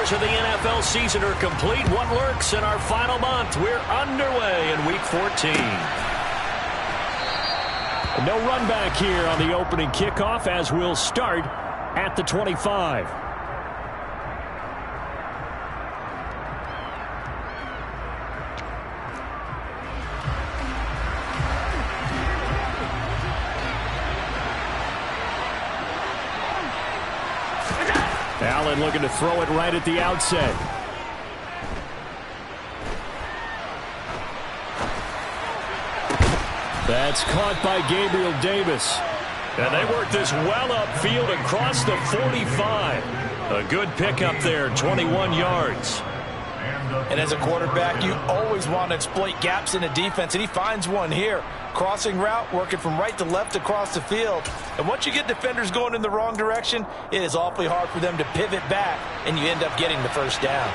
doors of the NFL season are complete. What lurks in our final month? We're underway in Week 14. No run back here on the opening kickoff as we'll start at the 25. Allen looking to throw it right at the outset. That's caught by Gabriel Davis. And they work this well upfield across the 45. A good pickup there, 21 yards. And as a quarterback, you always want to exploit gaps in the defense, and he finds one here. Crossing route, working from right to left across the field. And once you get defenders going in the wrong direction, it is awfully hard for them to pivot back, and you end up getting the first down.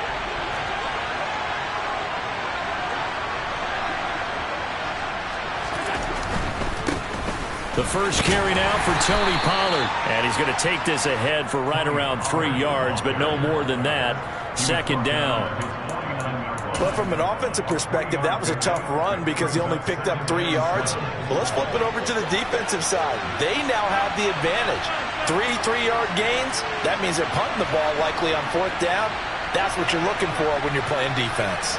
The first carry now for Tony Pollard. And he's going to take this ahead for right around 3 yards, but no more than that. Second down. But from an offensive perspective, that was a tough run because he only picked up 3 yards. Well, let's flip it over to the defensive side. They now have the advantage. 3-3-yard gains. That means they're punting the ball likely on 4th down. That's what you're looking for when you're playing defense.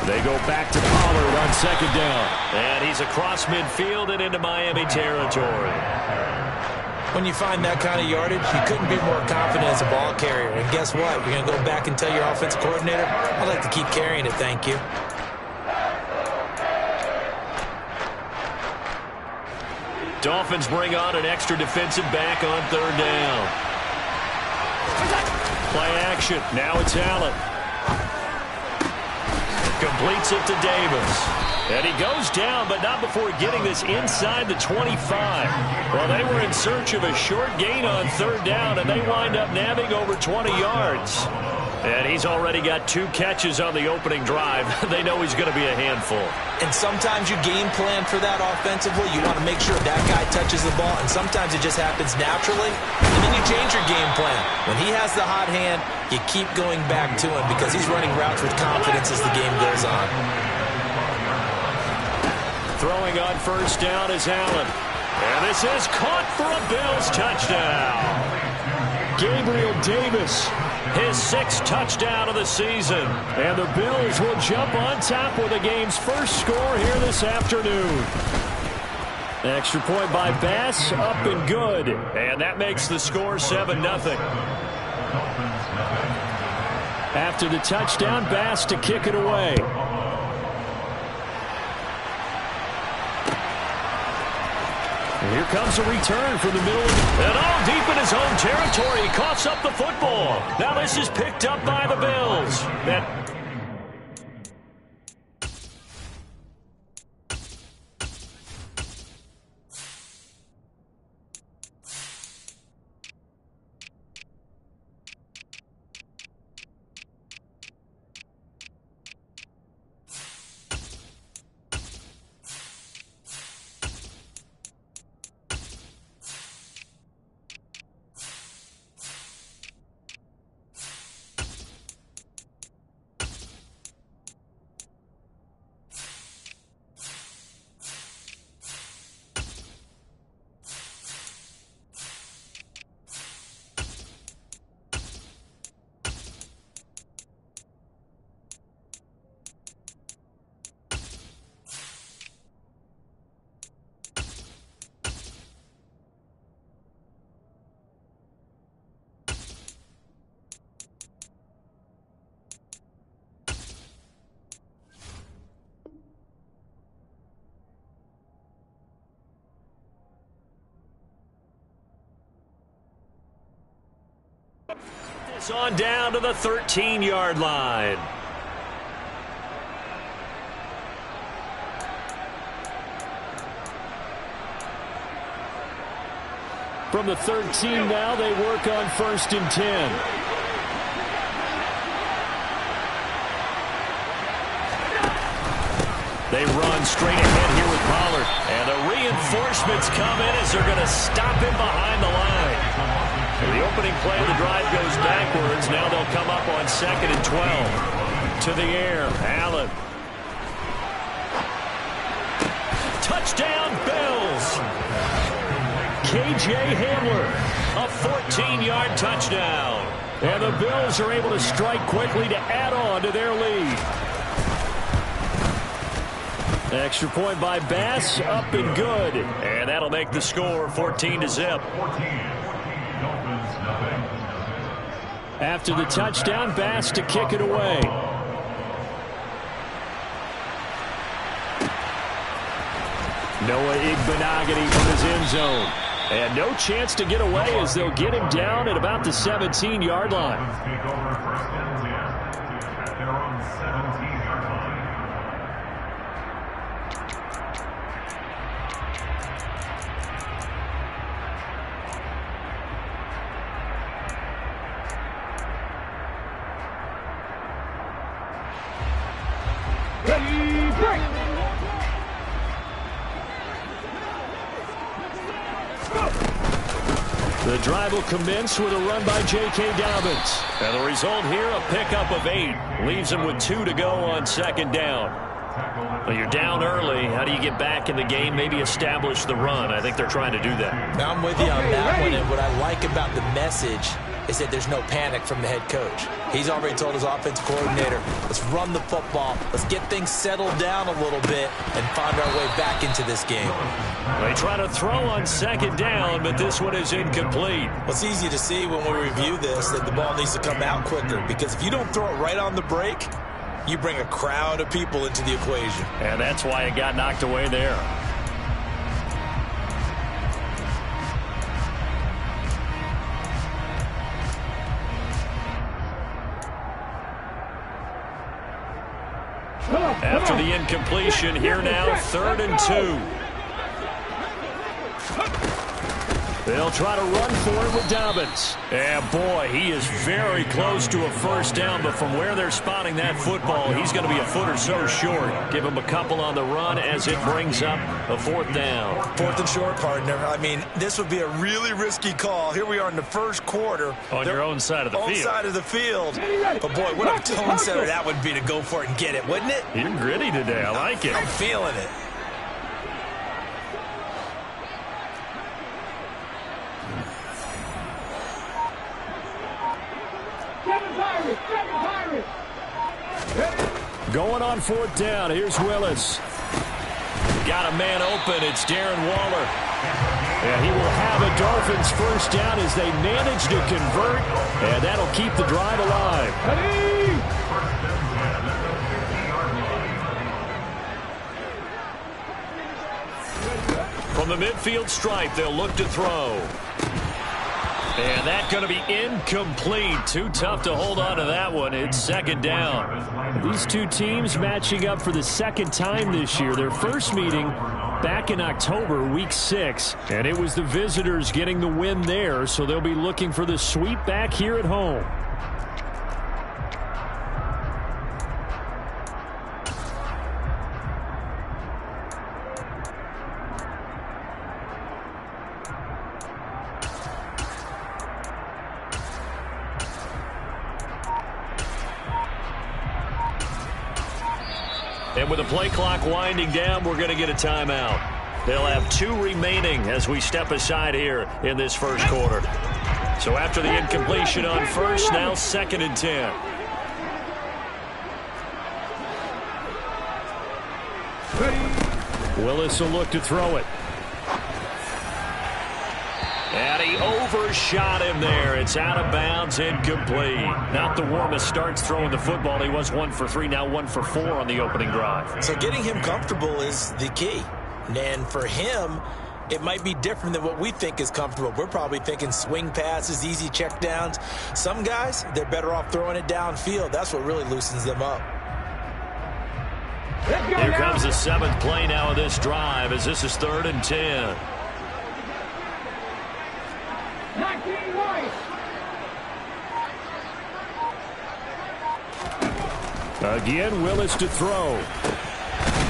They go back to Pollard on 2nd down. And he's across midfield and into Miami territory. When you find that kind of yardage, you couldn't be more confident as a ball carrier. And guess what? You're going to go back and tell your offensive coordinator, I'd like to keep carrying it, thank you. Dolphins bring on an extra defensive back on 3rd down. Play action. Now it's Allen. Completes it to Davis. And he goes down, but not before getting this inside the 25. Well, they were in search of a short gain on 3rd down, and they wind up nabbing over 20 yards. And he's already got 2 catches on the opening drive. They know he's going to be a handful. And sometimes you game plan for that offensively. You want to make sure that guy touches the ball, and sometimes it just happens naturally. And then you change your game plan. When he has the hot hand, you keep going back to him because he's running routes with confidence as the game goes on. Throwing on 1st down is Allen. And this is caught for a Bills touchdown. Gabriel Davis, his 6th touchdown of the season. And the Bills will jump on top with the game's first score here this afternoon. Extra point by Bass, up and good. And that makes the score 7-0. After the touchdown, Bass to kick it away. Here comes a return from the middle. And all deep in his own territory. He coughs up the football. Now this is picked up by the Bills. This on down to the 13-yard line. From the 13 now, they work on 1st and 10. They run straight ahead here with Pollard. And the reinforcements come in as they're going to stop him behind the line. The opening play of the drive goes backwards. Now they'll come up on 2nd and 12. To the air, Allen. Touchdown, Bills. K.J. Hamler, a 14-yard touchdown. And the Bills are able to strike quickly to add on to their lead. Extra point by Bass, up and good. And that'll make the score 14-0. After the touchdown, Bass to kick it away. Noah Igbenogany from his end zone. And no chance to get away as they'll get him down at about the 17-yard line. The drive will commence with a run by J.K. Dobbins. And the result here, a pickup of 8. Leaves him with 2 to go on 2nd down. Well, you're down early. How do you get back in the game? Maybe establish the run. I think they're trying to do that. I'm with you on that one. And what I like about the message is that there's no panic from the head coach. He's already told his offensive coordinator, let's run the football. Let's get things settled down a little bit and find our way back into this game. They try to throw on 2nd down, but this one is incomplete. Well, it's easy to see when we review this that the ball needs to come out quicker, because if you don't throw it right on the break, you bring a crowd of people into the equation. And that's why it got knocked away there. After the incompletion, here now, 3rd and 2. They'll try to run for it with Dobbins. And boy, he is very close to a first down, but from where they're spotting that football, he's going to be a foot or so short. Give him a couple on the run as it brings up a 4th down. 4th and short, partner. I mean, this would be a really risky call. Here we are in the first quarter. On your own side of the field. Own side of the field. But boy, what a tone setter that would be to go for it and get it, wouldn't it? You're gritty today. I like it. I'm feeling it. Going on 4th down. Here's Willis. Got a man open. It's Darren Waller. And he will have a Dolphins first down as they manage to convert. And that'll keep the drive alive. From the midfield stripe, they'll look to throw. And that's going to be incomplete. Too tough to hold on to that one. It's 2nd down. These two teams matching up for the 2nd time this year. Their first meeting back in October, week 6. And it was the visitors getting the win there, so they'll be looking for the sweep back here at home. And with the play clock winding down, we're going to get a timeout. They'll have 2 remaining as we step aside here in this first quarter. So after the incompletion on first, now 2nd and 10. Willis will look to throw it. And he overshot him there. It's out of bounds, incomplete. Not the warmest starts throwing the football. He was 1 for 3, now 1 for 4 on the opening drive. So getting him comfortable is the key. And for him, it might be different than what we think is comfortable. We're probably thinking swing passes, easy checkdowns. Some guys, they're better off throwing it downfield. That's what really loosens them up. Here comes the 7th play now of this drive as this is 3rd and 10. Again, Willis to throw.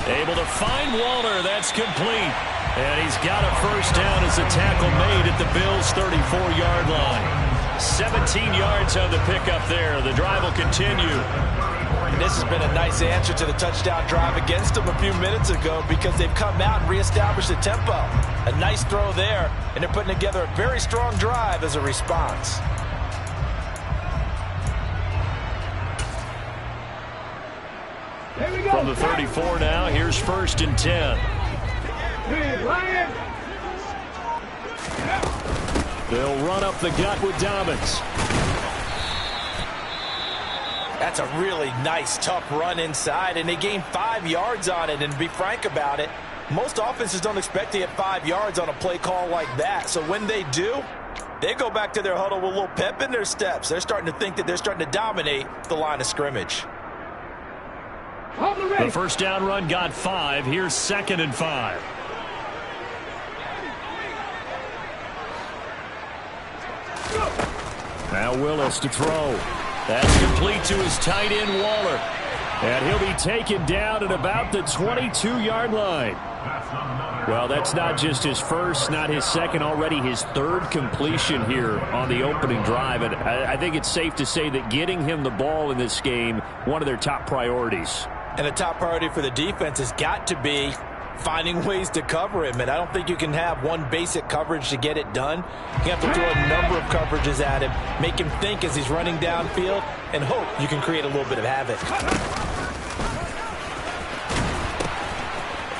Able to find Waller. That's complete. And he's got a first down as the tackle made at the Bills' 34-yard line. 17 yards on the pickup there. The drive will continue. And this has been a nice answer to the touchdown drive against them a few minutes ago because they've come out and reestablished the tempo. A nice throw there, and they're putting together a very strong drive as a response. From the 34 now, here's 1st and 10. They'll run up the gut with Dobbins. That's a really nice, tough run inside, and they gained 5 yards on it. And to be frank about it, most offenses don't expect to get 5 yards on a play call like that. So when they do, they go back to their huddle with a little pep in their steps. They're starting to think that they're starting to dominate the line of scrimmage. The first down run got 5. Here's 2nd and 5. Now Willis to throw. That's complete to his tight end, Waller. And he'll be taken down at about the 22-yard line. Well, that's not just his first, not his second, already his 3rd completion here on the opening drive. And I think it's safe to say that getting him the ball in this game, one of their top priorities. And the top priority for the defense has got to be finding ways to cover him. And I don't think you can have one basic coverage to get it done. You have to throw a number of coverages at him, make him think as he's running downfield, and hope you can create a little bit of havoc.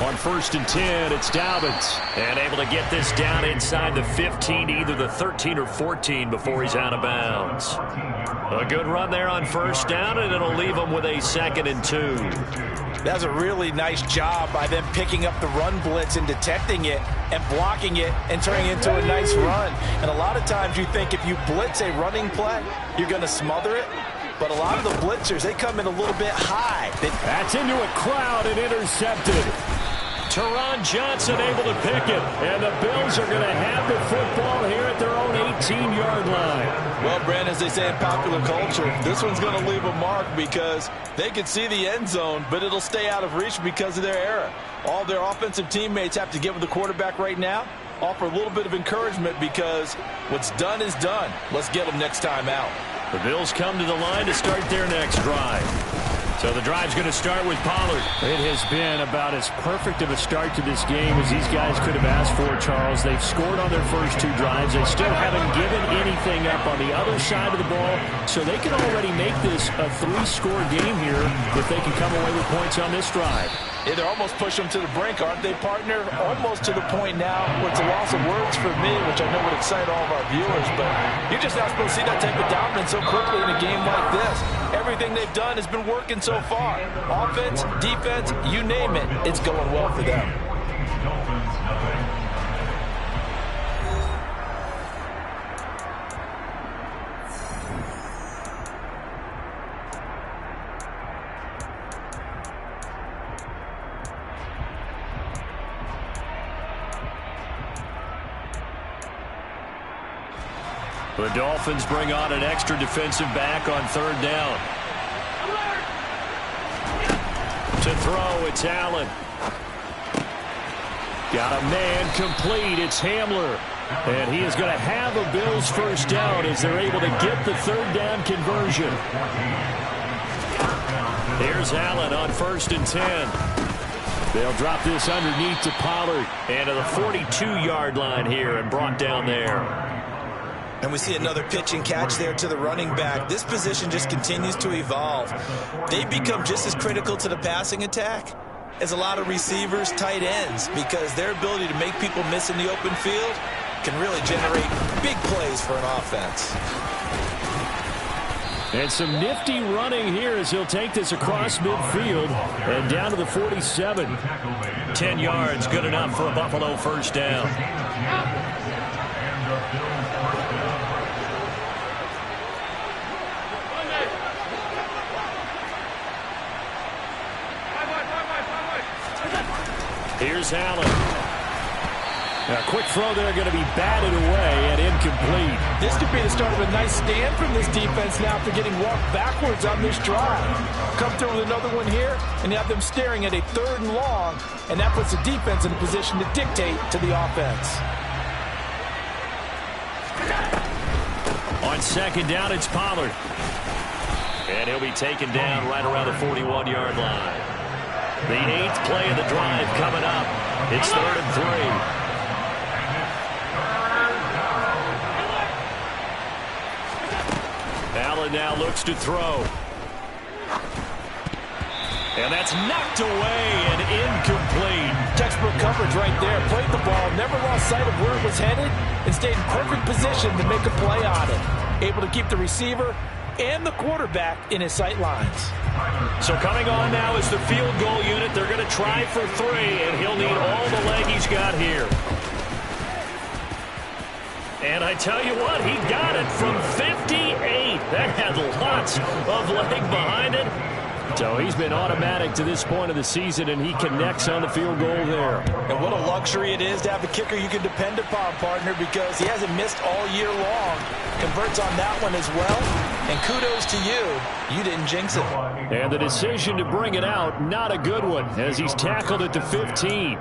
On 1st and 10, it's Dobbins. And able to get this down inside the 15, either the 13 or 14 before he's out of bounds. A good run there on 1st down, and it'll leave him with a 2nd and 2. That's a really nice job by them picking up the run blitz and detecting it and blocking it and turning it into a nice run. And a lot of times you think if you blitz a running play, you're going to smother it. But a lot of the blitzers, they come in a little bit high. That's into a crowd and intercepted. Teron Johnson able to pick it. And the Bills are going to have the football here at their own 18-yard line. Well, Brandon, as they say in popular culture, this one's going to leave a mark because they can see the end zone, but it'll stay out of reach because of their error. All their offensive teammates have to get with the quarterback right now, offer a little bit of encouragement because what's done is done. Let's get them next time out. The Bills come to the line to start their next drive. So the drive's going to start with Pollard. It has been about as perfect of a start to this game as these guys could have asked for, Charles. They've scored on their first 2 drives. They still haven't given anything up on the other side of the ball, so they can already make this a 3-score game here if they can come away with points on this drive. Yeah, they're almost pushing them to the brink, aren't they, partner? Almost to the point now where it's a loss of words for me, which I know would excite all of our viewers, but you're just not supposed to see that type of dominance so quickly in a game like this. Everything they've done has been working so far. Offense, defense, you name it, it's going well for them. The Dolphins bring on an extra defensive back on 3rd down. To throw, it's Allen. Got a man complete. It's Hamler. And he is going to have a Bills first down as they're able to get the 3rd down conversion. Here's Allen on 1st and 10. They'll drop this underneath to Pollard. And to the 42-yard line here and brought down there. And we see another pitch and catch there to the running back. This position just continues to evolve. They become just as critical to the passing attack as a lot of receivers, tight ends, because their ability to make people miss in the open field can really generate big plays for an offense. And some nifty running here as he'll take this across midfield and down to the 47. 10 yards, good enough for a Buffalo first down. Here's Allen. A quick throw there going to be batted away and incomplete. This could be the start of a nice stand from this defense now after getting walked backwards on this drive. Come through with another one here, and you have them staring at a 3rd and long, and that puts the defense in a position to dictate to the offense. On second down, it's Pollard. And he'll be taken down right around the 41-yard line. The 8th play of the drive coming up. It's 3rd and 3. Allen now looks to throw. And that's knocked away and incomplete. Textbook coverage right there. Played the ball, never lost sight of where it was headed, and stayed in perfect position to make a play on it. Able to keep the receiver and the quarterback in his sight lines. So coming on now is the field goal unit. They're going to try for 3, and he'll need all the leg he's got here. And I tell you what, he got it from 58. That had lots of leg behind it. So he's been automatic to this point of the season, and he connects on the field goal there. And what a luxury it is to have a kicker you can depend upon, partner, because he hasn't missed all year long. Converts on that one as well. And kudos to you. You didn't jinx it. And the decision to bring it out, not a good one, as he's tackled it to 15.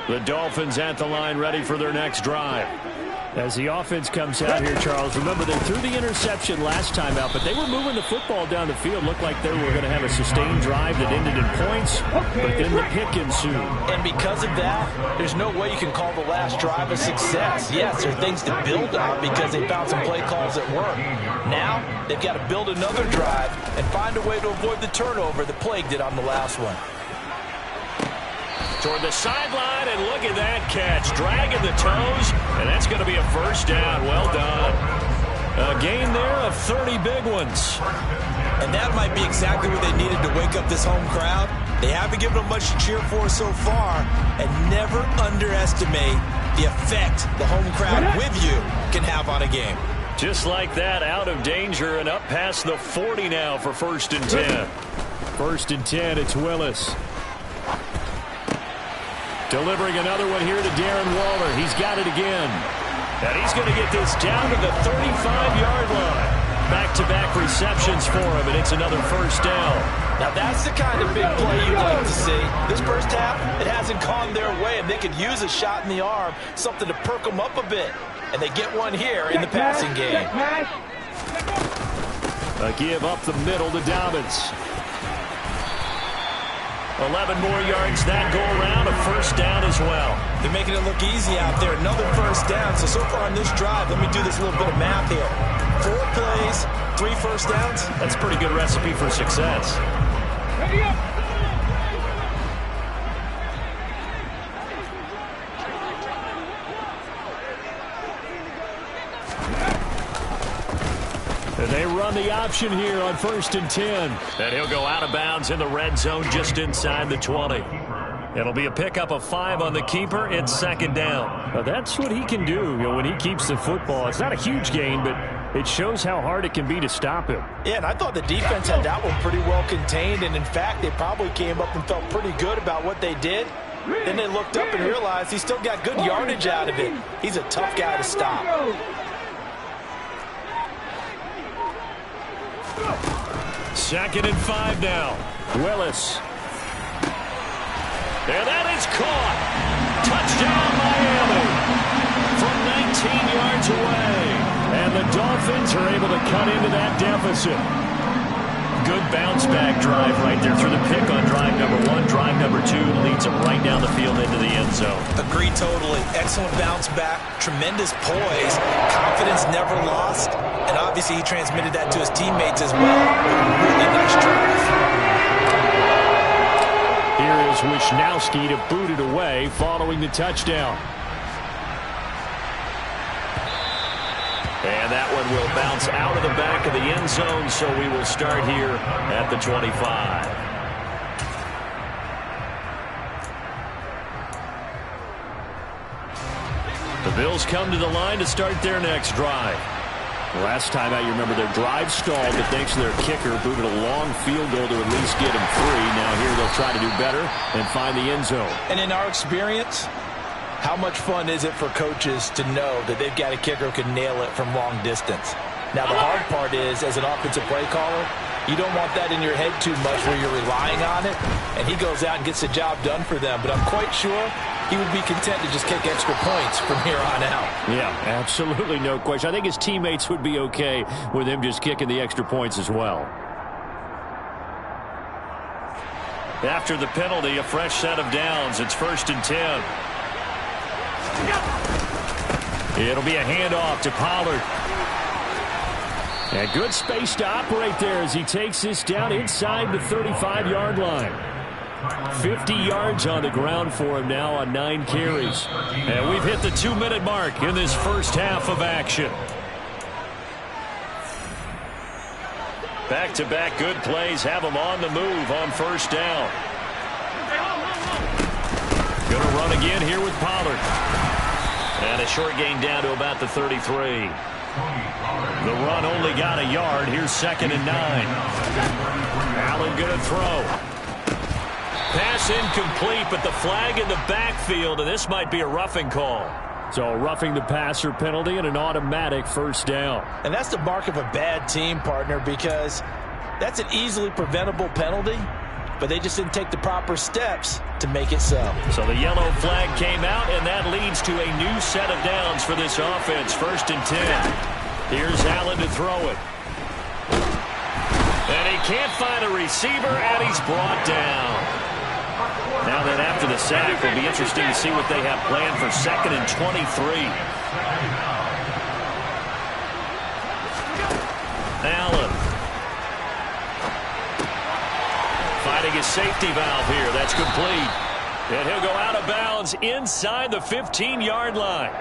The Dolphins at the line, ready for their next drive. As the offense comes out here, Charles, remember they threw the interception last time out, but they were moving the football down the field. Looked like they were going to have a sustained drive that ended in points, but then the pick ensued. And because of that, there's no way you can call the last drive a success. Yes, there are things to build on because they found some play calls that work. Now, they've got to build another drive and find a way to avoid the turnover that plagued it on the last one. Toward the sideline, and look at that catch. Dragging the toes, and that's going to be a first down. Well done. A gain there of 30 big ones. And that might be exactly what they needed to wake up this home crowd. They haven't given them much to cheer for so far, and never underestimate the effect the home crowd with you can have on a game. Just like that, out of danger and up past the 40 now for 1st and 10. 1st and 10, it's Willis. Delivering another one here to Darren Waller. He's got it again. And he's going to get this down to the 35-yard line. Back-to-back receptions for him, and it's another first down. Now that's the kind of big play you'd like to see. This first half, it hasn't gone their way, and they could use a shot in the arm, something to perk them up a bit. And they get one here in the passing game. A give up the middle to Dobbins. 11 more yards that go around, a first down as well. They're making it look easy out there. Another first down. So far on this drive, let me do this little bit of math here. 4 plays, 3 first downs. That's a pretty good recipe for success. Ready up. And they run the option here on 1st and 10. And he'll go out of bounds in the red zone just inside the 20. It'll be a pickup of 5 on the keeper. It's 2nd down. Now that's what he can do, when he keeps the football. It's not a huge gain, but it shows how hard it can be to stop him. Yeah, and I thought the defense had that one pretty well contained. And, in fact, they probably came up and felt pretty good about what they did. Then they looked up and realized he still got good yardage out of it. He's a tough guy to stop. 2nd and 5 now. Willis. And that is caught. Touchdown, Miami. From 19 yards away. And the Dolphins are able to cut into that deficit. Good bounce-back drive right there through the pick on drive number 1. Drive number 2 leads them right down the field into the end zone. Agree totally. Excellent bounce-back. Tremendous poise. Confidence never lost. And obviously he transmitted that to his teammates as well. Really nice drive. Here is Wisnowski to boot it away following the touchdown. And that one will bounce out of the back of the end zone, so we will start here at the 25. The Bills come to the line to start their next drive. Last time out, you remember their drive stalled, but thanks to their kicker, booted a long field goal to at least get them free. Now here they'll try to do better and find the end zone. And in our experience, How much fun is it for coaches to know that they've got a kicker who can nail it from long distance? Now, the hard part is, as an offensive play caller, you don't want that in your head too much where you're relying on it, and he goes out and gets the job done for them. But I'm quite sure he would be content to just kick extra points from here on out. Yeah, absolutely no question. I think his teammates would be okay with him just kicking the extra points as well. After the penalty, a fresh set of downs. It's 1st and 10. It'll be a handoff to Pollard. And good space to operate there as he takes this down inside the 35-yard line. 50 yards on the ground for him now on 9 carries. And we've hit the 2-minute mark in this first half of action. Back-to-back good plays have him on the move on 1st down. Going to run again here with Pollard. And a short gain down to about the 33. The run only got a yard. Here's 2nd and 9. Allen going to throw. Pass incomplete, but the flag in the backfield, and this might be a roughing call. So roughing the passer penalty and an automatic 1st down. And that's the mark of a bad team, partner, because that's an easily preventable penalty, but they just didn't take the proper steps to make it so. So the yellow flag came out, and that leads to a new set of downs for this offense. 1st and 10. Here's Allen to throw it. And he can't find a receiver, and he's brought down. Now that after the sack, it'll be interesting to see what they have planned for 2nd and 23. Allen. Finding his safety valve here. That's complete. And he'll go out of bounds inside the 15-yard line.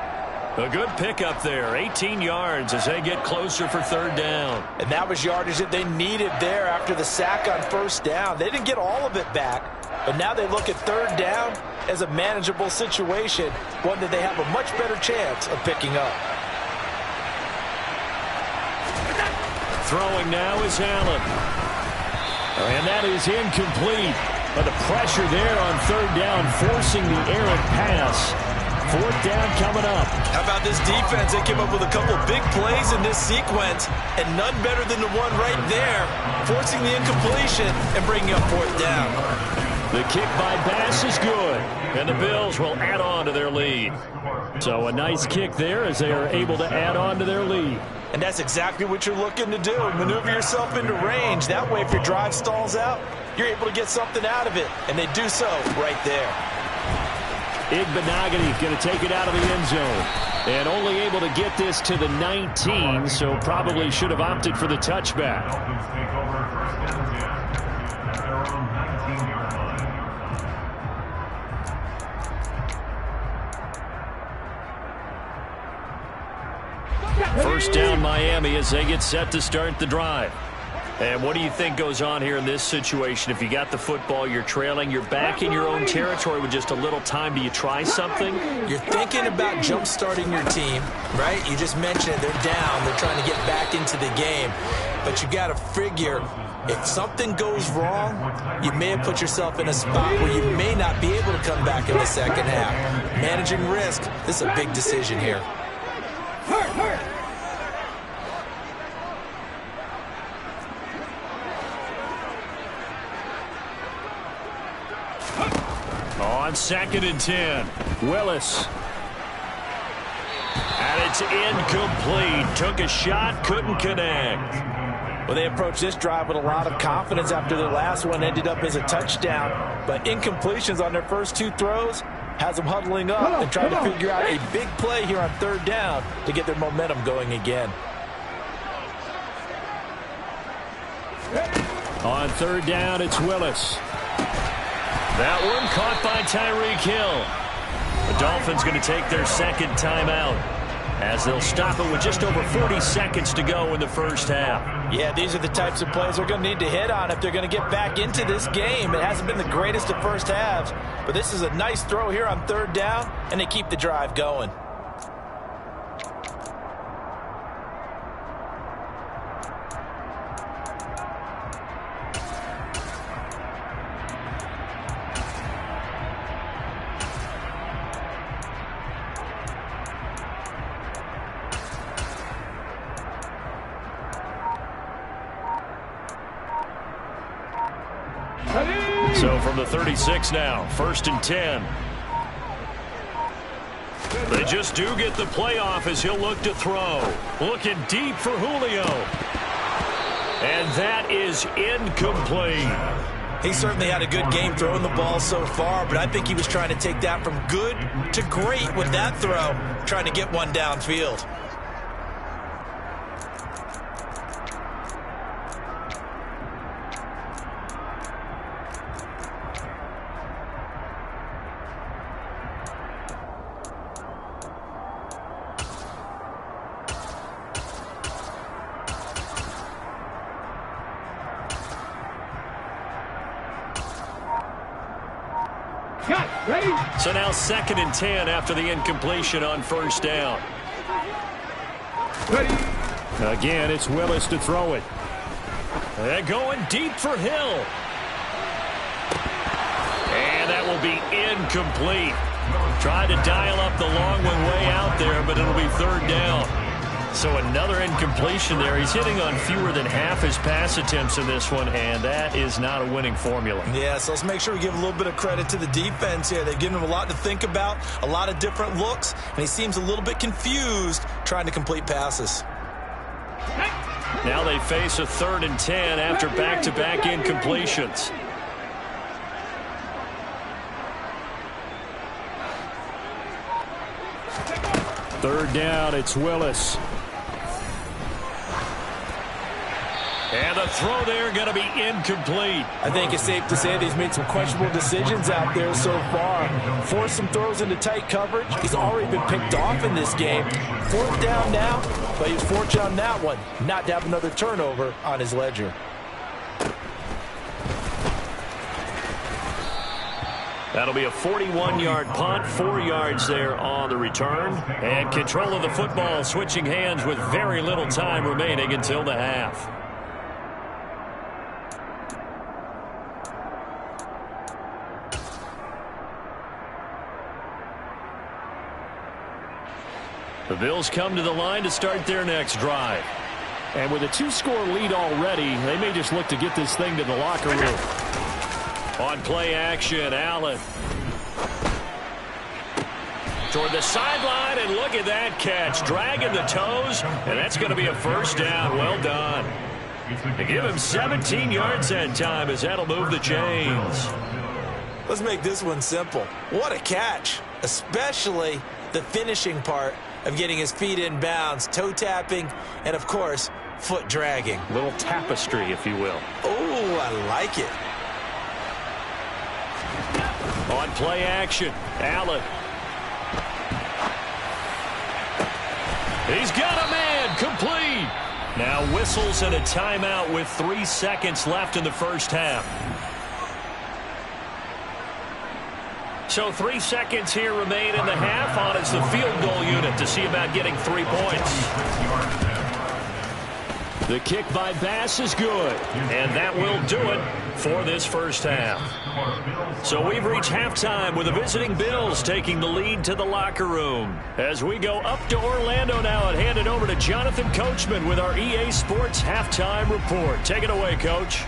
A good pickup there. 18 yards as they get closer for 3rd down. And that was yardage that they needed there after the sack on 1st down. They didn't get all of it back, but now they look at 3rd down as a manageable situation, one that they have a much better chance of picking up. Throwing now is Allen. And that is incomplete. But the pressure there on 3rd down, forcing the errant pass. 4th down coming up. How about this defense? They came up with a couple of big plays in this sequence, and none better than the one right there, forcing the incompletion and bringing up 4th down. The kick by Bass is good, and the Bills will add on to their lead. So a nice kick there as they are able to add on to their lead. And that's exactly what you're looking to do. Maneuver yourself into range. That way, if your drive stalls out, you're able to get something out of it, and they do so right there. Igbenogany going to take it out of the end zone. And only able to get this to the 19, so probably should have opted for the touchback. First down Miami as they get set to start the drive. And what do you think goes on here in this situation? If you got the football, you're trailing, you're back in your own territory with just a little time. Do you try something? You're thinking about jump-starting your team, right? You just mentioned it. They're down. They're trying to get back into the game. But you got to figure, if something goes wrong, you may have put yourself in a spot where you may not be able to come back in the 2nd half. Managing risk, this is a big decision here. On 2nd and 10, Willis. And it's incomplete. Took a shot, couldn't connect. Well, they approached this drive with a lot of confidence after their last one ended up as a touchdown. But incompletions on their first 2 throws has them huddling up and trying to figure out a big play here on 3rd down to get their momentum going again. On 3rd down, it's Willis. That one caught by Tyreek Hill. The Dolphins going to take their 2nd timeout as they'll stop it with just over 40 seconds to go in the first half. Yeah, these are the types of plays they're going to need to hit on if they're going to get back into this game. It hasn't been the greatest of first halves, but this is a nice throw here on 3rd down, and they keep the drive going. So from the 36 now, 1st and 10. They just do get the play off as he'll look to throw. Looking deep for Julio. And that is incomplete. He certainly had a good game throwing the ball so far, but I think he was trying to take that from good to great with that throw, trying to get one downfield. So now 2nd and 10 after the incompletion on 1st down. Ready. Again, it's Willis to throw it. They're going deep for Hill. And that will be incomplete. Tried to dial up the long one way out there, but it'll be 3rd down. So another incompletion there. He's hitting on fewer than half his pass attempts in this one, and that is not a winning formula. Yeah, so let's make sure we give a little bit of credit to the defense here. They've given him a lot to think about, a lot of different looks, and he seems a little bit confused trying to complete passes. Now they face a 3rd and 10 after back-to-back incompletions. Third down, it's Willis. And the throw there going to be incomplete. I think it's safe to say that he's made some questionable decisions out there so far. Forced some throws into tight coverage. He's already been picked off in this game. 4th down now, but he was fortunate on that one not to have another turnover on his ledger. That'll be a 41-yard punt, 4 yards there on the return. And control of the football switching hands with very little time remaining until the half. The Bills come to the line to start their next drive. And with a 2-score lead already, they may just look to get this thing to the locker room. On play action, Allen. Toward the sideline, and look at that catch. Dragging the toes, and that's going to be a 1st down. Well done. They give him 17 yards that time as that'll move the chains. Let's make this one simple. What a catch, especially the finishing part of getting his feet in bounds, toe tapping, and of course, foot dragging. Little tapestry, if you will. Oh, I like it. On play action, Allen. He's got a man, complete. Now whistles and a timeout with 3 seconds left in the 1st half. So 3 seconds here remain in the half on as the field goal unit to see about getting 3 points. The kick by Bass is good, and that will do it for this 1st half. So we've reached halftime with the visiting Bills taking the lead to the locker room. As we go up to Orlando now and hand it over to Jonathan Coachman with our EA Sports Halftime Report. Take it away, Coach.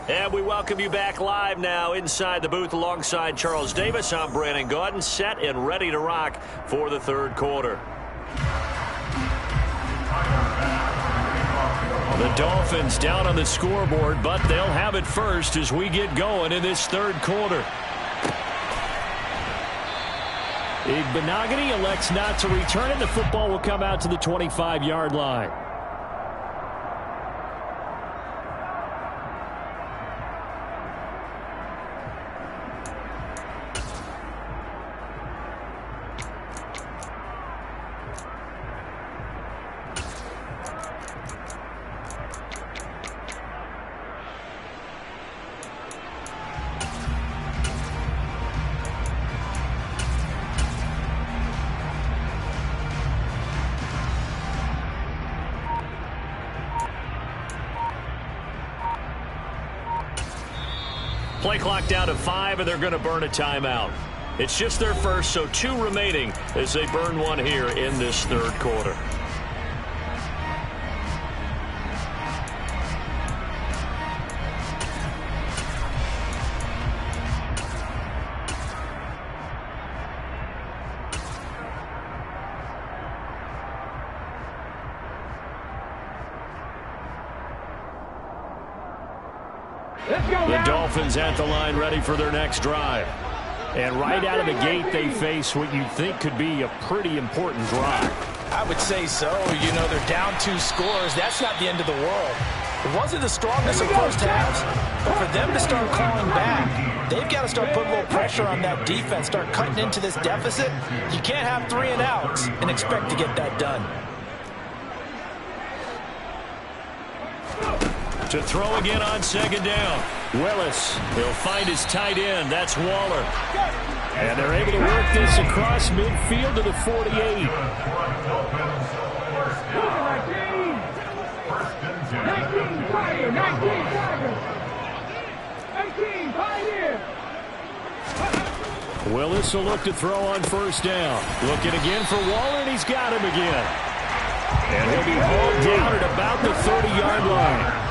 And we welcome you back live now inside the booth alongside Charles Davis. I'm Brandon Gaudin, set and ready to rock for the 3rd quarter. The Dolphins down on the scoreboard, but they'll have it first as we get going in this 3rd quarter. Igbenogany elects not to return it. The football will come out to the 25-yard line. Play clock down to 5, and they're going to burn a timeout. It's just their first, so 2 remaining as they burn one here in this third quarter. The Dolphins at the line ready for their next drive. And right out of the gate, they face what you'd think could be a pretty important drive. I would say so. You know, they're down 2 scores. That's not the end of the world. It wasn't the strongest of first halves, but for them to start clawing back, they've got to start putting a little pressure on that defense, start cutting into this deficit. You can't have 3 and outs and expect to get that done. To throw again on second down. Willis, he'll find his tight end. That's Waller. And they're able to work this across midfield to the 48. Willis will look to throw on first down. Looking again for Waller, and he's got him again. And he'll be hauled down at about the 30-yard line.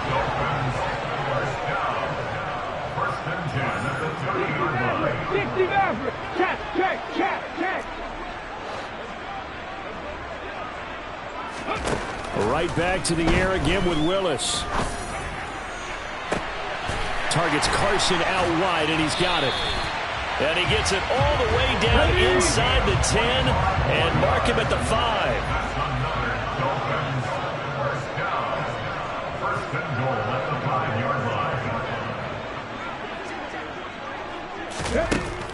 Right back to the air again with Willis. Targets Carson out wide, and he's got it. And he gets it all the way down inside the 10 and mark him at the 5.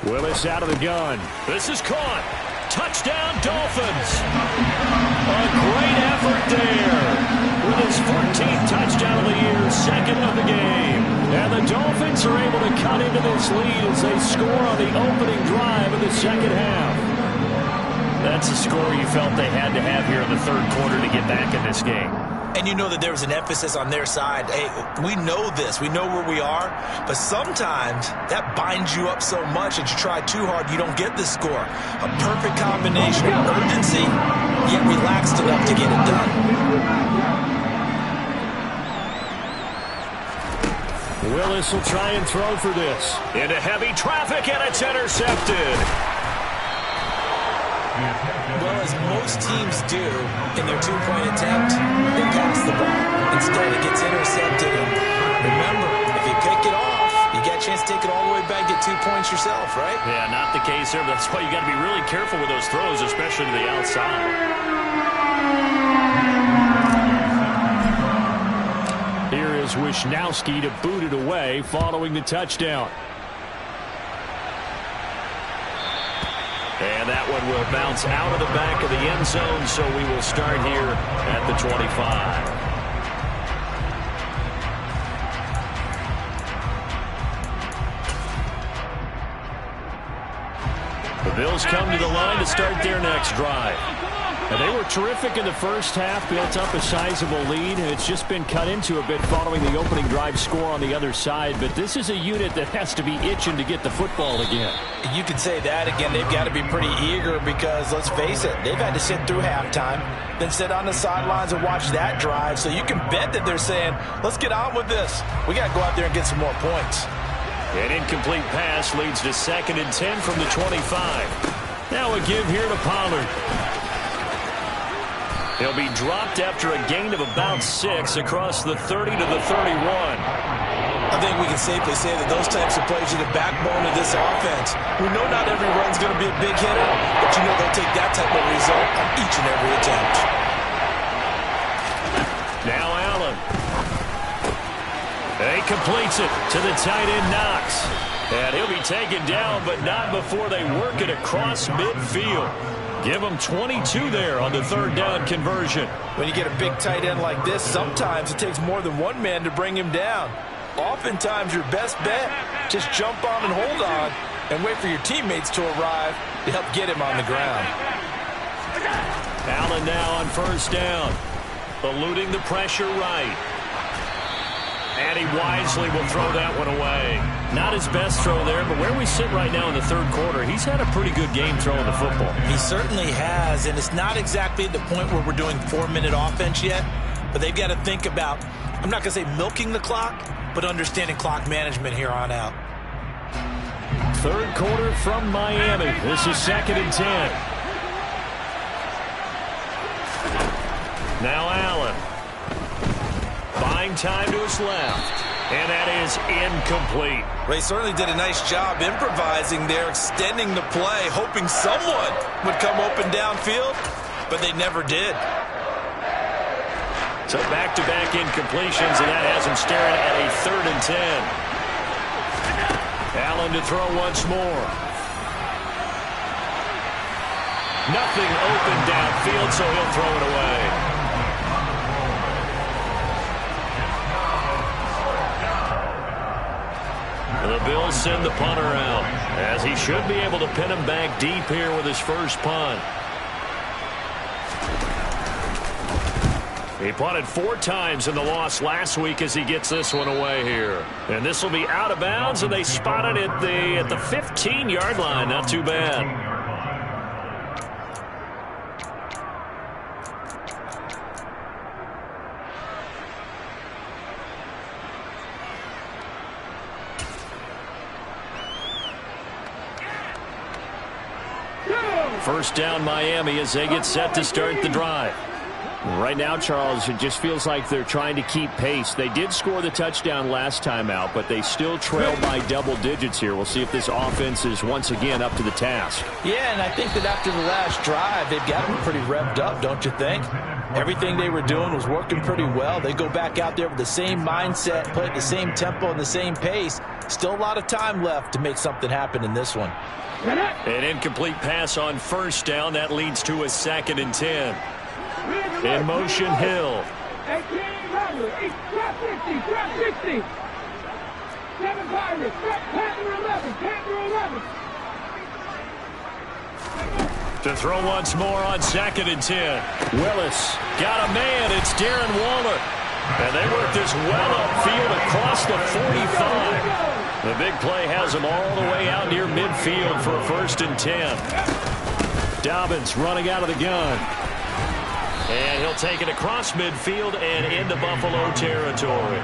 Willis out of the gun. This is caught. Touchdown, Dolphins. A great effort there. With his 14th touchdown of the year, second of the game. And the Dolphins are able to cut into this lead as they score on the opening drive of the second half. That's a score you felt they had to have here in the third quarter to get back in this game. And you know that there was an emphasis on their side. Hey, we know this. We know where we are. But sometimes that binds you up so much that you try too hard, you don't get the score. A perfect combination of urgency, yet relaxed enough to get it done. Willis will try and throw for this. Into heavy traffic, and it's intercepted. Well, as most teams do in their 2-point attempt, they pass the ball. Instead, it gets intercepted. And remember, if you pick it off, you get a chance to take it all the way back, get 2 points yourself, right? Yeah, not the case there. That's why you got to be really careful with those throws, especially to the outside. Here is Wisnowski to boot it away following the touchdown. And that one will bounce out of the back of the end zone, so we will start here at the 25. The Bills come to the line to start their next drive. And they were terrific in the first half, built up a sizable lead, and it's just been cut into a bit following the opening drive score on the other side. But this is a unit that has to be itching to get the football again. You could say that again. They've got to be pretty eager because, let's face it, they've had to sit through halftime, then sit on the sidelines and watch that drive. So you can bet that they're saying, let's get on with this. We got to go out there and get some more points. An incomplete pass leads to 2nd and 10 from the 25. Now a give here to Pollard. He'll be dropped after a gain of about 6 across the 30 to the 31. I think we can safely say that those types of plays are the backbone of this offense. We know not every run's going to be a big hitter, but you know they'll take that type of result on each and every attempt. Now Allen. He completes it to the tight end Knox. And he'll be taken down, but not before they work it across midfield. Give them 22 there on the third down conversion. When you get a big tight end like this, sometimes it takes more than one man to bring him down. Oftentimes your best bet, just jump on and hold on and wait for your teammates to arrive to help get him on the ground. Allen now on first down. Eluding the pressure right. And he wisely will throw that one away. Not his best throw there, but where we sit right now in the third quarter, he's had a pretty good game throwing the football. He certainly has, and it's not exactly the point where we're doing 4-minute offense yet, but they've got to think about, I'm not going to say milking the clock, but understanding clock management here on out. Third quarter from Miami. This is 2nd and 10. Now Allen. Buying time to his left. And that is incomplete. Well, he certainly did a nice job improvising there, extending the play, hoping someone would come open downfield, but they never did. So back-to-back incompletions, and that has him staring at a 3rd and 10. Allen to throw once more. Nothing open downfield, so he'll throw it away. The Bills send the punter out, as he should be able to pin him back deep here with his first punt. He punted 4 times in the loss last week as he gets this one away here. And this will be out of bounds, and they spot it at the 15-yard line. Not too bad. First down Miami as they get set to start the drive. Right now, Charles, it just feels like they're trying to keep pace. They did score the touchdown last time out, but they still trail by double digits here. We'll see if this offense is once again up to the task. Yeah, and I think that after the last drive, they've got them pretty revved up, don't you think? Everything they were doing was working pretty well. They go back out there with the same mindset, play at the same tempo and the same pace. Still a lot of time left to make something happen in this one. An incomplete pass on first down. That leads to a 2nd and 10. In motion, Hill. To throw once more on 2nd and 10. Willis got a man. It's Darren Waller. And they work this well upfield across the 45. The big play has them all the way out near midfield for a 1st and 10. Dobbins running out of the gun. And he'll take it across midfield and into Buffalo territory.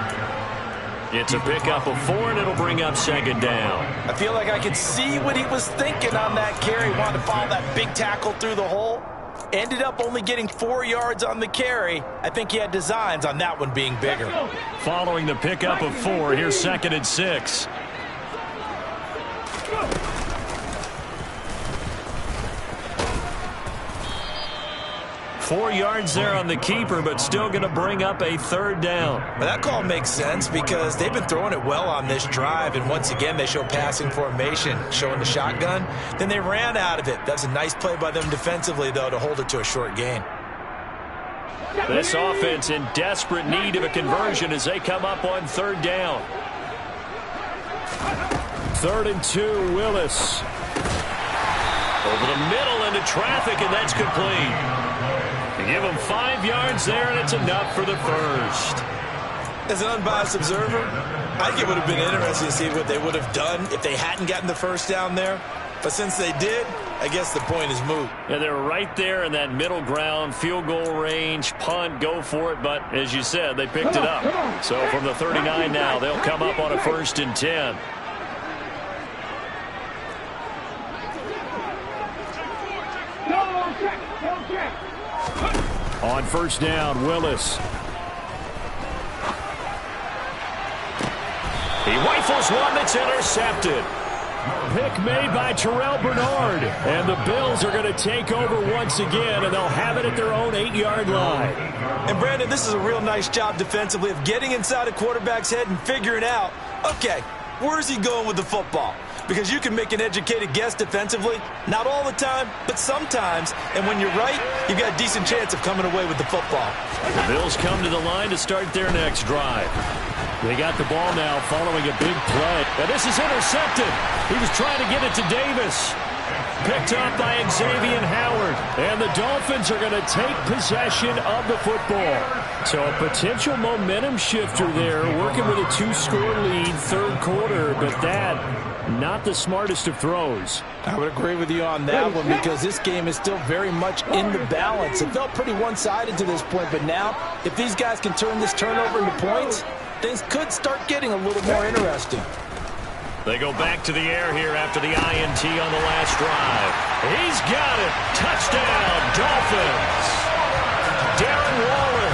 It's a pickup of 4, and it'll bring up 2nd down. I feel like I could see what he was thinking on that carry. Wanted to follow that big tackle through the hole. Ended up only getting 4 yards on the carry. I think he had designs on that one being bigger. Following the pickup of 4, here's 2nd and 6. Four yards there on the keeper, but still going to bring up a 3rd down. Well, that call makes sense because they've been throwing it well on this drive, and once again they show passing formation, showing the shotgun. Then they ran out of it. That's a nice play by them defensively, though, to hold it to a short gain. This offense in desperate need of a conversion as they come up on 3rd down. 3rd and 2, Willis. Over the middle into traffic, and that's complete. They give him 5 yards there, and it's enough for the first. As an unbiased observer, I think it would have been interesting to see what they would have done if they hadn't gotten the first down there. But since they did, I guess the point is moot. Yeah, they're right there in that middle ground, field goal range, punt, go for it. But as you said, they picked it up. So from the 39 now, they'll come up on a 1st and 10. On 1st down, Willis. He rifles one that's intercepted. Pick made by Terrell Bernard. And the Bills are going to take over once again, and they'll have it at their own 8-yard line. And, Brandon, this is a real nice job defensively of getting inside a quarterback's head and figuring out, okay, where's he going with the football? Because you can make an educated guess defensively, not all the time, but sometimes. And when you're right, you've got a decent chance of coming away with the football. The Bills come to the line to start their next drive. They got the ball now following a big play. And this is intercepted. He was trying to get it to Davis. Picked up by Xavier Howard. And the Dolphins are going to take possession of the football. So a potential momentum shifter there, working with a 2-score lead, third quarter, but that, not the smartest of throws. I would agree with you on that one because this game is still very much in the balance. It felt pretty one-sided to this point, but now, if these guys can turn this turnover into points, things could start getting a little more interesting. They go back to the air here after the INT on the last drive. He's got it. Touchdown, Dolphins. Darren Waller,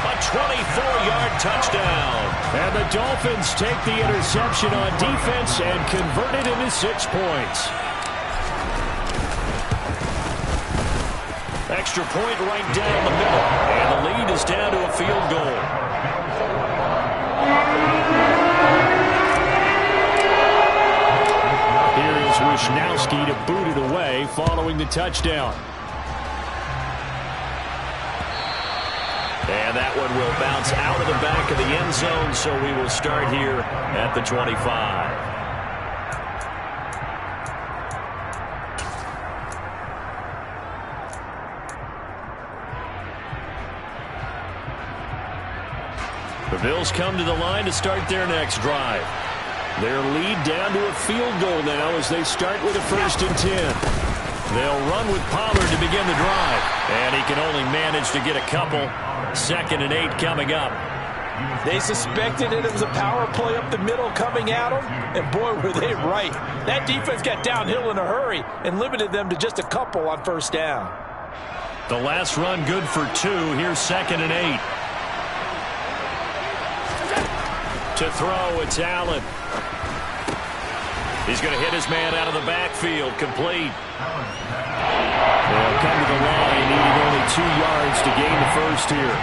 a 24-yard touchdown. And the Dolphins take the interception on defense and convert it into 6 points. Extra point right down the middle. And the lead is down to a field goal. Wishnowski to boot it away following the touchdown. And that one will bounce out of the back of the end zone, so we will start here at the 25. The Bills come to the line to start their next drive. Their lead down to a field goal now as they start with a 1st and 10. They'll run with Pollard to begin the drive. And he can only manage to get a couple. 2nd and 8 coming up. They suspected it was a power play up the middle coming at them. And boy, were they right. That defense got downhill in a hurry and limited them to just a couple on 1st down. The last run good for 2. Here's 2nd and 8. To throw, it's Allen. He's going to hit his man out of the backfield. Complete. They'll come to the line, needing only 2 yards to gain the first here.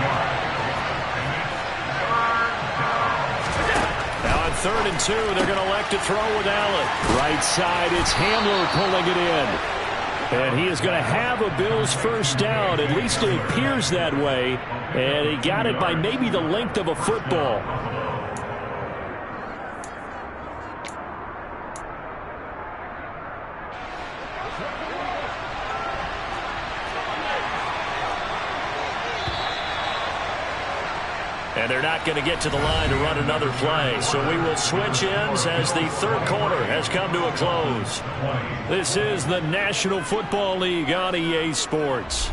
Now on 3rd and 2, they're going to elect to throw with Allen. Right side, it's Handler pulling it in. And he is going to have a Bills first down. At least it appears that way. And he got it by maybe the length of a football. And they're not going to get to the line to run another play. So we will switch ends as the third quarter has come to a close. This is the National Football League on EA Sports.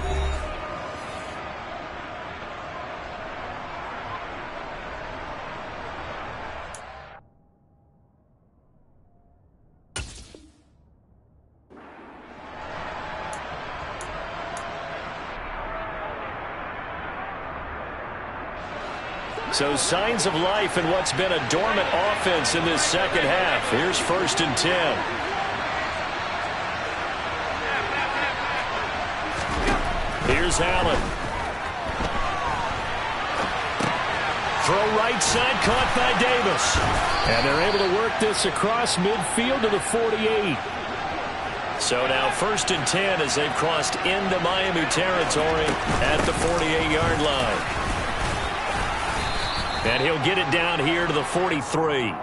So signs of life in what's been a dormant offense in this second half. Here's 1st and 10. Here's Allen. Throw right side, caught by Davis. And they're able to work this across midfield to the 48. So now 1st and 10 as they've crossed into Miami territory at the 48-yard line. And he'll get it down here to the 43.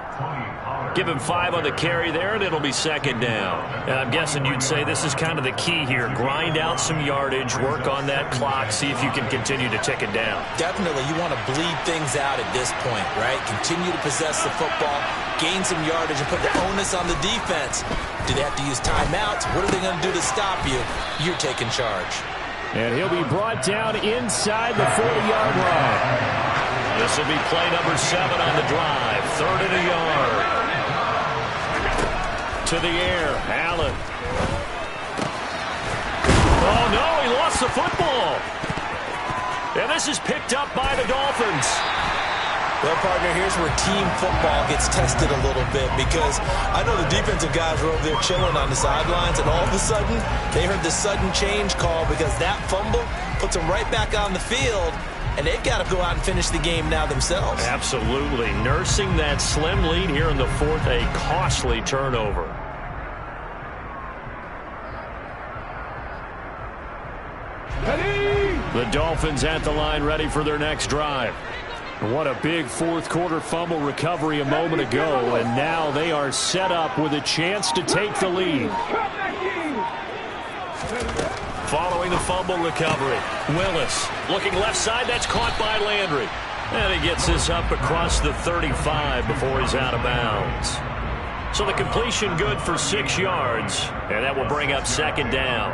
Give him 5 on the carry there, and it'll be 2nd down. And I'm guessing you'd say this is kind of the key here. Grind out some yardage, work on that clock, see if you can continue to tick it down. Definitely, you want to bleed things out at this point, right? Continue to possess the football, gain some yardage, and put the onus on the defense. Do they have to use timeouts? What are they going to do to stop you? You're taking charge. And he'll be brought down inside the 40-yard line. This will be play number 7 on the drive. 3rd and a yard. To the air, Allen. Oh, no, he lost the football. And this is picked up by the Dolphins. Well, partner, here's where team football gets tested a little bit because I know the defensive guys were over there chilling on the sidelines, and all of a sudden, they heard the sudden change call because that fumble puts them right back on the field. And they've got to go out and finish the game now themselves. Absolutely. Nursing that slim lead here in the 4th, a costly turnover. The Dolphins at the line ready for their next drive. What a big 4th quarter fumble recovery a moment ago. And now they are set up with a chance to take the lead. Following the fumble recovery, Willis looking left side. That's caught by Landry. And he gets this up across the 35 before he's out of bounds. So the completion good for 6 yards, and that will bring up second down.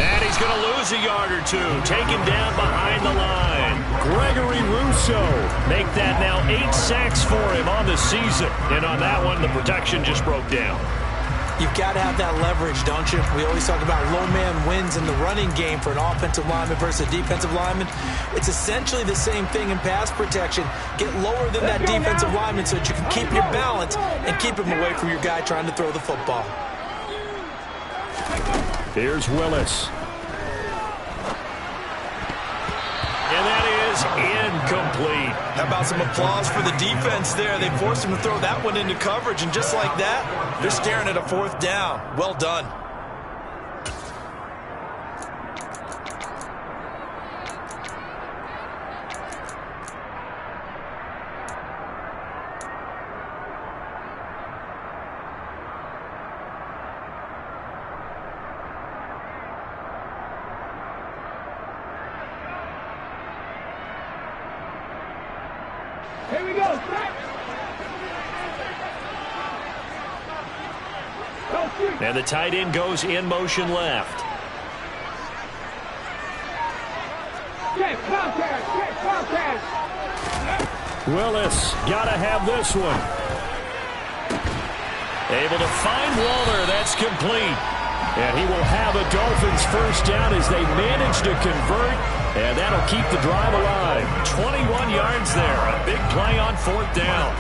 And he's going to lose a yard or two. Taken down behind the line. Gregory Rousseau make that now 8 sacks for him on the season. And on that one, the protection just broke down. You've got to have that leverage, don't you? We always talk about low man wins in the running game for an offensive lineman versus a defensive lineman. It's essentially the same thing in pass protection. Get lower than that defensive lineman so that you can keep your balance and keep him away from your guy trying to throw the football. Here's Willis. And that is incomplete. How about some applause for the defense there? They forced him to throw that one into coverage, and just like that, they're staring at a 4th down. Well done. Here we go. And the tight end goes in motion left. Get contact. Willis got to have this one. Able to find Waller. That's complete. And he will have a Dolphins first down as they manage to convert. And that'll keep the drive alive. 21 yards there. A big play on 4th down.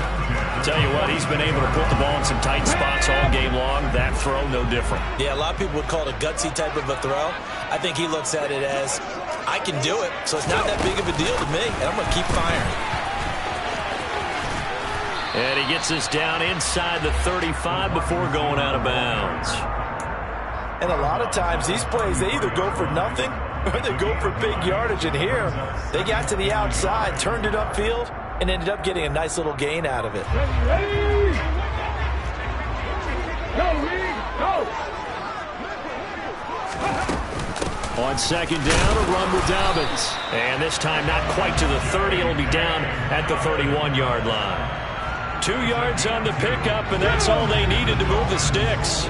I'll tell you what, he's been able to put the ball in some tight spots all game long. That throw, no different. Yeah, a lot of people would call it a gutsy type of a throw. I think he looks at it as, I can do it, so it's not that big of a deal to me, and I'm going to keep firing. And he gets us down inside the 35 before going out of bounds. And a lot of times, these plays, they either go for nothing or they go for big yardage. And here, they got to the outside, turned it upfield, and ended up getting a nice little gain out of it. Ready. Go. On second down, a run with Dobbins. And this time not quite to the 30. It'll be down at the 31-yard line. 2 yards on the pickup, and that's all they needed to move the sticks.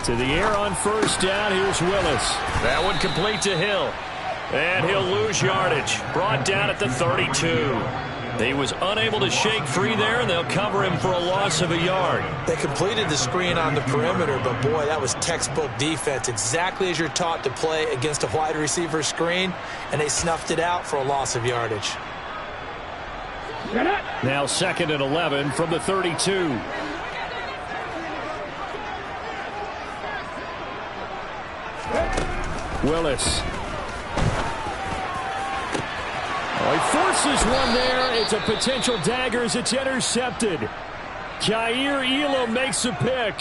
To the air on first down. Here's Willis. That one complete to Hill. And he'll lose yardage. Brought down at the 32. He was unable to shake free there, and they'll cover him for a loss of a yard. They completed the screen on the perimeter, but boy, that was textbook defense. Exactly as you're taught to play against a wide receiver screen, and they snuffed it out for a loss of yardage. Now 2nd and 11 from the 32. Willis. Oh, he forces one there. It's a potential dagger as it's intercepted. Kaiir Elam makes a pick.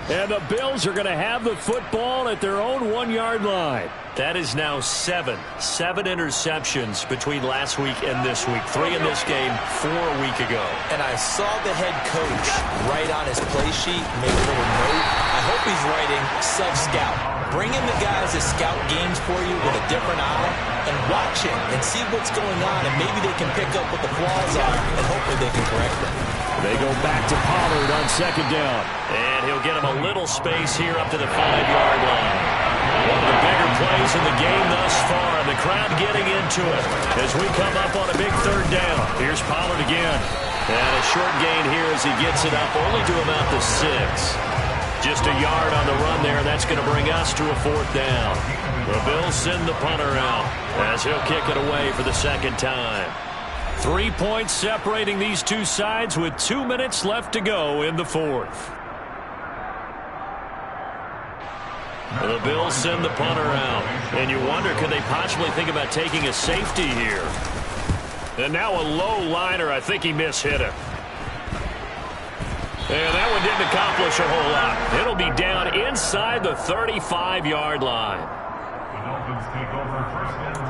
And the Bills are going to have the football at their own 1-yard line. That is now 7 interceptions between last week and this week. 3 in this game, 4 a week ago. And I saw the head coach write on his play sheet, make a little note. I hope he's writing self-scout. Bring in the guys that scout games for you with a different eye and watch him and see what's going on, and maybe they can pick up what the flaws are, and hopefully they can correct them. They go back to Pollard on second down. And he'll get him a little space here up to the 5-yard line. One of the bigger plays in the game thus far. The crowd getting into it as we come up on a big 3rd down. Here's Pollard again. And a short gain here as he gets it up only to about the 6. Just a yard on the run there. That's going to bring us to a 4th down. The Bills send the punter out as he'll kick it away for the 2nd time. 3 points separating these two sides with 2 minutes left to go in the 4th. The Bills send the punter out. And you wonder, could they possibly think about taking a safety here? And now a low liner. I think he mishit it. And that one didn't accomplish a whole lot. It'll be down inside the 35-yard line. The Dolphins take over first and 10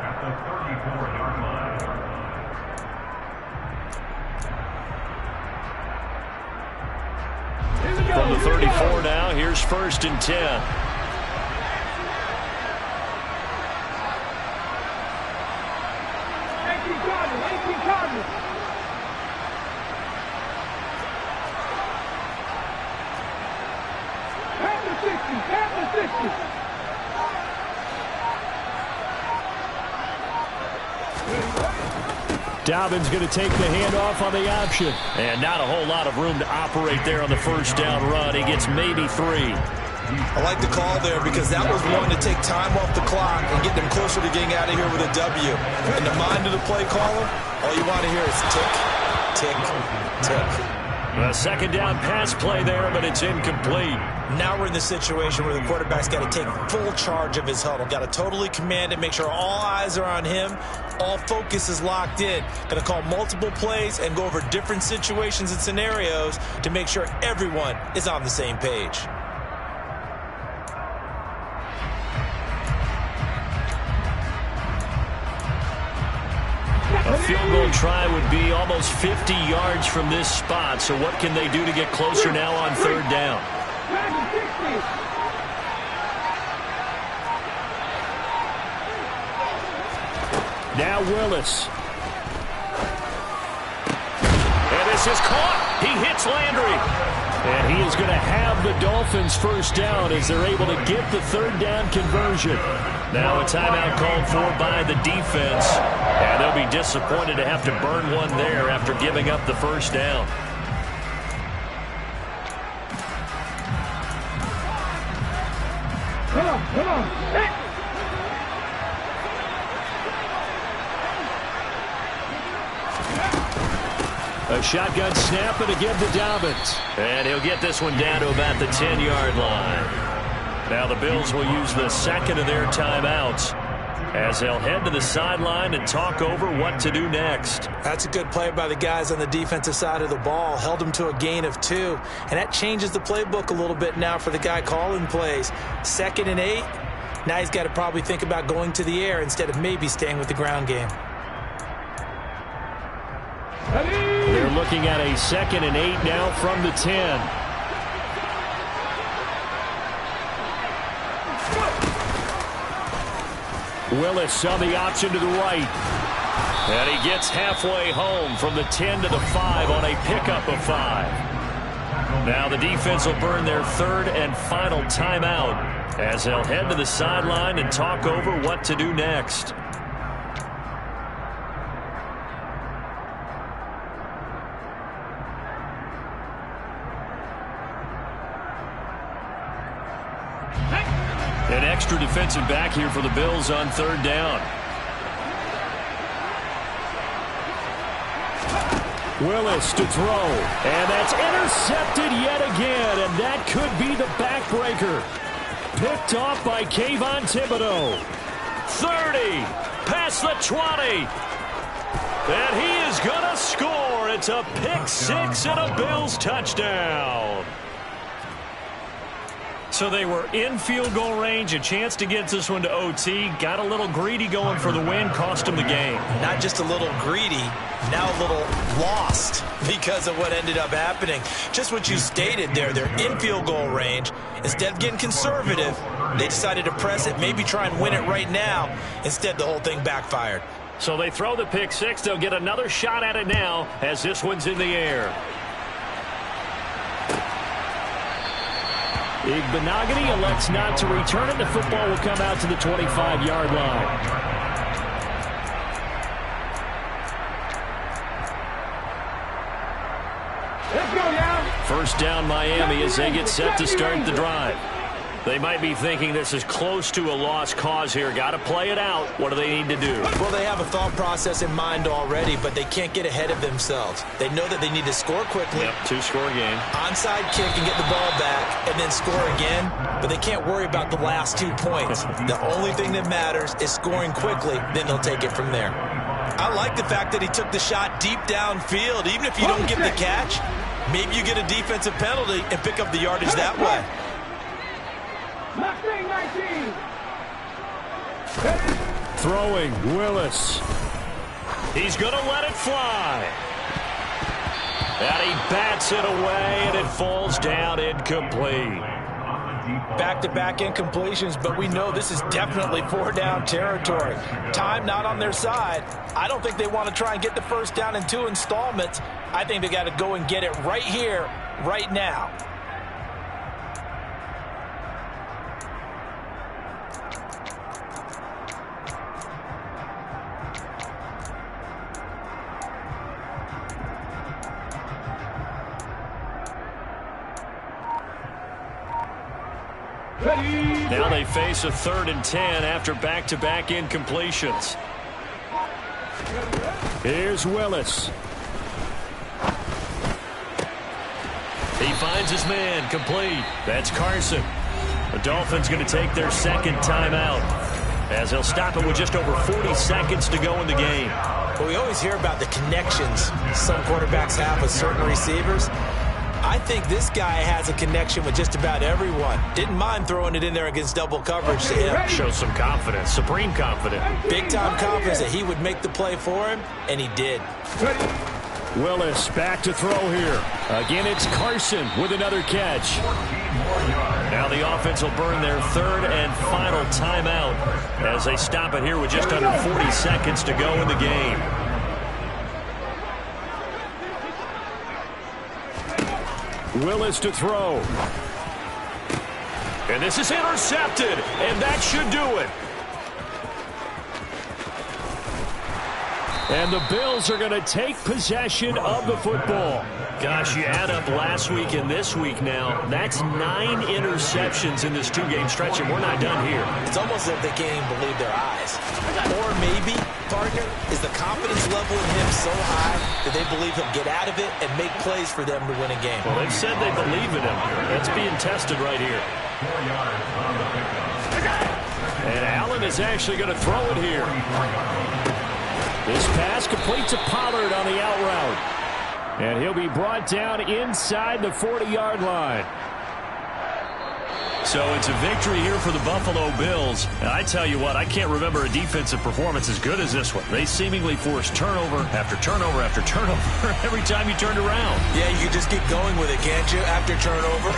at the 34-yard line. From the 34 now, here's first and 10. 18 Cardinals. At the 60. Dobbins going to take the handoff on the option. And not a whole lot of room to operate there on the first down run. He gets maybe 3. I like the call there because that was one to take time off the clock and get them closer to getting out of here with a W. In the mind of the play caller, all you want to hear is tick, tick, tick. A second down pass play there, but it's incomplete. Now we're in the situation where the quarterback's got to take full charge of his huddle. Got to totally command it, make sure all eyes are on him. All focus is locked in. Going to call multiple plays and go over different situations and scenarios to make sure everyone is on the same page. A field goal try would be almost 50 yards from this spot. So what can they do to get closer now on third down? Now Willis. And this is caught. He hits Landry. And he is going to have the Dolphins first down as they're able to get the third down conversion. Now a timeout called for by the defense. And they'll be disappointed to have to burn one there after giving up the first down. Come on. A shotgun snap and again to Dobbins. And he'll get this one down to about the 10-yard line. Now the Bills will use the second of their timeouts as they'll head to the sideline and talk over what to do next. That's a good play by the guys on the defensive side of the ball. Held them to a gain of 2. And that changes the playbook a little bit now for the guy calling plays. 2nd and 8. Now he's got to probably think about going to the air instead of maybe staying with the ground game. They're looking at a 2nd and 8 now from the 10. Willis on the option to the right. And he gets halfway home from the 10 to the 5 on a pickup of 5. Now the defense will burn their third and final timeout as they'll head to the sideline and talk over what to do next. An extra defensive back here for the Bills on third down. Willis to throw. And that's intercepted yet again. And that could be the backbreaker. Picked off by Kayvon Thibodeau. 30. Past the 20. And he is going to score. It's a pick six and a Bills touchdown. So they were in field goal range, a chance to get this one to OT. Got a little greedy going for the win, cost him the game. Not just a little greedy, now a little lost because of what ended up happening. Just what you stated there, they're in field goal range. Instead of getting conservative, they decided to press it, maybe try and win it right now. Instead, the whole thing backfired. So they throw the pick six. They'll get another shot at it now as this one's in the air. Igbenogany elects not to return it. The football will come out to the 25-yard line. Let's go, y'all. First down Miami as they get set to start the drive. They might be thinking this is close to a lost cause here. Got to play it out. What do they need to do? Well, they have a thought process in mind already, but they can't get ahead of themselves. They know that they need to score quickly. Yep, 2-score game. Onside kick and get the ball back and then score again, but they can't worry about the last 2 points. The only thing that matters is scoring quickly, then they'll take it from there. I like the fact that he took the shot deep downfield. Even if you don't get the catch, maybe you get a defensive penalty and pick up the yardage that way. Mustang 19. Throwing, Willis. He's going to let it fly. And he bats it away, and it falls down incomplete. Back-to-back incompletions, but we know this is definitely 4-down territory. Time not on their side. I don't think they want to try and get the first down in 2 installments. I think they got to go and get it right here, right now. Now they face a 3rd and 10 after back-to-back incompletions. Here's Willis. He finds his man, complete. That's Carson. The Dolphins going to take their second timeout, as they'll stop it with just over 40 seconds to go in the game. Well, we always hear about the connections some quarterbacks have with certain receivers. I think this guy has a connection with just about everyone. Didn't mind throwing it in there against double coverage to him. Shows some confidence, supreme confidence. Big-time confidence that he would make the play for him, and he did. Willis back to throw here. Again, it's Carson with another catch. Now the offense will burn their 3rd and final timeout as they stop it here with just under 40 seconds to go in the game. Willis to throw. And this is intercepted, and that should do it. And the Bills are going to take possession of the football. Gosh, you add up last week and this week now, that's 9 interceptions in this 2-game stretch, and we're not done here. It's almost as if they can't even believe their eyes. Or maybe, partner, is the confidence level in him so high that they believe he'll get out of it and make plays for them to win a game. Well, they've said they believe in him. That's being tested right here. And Allen is actually going to throw it here. This pass completes to Pollard on the out route. And he'll be brought down inside the 40-yard line. So it's a victory here for the Buffalo Bills. And I tell you what, I can't remember a defensive performance as good as this one. They seemingly forced turnover after turnover after turnover every time you turned around. Yeah, you can just keep going with it, can't you? After turnover.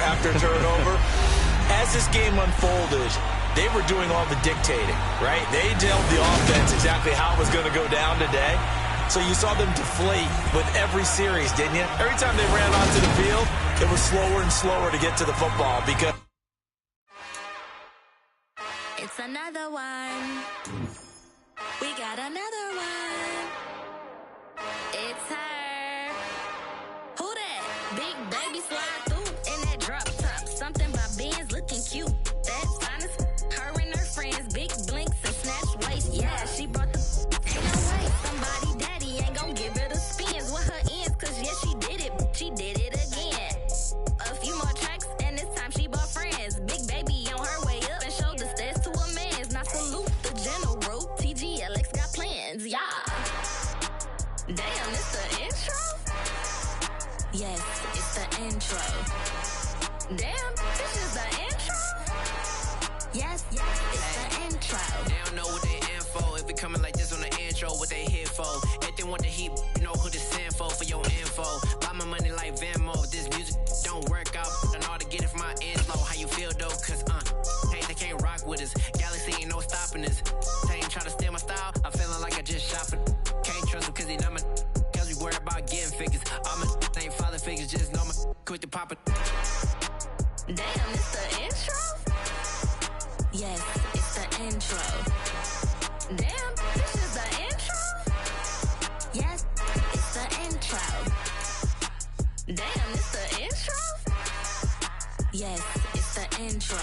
As this game unfolded, they were doing all the dictating, right? They told the offense exactly how it was going to go down today. So you saw them deflate with every series, didn't you? Every time they ran onto the field, it was slower and slower to get to the football because... It's another one. We got another one. It's her. Who that? Big baby slide through in that drop top. Something by Benz looking cute. That's honest. Her and her friends, big blinks and snatch waist. Yeah, she brought the... Ain't no way. Somebody daddy ain't gon' give her the spins with her ends. Cause yeah, she did it. She did it again. A few more tracks and this time she bought friends. Big baby on her way up and showed the stairs to a man's. Now salute the general. TGLX got plans. Yeah. Damn, it's the intro? Yes, it's the intro. Damn, this is the intro? Yes, it's the intro. They don't know what they in for. If we coming like this on the intro, what they here for? If they want the heat, you know who to send for your info. Buy my money like Venmo. If this music don't work out, I know how to get it from my inflow. How you feel though? Cause hey, they can't rock with us. Galaxy ain't no stopping us. They ain't try to steal my style. I'm feeling like I just shot for. Can't trust them cause they not my. Cause we worried about getting figures. All my ain't father figures. Just know my quick to pop it. Damn, it's the intro? Yes, it's the intro. Damn, this is the intro? Yes, it's the intro. Damn, it's the intro? Yes, it's the intro.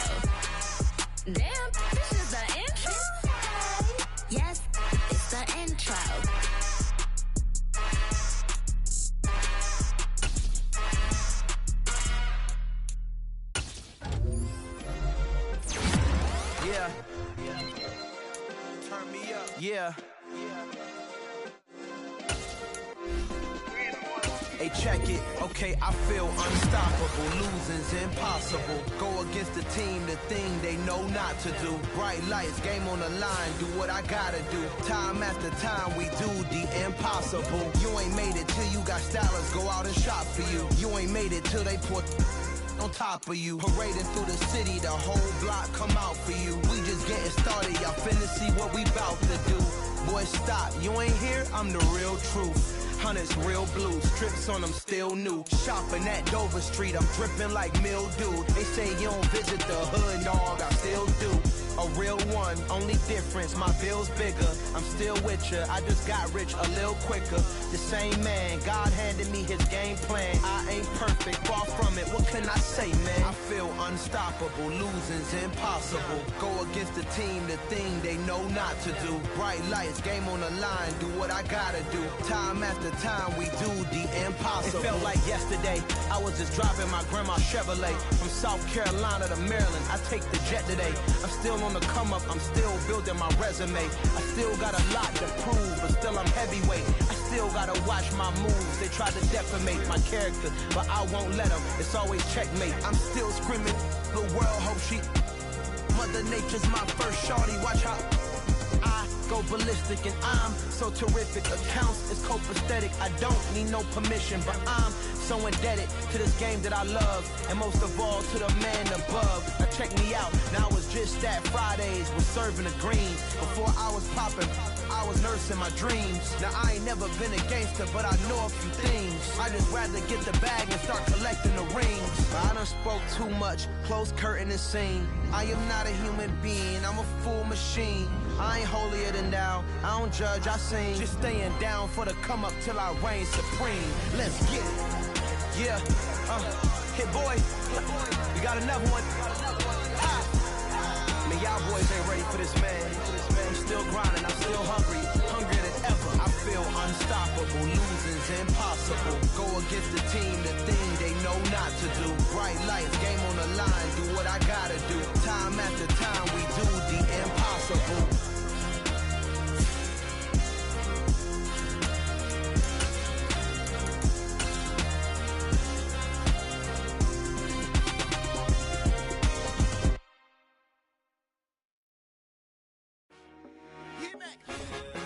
Yeah. Turn me up. Yeah. Hey, check it. Okay, I feel unstoppable. Losing's impossible. Go against the team, the thing they know not to do. Bright lights, game on the line, do what I gotta do. Time after time, we do the impossible. You ain't made it till you got stylers go out and shop for you. You ain't made it till they put on top of you. Parading through the city, the whole block come out for you. We just getting started, y'all finna see what we bout to do. Boy, stop, you ain't here, I'm the real truth. Hunters, real blue, strips on them still new. Shopping at Dover Street, I'm dripping like mildew. They say you don't visit the hood, dog, I still do. A real one, only difference, my bill's bigger. I'm still with ya, I just got rich a little quicker. The same man, God handed me his game plan. I ain't perfect, far from it, what can I say, man? I feel unstoppable, losing's impossible. Go against the team, the thing they know not to do. Bright lights, game on the line, do what I gotta do. Time after time, we do the impossible. It felt like yesterday, I was just driving my grandma's Chevrolet. From South Carolina to Maryland, I take the jet today. I'm still on the come up, I'm still building my resume. I still got a lot to prove, but still I'm heavyweight. I still gotta watch my moves. They try to defamate my character, but I won't let them. It's always checkmate. I'm still screaming, the world hope she. Mother Nature's my first shorty. Watch how I go ballistic, and I'm so terrific. Accounts is copacetic. I don't need no permission, but I'm so indebted to this game that I love, and most of all to the man above. Now check me out, now it was just that Fridays was serving the greens. Before I was popping, I was nursing my dreams. Now I ain't never been a gangster, but I know a few things. I just rather get the bag and start collecting the rings. I done spoke too much, close curtain and scene. I am not a human being, I'm a full machine. I ain't holier than thou, I don't judge, I sing. Just staying down for the come up till I reign supreme. Let's get it. Yeah, hit boy, we got another one. Ha! Man, y'all boys ain't ready for this, man. I'm still grinding, I'm still hungry, hungrier than ever. I feel unstoppable, losing's impossible. Go against the team, the thing they know not to do. Bright lights, game on the line, do what I gotta do. Time after time, we do the impossible.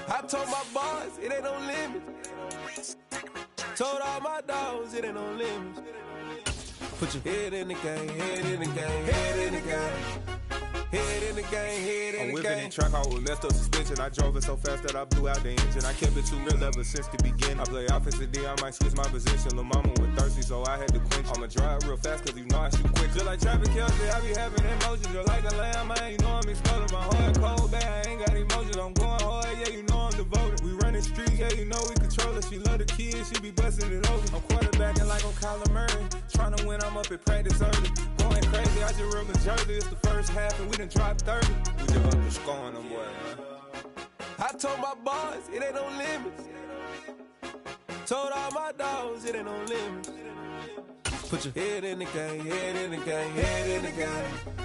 I told my boys it ain't no limits. Told all my dogs it ain't no limits. Put your head in the game, head in the game, head in the game. Head in the game, head in the game. I'm whipping in track out with messed up suspension. I drove it so fast that I blew out the engine. I kept it too real ever since the beginning. I play offensive D, I might switch my position. Lil' mama was thirsty, so I had to quench. I'ma drive real fast, cause you know I shoot quick. Just like traffic Kelsey, I be having emotions. Just like a lamb, man, you know I'm exploding. My heart cold, bad, I ain't got emotions. I'm going hard, yeah, you know I'm devoted. We running streets, yeah, you know we control it. She love the kids, she be busting it open. I'm quarterbacking like I'm Kyler Murray. Trying to win, I'm up at practice early. Going crazy, I just run the jersey. It's the first half, and we done dropped 30. We just up to scoring them, boy, man. I told my boys, it ain't no limits. Told all my dogs, it ain't no limits. Put your head in the game, head in the game, head in the game.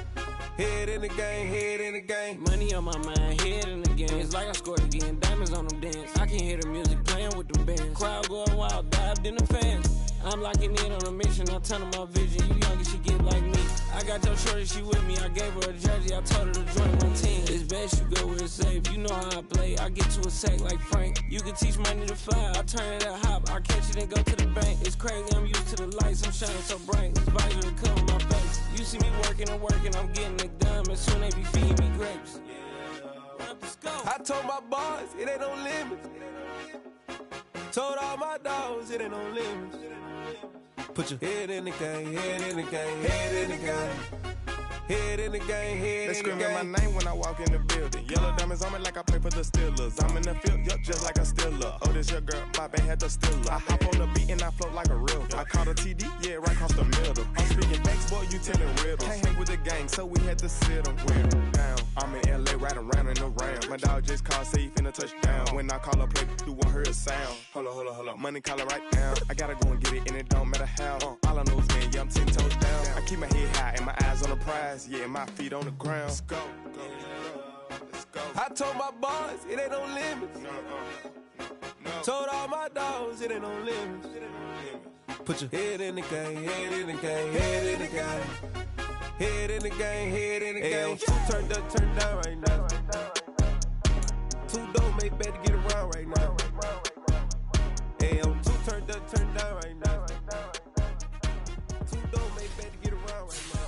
Head in the game, head in the game. Money on my mind, head in the game. It's like I scored again, diamonds on them dance. I can hear the music playing with them bands. Crowd going wild, dived in the fans. I'm locking in on a mission, I tell her my vision. You young and she get like me. I got your shorty, she with me. I gave her a jersey, I told her to join my team. It's best you go where it's safe. You know how I play. I get to a sack like Frank. You can teach money to fly. I turn it at hop. I catch it and go to the bank. It's crazy, I'm used to the lights. I'm shining so bright. This visor to cover my face. You see me working and working, I'm getting it done. And soon they be feeding me grapes. I told my boys, it ain't no limits. Told all my dogs, it ain't no limits. Put your head in the game, head in the game, head in the game. Head in the game, head they in the game. They screaming my name when I walk in the building. Yellow diamonds on me like I play for the Steelers. I'm in the field, yup, just like a Steeler. Oh, this your girl, my band had the Steeler. I hop on the beat and I float like a river. I caught a TD, yeah, right across the middle. I'm speaking facts, boy, you telling riddles. Can't hang with the gang, so we had to sit them down. I'm in LA, riding around in the Ram. My dog just called, say he finna touchdown. When I call a play, you won't hear a sound. Hold up. Money calling right now. I gotta go and get it, and it don't matter how. All I know is, man, yeah, I'm 10 toes down. I keep my head high and my eyes on the prize. Yeah, and my feet on the ground. Let's go. I told my boys, it ain't no limits. Told all my dogs, it ain't no limits. Put your head in the game, head in the game, head in the game. Head in the game, head in the game. Two turned up, turned down right now. Two don't make bad to get around right now. Hey, I'm two turned up, turned down right now. Two don't make bad to get around right now.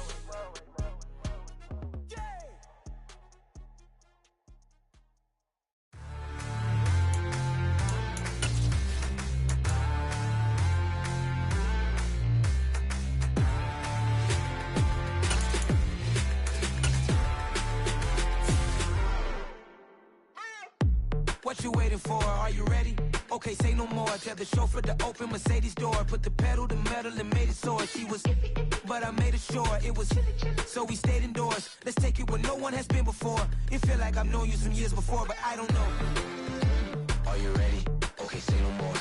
What you waiting for? Are you ready? Okay, say no more. Tell the chauffeur to open Mercedes door. Put the pedal to metal and made it soar. She was, but I made it sure it was. So we stayed indoors. Let's take it where no one has been before. It feel like I've known you some years before, but I don't know. Are you ready? Okay, say no more.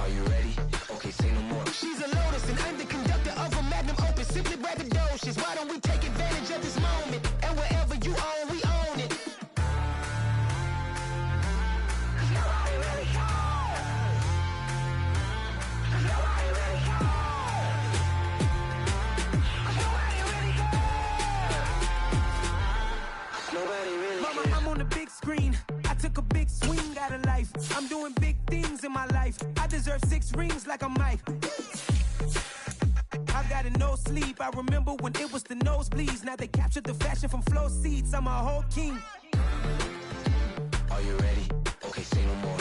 Are you ready? Okay, say no more. She's a Lotus and I'm the conductor of a Magnum Opus. Simply braggadocious. Why don't we take advantage of this moment? And wherever you own, we own it. I'm on the big screen. I took a big swing out of life. I'm doing big things in my life. I deserve 6 rings like a Mike. I've got no sleep. I remember when it was the nosebleeds. Now they captured the fashion from flow seats. I'm a whole king. Are you ready? Okay, say no more.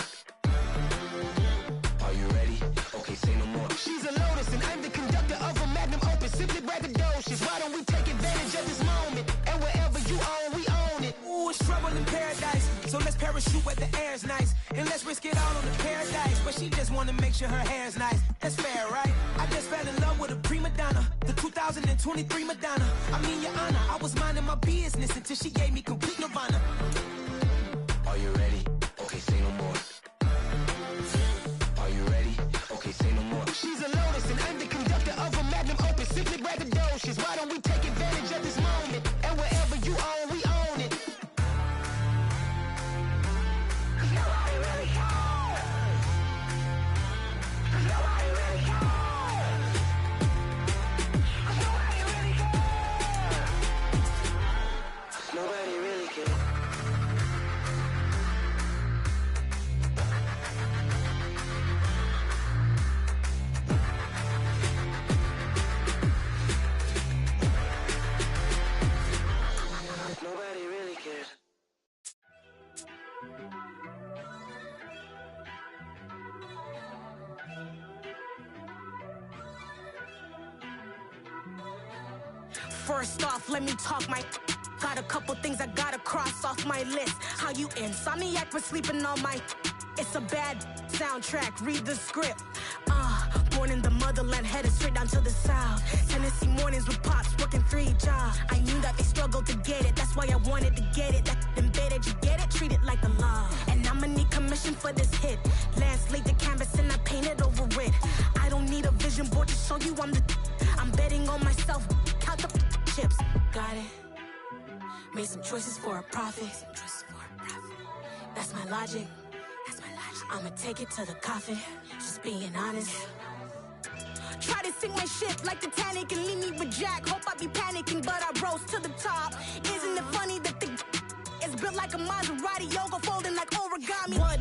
Are you ready? Okay, say no more. She's a Lotus and I'm the conductor of a Magnum Opus. Simply braggadocious. Why don't we take advantage of this moment? And wherever you own, we own it. Ooh, it's trouble in paradise. So let's parachute where the air's nice. And let's risk it all on the paradise. But she just wanna make sure her hair's nice. That's fair, right? I just fell in love with a prima donna. The 2023 Madonna. I mean, your honor, I was minding my business until she gave me complete nirvana. Are you ready? Okay, say no more. Are you ready? Okay, say no more. She's a Lotus and I'm the conductor of a Magnum Opus. Simply braggadocious. Why don't we take advantage of this moment? And wherever you own, we own it. Nobody really cares. Nobody really cares. Nobody really cares. Nobody really cares. Nobody really cares. First off, let me talk my. Got a couple things I gotta cross off my list. How you insomniac for sleeping on my. It's a bad soundtrack. Read the script. Born in the motherland, headed straight down to the south. Tennessee mornings with pops, working 3 jobs. I knew that they struggled to get it. That's why I wanted to get it. That embedded, you get it? Treat it like a law. And I'ma need commission for this hit. Lance laid the canvas and I painted over it. I don't need a vision board to show you I'm the. I'm betting on myself. Count the chips. Got it. Made some choices for a profit. That's my logic. I'ma take it to the coffin. Just being honest. Try to sink my ship like Titanic and leave me with Jack. Hope I be panicking, but I rose to the top. Isn't it funny that the is built like a Maserati, yoga folding like origami? What?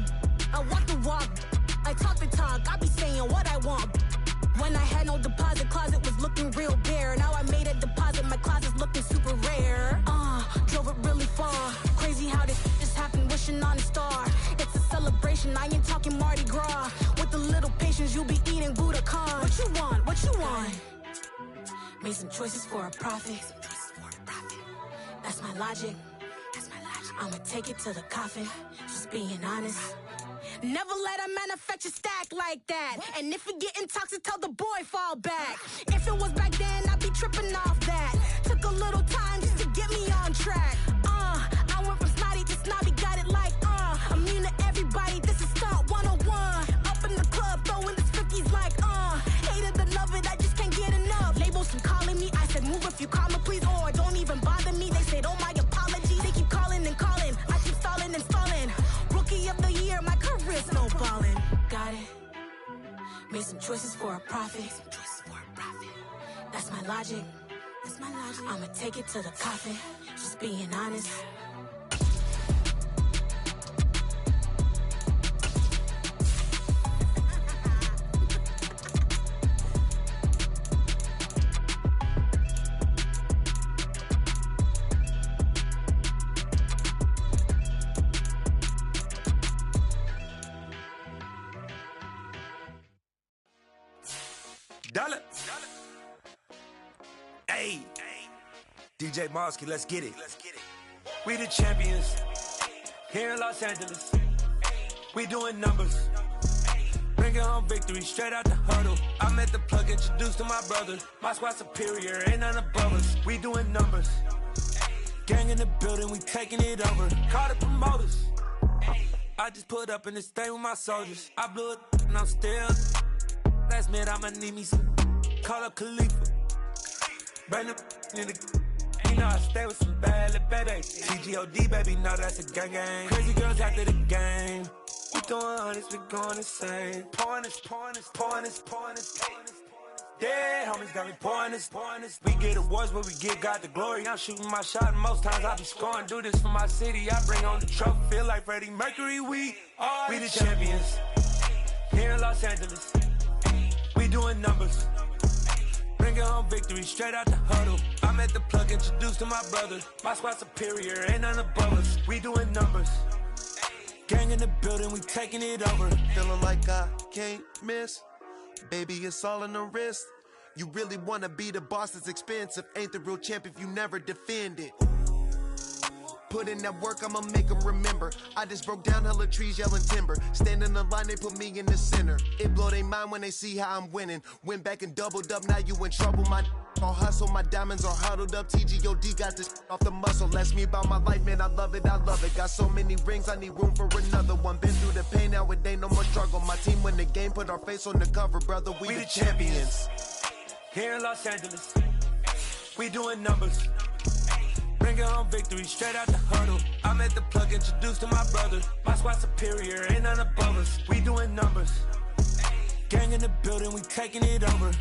I walk the walk. I talk the talk. I be saying what I want. When I had no deposit, closet was looking real bare. Now I made a deposit, my closet's looking super rare. Drove it really far. Crazy how this just happened, wishing on a star. It's a celebration, I ain't talking Mardi Gras. With a little patience, you'll be eating Budokan. What you want? What you want? Made some choices for a profit. That's my logic. I'ma take it to the coffin. Just being honest. Never let a manufacture stack like that. And if you getting toxic, tell the boy fall back. If it was back then, I'd be tripping off that. Took a little time just to get me on track. I went choices for a profit. That's my logic. I'ma take it to the coffin. Just being honest. Dollar. Hey, DJ Mosky, let's get it. We the champions here in Los Angeles. We doing numbers. Bringing home victory straight out the huddle. I'm at the plug, introduced to my brother. My squad superior, ain't none above us. We doing numbers. Gang in the building, we taking it over. Call the promoters. I just put up in this thing with my soldiers. I blew it and I'm still. Last minute I'ma need me some. Call up Khalifa. Brand new in the. You know I stay with some bad little baby. TGOD baby, know that's a gang gang. Crazy girls after the game. We doing honest, we going insane. Pouring this. Dead homies got me pouring this. We get awards, but we give God the glory. I'm shooting my shot, and most times I be scoring. Do this for my city, I bring on the trophy. Feel like Freddie Mercury, we the champions. Here in Los Angeles, we doing numbers. Bringing home victory straight out the huddle. I'm at the plug, introduced to my brother. My squad superior, ain't none above us. We doing numbers. Gang in the building, we taking it over. Feeling like I can't miss. Baby, it's all in the wrist. You really wanna be the boss, it's expensive. Ain't the real champ if you never defend it. Put in that work, I'ma make them remember. I just broke down hella trees, yelling timber. Stand in the line, they put me in the center. It blow their mind when they see how I'm winning. Went back and doubled up, now you in trouble. My all hustle, my diamonds are huddled up. TGOD got this off the muscle. Ask me about my life, man, I love it. Got so many rings, I need room for another one. Been through the pain, now it ain't no more struggle. My team win the game, put our face on the cover, brother. We the champions. Here in Los Angeles, we doing numbers. Bringing home victory straight out the huddle. I'm at the plug, introduced to my brother. My squad superior, ain't none above us. We doing numbers. Gang in the building, we taking it over.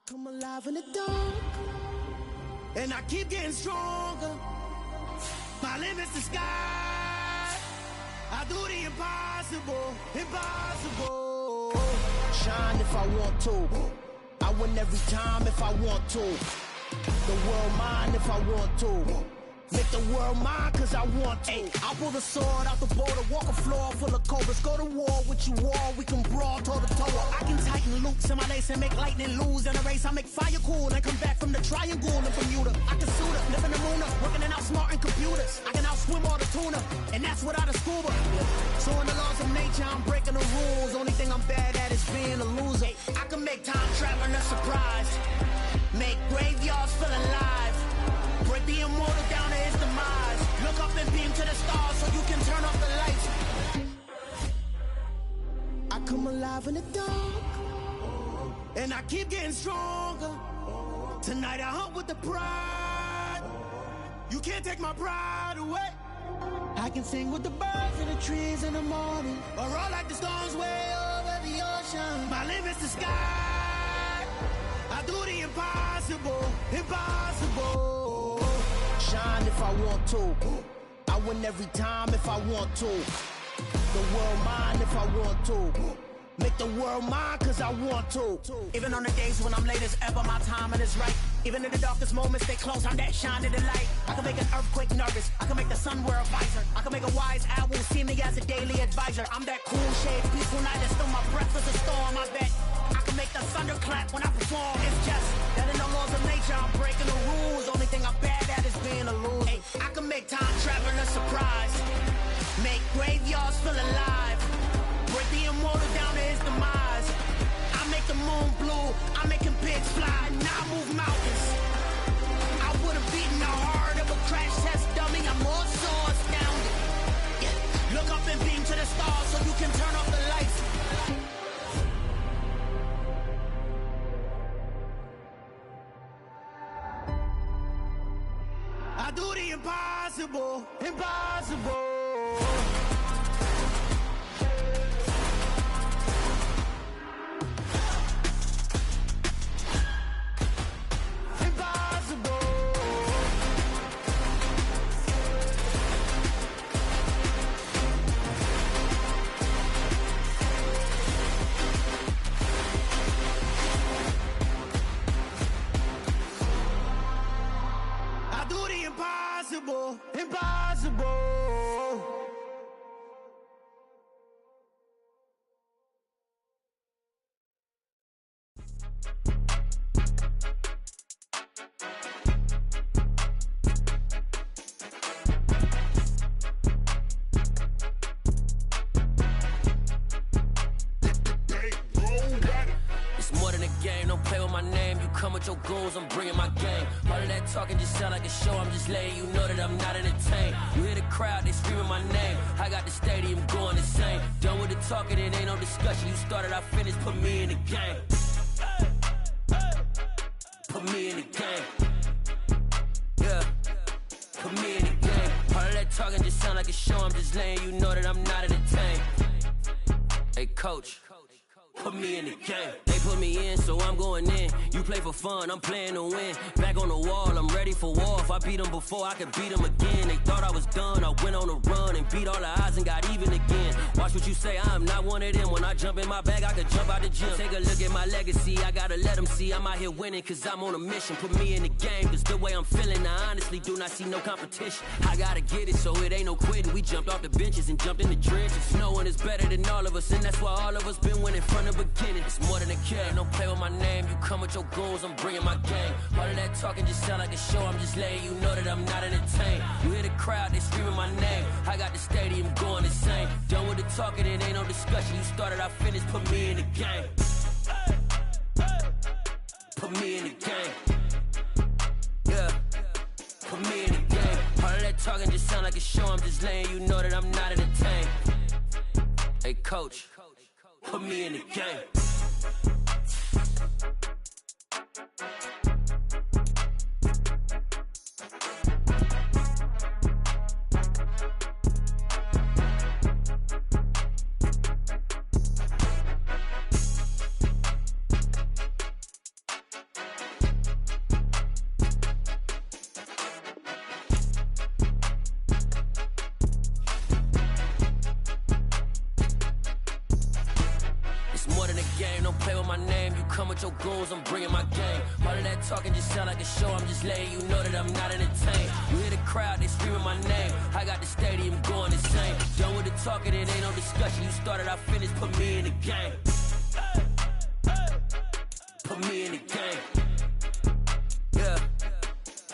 Come alive in the dark, and I keep getting stronger. My limit's the sky. I do the impossible. Shine if I want to. I win every time if I want to. The world mine if I want to. Make the world mine cause I want to. I'll pull the sword out the border, walk a floor full of cobras. Go to war with you all, we can brawl toe to toe. I can tighten loops in my lace and make lightning lose in a race. I make fire cool and come back from the triangle in Bermuda. I can suit up, live in the moon up, working and outsmarting computers. I can outswim all the tuna, and that's without a scuba. So in the laws of nature, I'm breaking the rules. Only thing I'm bad at is being a loser. I can make time traveling a surprise. Make graveyards feel alive. Break the immortal down to his demise. Look up and beam to the stars so you can turn off the lights. I come alive in the dark, and I keep getting stronger. Tonight I hunt with the pride. You can't take my pride away. I can sing with the birds and the trees in the morning, or roll like the storms way over the ocean. My limit's the sky. I do the impossible. Shine if I want to. I win every time if I want to. The world mine if I want to. Make the world mine cause I want to. Even on the days when I'm late as ever, my timing is right. Even in the darkest moments, stay close, I'm that shining the light. I can make an earthquake nervous, I can make the sun wear a visor. I can make a wise owl see me as a daily advisor. I'm that cool shade, peaceful night, and still my breath is a storm. I bet I can make the thunder clap when I perform. It's just that in the laws of nature, I'm breaking the rules. Only thing I'm bad at is being a loser. I can make time traveling a surprise. Make graveyard moon blue, I'm making pigs fly, now I move mountains. I would've beaten the heart of a crash test dummy, I'm more so astounded. Yeah. Look up and beam to the stars so you can turn off the lights. I do the impossible, impossible. Impossible, impossible. It's more than a game, don't play with my name. You come with your goons, I'm bringing my game. All of that talking just sound like a show, I'm just letting you know that I'm not entertained. You hear the crowd, they screaming my name. I got the stadium going insane. Done with the talking, it ain't no discussion. You started, I finished, put me in the game. Put me in the game. Yeah, put me in the game. All of that talking just sound like a show, I'm just letting you know that I'm not entertained. Hey coach, put me in the game. They put me in, so I'm going in. You play for fun, I'm playing to win. Back on the wall, I'm ready for war. If I beat them before, I could beat them again. They thought I was done, I went on a run and beat all the odds and got even again. Watch what you say, I'm not one of them. When I jump in my bag, I could jump out the gym. Take a look at my legacy, I gotta let them see I'm out here winning, cause I'm on a mission. Put me in the game, cause the way I'm feeling, I honestly do not see no competition. I gotta get it, so it ain't no quitting. We jumped off the benches and jumped in the trenches. No one is better than all of us, and that's why all of us been winning from the beginning. It's more than a game, don't play with my name. You come with your goons, I'm bringing my game. All of that talking just sound like a show, I'm just letting you know that I'm not entertained. You hear the crowd, they screaming my name. I got the stadium going insane. Done with the talking, it ain't no discussion. You started, I finished, put me in the game. Put me in the game. Yeah, put me in the game. All of that talking just sound like a show, I'm just letting you know that I'm not entertained. Hey coach, put me in the game. Your goons, I'm bringing my game. All of that talking just sound like a show, I'm just letting you know that I'm not entertained. You hear the crowd, they screaming my name. I got the stadium going insane. Done with the talking, it ain't no discussion. You started, I finished, put me in the game. Put me in the game. Yeah,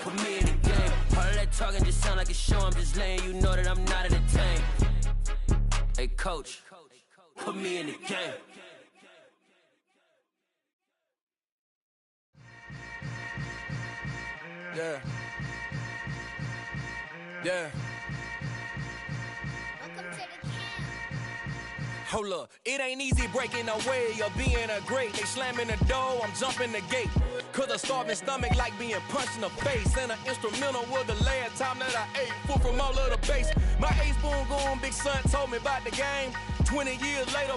put me in the game. All of that talking just sound like a show, I'm just letting you know that I'm not entertained. Hey coach, put me in the game. Yeah. Yeah. Hold up, it ain't easy breaking away or being a great. They slamming the door, I'm jumping the gate. Cause a starving stomach like being punched in the face. And an instrumental was the last time that I ate. Food from all of the bass. My ace boom going, big son told me about the game. 20 years later,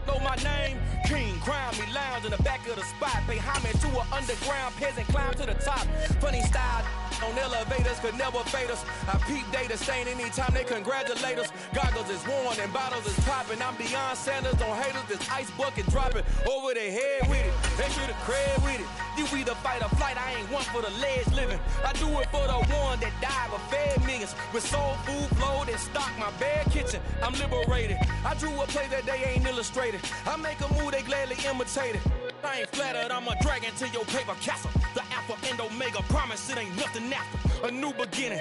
know my name. King, crown me, lounge in the back of the spot. Pay homage to an underground peasant, climb to the top. Funny style on elevators could never fade us. I peep data stain anytime they congratulate us. Goggles is worn and bottles is popping. I'm beyond Sanders on haters, this ice bucket dropping over their head with it. They should have cred with it. You either fight or flight, I ain't one for the ledge living. I do it for the one that died but fed millions. With soul food flowed and stocked my bare kitchen. I'm liberated. I drew a play that they ain't illustrated. I make a move, they gladly imitate it. I ain't flattered, I'm a dragon to your paper castle. The alpha and omega, promise it ain't nothing after. A new beginning,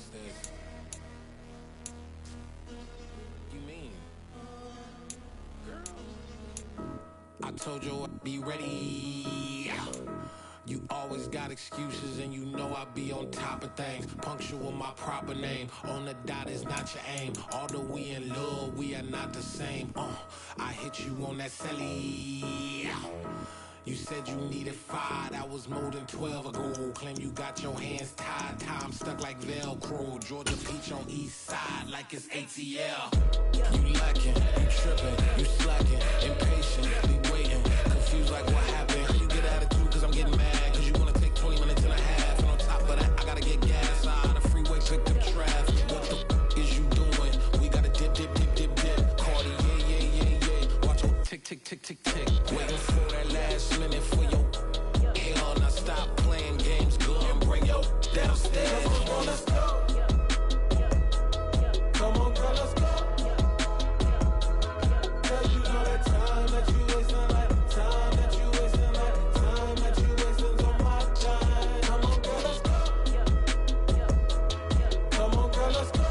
downstairs. You mean? Girl. I told you I'd be ready. You always got excuses and you know I be on top of things. Punctual my proper name. On the dot is not your aim. Although we in love, we are not the same. I hit you on that celly. You said you needed 5, that was more than 12 ago. Claim you got your hands tied, time stuck like Velcro. Georgia Peach on east side like it's ATL. You lacking, you tripping, you slacking, impatient, be waiting, confused like what happened. You get attitude cause I'm getting mad, cause you wanna take 20 minutes and a half. And on top of that, I gotta get gas out of the freeway, pick up traffic. What the is you doing? We gotta dip, dip, dip, dip, dip. Cardi, yeah. Watch your tick, tick, tick, tick, tick. Waiting for that last minute for your hell. Now stop playing games, good and bring your downstairs. Come on, let's go. Come on, girl, let's go. Girl, you know that time that you wasting, like time that you wasting, like time that you wasting on my time. Come on, girl, let's go. Come on, girl, let's go.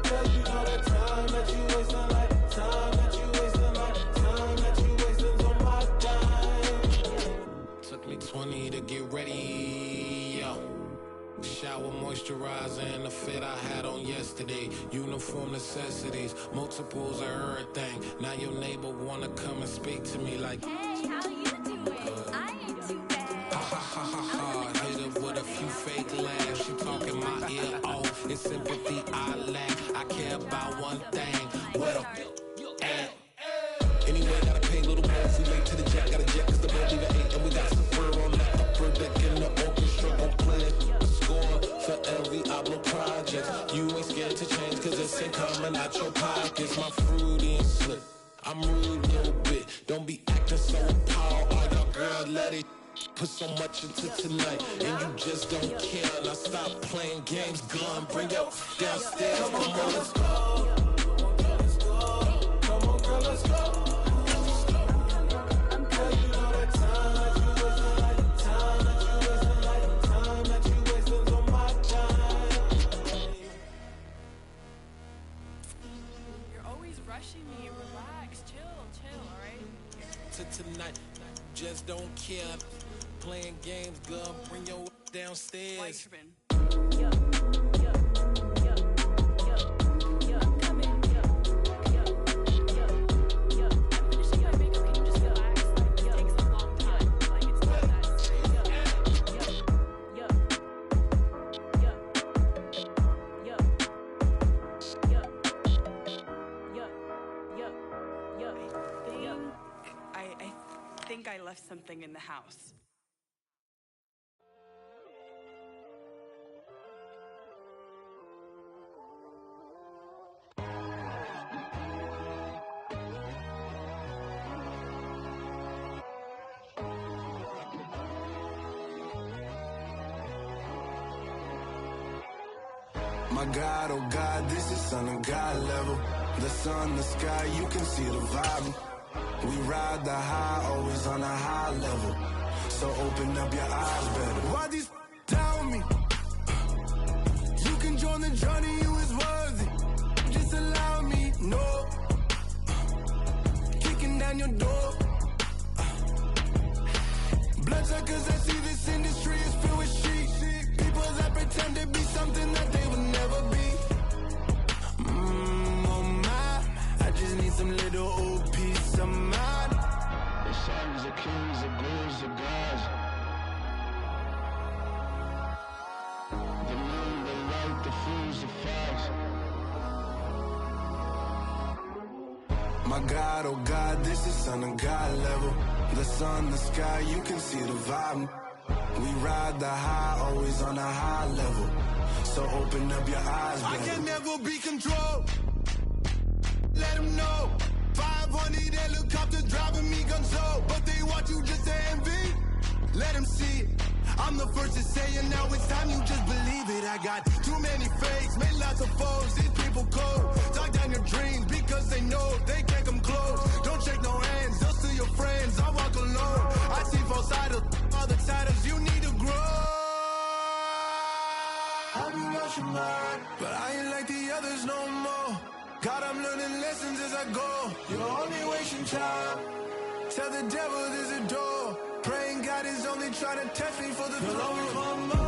Girl, you know that time that you wasting, like time that you wasting, like time that you wasting on my time. Took me 20 to get ready, yo. Shower moisturizer and the fit I had on yesterday. Uniform necessities, multiples of everything. Now your neighbor wanna come and speak to me like, Hey, how you doing? I ain't too bad. ha ha ha ha ha. Hit her with a few fake laughs. She talking my ear off. It's sympathy I lack. I care about one thing. What up? Anyway, gotta pay a little more if we late to the jet. Gotta jet cause the boat even ate. And we got some fur on the upper deck in the orchestra. Gon' play a score for every Oblo project. You ain't scared to change cause it's ain't coming out your pockets. My fruity and slip. I'm rude a little bit. Don't be acting so appalled. All y'all girls let it put so much into tonight. And you just don't care. Now stop playing games. Gun, bring your downstairs. Come on, let's go. Come on, girl, let's go. Me, relax, chill, alright? Tonight, just don't care. Playing games, girl, bring your downstairs. Why tripping? I left something in the house. My God, oh God, this is son of God level. The sun, the sky, you can see the vibe. We ride the high, always on a high level. So open up your eyes better. Why these tell me? You can join the journey, you is worthy. Just allow me, no. Kicking down your door. Bloodsuckers, I see this industry is filled with sheep. People that pretend to be something that they will never be. Oh my, I just need some little old peace of mind. The sons of kings, the ghouls, the gods. The moon, the light, the fools, the facts. My God, oh God, this is son of God level. The sun, the sky, you can see the vibe. We ride the high, always on a high level. So open up your eyes, baby. I can never be controlled. Let them know. 500 helicopters driving me gonzo. But they want you just to envy. Let them see it. I'm the first to say it, now it's time you just believe it. I got too many fakes, made lots of foes. These people cold. Talk down your dreams because they know they can't come close. Don't shake no hands, they'll steal your friends. I walk alone. I see false idols, other titles, you need to grow. blessings as I go. You're only wasting time. Tell the devil there's a door. Praying God is only trying to test me for the throne. You'll always want more.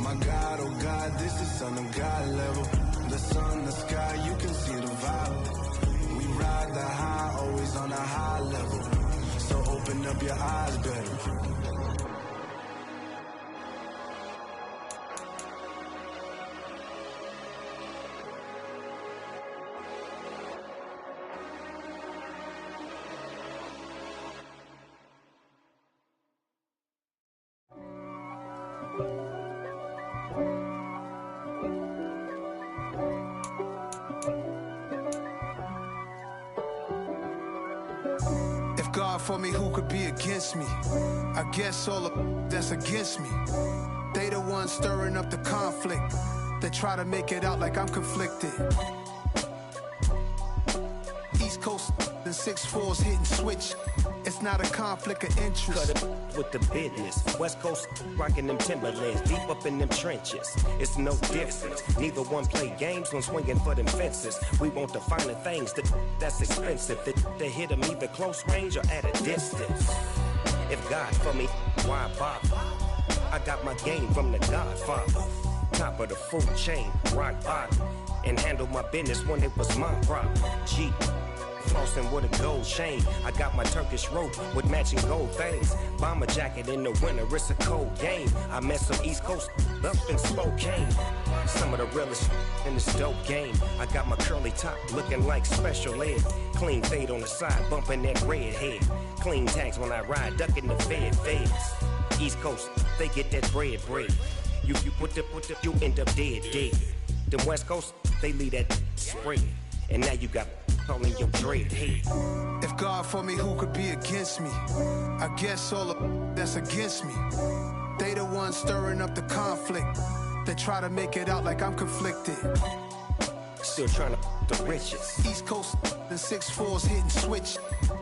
My God, oh God, this is Son of God level. The sun, the sky, you can see the vibe. We ride the high, always on a high level. So open up your eyes better. God for me, who could be against me? I guess all of that's against me. They the ones stirring up the conflict. They try to make it out like I'm conflicted. East Coast and 6'4's hitting switch. It's not a conflict of interest. Cut it with the business. West Coast rocking them Timberlands, deep up in them trenches. It's no difference. Neither one play games when swinging for them fences. We want the finer things that's expensive. That hit them either close range or at a distance. If God for me, why bother? I got my game from the Godfather. Top of the food chain, rock bottom. And handle my business when it was my problem. G. Flossing with a gold chain. I got my Turkish rope with matching gold things. Bomber jacket in the winter, it's a cold game. I met some East Coast up in Spokane. Some of the realest in this dope game. I got my curly top looking like special ed. Clean fade on the side, bumping that red head. Clean tags when I ride, ducking the feds. East Coast, they get that bread. You end up dead. The West Coast, they leave that spread. And now you got calling your dread head. If God for me, who could be against me? I guess all of that's against me. They the ones stirring up the conflict. They try to make it out like I'm conflicted. Still trying to the riches. East Coast and 6'4's hitting switch.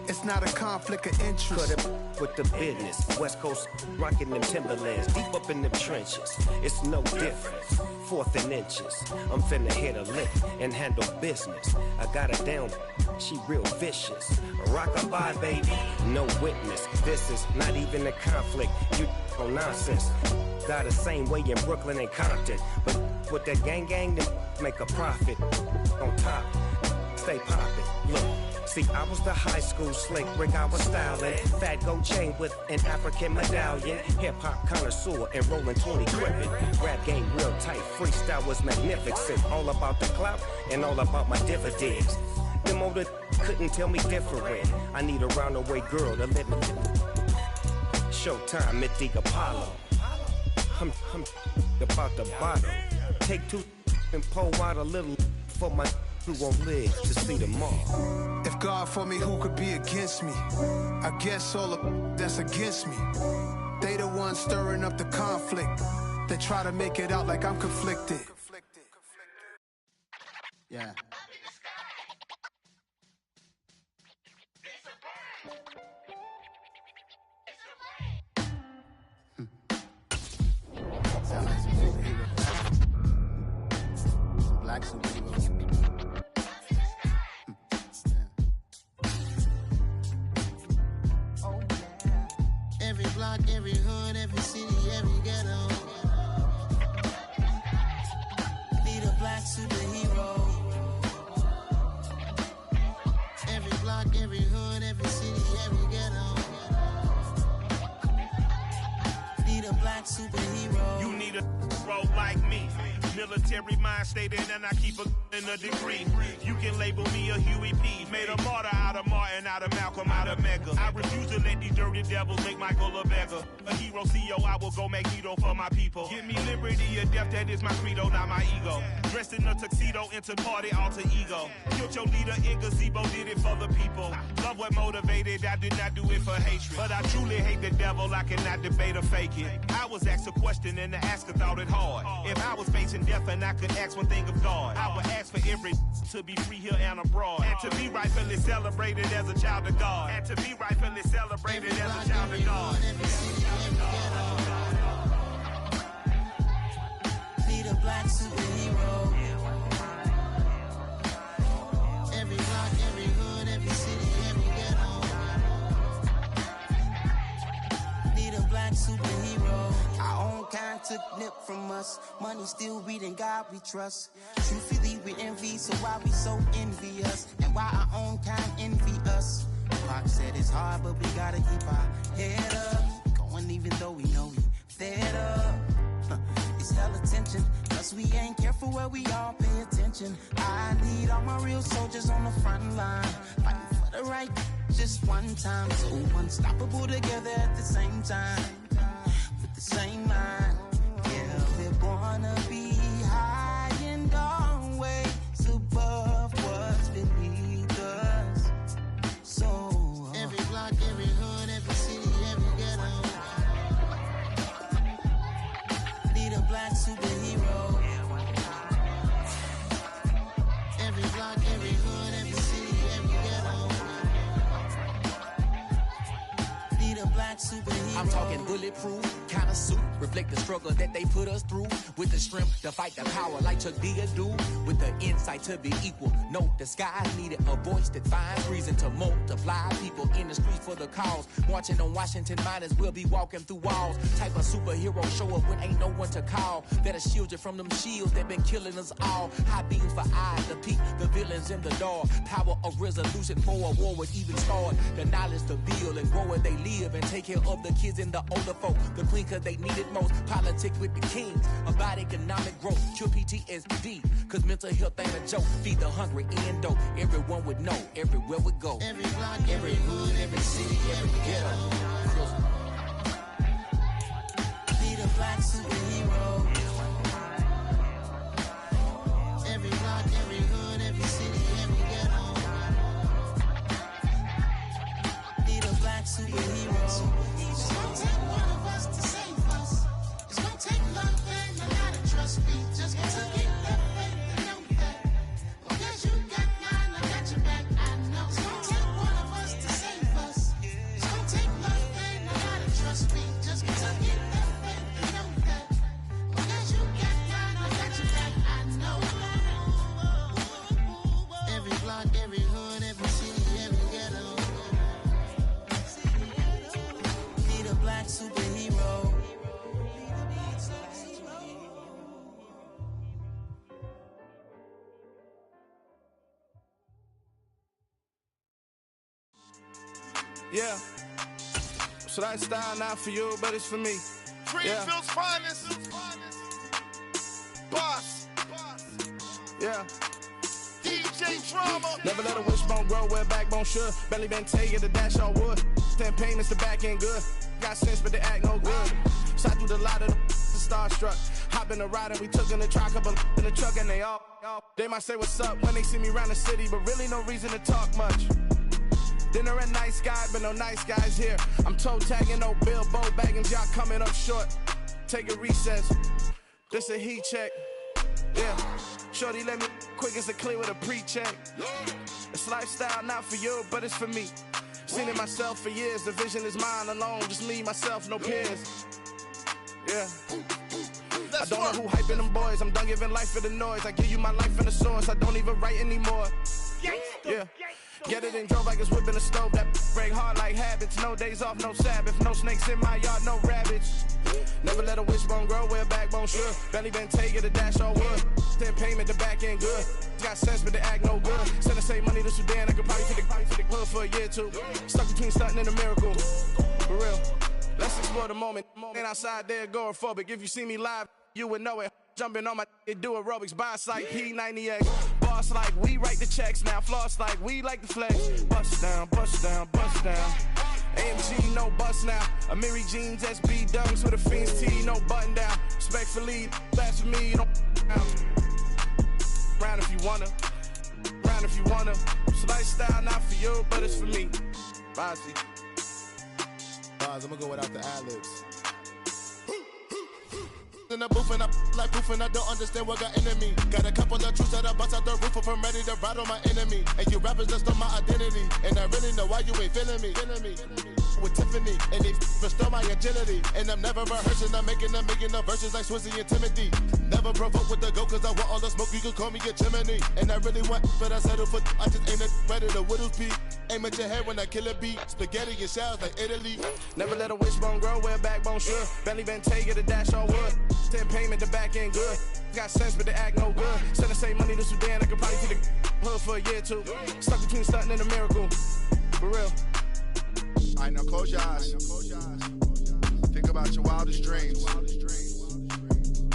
It's not a conflict of interest. Cut it with the business. West Coast rocking them Timberlands, deep up in them trenches. It's no difference. 4th and inches. I'm finna hit a lick and handle business. I got her down, she real vicious. Rock-a-bye, baby, no witness. This is not even a conflict. You on nonsense. Got the same way in Brooklyn and Compton. But with that gang, then make a profit. On top, stay poppin'. Look. See, I was the high school slick Rick, I was styling. Fat gold chain with an African medallion. Hip-hop connoisseur and rolling 20 crippin'. Rap game real tight, freestyle was magnificent. All about the clout and all about my dividends. Them older couldn't tell me different. I need a roundaway girl to live in. Showtime, Mythic Apollo. I'm about the bottom. Take 2 and pour out a little for my who won't live to see tomorrow. If God for me, who could be against me? I guess all of that's against me. They the ones stirring up the conflict. They try to make it out like I'm conflicted. Yeah. Sound like some superhero. Black superheroes. Every block, every hood, every city, every ghetto. Need a black superhero. Every block, every hood, every city, every ghetto. Need a black superhero. You need a role like me. Military mind stated, and I keep a degree. You can label me a Huey P. Made a martyr out of Martin, out of Malcolm, out of Mega. I refuse to let these dirty devils make Michael a beggar. A hero CEO, I will go Magneto for my people. Give me liberty or death, that is my credo, not my ego. Dressed in a tuxedo, enter party, alter ego. Killed your leader in gazebo, did it for the people. Love what motivated, I did not do it for hatred. But I truly hate the devil, I cannot debate or fake it. I was asked a question and the asker thought it hard. If I was facing CF and I could ask one thing of God. I would ask for every to be free here and abroad, and to be rightfully celebrated as a child of God, and to be rightfully celebrated as a child of God. Need a black superhero. Every block, every hood, every city, every ghetto. Need a black superhero. Our own kind took nip from us. Money still reading God we trust. Truthfully we envy, so why we so envious? And why our own kind envy us? Pac said it's hard, but we gotta keep our head up. Going even though we know we fed up. It's hell attention, plus we ain't careful where we all pay attention. I need all my real soldiers on the front line, fighting for the right just one time. So unstoppable together at the same time, with the same mind. Yeah, we're gonna be high and always above what's beneath us. So every block, every hood, every city, every ghetto. Need a black superhero. Every block, every hood, every city, every ghetto. Need a black superhero. I'm talking bulletproof kind of suit, reflect the struggle that they put us through, with the strength to fight the power like Chuck D do, with the insight to be equal. No disguise needed, a voice that finds reason to multiply people in the streets for the cause. Marching on Washington miners, we'll be walking through walls. Type of superhero show up when ain't no one to call. That'll shield you from them shields that been killing us all. High beams for eyes to peek the villains in the dark. Power of resolution for a war would even start. The knowledge to build and grow where they live and take care of the kids and the older folk. The queen cause they need it most. Politics with the kings about economic growth. Cure PTSD cause mental health ain't a joke. Feed the hungry and dope. Everyone would know everywhere we go. Every block, every hood, every city, every ghetto. Need a black superhero. Every block, every hood, every city, every ghetto. Need a black superhero. It's gonna take one of us to save us. It's gonna take love and a lot of trust. We just gotta get that faith and know that. Because you got mine, I got your back. I know it's gonna take one of us to save us. It's gonna take love and a lot of trust. We just gotta get that faith and know that. Because you got mine, I got your back. I know. Every block, every hood, every city, every ghetto. Need a black superhero. Yeah. So that style not for you, but it's for me. Greenfield's finest. Boss. Yeah. DJ Drama. Never let a wishbone grow where a backbone should. Belly been taking the dash all wood. 10 payments, the back end good. Got sense, but they act no good. So I do the lot of the starstruck. Hop in the ride and we took in the truck, couple in the truck, and they all. They might say what's up when they see me around the city, but really no reason to talk much. Dinner at nice guy, but no nice guys here. I'm toe tagging, no Bilbo bagging, y'all coming up short. Take a recess. This a heat check. Yeah. Shorty let me quick as a clear with a pre-check. It's lifestyle not for you, but it's for me. Seen it myself for years. The vision is mine alone. Just me, myself, no peers. Yeah. I don't know who hyping them boys. I'm done giving life for the noise. I give you my life in the source. I don't even write anymore. Yeah. Get it and drove like it's whipping the stove. That break hard like habits. No days off, no Sabbath. No snakes in my yard, no rabbits. Never let a wishbone grow where a backbone should. Belly been taking the dash all wood. 10 payment, the back end good. Got sense, but they act no good. Send the same money to Sudan. I could probably take the hood for a year or two. Stuck between stunting and a miracle. For real. Let's explore the moment. Ain't outside there agoraphobic. If you see me live, you would know it. Jumping on my do aerobics, buy site P90X. Boss like we write the checks now. Floss like we like the flex. Bust down, bust down, bust down. AMG, no bust now. Amiri jeans, SB dunks with a Fiends T, no button down. Respectfully, that's for me, you don't round if you wanna. Round if you wanna. It's lifestyle not for you, but it's for me. Bossy. Boz, I'm gonna go without the ad-libs. in the booth and I like proof and I don't understand what got into me. Got a couple of truths that I bust out the roof if I'm ready to ride on my enemy. And you rappers just on my identity. And I really know why you ain't feeling me. With Tiffany, and they restore my agility. And I'm never rehearsing, I'm making a million of verses like Swizzy and Timothy. Never provoke with the go, cause I want all the smoke, you can call me a chimney. And I really want, but I settle for, I just aim at ready to Whittles Peak. Aim at your head when I kill a beat. Spaghetti and shells like Italy. Never let a wishbone grow where a backbone should. Bentley Bentay, get a dash all wood. 10 payment, the back end good. Got sense, but the act no good. Send the same money to Sudan, I could probably see the hood for a year or two. Stuck between stunting and a miracle. For real. All right, now close your eyes. Think about your wildest dreams.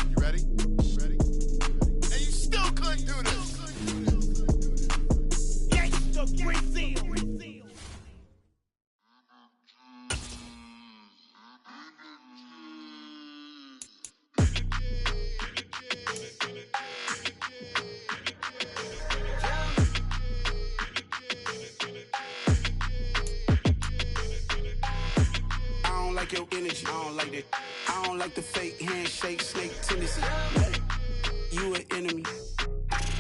You ready? And you still couldn't do this. Gangsta Brazil. Like your energy, I don't like that. I don't like the fake handshake, snake tendency. You an enemy.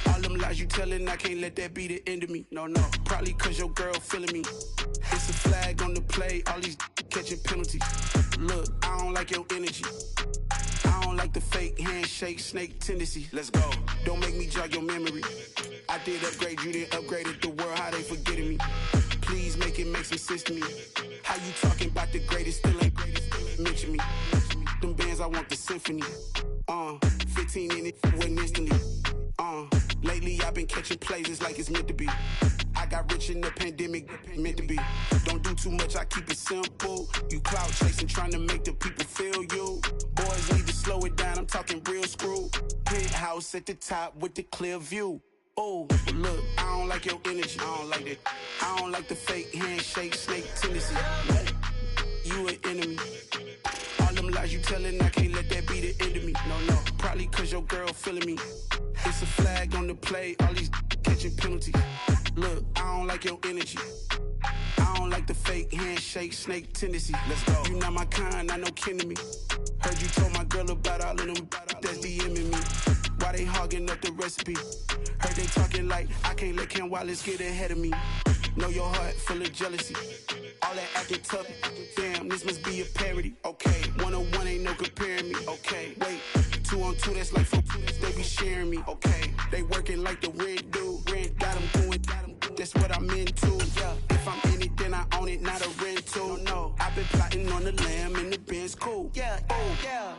All them lies you telling, I can't let that be the end of me. No, probably cause your girl feeling me. It's a flag on the play, all these catching penalties. Look, I don't like your energy. I don't like the fake handshake, snake tendency. Let's go. Don't make me jog your memory. I did upgrade, you didn't upgrade it. The world, how they forgetting me. Please make it make some sense to me. How you talking about the greatest, still ain't greatest, mention me. Them bands, I want the symphony. 15 in it, wasn't instantly. Lately I've been catching plays, it's like it's meant to be. I got rich in the pandemic, meant to be. Don't do too much, I keep it simple. You clout chasing, trying to make the people feel you. Boys need to slow it down, I'm talking real screw. Penthouse at the top with the clear view. Oh, look, I don't like your energy. I don't like that. I don't like the fake handshake, snake tendency. You an enemy. All them lies you telling, I can't let that be the end of me. No, probably cause your girl feeling me. It's a flag on the play, all these catching penalties. Look, I don't like your energy. I don't like the fake handshake, snake tendency. Let's go. You not my kind, I know kin to me. Heard you told my girl about all of them that's DMing me. Why they hogging up the recipe? Heard they talking like I can't let Ken Wallace get ahead of me. Know your heart full of jealousy. All that acting tough, damn, this must be a parody. Okay, 1-on-1 ain't no comparing me. Okay, wait, 2-on-2, that's like 4-2, they be sharing me. Okay, they working like the rent do. Rent got them going, that's what I'm into. Yeah, if I'm in it, then I own it, not a rental. No, I've been plotting on the lamb and the Benz cool. Yeah, oh, yeah.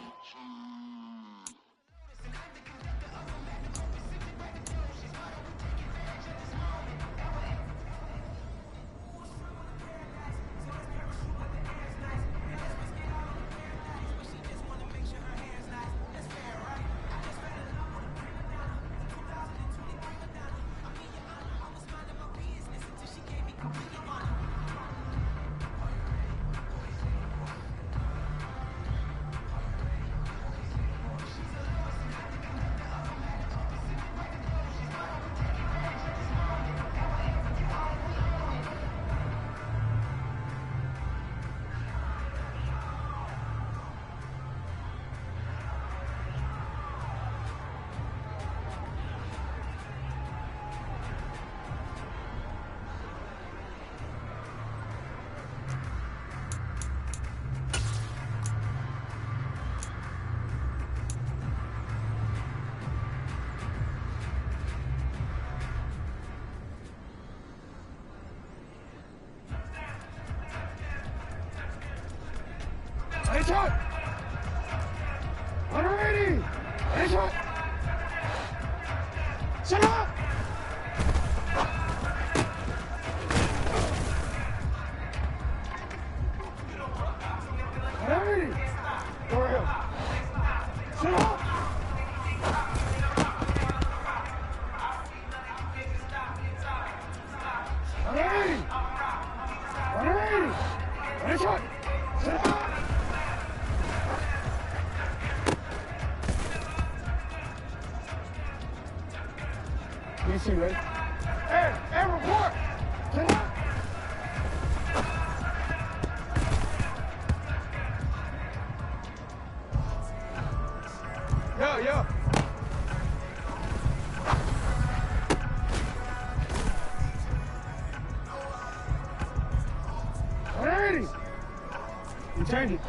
Headshot! 180! Headshot! Shut up! Go ahead. Shut up! Headshot! Shut up! DC, ready? Hey, report! Shut up! yeah. Ready? You change it.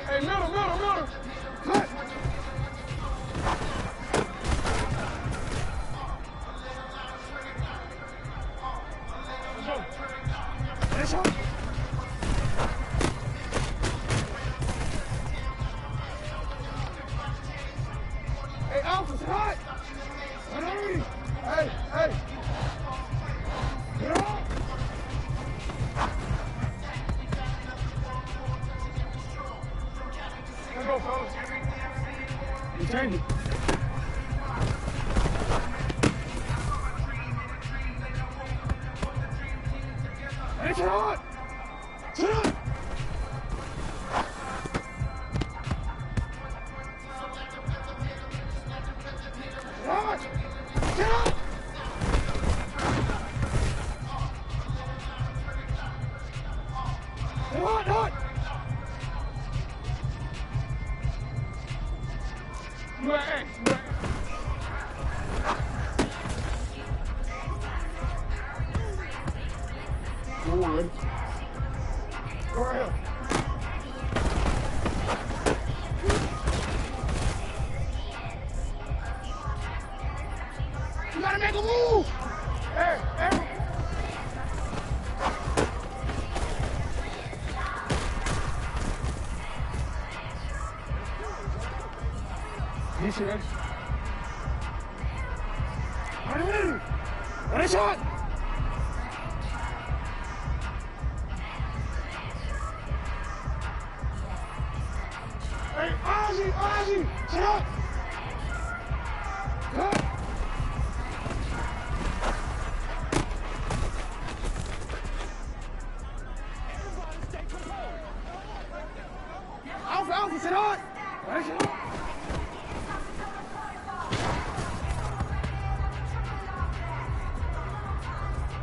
Hey, middle. Cut. Let's go. Hey, Alpha's hot. Hey. Get up. Let's go, fellas. You change it. Hey, sit on. Sit on. Get up. Hot. You are X. Forward. Go ahead. You gotta make a move. Hey. You serious? Ready, shot! Hey, Ozzy! Shot! Cut! Alpha, sit on! Ready, shot!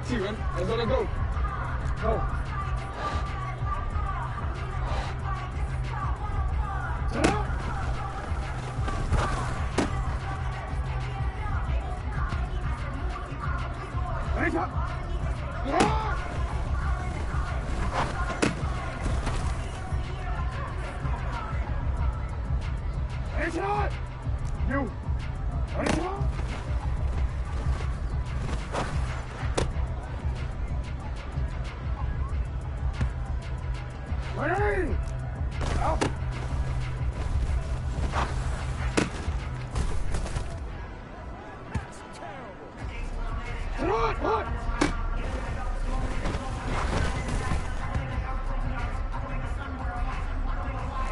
See, man. Let's go. Go. Sit up. Ready, up. Yeah. Ready, shot. You. Ready, shot. Ready! Out! Sit on! What?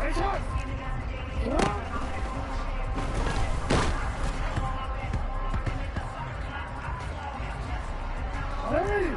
Ready, shot! Sit on! Ready!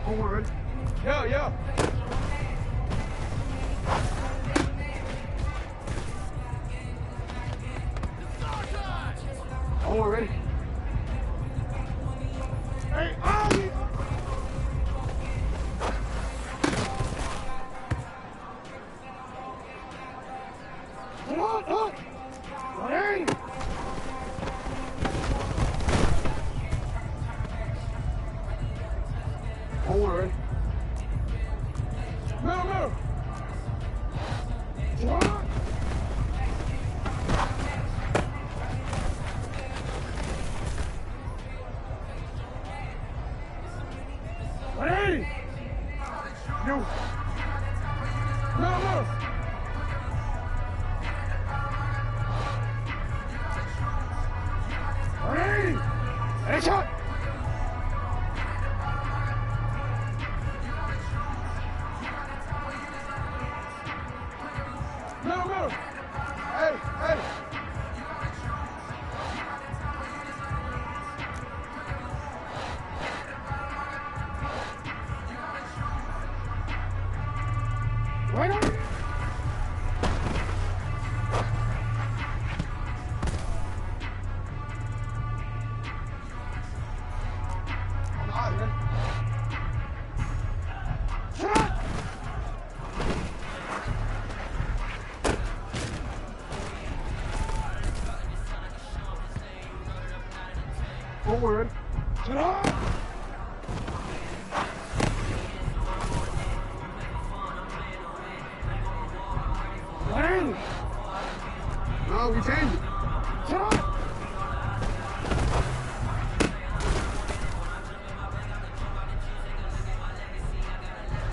Forward. Yeah. Forward. Hey, Ollie! Come on! Hey! Forward. Move! Come on! Hey! You! Move! Hey! Hey, shot! Move! Hey! Right on! I'm out here. Shot! Forward. Shot! Hey! No, we changed it. Shot!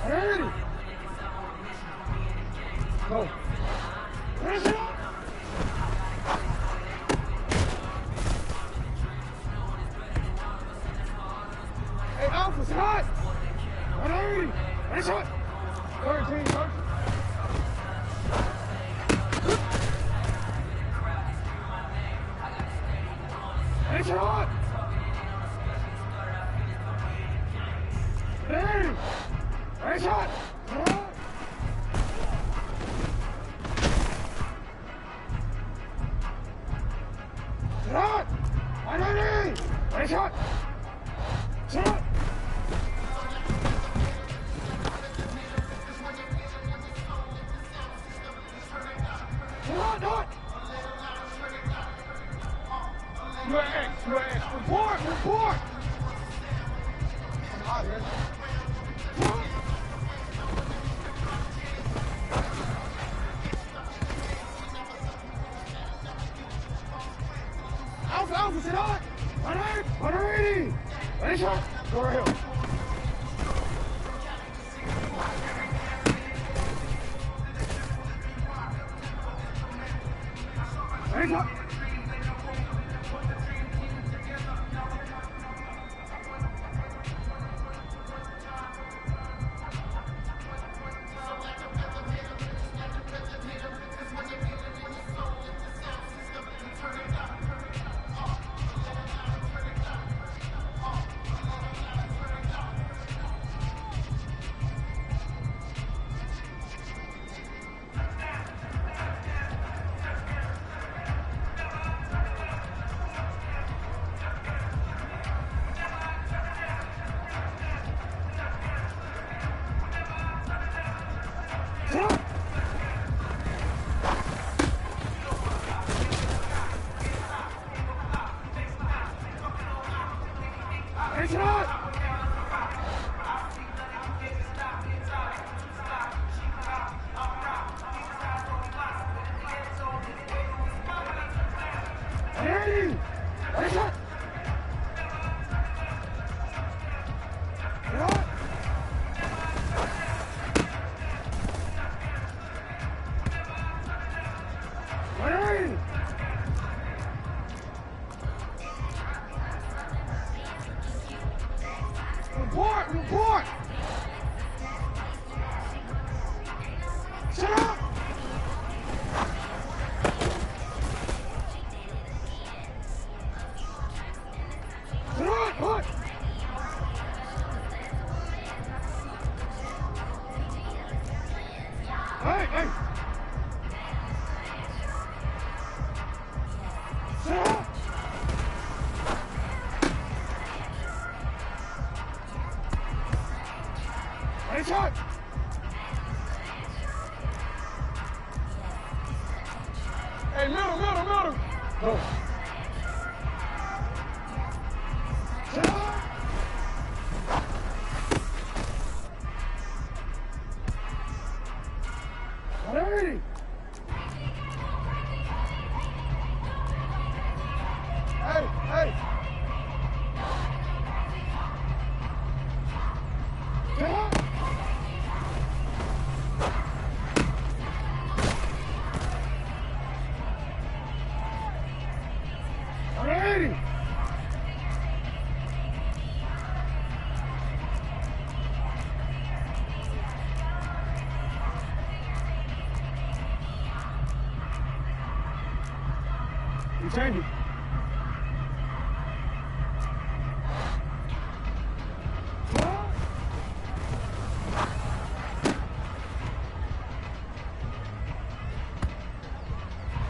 Hey! Go. Finish it up! Hey, Alpha, shot! 180! Hey, shot! 13, coach. Hey, shot! Hey! Hey, shot! Shot! 180! Hey, shot! Shot! Shot! UAX! Report! I'm out here. Alpha, sit on! 180! Ready, shot! Go right here. Ready, shot! Report! Shut up! Shut up! What? Hey! Hey, shot! Hey, middle! Go. Hey! Hey! Alrighty! You change it.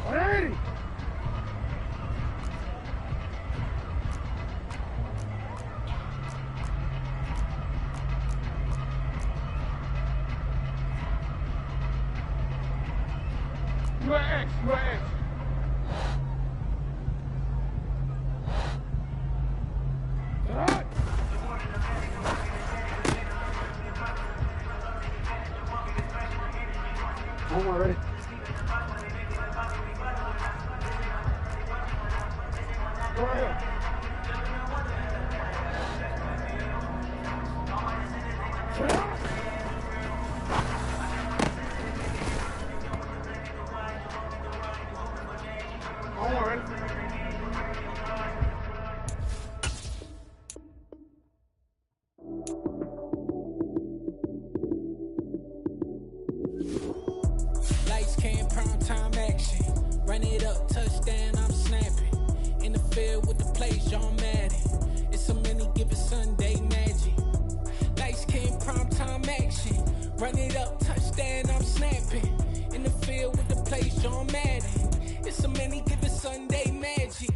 Alrighty! You are X. Alright. One more, ready? Go ahead. One more, ready? Lights, cam, prime time action. Run it up, touchdown, I'm snapping. In the field with the plays, John Madden. It's a many given Sunday magic. Lights, cam, prime time action. Run it up, touchdown, I'm snapping. In the field with the plays, John Madden. It's a many given Sunday magic.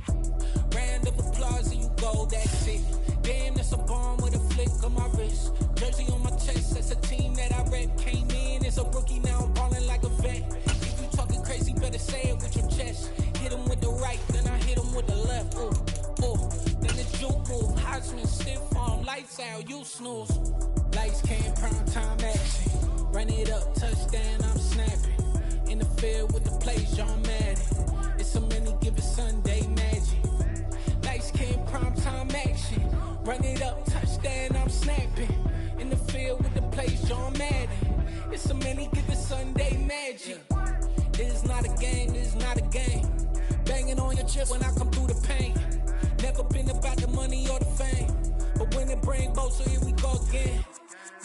Round of applause and you go, that's it. Damn, that's a bomb with a flick on my wrist. Jersey on my chest, that's a team that I rep. Came in as a rookie, now I'm ballin' like a vet. If you talking crazy, better say it with your chest. Hit him with the right, then I hit him with the left. Ooh. Then the juke move, Heisman stiff arm, lights out, you snooze. Lights came, prime time action. Run it up, touchdown, I'm snapping. In the field with the plays, John Madden. It's a many given Sunday magic. Lights came, prime time action. Run it up, touchdown, I'm snapping. In the field with the plays, John Madden. It's a many given Sunday magic. This is not a game, this is not a game. Banging on your chest when I come through the pain. Never been about the money or the fame. But when it bring both, so here we go again.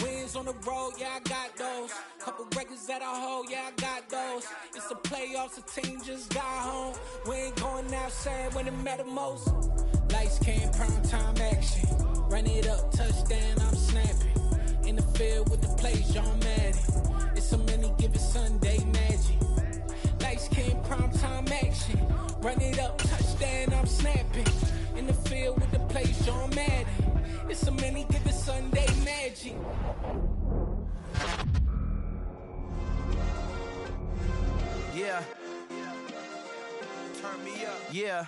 Wins on the road, yeah, I got those. Couple records that I hold, yeah, I got those. It's the playoffs, the team just got home. We ain't going outside when it matter most. Lights came, prime time action. Run it up, touchdown, I'm snapping. In the field with the plays, John Madden. It's a many given Sunday magic. Lights came, prime time action. Run it up, touchdown, I'm snapping. In the field with the plays, John Madden. It's a many given Sunday magic. Yeah. Turn me up. Yeah.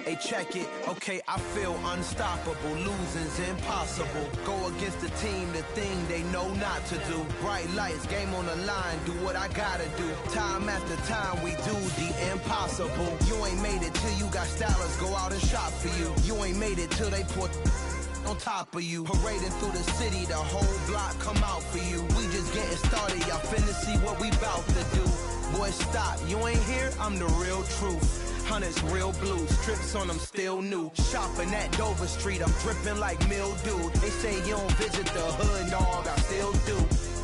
Hey, check it. Okay, I feel unstoppable. Losing's impossible. Go against the team, the thing they know not to do. Bright lights, game on the line, do what I gotta do. Time after time, we do the impossible. You ain't made it till you got stylers go out and shop for you. You ain't made it till they put on top of you. Parading through the city, the whole block come out for you. We just getting started, y'all finna see what we bout to do. Boy, stop, you ain't here, I'm the real truth. Hunters, real blues, strips on them still new. Shopping at Dover Street, I'm dripping like mildew. They say you don't visit the hood, dog, I still do.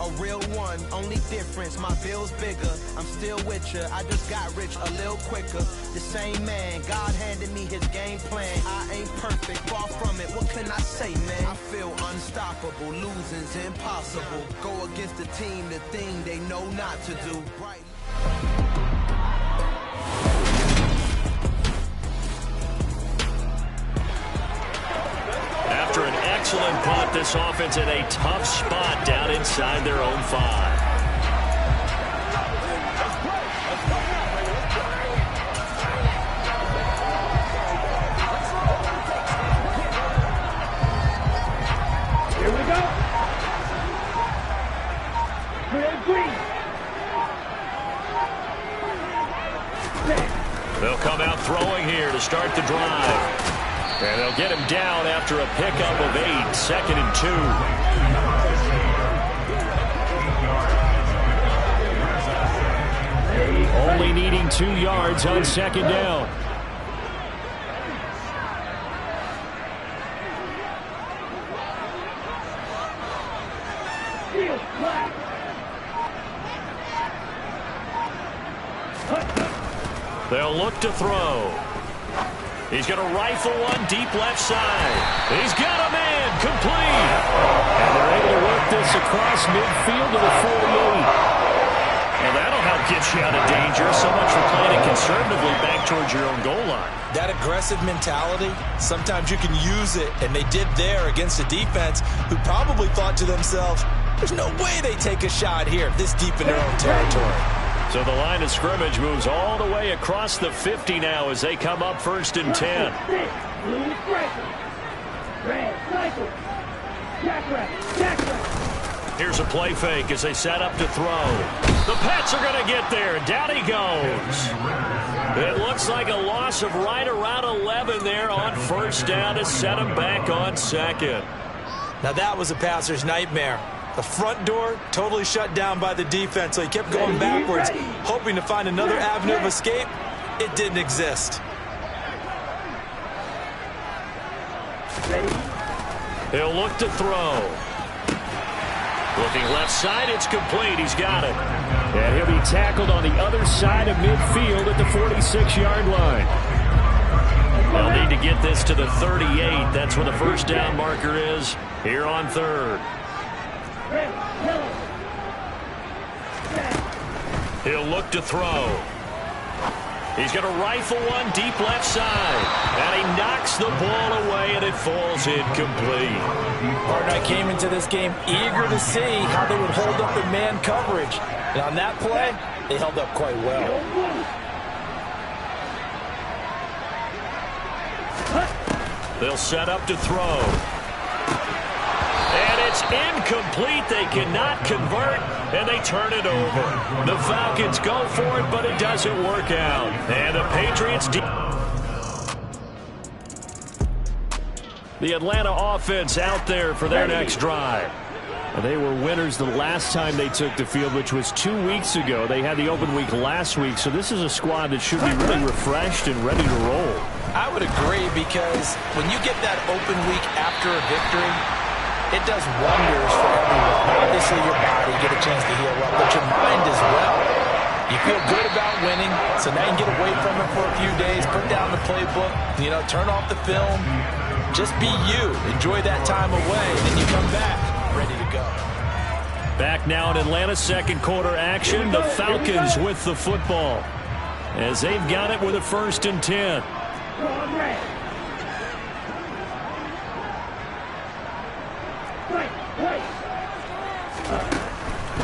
A real one, only difference, my bill's bigger. I'm still with ya, I just got rich a little quicker. The same man, God handed me his game plan. I ain't perfect, far from it, what can I say, man? I feel unstoppable. unstoppable. Losing's impossible. Go against the team, the thing they know not to do. Right. After an excellent punt, this offense in a tough spot down inside their own 5. Here we go. Green. They'll come out throwing here to start the drive. And they'll get him down after a pickup of 8, 2nd and 2. Only needing 2 yards on 2nd down. They'll look to throw. He's going to rifle one deep left side. He's got a man complete. And they're able to work this across midfield to the 48. And that'll help get you out of danger. So much for playing it conservatively back towards your own goal line. That aggressive mentality, sometimes you can use it, and they did there against a defense who probably thought to themselves, there's no way they take a shot here this deep in their own territory. So the line of scrimmage moves all the way across the 50 now as they come up 1st and 10. Here's a play fake as they set up to throw. The Pats are going to get there, and down he goes. It looks like a loss of right around 11 there on 1st down to set him back on 2nd. Now that was a passer's nightmare. The front door totally shut down by the defense, so he kept going backwards, hoping to find another avenue of escape. It didn't exist. He'll look to throw. Looking left side, it's complete. He's got it. And he'll be tackled on the other side of midfield at the 46-yard line. They'll need to get this to the 38. That's where the 1st down marker is here on 3rd. He'll look to throw. He's going to rifle one deep left side. And he knocks the ball away, and it falls incomplete. Partner, I came into this game eager to see how they would hold up in man coverage. And on that play, they held up quite well. They'll set up to throw. And it's incomplete. They cannot convert, and they turn it over. The Falcons go for it, but it doesn't work out. And the Patriots... The Atlanta offense out there for their next drive. They were winners the last time they took the field, which was 2 weeks ago. They had the open week last week, so this is a squad that should be really refreshed and ready to roll. I would agree, because when you get that open week after a victory, it does wonders for everyone. Obviously, your body get a chance to heal up, but your mind as well. You feel good about winning, so now you can get away from it for a few days, put down the playbook, turn off the film. Just be you. Enjoy that time away, and then you come back ready to go. Back now in Atlanta, 2nd quarter action. The Falcons with the football as they've got it with a 1st and 10.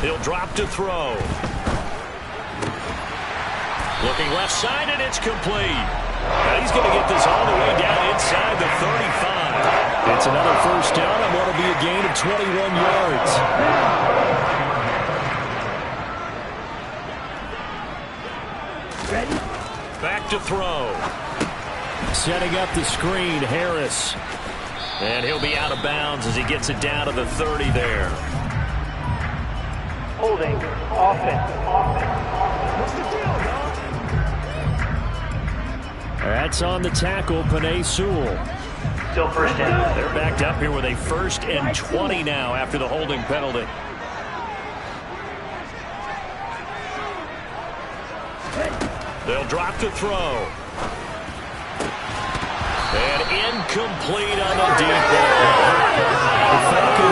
He'll drop to throw. Looking left side, and it's complete. Now he's going to get this all the way down inside the 35. It's another 1st down and what will be a gain of 21 yards. Back to throw. Setting up the screen, Harris. And he'll be out of bounds as he gets it down to the 30 there. Holding. Offense. What's the deal, dog? That's on the tackle, Penei Sewell. Still 1st down. They're backed up here with a 1st and 20 now after the holding penalty. They'll drop to throw. And incomplete on the deep ball. The Falcons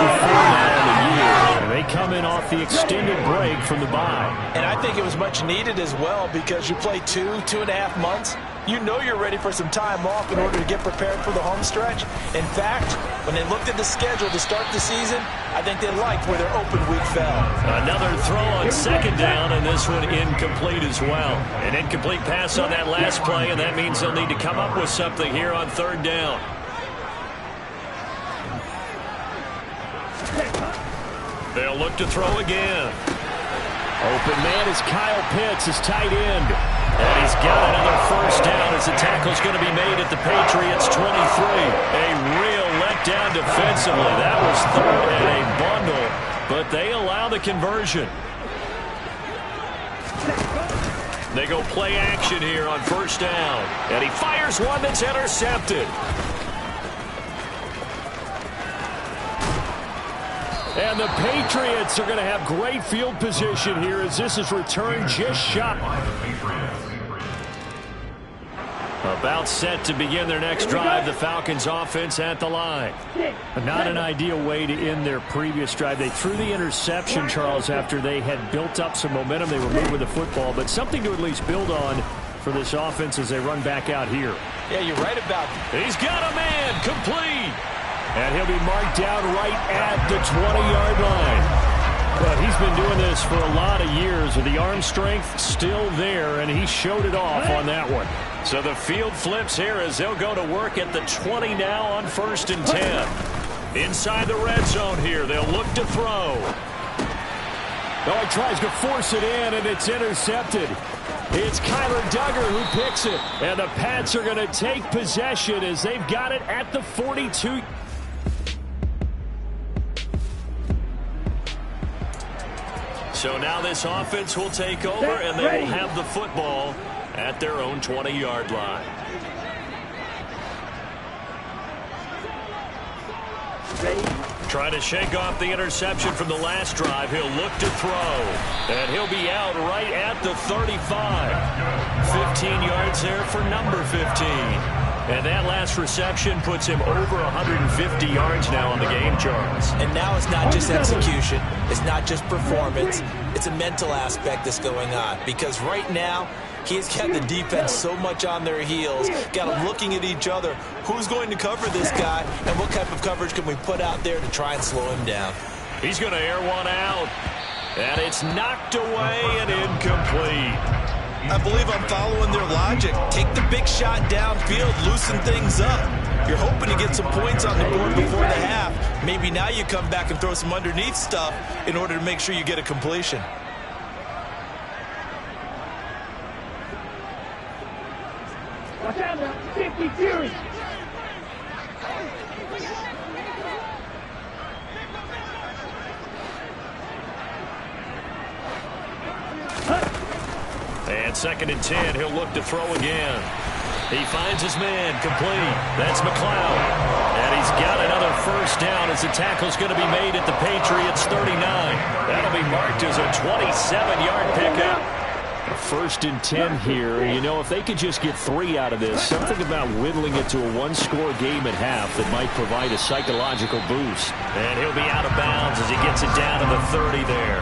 now in the year. And they come in off the extended break from the bye. And I think it was much needed as well because you play 2.5 months. You know you're ready for some time off in order to get prepared for the home stretch. In fact, when they looked at the schedule to start the season, I think they liked where their open week fell. Another throw on second down, and this one incomplete as well. An incomplete pass on that last play, and that means they'll need to come up with something here on third down. They'll look to throw again. Open man is Kyle Pitts, his tight end. And he's got another first down as the tackle's going to be made at the Patriots' 23. A real letdown defensively. That was third and a bundle, but they allow the conversion. They go play action here on first down. And he fires one that's intercepted. And the Patriots are going to have great field position here as this is returned just shot. About set to begin their next drive, the Falcons offense at the line. Not an ideal way to end their previous drive. They threw the interception, Charles, after they had built up some momentum. They were moving the football, but something to at least build on for this offense as they run back out here. Yeah, you're right about it. He's got a man, complete. And he'll be marked down right at the 20-yard line. But he's been doing this for a lot of years with the arm strength still there, and he showed it off on that one. So the field flips here as they'll go to work at the 20 now on 1st and 10. Inside the red zone here, they'll look to throw. Oh, he tries to force it in, and it's intercepted. It's Kyler Duggar who picks it. And the Pats are going to take possession as they've got it at the 42. So now this offense will take over, and they will have the football at their own 20-yard line. Trying to shake off the interception from the last drive. He'll look to throw, and he'll be out right at the 35. 15 yards there for number 15. And that last reception puts him over 150 yards now on the game, Charles. And now it's not just execution. It's not just performance. It's a mental aspect that's going on. Because right now, he's got the defense so much on their heels, got them looking at each other. Who's going to cover this guy, and what type of coverage can we put out there to try and slow him down? He's going to air one out. And it's knocked away and incomplete. I believe I'm following their logic. Take the big shot downfield, loosen things up. You're hoping to get some points on the board before the half. Maybe now you come back and throw some underneath stuff in order to make sure you get a completion. Watch out now, 50 Fury. And 2nd and 10, he'll look to throw again. He finds his man, complete. That's McLeod. And he's got another first down as the tackle's going to be made at the Patriots' 39. That'll be marked as a 27-yard pickup. 1st and 10 here. And, you know, if they could just get 3 out of this, something about whittling it to a one-score game at half that might provide a psychological boost. And he'll be out of bounds as he gets it down to the 30 there.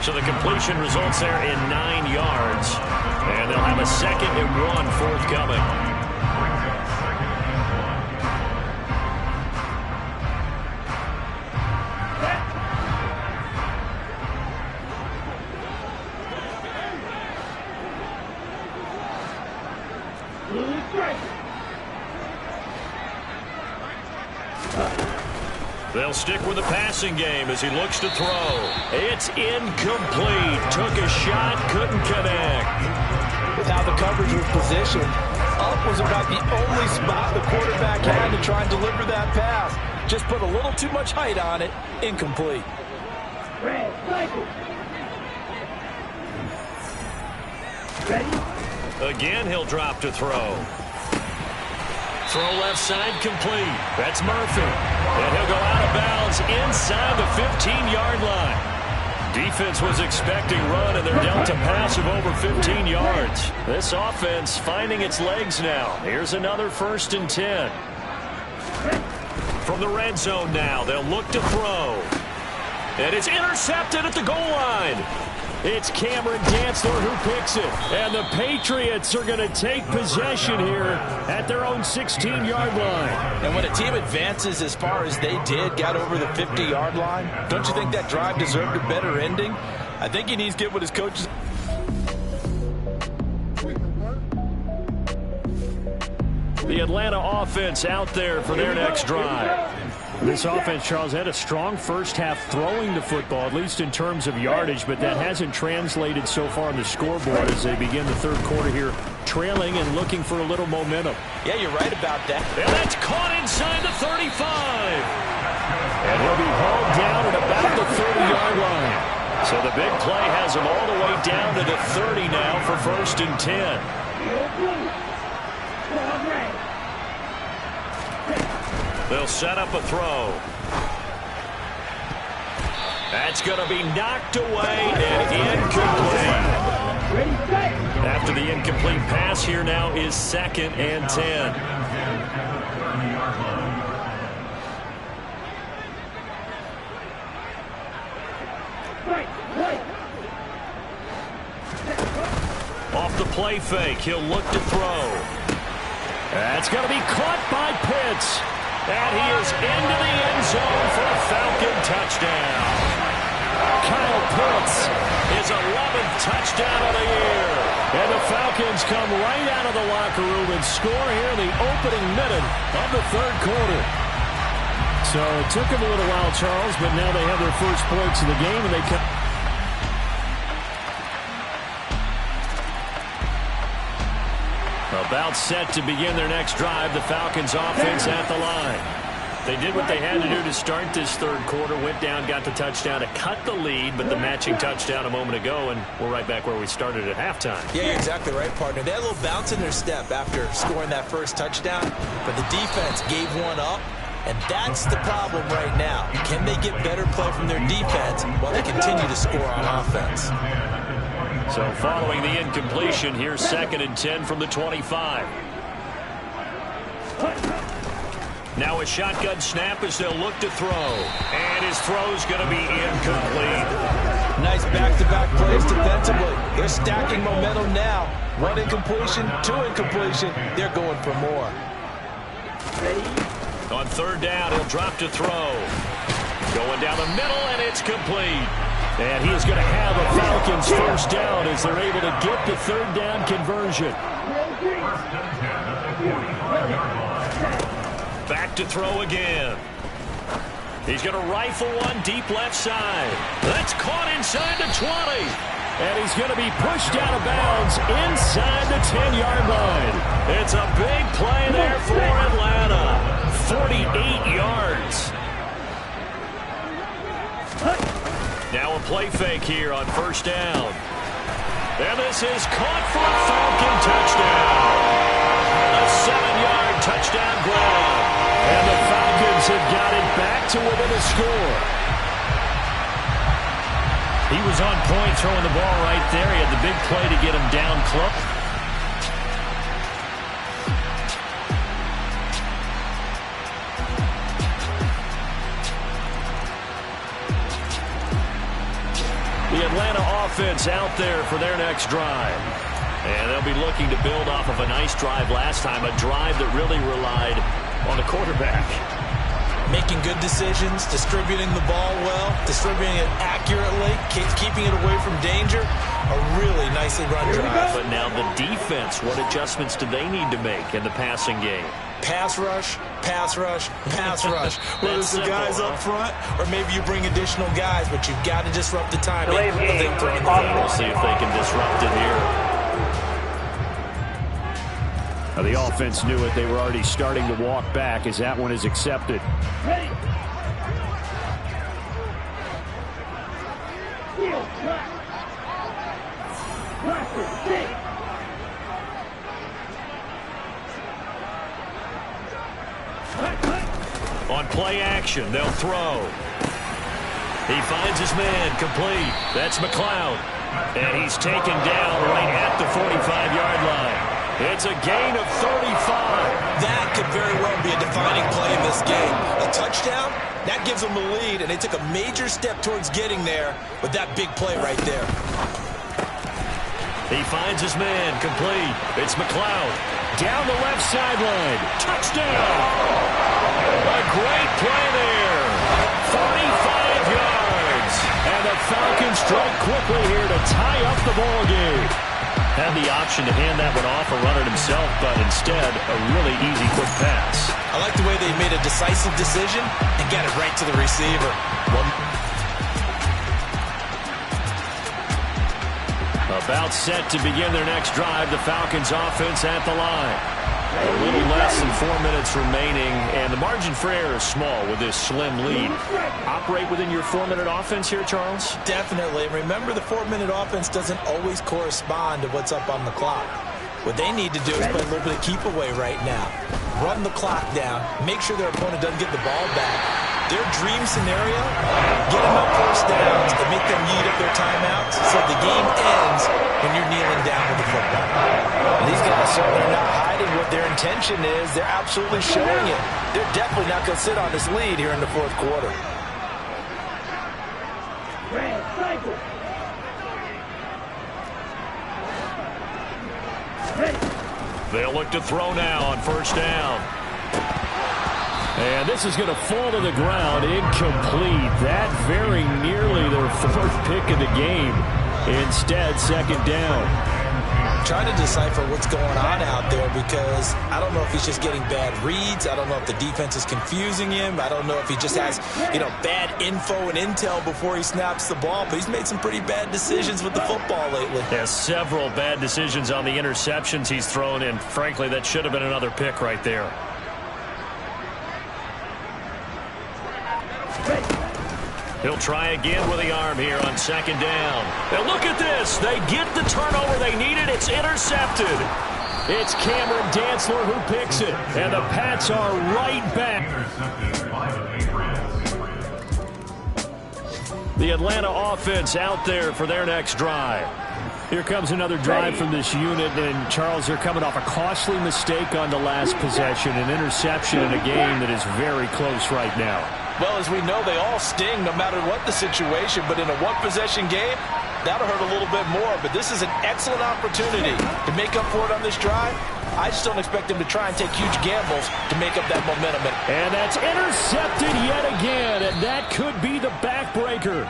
So the completion results there in 9 yards. And they'll have a 2nd and 1 forthcoming. They'll stick with the passing game as he looks to throw. It's incomplete. Took a shot, couldn't connect. With how the coverage was positioned, up was about the only spot the quarterback had to try and deliver that pass. Just put a little too much height on it. Incomplete. Again, he'll drop to throw. Throw left side complete. That's Murphy. And he'll go out of bounds inside the 15-yard line. Defense was expecting run, and they're dealt a pass of over 15 yards. This offense finding its legs now. Here's another 1st and 10. From the red zone now, they'll look to throw. And it's intercepted at the goal line. It's Cameron Dantzler who picks it. And the Patriots are going to take possession here at their own 16-yard line. And when a team advances as far as they did, got over the 50-yard line, don't you think that drive deserved a better ending? I think he needs to get what his coaches... The Atlanta offense out there for their next drive. This offense, Charles, had a strong first half throwing the football, at least in terms of yardage, but that hasn't translated so far on the scoreboard as they begin the third quarter here, trailing and looking for a little momentum. Yeah, you're right about that. And that's caught inside the 35. And he'll be hauled down at about the 30-yard line. So the big play has him all the way down to the 30 now for 1st and 10. They'll set up a throw. That's going to be knocked away and incomplete. After the incomplete pass, here now is 2nd and 10. Off the play fake, he'll look to throw. That's going to be caught by Pitts. And he is into the end zone for a Falcon touchdown. Kyle Pitts, his 11th touchdown of the year. And the Falcons come right out of the locker room and score here in the opening minute of the third quarter. So it took them a little while, Charles, but now they have their first points of the game, and they come. About set to begin their next drive, the Falcons offense at the line. They did what they had to do to start this third quarter, went down, got the touchdown to cut the lead, but the matching touchdown a moment ago, and we're right back where we started at halftime. Yeah, you're exactly right, partner. They had a little bounce in their step after scoring that first touchdown, but the defense gave one up, and that's the problem right now. Can they get better play from their defense while they continue to score on offense? So following the incompletion, here's 2nd and 10 from the 25. Now a shotgun snap as they'll look to throw. And his throw's going to be incomplete. Nice back-to-back plays defensively. They're stacking momentum now. 1 incompletion, 2 incompletion. They're going for more. On 3rd down, he'll drop to throw. Going down the middle, and it's complete. And he's going to have a Falcons first down as they're able to get the 3rd down conversion. Back to throw again. He's going to rifle one deep left side. That's caught inside the 20. And he's going to be pushed out of bounds inside the 10-yard line. It's a big play there for Atlanta. 48 yards. Now a play fake here on 1st down. And this is caught for a Falcon touchdown. A 7-yard touchdown grab. And the Falcons have got it back to within a score. He was on point throwing the ball right there. He had the big play to get him down close. The Atlanta offense out there for their next drive. And they'll be looking to build off of a nice drive last time, a drive that really relied on the quarterback. Making good decisions, distributing the ball well, distributing it accurately, keeping it away from danger. A really nicely run drive. But now the defense, what adjustments do they need to make in the passing game? Pass rush, pass rush, pass rush. Whether it's the guys up front or maybe you bring additional guys, but you've got to disrupt the timing of them throwing the ball. We'll see if they can disrupt it here. Now the offense knew it. They were already starting to walk back as that one is accepted. Ready. On play action, they'll throw. He finds his man, complete. That's McLeod. And he's taken down right at the 45-yard line. It's a gain of 35. That could very well be a defining play in this game. A touchdown, that gives them the lead, and they took a major step towards getting there with that big play right there. He finds his man, complete. It's McLeod. Down the left sideline. Touchdown! A great play there. 45 yards. And the Falcons strike quickly here to tie up the ball game. Had the option to hand that one off or run it himself, but instead, a really easy quick pass. I like the way they made a decisive decision and got it right to the receiver. About set to begin their next drive, the Falcons offense at the line. A little less than 4 minutes remaining, and the margin for error is small with this slim lead. Operate within your 4-minute offense here, Charles? Definitely. And remember, the 4-minute offense doesn't always correspond to what's up on the clock. What they need to do is play a little bit of keep away right now. Run the clock down. Make sure their opponent doesn't get the ball back. Their dream scenario, get them up first downs and make them eat up their timeouts so the game ends when you're kneeling down with the football. And these guys certainly are not hiding what their intention is. They're absolutely showing it. They're definitely not going to sit on this lead here in the fourth quarter. They'll look to throw now on first down. And this is going to fall to the ground, incomplete. That very nearly their fourth pick of the game. Instead, second down. I'm trying to decipher what's going on out there because I don't know if he's just getting bad reads. I don't know if the defense is confusing him. I don't know if he just has, bad info and intel before he snaps the ball. But he's made some pretty bad decisions with the football lately. Yeah, several bad decisions on the interceptions he's thrown, and frankly, that should have been another pick right there. He'll try again with the arm here on second down. And look at this. They get the turnover they needed. It's intercepted. It's Cameron Dantzler who picks it. And the Pats are right back. The Atlanta offense out there for their next drive. Here comes another drive from this unit. And, Charles, they're coming off a costly mistake on the last possession. An interception in a game that is very close right now. Well, as we know, they all sting no matter what the situation. But in a one-possession game, that'll hurt a little bit more. But this is an excellent opportunity to make up for it on this drive. I just don't expect them to try and take huge gambles to make up that momentum. And that's intercepted yet again. And that could be the backbreaker.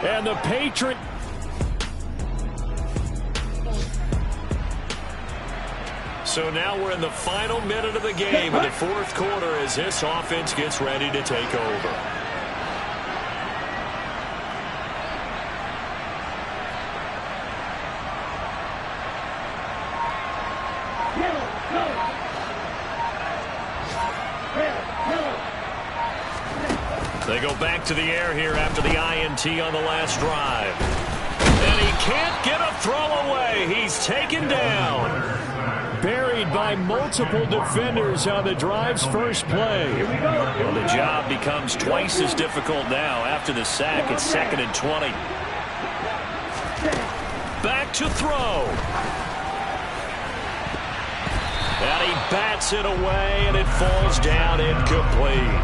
And the Patriots. So now we're in the final minute of the game in the fourth quarter as this offense gets ready to take over. They go back to the air here after the INT on the last drive. And he can't get a throw away. He's taken down. Buried by multiple defenders on the drive's first play. Well, the job becomes twice as difficult now after the sack. It's 2nd and 20. Back to throw. And he bats it away, and it falls down incomplete.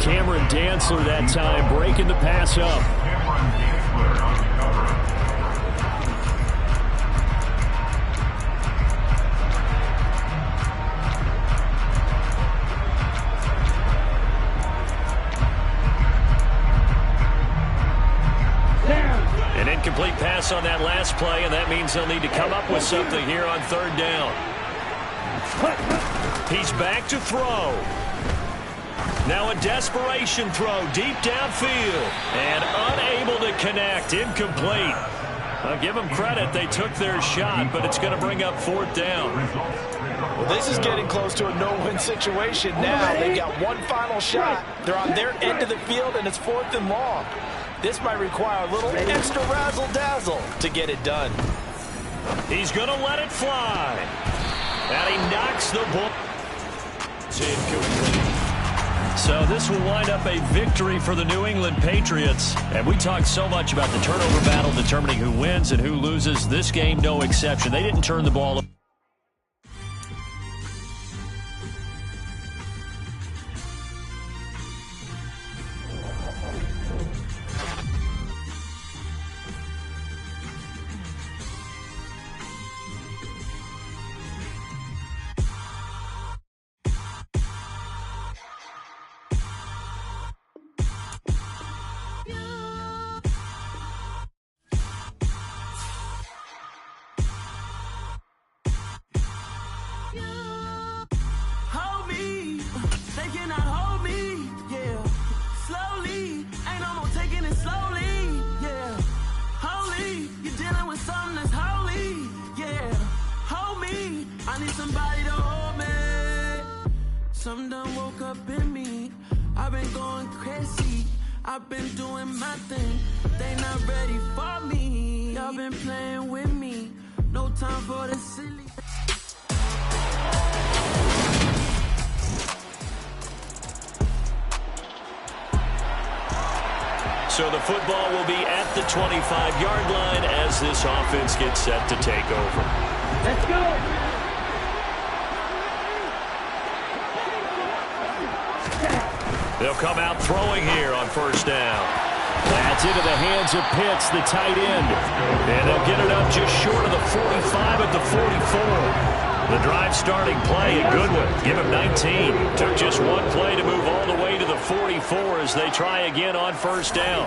Cameron Dantzler that time breaking the pass up. Incomplete pass on that last play, and that means they'll need to come up with something here on third down. He's back to throw. Now a desperation throw deep downfield, and unable to connect. Incomplete. I'll give them credit. They took their shot, but it's going to bring up fourth down. Well, this is getting close to a no-win situation now. They've got one final shot. They're on their end of the field, and it's 4th and long. This might require a little extra razzle-dazzle to get it done. He's going to let it fly. And he knocks the ball. It's incomplete. So this will wind up a victory for the New England Patriots. And we talked so much about the turnover battle determining who wins and who loses. This game, no exception. They didn't turn the ball. They cannot hold me, yeah. Slowly, ain't no more taking it slowly, yeah. Holy, you're dealing with something that's holy, yeah. Hold me, I need somebody to hold me. Something done woke up in me. I've been going crazy. I've been doing my thing. They not ready for me. Y'all been playing with me. No time for the silly. So the football will be at the 25-yard line as this offense gets set to take over. Let's go. They'll come out throwing here on first down. That's into the hands of Pitts, the tight end. And they'll get it up just short of the 45 at the 44. The drive starting play, a good one. Give him 19. Took just one play to move all the way to the 44 as they try again on first down.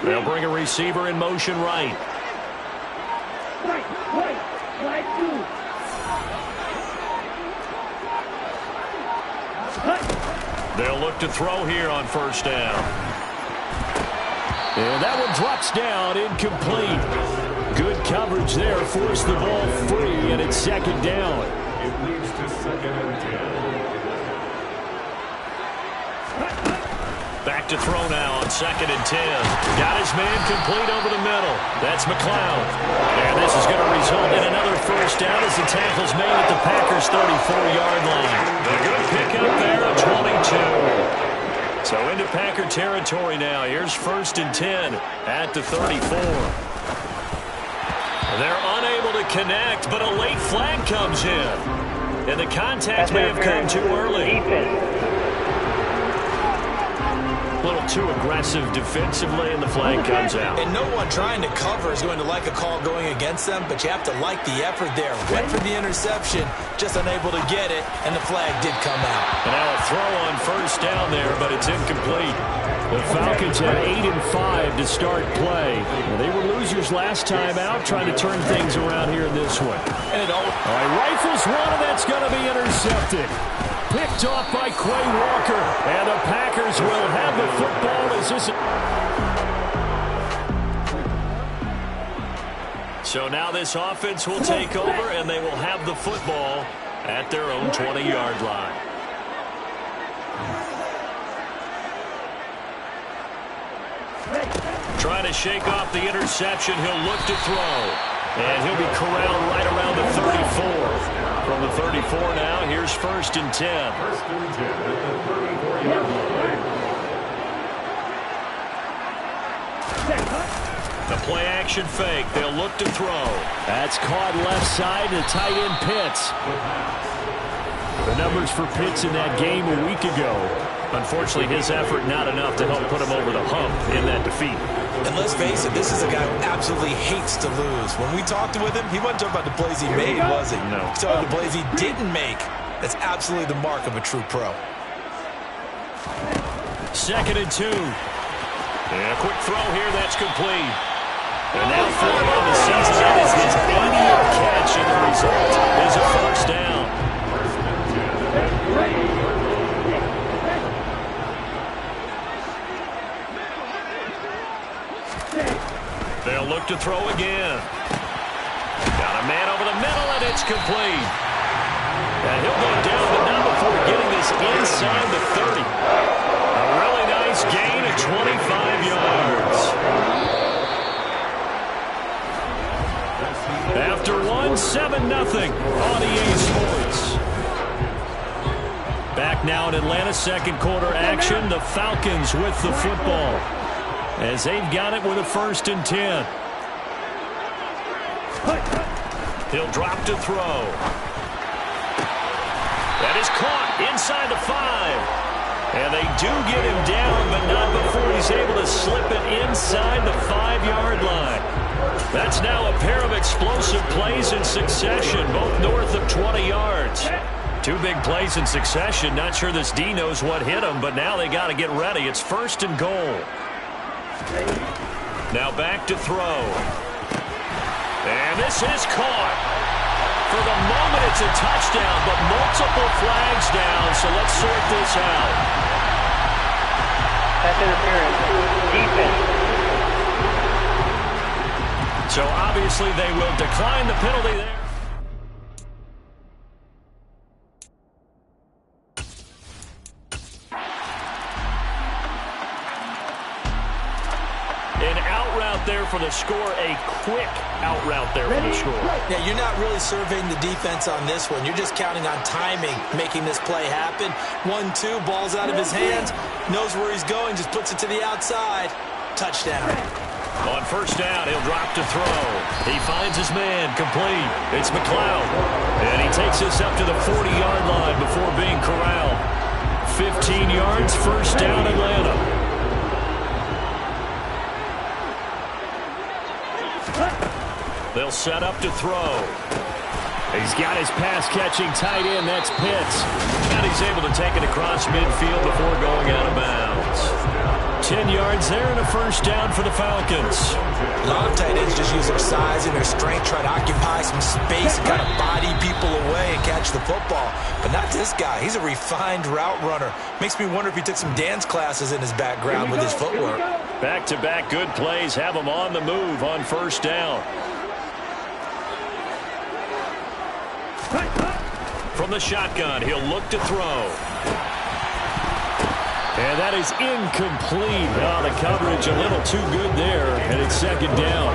They'll bring a receiver in motion right. They'll look to throw here on first down. And that one drops down, incomplete. Good coverage there, forced the ball free, and it's second down. It leads to second and 10. Back to throw now on second and 10. Got his man complete over the middle. That's McLeod. And this is going to result in another first down as the tackle's made at the Packers' 34-yard line. A good pickup there at 22. So into Packer territory now. Here's first and 10 at the 34. They're unable to connect, but a late flag comes in. And the contact may have come too early. A little too aggressive defensively, and the flag comes out. And no one trying to cover is going to like a call going against them, but you have to like the effort there. Went for the interception, just unable to get it, and the flag did come out. And now a throw on first down there, but it's incomplete. The Falcons had 8 and 5 to start play. Well, they were losers last time out, trying to turn things around here in this one. And it all right, rifles one, and that's going to be intercepted. Picked off by Quay Walker, and the Packers will have the football as this. So now this offense will take over, and they will have the football at their own 20-yard line. Trying to shake off the interception. He'll look to throw. And he'll be corralled right around the 34. From the 34 now, here's first and 10. First and 10 at the 34-yard line. The play action fake. They'll look to throw. That's caught left side to tight end Pitts. The numbers for Pitts in that game a week ago. Unfortunately, his effort not enough to help put him over the hump in that defeat. And let's face it, this is a guy who absolutely hates to lose. When we talked with him, he wasn't talking about the plays he made, was he? No. He talked about the plays he didn't make. That's absolutely the mark of a true pro. Second and 2. And a quick throw here, that's complete. And now for him on the season, that is his 80th catch, and the result is a first down. They'll look to throw again. Got a man over the middle, and it's complete. And he'll go down, but not before getting this inside the 30. A really nice gain of 25 yards. After 7-0 on EA Sports. Back now in Atlanta, second quarter action. The Falcons with the football, as they've got it with a first and 10. He'll drop to throw. That is caught inside the 5. And they do get him down, but not before he's able to slip it inside the 5-yard line. That's now a pair of explosive plays in succession, both north of 20 yards. Two big plays in succession. Not sure this D knows what hit him, but now they got to get ready. It's first and goal. Now back to throw. And this is caught For the moment, it's a touchdown, but multiple flags down, so let's sort this out. Pass interference. Defense. So obviously they will decline the penalty there. An out route there for the score, a quick out route there for the score. Yeah, you're not really surveying the defense on this one. You're just counting on timing, making this play happen. 1-2, ball's out of his hands, knows where he's going, just puts it to the outside. Touchdown. On first down, he'll drop to throw. He finds his man, complete. It's McLeod. And he takes us up to the 40-yard line before being corralled. 15 yards, first down, Atlanta. They'll set up to throw. He's got his pass-catching tight end. That's Pitts. And he's able to take it across midfield before going out of bounds. 10 yards there and a first down for the Falcons. A lot of tight ends just use their size and their strength, try to occupy some space and kind of body people away and catch the football. But not this guy. He's a refined route runner. Makes me wonder if he took some dance classes in his background with his footwork. Back-to-back good plays have him on the move on first down. From the shotgun, he'll look to throw. And that is incomplete. Oh, the coverage a little too good there, and it's second down.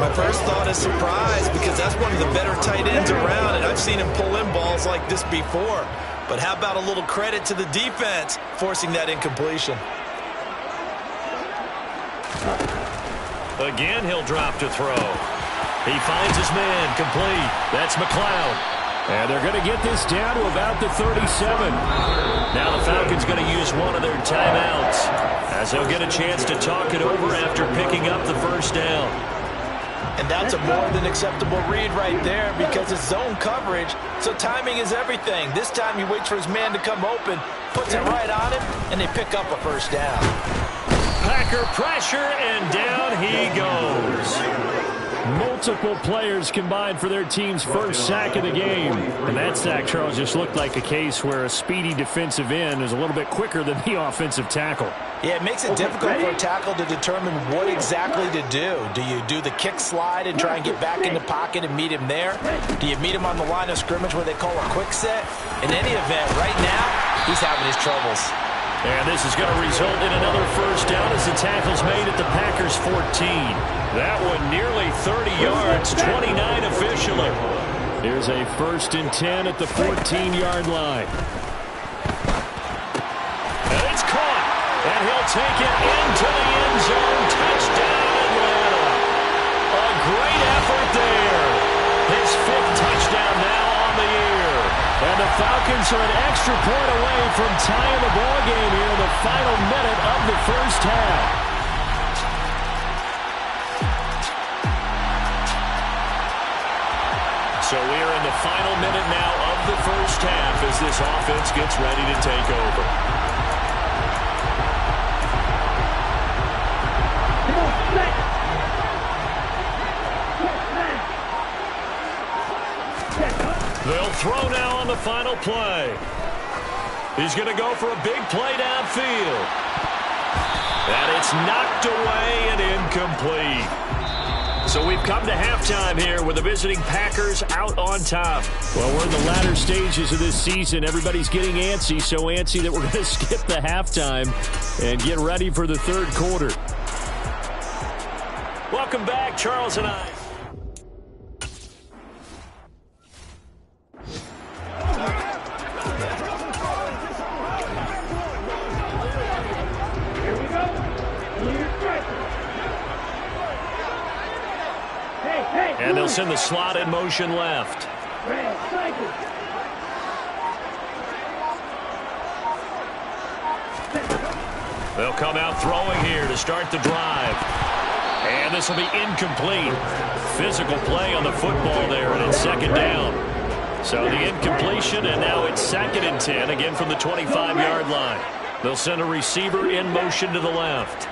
My first thought is surprise, because that's one of the better tight ends around, and I've seen him pull in balls like this before. But how about a little credit to the defense forcing that incompletion? Again, he'll drop to throw. He finds his man, complete. That's McLeod. And they're going to get this down to about the 37. Now the Falcons going to use one of their timeouts as they'll get a chance to talk it over after picking up the first down. And that's a more than acceptable read right there because it's zone coverage, so timing is everything. This time he waits for his man to come open, puts it right on him, and they pick up a first down. Packer pressure, and down he goes. Multiple players combined for their team's first sack of the game. And that sack, Charles, just looked like a case where a speedy defensive end is a little bit quicker than the offensive tackle. Yeah, it makes it difficult for a tackle to determine what exactly to do. Do you do the kick slide and try and get back in the pocket and meet him there? Do you meet him on the line of scrimmage where they call a quick set? In any event, right now, he's having his troubles. And this is going to result in another first down as the tackle's made at the Packers' 14. That one nearly 30 yards, 29 officially. Here's a 1st and 10 at the 14-yard line. And it's caught. And he'll take it into the end zone. Touchdown, Atlanta. A great effort there. His 5th touchdown now on the year. And the Falcons are an extra point away from tying the ball game here in the final minute of the first half. So we are in the final minute now of the first half as this offense gets ready to take over. They'll throw now on the final play. He's going to go for a big play downfield. And it's knocked away and incomplete. So we've come to halftime here with the visiting Packers out on top. Well, we're in the latter stages of this season. Everybody's getting antsy, so antsy that we're going to skip the halftime and get ready for the third quarter. Welcome back, Charles and I. And they'll send the slot in motion left. They'll come out throwing here to start the drive. And this will be incomplete. Physical play on the football there, and it's second down. So the incompletion, and now it's 2nd and 10, again from the 25-yard line. They'll send a receiver in motion to the left.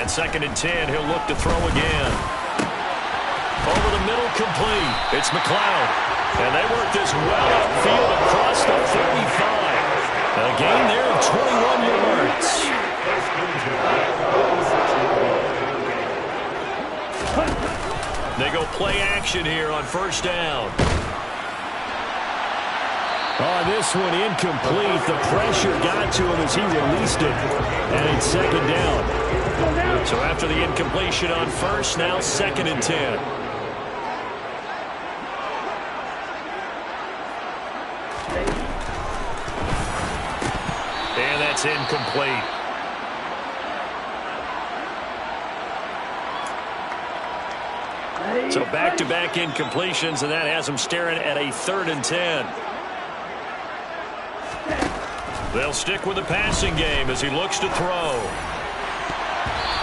And 2nd and 10, he'll look to throw again. Over the middle, complete. It's McLeod. And they work this well upfield across the 35. A gain there of 21 yards. They go play action here on 1st down. On this one, incomplete. The pressure got to him as he released it. And it's 2nd down. So after the incompletion on 1st, now 2nd and 10. And that's incomplete. So back-to-back incompletions, and that has them staring at a 3rd and 10. They'll stick with the passing game as he looks to throw.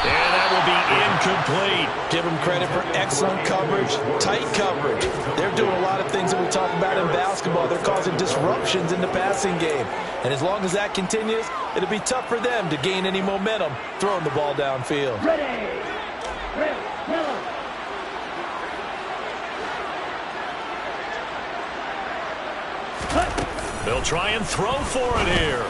And that will be incomplete. Give him credit for excellent coverage, tight coverage. They're doing a lot of things that we talk about in basketball. They're causing disruptions in the passing game. And as long as that continues, it'll be tough for them to gain any momentum throwing the ball downfield. Ready. Red, yellow. They'll try and throw for it here.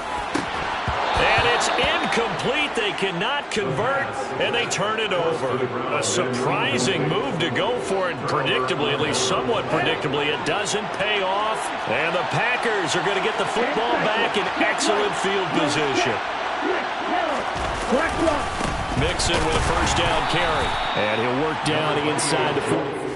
And it's incomplete. They cannot convert, and they turn it over. A surprising move to go for it. Predictably, at least somewhat predictably, it doesn't pay off. And the Packers are going to get the football back in excellent field position. Mixon with a 1st down carry. And he'll work down inside the 40.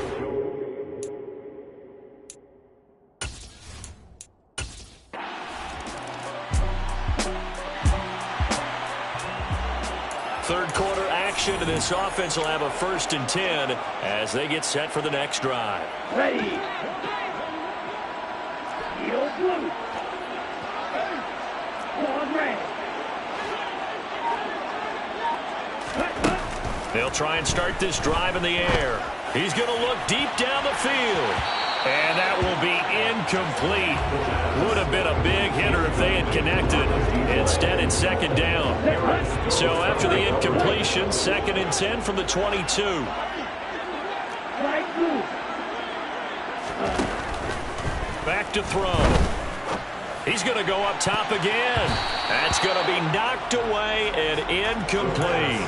Third quarter action, and this offense will have a 1st and 10 as they get set for the next drive. Ready. Heel blue. Forward red. They'll try and start this drive in the air. He's going to look deep down the field. And that will be incomplete. Would have been a big hitter if they had connected. Instead, it's 2nd down. So after the incompletion, 2nd and 10 from the 22. Back to throw. He's going to go up top again. That's going to be knocked away and incomplete.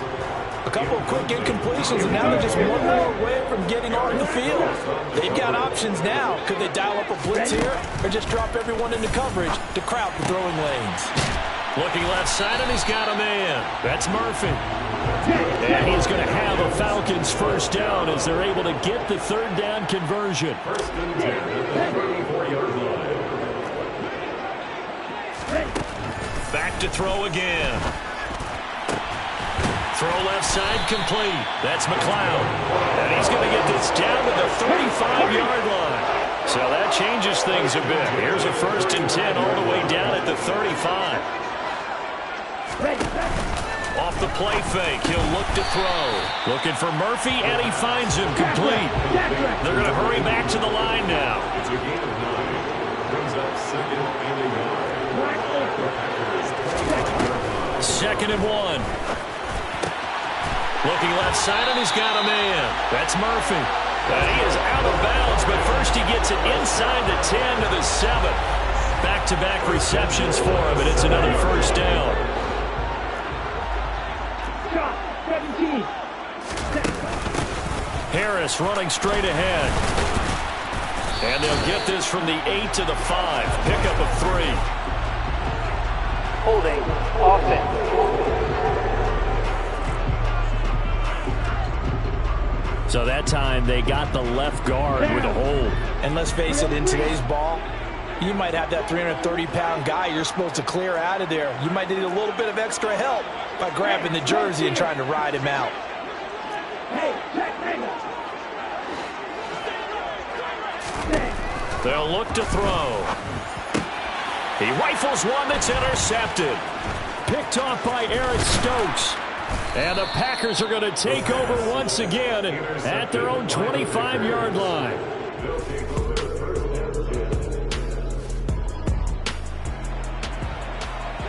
A couple of quick incompletions, and now they're just one more away from getting off the field. They've got options now. Could they dial up a blitz here or just drop everyone into coverage to crowd the throwing lanes? Looking left side, and he's got a man. That's Murphy. And he's going to have a Falcons 1st down as they're able to get the 3rd down conversion. Back to throw again. Throw left side, complete. That's McLeod. And he's going to get this down to the 35-yard line. So that changes things a bit. Here's a 1st and 10 all the way down at the 35. Off the play fake, he'll look to throw. Looking for Murphy, and he finds him complete. They're going to hurry back to the line now. 2nd and 1. Looking left side, and he's got a man. That's Murphy. And he is out of bounds, but first he gets it inside the 10 to the 7. Back-to-back receptions for him, and it's another 1st down. Harris running straight ahead. And they'll get this from the 8 to the 5. Pickup of 3. Holding offense. So that time they got the left guard with a hold. And let's face it, in today's ball, you might have that 330-pound guy you're supposed to clear out of there. You might need a little bit of extra help by grabbing the jersey and trying to ride him out. They'll look to throw. He rifles one that's intercepted. Picked off by Eric Stokes. And the Packers are going to take over once again at their own 25-yard line.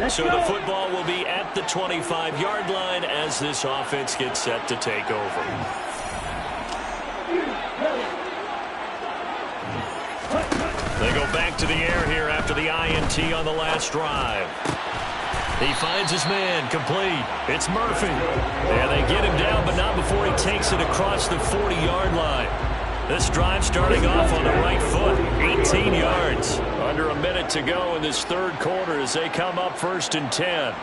So the football will be at the 25-yard line as this offense gets set to take over. They go back to the air here after the INT on the last drive. He finds his man, complete. It's Murphy. And they get him down, but not before he takes it across the 40-yard line. This drive starting off on the right foot, 18 yards. Under a minute to go in this third quarter as they come up 1st and 10.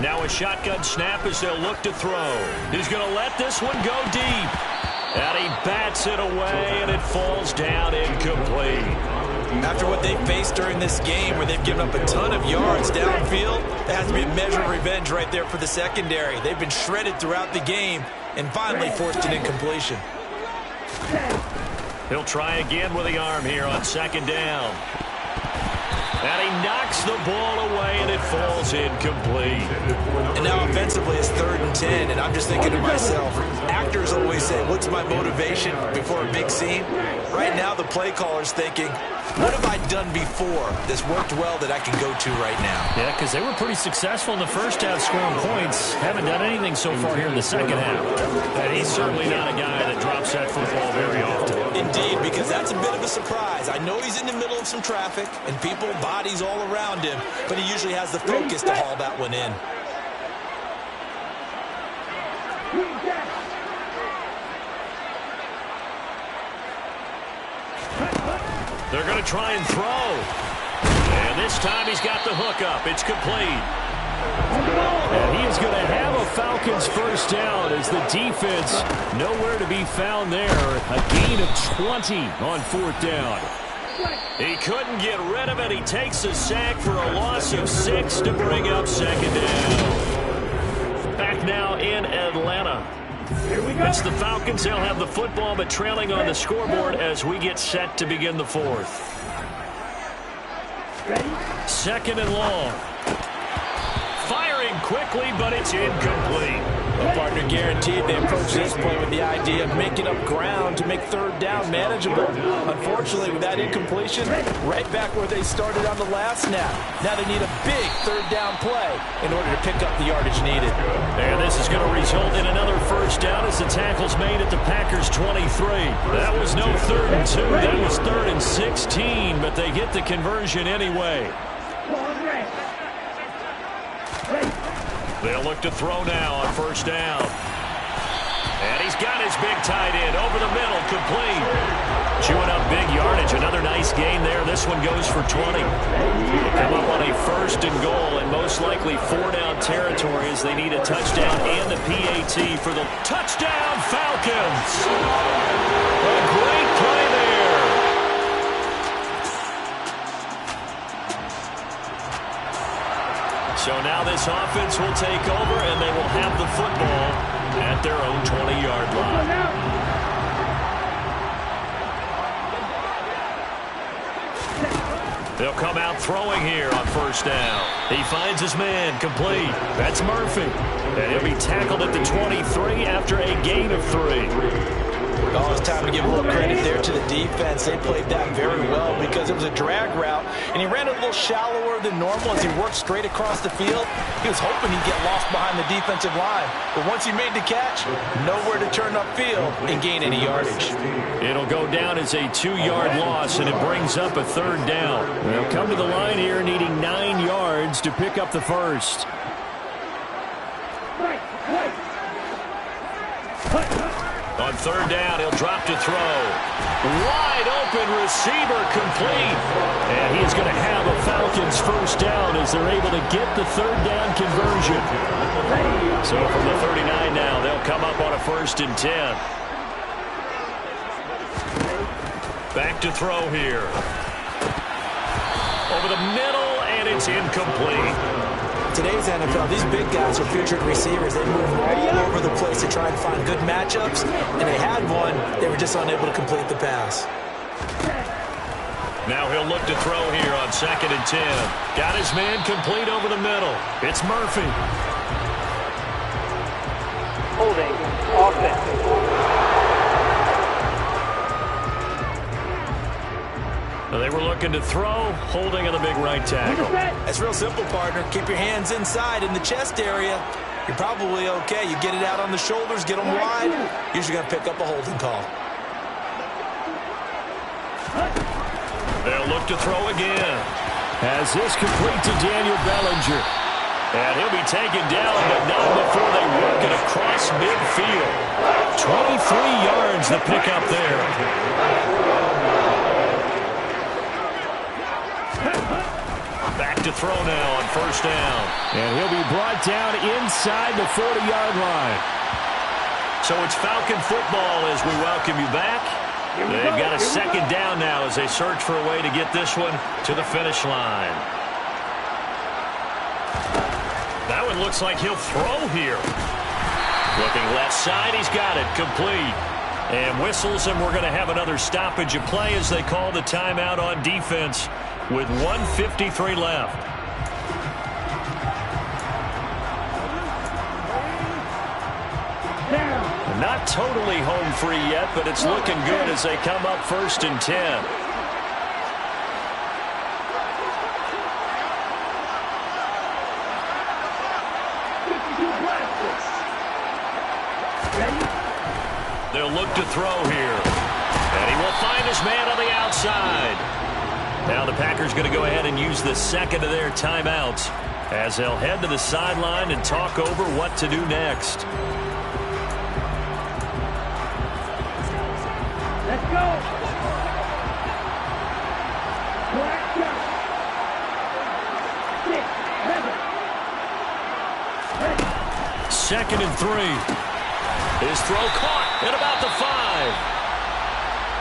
Now a shotgun snap as they'll look to throw. He's going to let this one go deep. And he bats it away, and it falls down incomplete. After what they faced during this game where they've given up a ton of yards downfield, there has to be a measure of revenge right there for the secondary. They've been shredded throughout the game and finally forced an incompletion. He'll try again with the arm here on 2nd down. And he knocks the ball away, and it falls incomplete. And now offensively it's 3rd and 10, and I'm just thinking to myself, actors always say, what's my motivation before a big scene? Right now the play caller's thinking, what have I done before that's worked well that I can go to right now? Yeah, because they were pretty successful in the first half scoring points. Haven't done anything so far here in the second half. And he's certainly not a guy that drops that football very often. Indeed, because that's a bit of a surprise. I know he's in the middle of some traffic and people, bodies all around him, but he usually has the focus to haul that one in. They're going to try and throw. And this time he's got the hook up. It's complete. And he is going to have a Falcons first down as the defense nowhere to be found there. A gain of 20 on 4th down. He couldn't get rid of it. He takes a sack for a loss of 6 to bring up 2nd down. Back now in Atlanta. It's the Falcons. They'll have the football, but trailing on the scoreboard as we get set to begin the 4th. 2nd and long. Firing quickly, but it's incomplete. Well, partner, guaranteed they approach this play with the idea of making up ground to make 3rd down manageable. Unfortunately, with that incompletion, right back where they started on the last snap. Now they need a big 3rd down play in order to pick up the yardage needed. And this is going to result in another first down as the tackle's made at the Packers' 23. That was no 3rd and 2. That was 3rd and 16, but they get the conversion anyway. They'll look to throw now on 1st down. And he's got his big tight end over the middle, complete. Chewing up big yardage. Another nice gain there. This one goes for 20. They come up on a 1st and goal and most likely 4-down territory as they need a touchdown and the PAT for the touchdown Falcons. A great play there. So now this offense will take over, and they will have the football at their own 20-yard line. They'll come out throwing here on 1st down. He finds his man, complete. That's Murphy. And he'll be tackled at the 23 after a gain of 3. Oh, it's time to give a little credit there to the defense. They played that very well because it was a drag route, and he ran a little shallower than normal as he worked straight across the field. He was hoping he'd get lost behind the defensive line, but once he made the catch, nowhere to turn upfield and gain any yardage. It'll go down as a 2-yard loss, and it brings up a 3rd down. They'll come to the line here needing 9 yards to pick up the first. On 3rd down, he'll drop to throw. Wide open receiver, complete. And he is going to have a Falcons first down as they're able to get the 3rd down conversion. So from the 39 now, they'll come up on a 1st and 10. Back to throw here. Over the middle, and it's incomplete. Today's NFL, these big guys are featured receivers. They move all over the place to try and find good matchups, and they had one. They were just unable to complete the pass. Now he'll look to throw here on 2nd and 10. Got his man complete over the middle. It's Murphy. Holding offense. Looking to throw, holding on the big right tackle. That's real simple, partner. Keep your hands inside in the chest area. You're probably okay. You get it out on the shoulders, get them wide. Usually going to pick up a holding call. They'll look to throw again. As this complete to Daniel Bellinger. And he'll be taken down, but not before they work it across midfield. 23 yards to pick up there. Back to throw now on first down. And he'll be brought down inside the 40-yard line. So it's Falcon football as we welcome you back. They've got a second down now as they search for a way to get this one to the finish line. That one looks like he'll throw here. Looking left side, he's got it, complete. And whistles, and we're going to have another stoppage of play as they call the timeout on defense with 1:53 left. Not totally home free yet, but it's looking good as they come up 1st and 10. They'll look to throw here. And he will find his man on the outside. Now the Packers going to go ahead and use the second of their timeouts as they'll head to the sideline and talk over what to do next. Let's go. 2nd and 3. His throw caught at about the 5.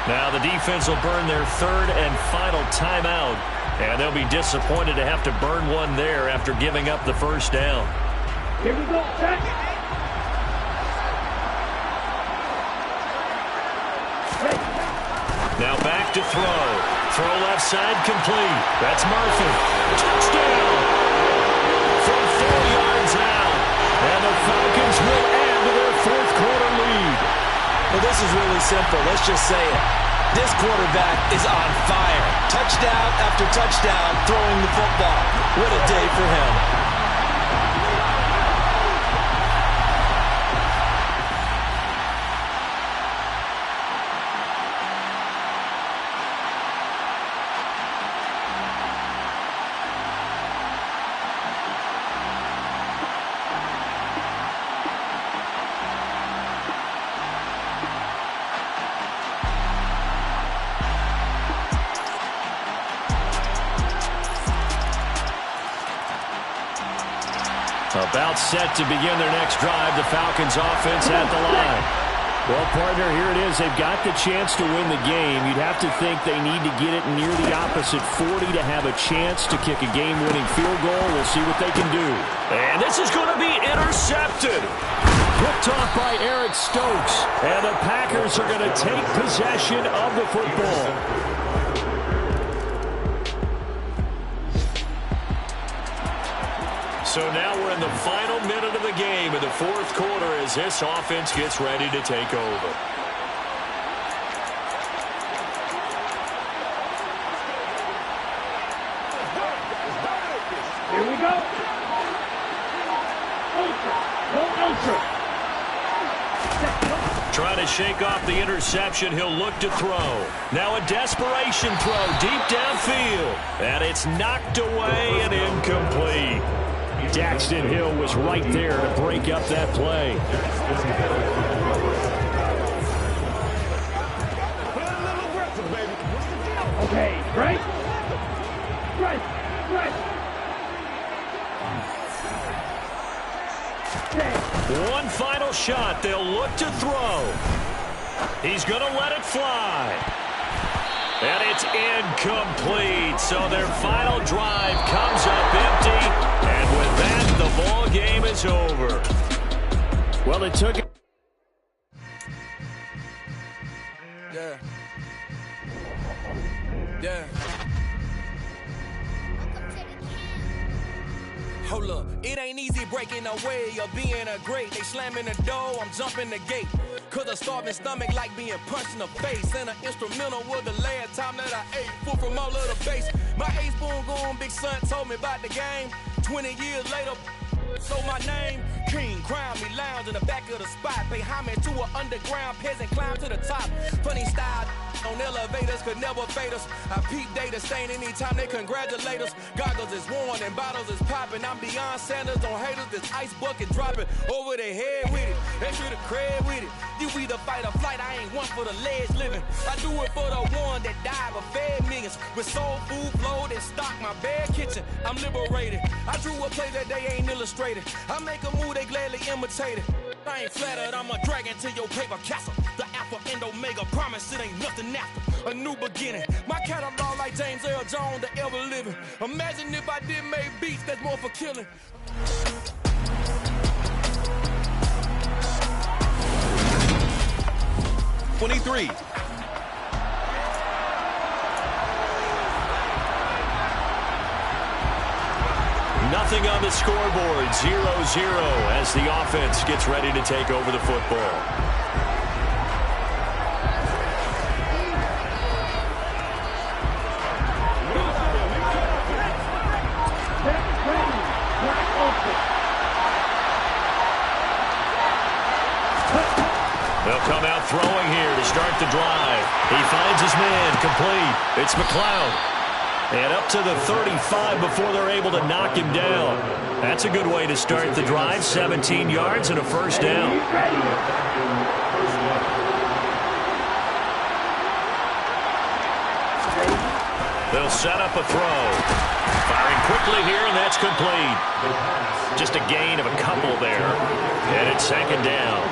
Now the defense will burn their 3rd and final timeout. And they'll be disappointed to have to burn one there after giving up the first down. Here we go. Set. Now back to throw. Throw left side complete. That's Murphy. Touchdown. From 4 yards out. And the Falcons will add to their 4th quarter lead. Well, this is really simple. Let's just say it. This quarterback is on fire. Touchdown after touchdown throwing the football. What a day for him. About set to begin their next drive. The Falcons offense at the line. Well, partner, here it is. They've got the chance to win the game. You'd have to think they need to get it near the opposite 40 to have a chance to kick a game-winning field goal. We'll see what they can do. And this is going to be intercepted. Picked off by Eric Stokes. And the Packers are going to take possession of the football. So now we're in the final minute of the game in the 4th quarter as this offense gets ready to take over. Here we go. Ultra. Trying to shake off the interception. He'll look to throw. Now a desperation throw deep downfield. And it's knocked away and incomplete. Daxton Hill was right there to break up that play. Okay, right? One final shot. They'll look to throw. He's going to let it fly. And it's incomplete. So their final drive comes up empty. And with that, the ball game is over. Well, it took... Yeah. Hold up, it ain't easy breaking away or being a great. They slamming the door, I'm jumping the gate. Cause a starving stomach like being punched in the face. And an instrumental was the last time that I ate food from all of the base. My ace boom goon, big son told me about the game. 20 years later, so my name, King, crown me, lounge in the back of the spot. Pay homage to an underground peasant, climb to the top. Funny style on elevators could never fade us. I peep data stain anytime they congratulate us. Goggles is worn and bottles is popping. I'm Deion Sanders on haters, this ice bucket dropping over their head with it. Extra the cred with it. You either fight or flight, I ain't one for the ledge living. I do it for the one that died but fed millions. With soul food flowed and stocked my bad kitchen. I'm liberated. I drew a play that they ain't illustrated. I make a move, they gladly imitate it. I ain't flattered, I'm a dragon to your paper castle. The Alpha and Omega, promise it ain't nothing after. A new beginning. My catalog like James Earl Jones, the ever living. Imagine if I did make beats that's more for killing. '23. Nothing on the scoreboard, 0-0 as the offense gets ready to take over the football. They'll come out throwing here to start the drive. He finds his man, complete. It's McLeod. And up to the 35 before they're able to knock him down. That's a good way to start the drive. 17 yards and a first down. They'll set up a throw. Firing quickly here, and that's complete. Just a gain of a couple there. And it's second down.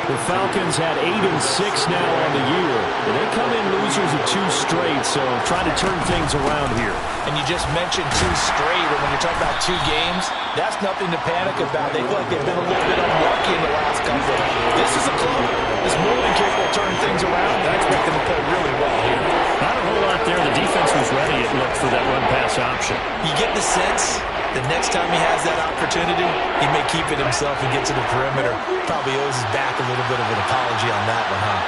The Falcons had 8 and 6 now on the year. And they come in losers of 2 straight, so try to turn things around here. And you just mentioned 2 straight, but when you're talking about 2 games, that's nothing to panic about. They feel like they've been a little bit unlucky in the last couple. This is a club that's more than capable of turning things around. I expect them to play really well here. Not a whole lot there. The defense was ready, it looked, for that run-pass option. You get the sense the next time he has that opportunity, he may keep it himself and get to the perimeter. Probably owes his back a little bit of an apology on that one, huh?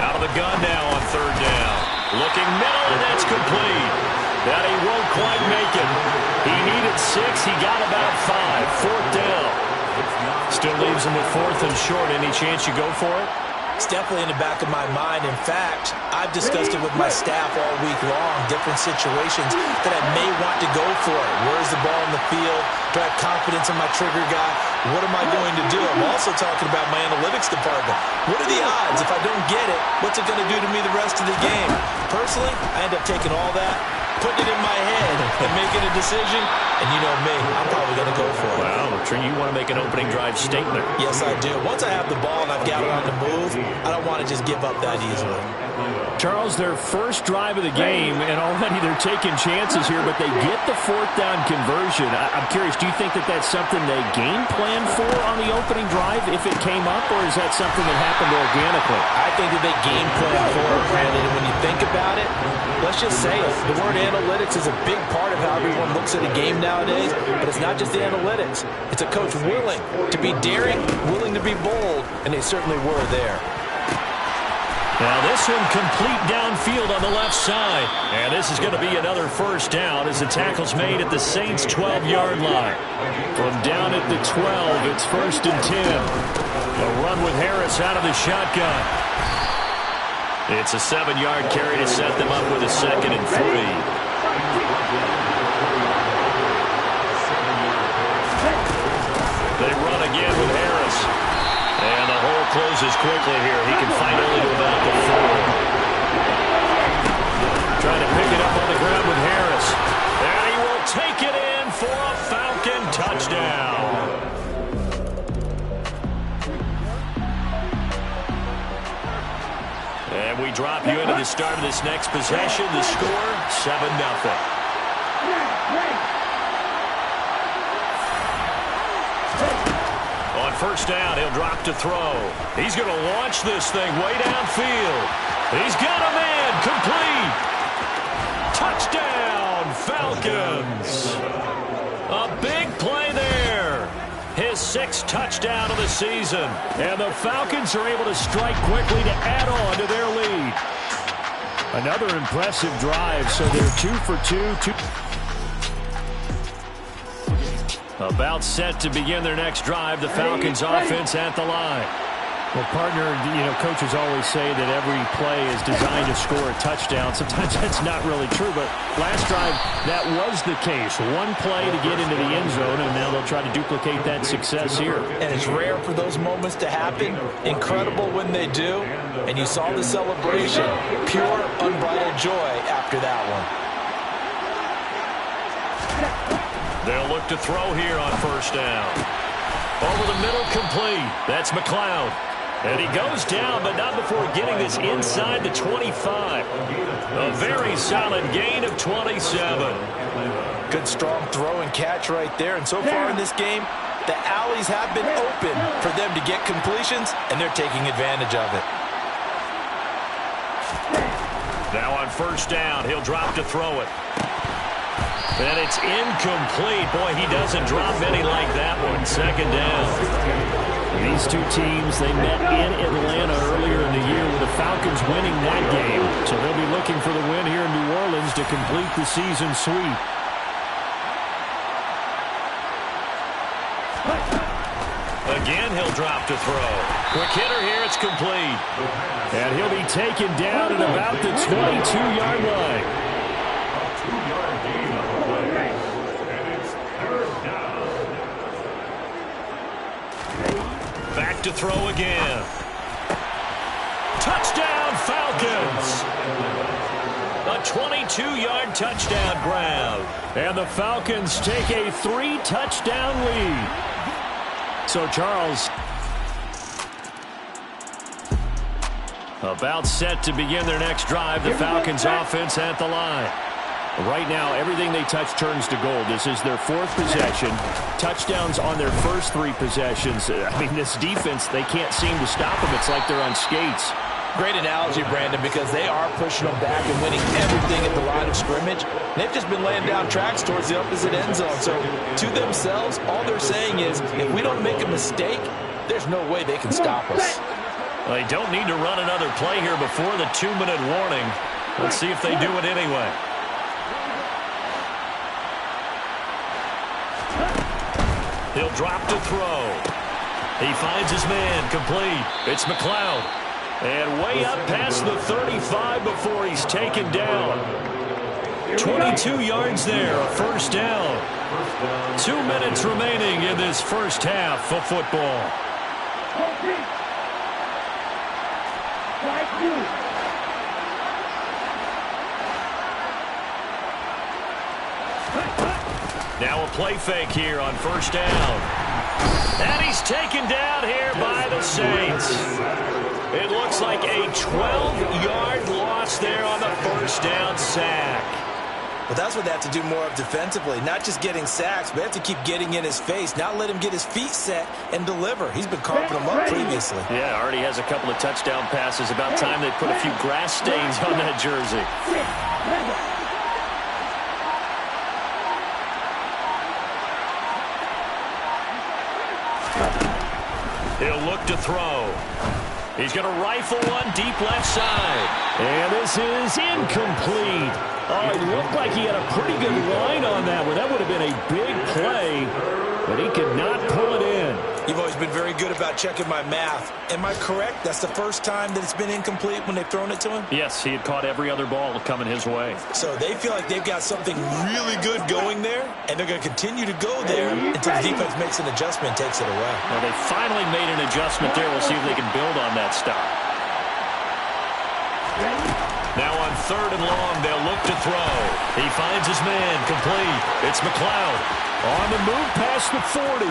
Out of the gun now on third down. Looking middle, and that's complete. That he won't quite make it. He needed 6. He got about 5. Fourth down. Still leaves him with 4th and short. Any chance you go for it? It's definitely in the back of my mind. In fact, I've discussed it with my staff all week long, different situations that I may want to go for it. Where's the ball in the field? Do I have confidence in my trigger guy? What am I going to do? I'm also talking about my analytics department. What are the odds? If I don't get it, what's it going to do to me the rest of the game? Personally, I end up taking all that, putting it in my head, and making a decision. And you know me, I'm probably going to go for it. Well, you want to make an opening drive statement. Yes, I do. Once I have the ball and I've got it on the move, I don't want to just give up that easily. Charles, their first drive of the game, and already they're taking chances here, but they get the 4th down conversion. I'm curious, do you think that that's something they game plan for on the opening drive if it came up, or is that something that happened organically? I think that they game plan for it, Brandon, and when you think about it, let's just say it. The word analytics is a big part of how everyone looks at a game nowadays, but it's not just the analytics. It's a coach willing to be daring, willing to be bold, and they certainly were there. Now this one complete downfield on the left side. And this is going to be another first down as the tackle's made at the Saints' 12-yard line. From down at the 12, it's 1st and 10. A run with Harris out of the shotgun. It's a 7-yard carry to set them up with a 2nd and 3. They run again with Harris. And the hole closes quickly here. He can find only to about the 4. Trying to pick it up on the ground with Harris. And he will take it in for a Falcon touchdown. And we drop you into the start of this next possession. The score, 7-0. First down, he'll drop to throw. He's going to launch this thing way downfield. He's got a man. Complete. Touchdown, Falcons. A big play there. His 6th touchdown of the season. And the Falcons are able to strike quickly to add on to their lead. Another impressive drive, so they're 2 for 2. About set to begin their next drive, the Falcons offense at the line. Well, partner, coaches always say that every play is designed to score a touchdown. Sometimes that's not really true, but last drive, that was the case. One play to get into the end zone, and now they'll try to duplicate that success here. And it's rare for those moments to happen. Incredible when they do. And you saw the celebration. Pure, unbridled joy after that one. They'll look to throw here on first down. Over the middle, complete. That's McLeod. And he goes down, but not before getting this inside the 25. A very solid gain of 27. Good, strong throw and catch right there. And so far in this game, the alleys have been open for them to get completions, and they're taking advantage of it. Now on first down, he'll drop to throw it. And it's incomplete. Boy, he doesn't drop many like that one. Second down. These two teams, they met in Atlanta earlier in the year with the Falcons winning that game. So they'll be looking for the win here in New Orleans to complete the season sweep. Again, he'll drop to throw. Quick hitter here, it's complete. And he'll be taken down at about the 22-yard line. Back to throw again. Touchdown, Falcons. A 22-yard touchdown grab. And the Falcons take a 3-touchdown lead. So, Charles, about set to begin their next drive, the Falcons offense at the line. Right now, everything they touch turns to gold. This is their 4th possession. Touchdowns on their first 3 possessions. I mean, this defense, they can't seem to stop them. It's like they're on skates. Great analogy, Brandon, because they are pushing them back and winning everything at the line of scrimmage. They've just been laying down tracks towards the opposite end zone. So, to themselves, all they're saying is, if we don't make a mistake, there's no way they can stop us. Well, they don't need to run another play here before the 2-minute warning. Let's see if they do it anyway. He'll drop to throw. He finds his man, complete. It's McLeod. And way up past the 35 before he's taken down. 22 yards there, a first down. 2 minutes remaining in this first half of football. Now a play fake here on first down. And he's taken down here by the Saints. It looks like a 12-yard loss there on the first down sack. Well, that's what they have to do more of defensively. Not just getting sacks, but they have to keep getting in his face. Not let him get his feet set and deliver. He's been carving them up previously. Yeah, already has a couple of touchdown passes. About time they put a few grass stains on that jersey. He'll look to throw. He's going to rifle one deep left side. And this is incomplete. Oh, it looked like he had a pretty good line on that one. That would have been a big play, but he could not pull it in. You've always been very good about checking my math. Am I correct? That's the first time that it's been incomplete when they've thrown it to him? Yes, he had caught every other ball coming his way. So they feel like they've got something really good going there, and they're going to continue to go there until the defense makes an adjustment and takes it away. Well, they finally made an adjustment there. We'll see if they can build on that stop. Now on third and long, they'll look to throw. He finds his man, complete. It's McLeod. On the move past the 40.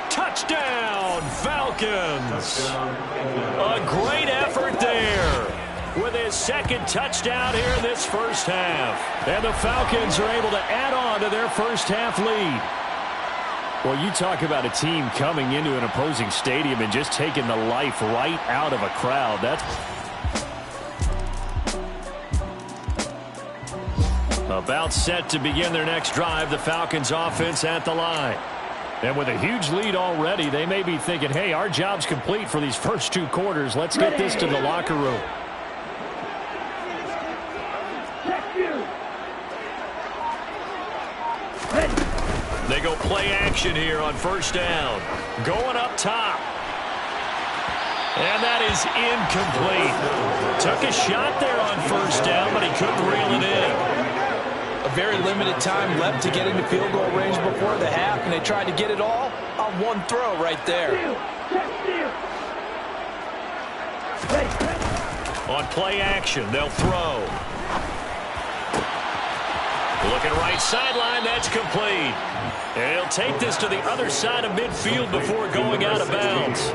Touchdown, Falcons. A great effort there with his second touchdown here in this first half. And the Falcons are able to add on to their first half lead. Well, you talk about a team coming into an opposing stadium and just taking the life right out of a crowd. About set to begin their next drive, the Falcons offense at the line. And with a huge lead already, they may be thinking, hey, our job's complete for these first 2 quarters. Let's get this to the locker room. They go play action here on first down. Going up top. And that is incomplete. Took a shot there on first down, but he couldn't reel it in. A very limited time left to get into field goal range before the half, and they tried to get it all on one throw right there. On play action, they'll throw. Looking right sideline, that's complete. And he'll take this to the other side of midfield before going out of bounds.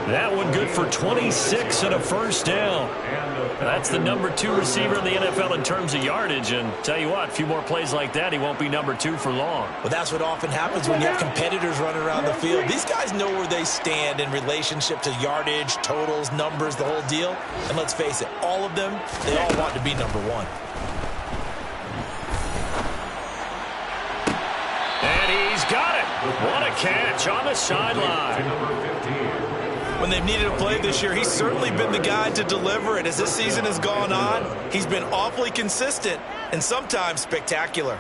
That one good for 26 and a first down. That's the number 2 receiver in the NFL in terms of yardage. And tell you what, a few more plays like that, he won't be number 2 for long. Well, that's what often happens when you have competitors running around the field. These guys know where they stand in relationship to yardage, totals, numbers, the whole deal. And let's face it, all of them, they all want to be number 1. And he's got it. What a catch on the sideline. When they've needed a play this year, he's certainly been the guy to deliver it. As this season has gone on, he's been awfully consistent and sometimes spectacular.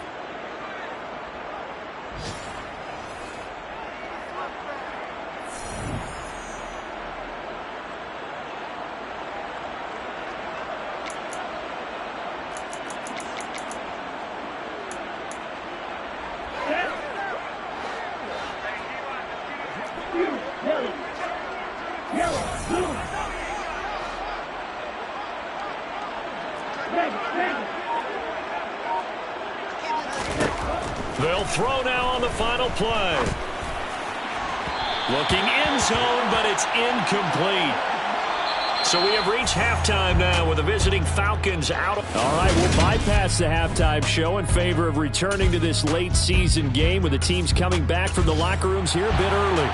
They'll throw now on the final play. Looking end zone, but it's incomplete. So we have reached halftime now with the visiting Falcons out. All right, we'll bypass the halftime show in favor of returning to this late season game with the teams coming back from the locker rooms here a bit early.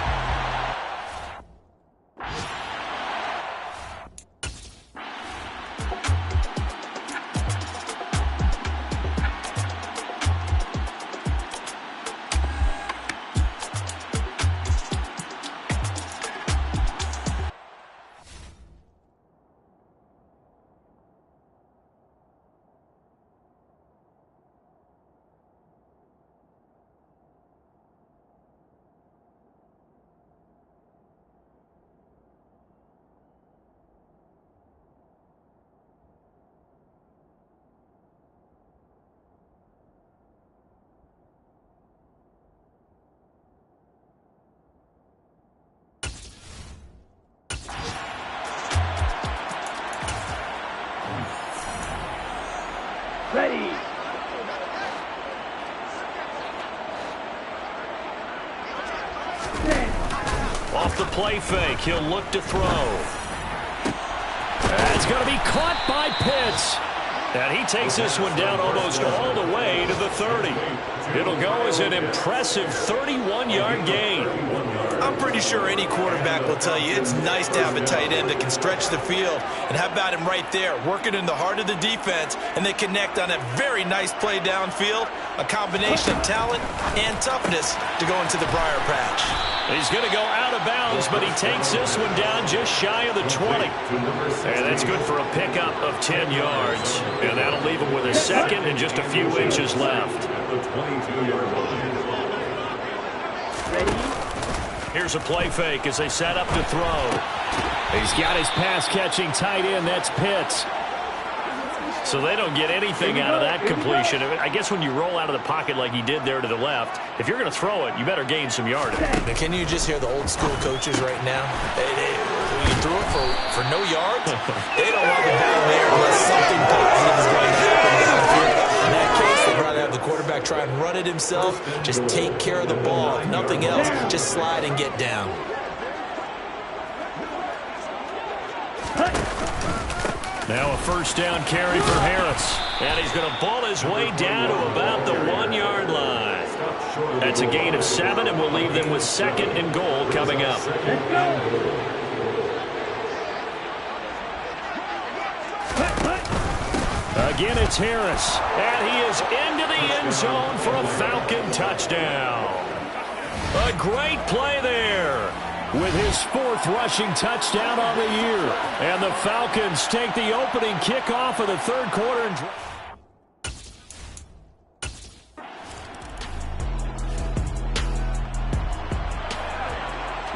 Ready. Off the play fake, he'll look to throw. That's going to be caught by Pitts. And he takes this one down almost all the way to the 30. It'll go as an impressive 31-yard gain. I'm pretty sure any quarterback will tell you it's nice to have a tight end that can stretch the field. And how about him right there, working in the heart of the defense, and they connect on a very nice play downfield, a combination of talent and toughness to go into the briar patch. He's going to go out of bounds, but he takes this one down just shy of the 20. And that's good for a pickup of 10 yards. And that'll leave him with a second and just a few inches left. Here's a play fake as they set up to throw. He's got his pass-catching tight end. That's Pitts. So they don't get anything out of that completion. I guess when you roll out of the pocket like he did there to the left, if you're going to throw it, you better gain some yardage. Now, can you just hear the old school coaches right now? You threw it for no yards? They don't want the ball there unless something positive is going to happen downfield. In that case, they'd rather have the quarterback try and run it himself. Just take care of the ball. If nothing else, just slide and get down. Now a first down carry for Harris. And he's going to ball his way down to about the 1-yard line. That's a gain of 7, and we'll leave them with 2nd and goal coming up. Again, it's Harris. And he is into the end zone for a Falcon touchdown. A great play there with his 4th rushing touchdown on the year. And the Falcons take the opening kickoff of the 3rd quarter.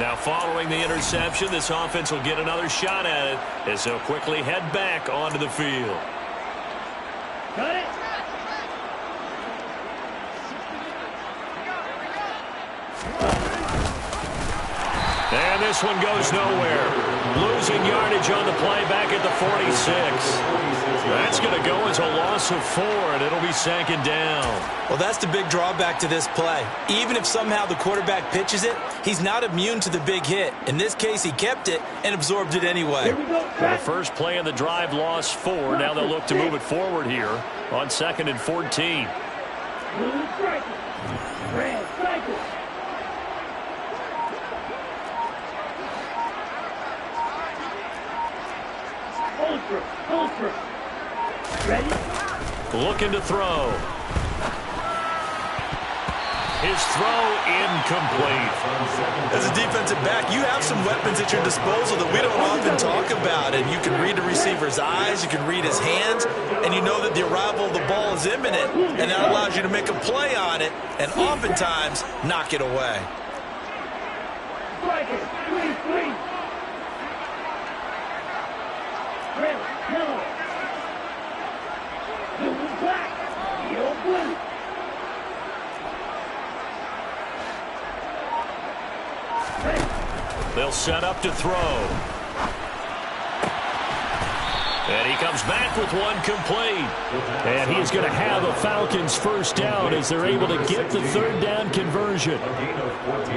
Now following the interception, this offense will get another shot at it as they'll quickly head back onto the field. Got it. And this one goes nowhere. Losing yardage on the play back at the 46. That's going to go as a loss of 4, and it'll be 2nd down. Well, that's the big drawback to this play. Even if somehow the quarterback pitches it, he's not immune to the big hit. In this case, he kept it and absorbed it anyway. For the first play of the drive, lost 4. Now they'll look to move it forward here on 2nd and 14. Ready? Looking to throw. His throw incomplete. As a defensive back, you have some weapons at your disposal that we don't often talk about. And you can read the receiver's eyes, you can read his hands, and you know that the arrival of the ball is imminent, and that allows you to make a play on it and oftentimes knock it away. Strike it. 3-3. Red, yellow. Blue, black. Yellow, blue. They'll set up to throw. And he comes back with one complete. And he's going to have a Falcons first down as they're able to get the 3rd down conversion.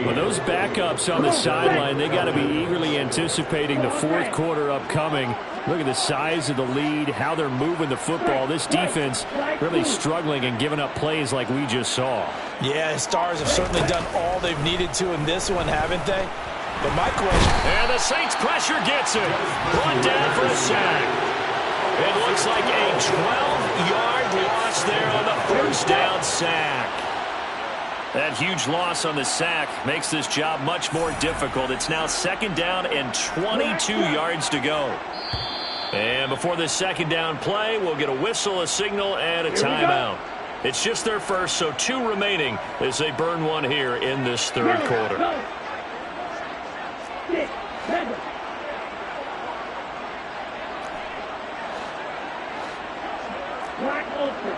Well, those backups on the sideline, they got to be eagerly anticipating the 4th quarter upcoming. Look at the size of the lead, how they're moving the football. This defense really struggling and giving up plays like we just saw. Yeah, Stars have certainly done all they've needed to in this one, haven't they? But my question... And the Saints pressure gets it. Brought down for a sack. It looks like a 12-yard loss there on the first down sack. That huge loss on the sack makes this job much more difficult. It's now 2nd down and 22 yards to go. And before this 2nd down play, we'll get a whistle, a signal, and a timeout. It's just their first, so 2 remaining as they burn one here in this 3rd quarter. Black ultra.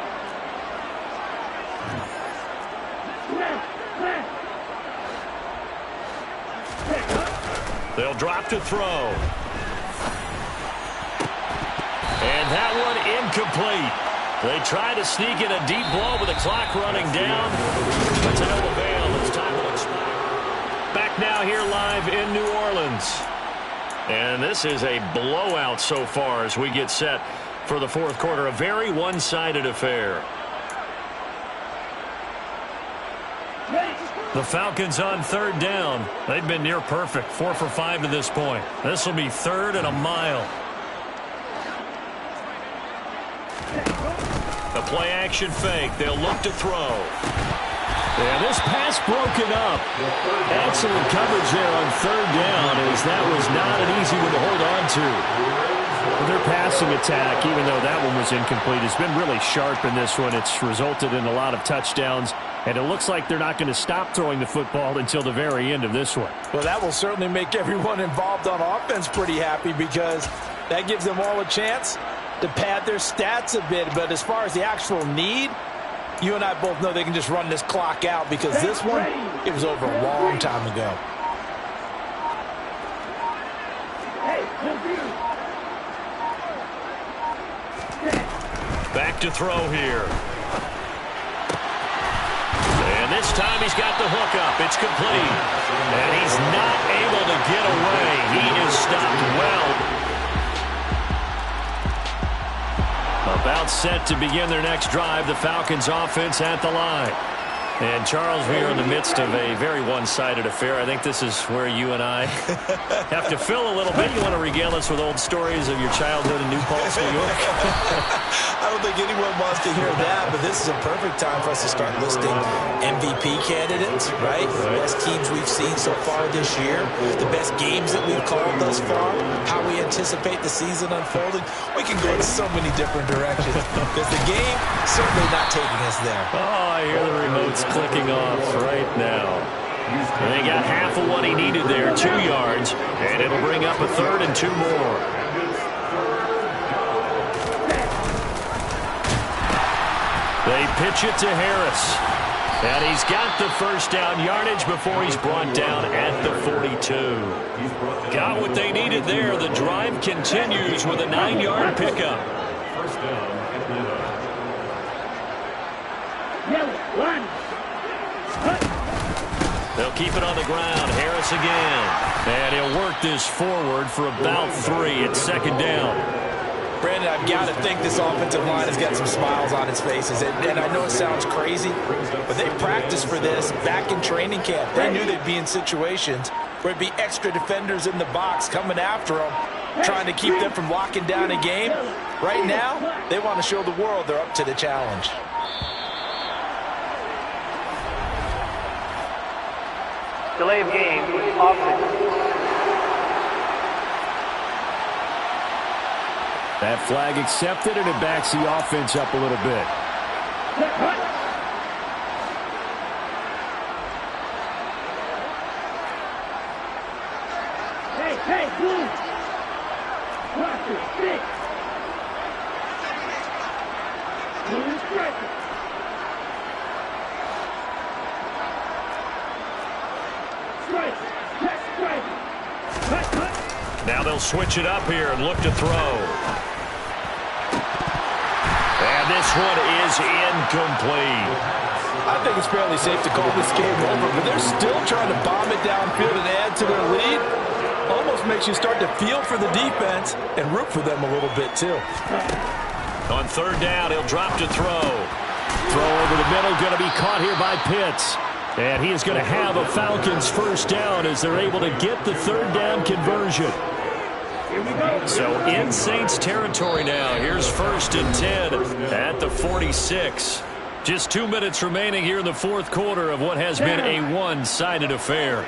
They'll drop to throw. And that one incomplete. They try to sneak in a deep blow with the clock running down. But to no avail, it's time to expire. Back now here live in New Orleans. And this is a blowout so far as we get set for the 4th quarter. A very one-sided affair. The Falcons on 3rd down. They've been near perfect. 4 for 5 to this point. This will be 3rd and a mile. A play-action fake. They'll look to throw. And this pass broken up. Excellent coverage there on 3rd down, as that was not an easy one to hold on to. Their passing attack, even though that one was incomplete, has been really sharp in this one. It's resulted in a lot of touchdowns, and it looks like they're not going to stop throwing the football until the very end of this one. Well, that will certainly make everyone involved on offense pretty happy, because that gives them all a chance to pad their stats a bit. But as far as the actual need, you and I both know they can just run this clock out, because this one, it was over a long time ago. Back to throw here. And this time he's got the hook up. It's complete. And he's not able to get away. He is stopped well. About set to begin their next drive. The Falcons offense at the line. And, Charles, we are in the midst of a very one-sided affair. I think this is where you and I have to fill a little bit. You want to regale us with old stories of your childhood in New Paltz, New York? I don't think anyone wants to hear that, but this is a perfect time for us to start listing MVP candidates, right? The best teams we've seen so far this year, the best games that we've called thus far, how we anticipate the season unfolding. We can go in so many different directions because the game certainly not taking us there. Oh, I hear the remote's clicking off right now. And they got half of what he needed there, 2 yards, and it'll bring up a 3rd and 2 more. They pitch it to Harris. And he's got the first down yardage before he's brought down at the 42. Got what they needed there. The drive continues with a 9-yard pickup. First down. They'll keep it on the ground. Harris again. And he'll work this forward for about 3. It's 2nd down. Brandon, I've got to think this offensive line has got some smiles on its faces. And I know it sounds crazy, but they practiced for this back in training camp. They knew they'd be in situations where there'd be extra defenders in the box coming after them, trying to keep them from locking down a game. Right now, they want to show the world they're up to the challenge. Delay of game, offense. That flag accepted, and it backs the offense up a little bit. Hey, blue. Watch it, stick. Blue striker. Now they'll switch it up here and look to throw. And this one is incomplete. I think it's fairly safe to call this game over, but they're still trying to bomb it downfield and add to their lead. Almost makes you start to feel for the defense and root for them a little bit, too. On 3rd down, he'll drop to throw. Throw over the middle, going to be caught here by Pitts. And he is going to have a Falcons first down as they're able to get the 3rd down conversion. So in Saints territory now. Here's 1st and 10 at the 46. Just 2 minutes remaining here in the 4th quarter of what has been a one-sided affair.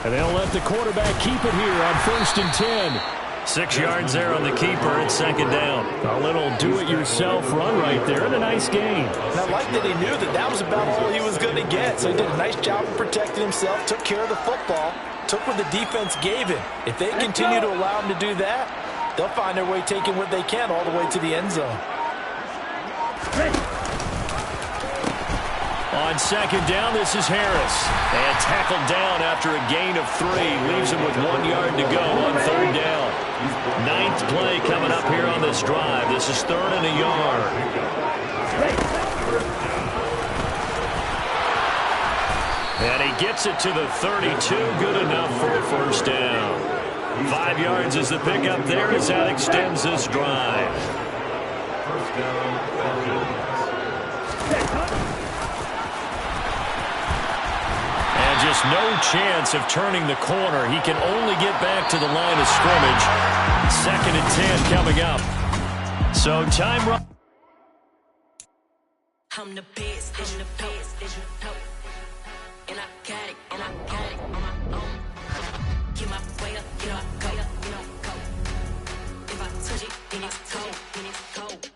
And they'll let the quarterback keep it here on 1st and 10. 6 yards there on the keeper. It's 2nd down. A little do-it-yourself run right there and a nice gain. And I like that he knew that that was about all he was going to get. So he did a nice job of protecting himself, took care of the football, took what the defense gave him. If they continue to allow him to do that, they'll find their way taking what they can all the way to the end zone. On 2nd down, this is Harris. And tackled down after a gain of 3. Leaves him with 1 yard to go on 3rd down. 9th play coming up here on this drive. This is 3rd and a yard. And he gets it to the 32. Good enough for a first down. 5 yards is the pickup there as that extends this drive. First down. Just no chance of turning the corner. He can only get back to the line of scrimmage. 2nd and 10 coming up. So time run. I'm the best, and the best, and you know. And I got it, and I got it on my own. Get my way up, get up, go, go. If I touch it, then it's cold, then it's cold.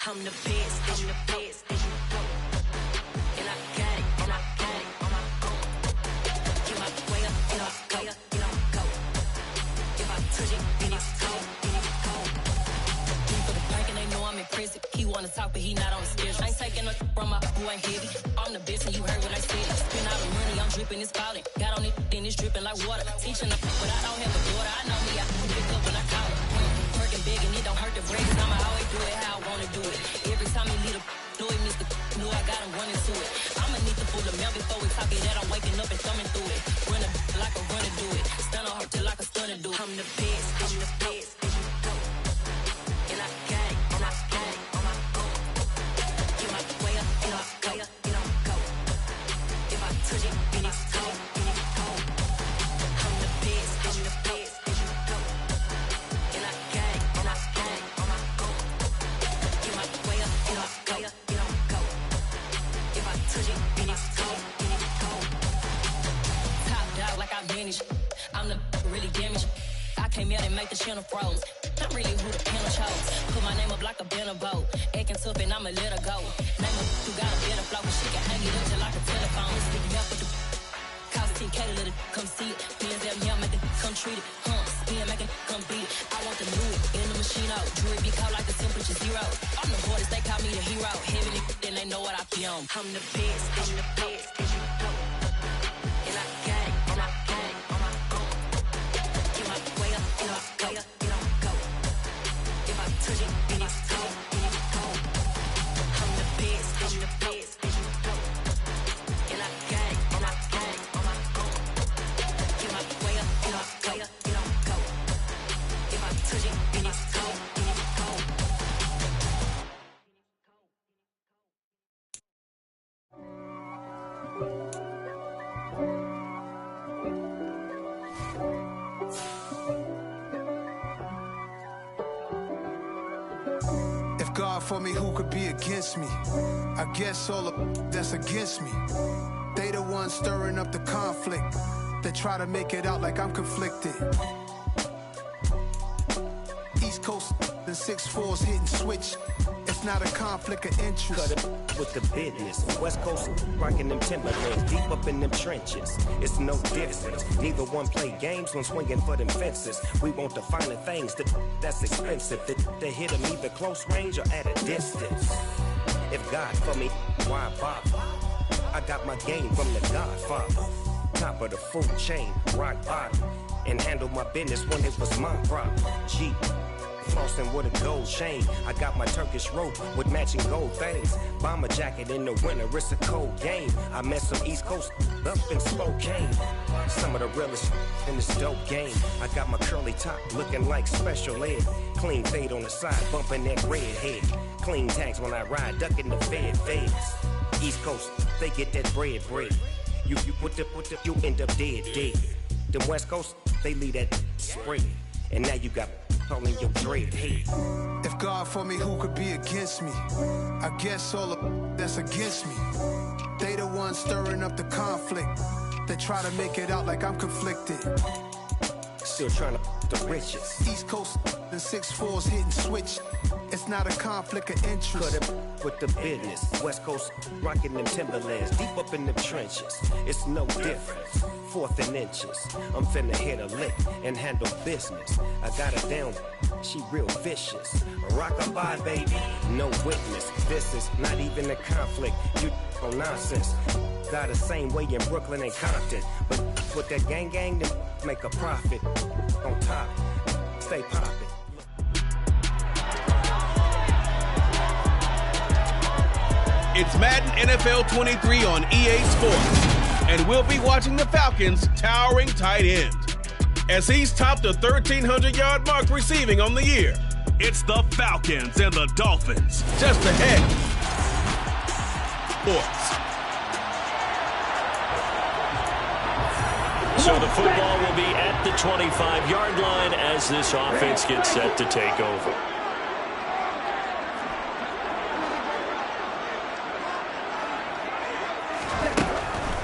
I'm the best, and the best, and you know. And I got it, and I got it on my own. Get my way up, get up, go, go. If I touch it, then it's cold, then it's cold. He for the park and they know I'm impressive. He wanna talk, but he not on the schedule. I ain't taking no from my boy ain't heavy. I'm the best and you heard what I said. Spend all the money, I'm dripping, it's falling. Got on it, then it's dripping like water. Teaching the but I don't have a daughter. I know me, I can pick up when I call it. Working big and it don't hurt the break. I'ma always do it how I wanna do it. Every time he lead a know it missed the know I got him running to it. I'ma need to pull the mail before we talk it that I'm waking up and thumbing through it. Run a like a runner do it. Stun on her till like a stunner do it. I'm the best, I'm the best, and you know. And I got it, and I got it. make the channel froze. I'm really who the panel chose. Put my name up like a banner boat. Acting tough and I'ma let her go. Name her who got a better flow. She can hang it up just like a telephone. Speaking up with the cost 10K to let it come see it. BNZ, yeah, make it come treat it. Spin, make it come beat it. I want the new in the machine out. Jewelry be caught like the temperature 0. I'm the hardest, they call me the hero. Heavy, then they know what I be on. I'm the best, I'm the best. And I gang, and I gang on my own. Get my way up, get my way up, get on go. If I touch it, then it's cold, then it's cold. I'm the best, I'm the best. And I gang, and I gang on my own. Get my way up, get my way up, get on go. If I touch it, then it's cold, then it's cold. If God for me, who could be against me? I guess all of that's against me. They the ones stirring up the conflict. They try to make it out like I'm conflicted. East Coast and 6'4's hitting switch. It's not a conflict of interest. Cut it with the business. West Coast rocking them Timberlands, deep up in them trenches. It's no difference. Neither one play games when swinging for them fences. We want the finer things that's expensive. They hit them either close range or at a distance. If God for me, why bother? I got my game from the Godfather. Top of the food chain, rock bottom. And handle my business when it was my problem. G. Flossing with a gold chain. I got my Turkish rope with matching gold things. Bomber jacket in the winter, it's a cold game. I met some East Coast up in Spokane. Some of the realest in this dope game. I got my curly top looking like special ed. Clean fade on the side, bumping that red head. Clean tags when I ride, ducking the feds. East Coast, they get that bread. You you end up dead. Them West Coast, they leave that spread. And now you got calling your dread head. If God for me, who could be against me? I guess all of that's against me. They the ones stirring up the conflict. They try to make it out like I'm conflicted. Still trying to the riches. East Coast and 6'4's hitting switch. It's not a conflict of interest. Cut it with the business. West Coast rocking them Timberlands, deep up in them trenches. It's no difference. 4th and inches. I'm finna hit a lick and handle business. I got her down, she real vicious. Rock-a-bye, baby, no witness. This is not even a conflict. You on nonsense. Got the same way in Brooklyn and Compton. But with that gang, then make a profit. On top, stay poppin'. It's Madden NFL 23 on EA Sports. And we'll be watching the Falcons' towering tight end as he's topped the 1,300-yard mark receiving on the year. It's the Falcons and the Dolphins just ahead. Sports. So the football will be at the 25-yard line as this offense gets set to take over.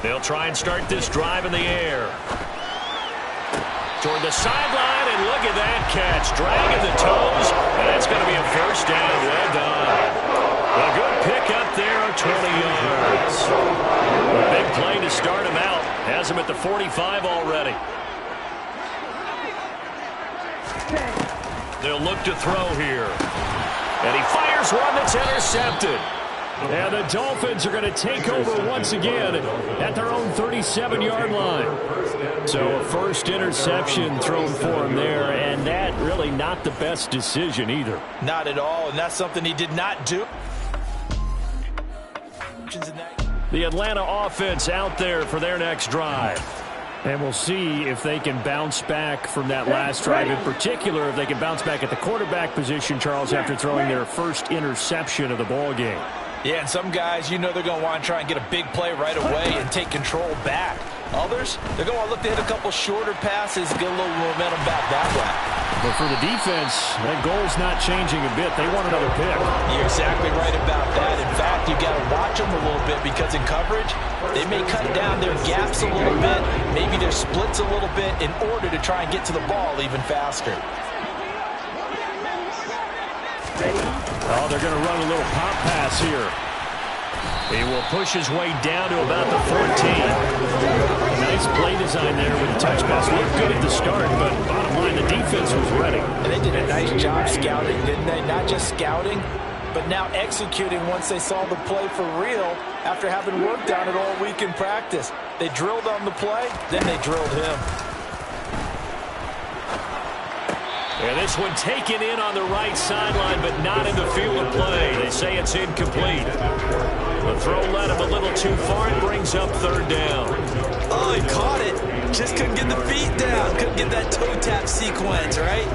They'll try and start this drive in the air. Toward the sideline, and look at that catch. Dragging the toes, and that's going to be a first down. Well done. A good pick up there of 20 yards. A big play to start him out. Has him at the 45 already. They'll look to throw here. And he fires one that's intercepted. And the Dolphins are going to take over once again at their own 37-yard line. So a first interception thrown for him there, and that really not the best decision either. Not at all, and that's something he did not do. The Atlanta offense out there for their next drive. And we'll see if they can bounce back from that last drive. In particular, if they can bounce back at the quarterback position, Charles, after throwing their first interception of the ball game. Yeah, and some guys, you know they're going to want to try and get a big play right away and take control back. Others, they're going to look to hit a couple shorter passes, get a little momentum back that way. But for the defense, that goal's not changing a bit. They want another pick. You're exactly right about that. In fact, you got to watch them a little bit because in coverage, they may cut down their gaps a little bit, maybe their splits a little bit in order to try and get to the ball even faster. Oh, they're going to run a little pop pass here. He will push his way down to about the 14. Nice play design there with the touch pass. Looked good at the start, but bottom line, the defense was ready. And they did a nice job scouting, didn't they? Not just scouting, but now executing once they saw the play for real after having worked on it all week in practice. They drilled on the play, then they drilled him. And this one taken in on the right sideline, but not in the field of play. They say it's incomplete. The throw led him a little too far and brings up third down. Oh, he caught it. Just couldn't get the feet down. Couldn't get that toe tap sequence, right?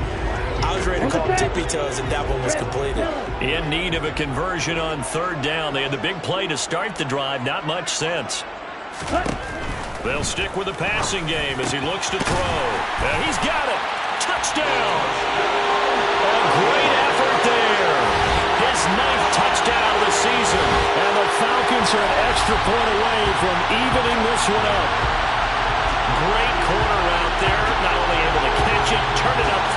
I was ready to call tippy toes if that one was completed. In need of a conversion on third down. They had the big play to start the drive. Not much sense. They'll stick with the passing game as he looks to throw. He's got it. Touchdown! A great effort there. His 9th touchdown of the season. And the Falcons are an extra point away from evening this one up. Great corner out there. Not only able to catch it, turn it up.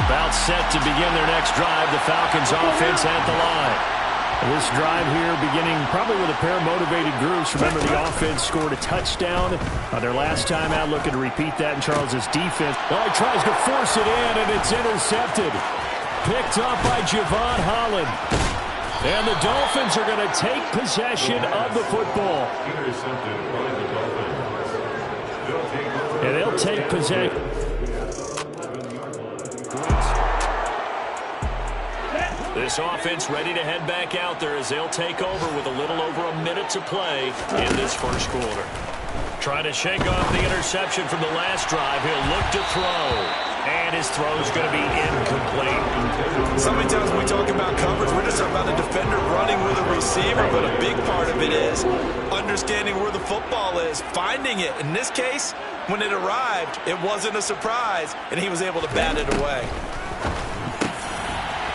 About set to begin their next drive. The Falcons offense at the line. This drive here beginning probably with a pair of motivated groups. Remember, the offense scored a touchdown on their last time out, looking to repeat that in Charles's defense. Oh, he tries to force it in, and it's intercepted. Picked up by Javon Holland. And the Dolphins are going to take possession of the football. And they'll take possession. This offense ready to head back out there as they'll take over with a little over a minute to play in this first quarter. Trying to shake off the interception from the last drive. He'll look to throw. And his throw is going to be incomplete. So many times when we talk about coverage, we're just talking about a defender running with a receiver, but a big part of it is understanding where the football is, finding it. In this case, when it arrived, it wasn't a surprise, and he was able to bat it away.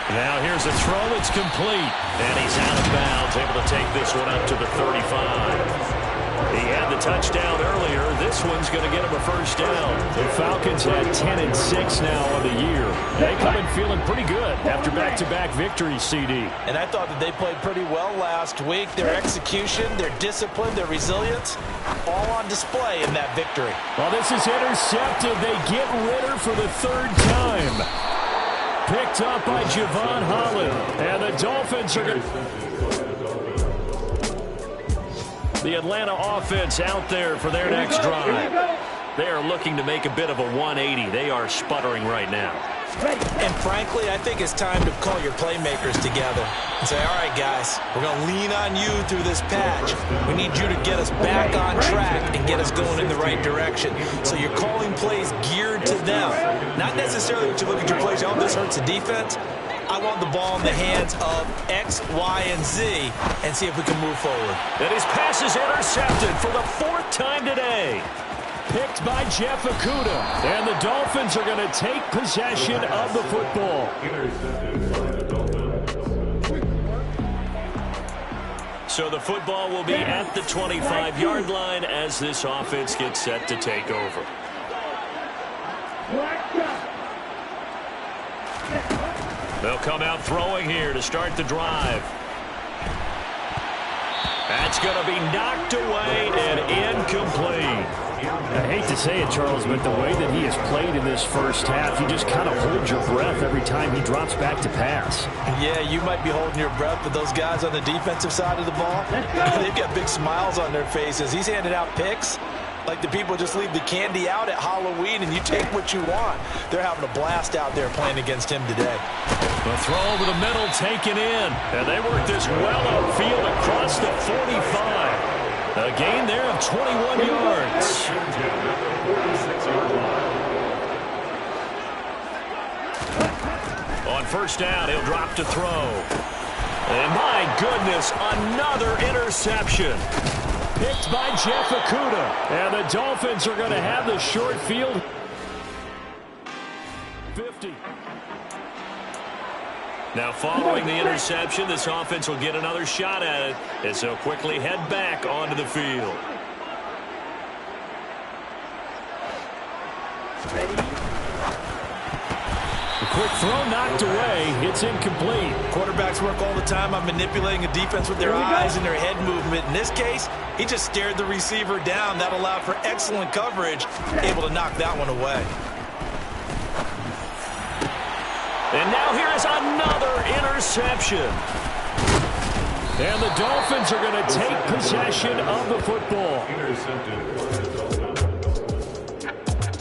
Now here's a throw that's complete. And he's out of bounds, able to take this one up to the 35. He had the touchdown earlier. This one's going to get him a first down. The Falcons had 10-6 now on the year. They come in feeling pretty good after back-to-back victories, CD. And I thought that they played pretty well last week. Their execution, their discipline, their resilience, all on display in that victory. Well, this is intercepted. They get Ritter for the third time. Picked up by Javon Holland. And the Dolphins are going to... The Atlanta offense out there for their next drive. They are looking to make a bit of a 180. They are sputtering right now. And frankly, I think it's time to call your playmakers together and say, all right, guys, we're going to lean on you through this patch. We need you to get us back on track and get us going in the right direction. So you're calling plays geared to them. Not necessarily that you look at your plays, oh, this hurts the defense. I want the ball in the hands of X, Y, and Z and see if we can move forward. And his pass is intercepted for the 4th time today. Picked by Jeff Okudah. And the Dolphins are going to take possession of the football. So the football will be at the 25-yard line as this offense gets set to take over. They'll come out throwing here to start the drive. That's going to be knocked away and incomplete. I hate to say it, Charles, but the way that he has played in this first half, you just kind of hold your breath every time he drops back to pass. Yeah, you might be holding your breath, but those guys on the defensive side of the ball, they've got big smiles on their faces. He's handing out picks like the people just leave the candy out at Halloween and you take what you want. They're having a blast out there playing against him today. The throw over the middle taken in, and they work this well upfield across the 45. A gain there of 21 yards. On first down, he'll drop to throw. And my goodness, another interception. picked by Jeff Okudah. And the Dolphins are going to have the short field. 50. Now following the interception, this offense will get another shot at it as they'll quickly head back onto the field. The quick throw knocked away. It's incomplete. Quarterbacks work all the time on manipulating a defense with their eyes and their head movement. In this case, he just stared the receiver down. That allowed for excellent coverage, able to knock that one away. And now here is another interception. And the Dolphins are going to take possession of the football.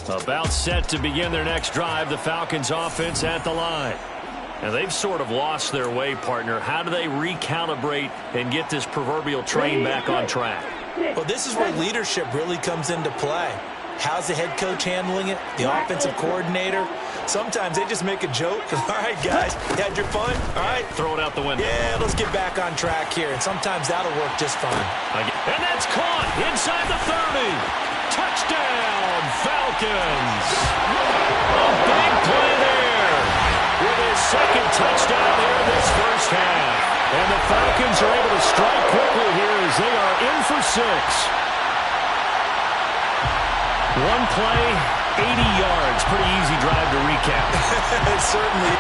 About set to begin their next drive, the Falcons offense at the line. And they've sort of lost their way, partner. How do they recalibrate and get this proverbial train back on track? Well, this is where leadership really comes into play. How's the head coach handling it? The offensive coordinator? Sometimes they just make a joke. All right, guys, you had your fun? All right. Throw it out the window. Yeah, let's get back on track here. And sometimes that'll work just fine. And that's caught inside the 30. Touchdown, Falcons. A big play there with his second touchdown here this first half. And the Falcons are able to strike quickly here as they are in for 6. One play, 80 yards. Pretty easy drive to recap. Certainly.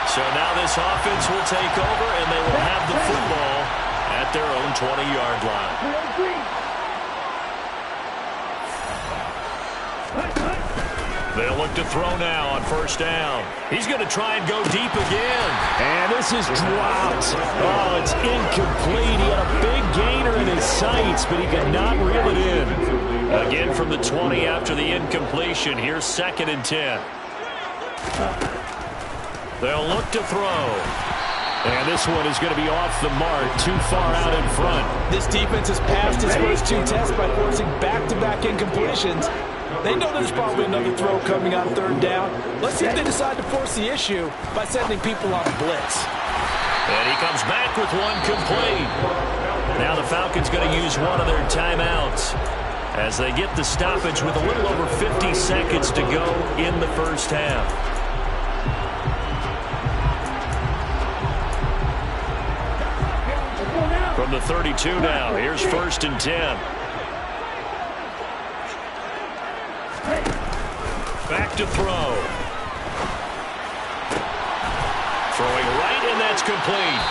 So now this offense will take over, and they will have the football at their own 20-yard line. They'll look to throw now on first down. He's going to try and go deep again. And this is dropped. Oh, it's incomplete. He had a big gainer in his sights, but he could not reel it in. Again from the 20 after the incompletion. Here's 2nd and 10. They'll look to throw. And this one is going to be off the mark, too far out in front. This defense has passed its first 2 tests by forcing back-to-back incompletions. They know there's probably another throw coming on 3rd down. Let's see if they decide to force the issue by sending people on blitz. And he comes back with one complete. Now the Falcons going to use one of their timeouts as they get the stoppage with a little over 50 seconds to go in the first half. From the 32 now, here's 1st and 10. Back to throw. Throwing right, and that's complete.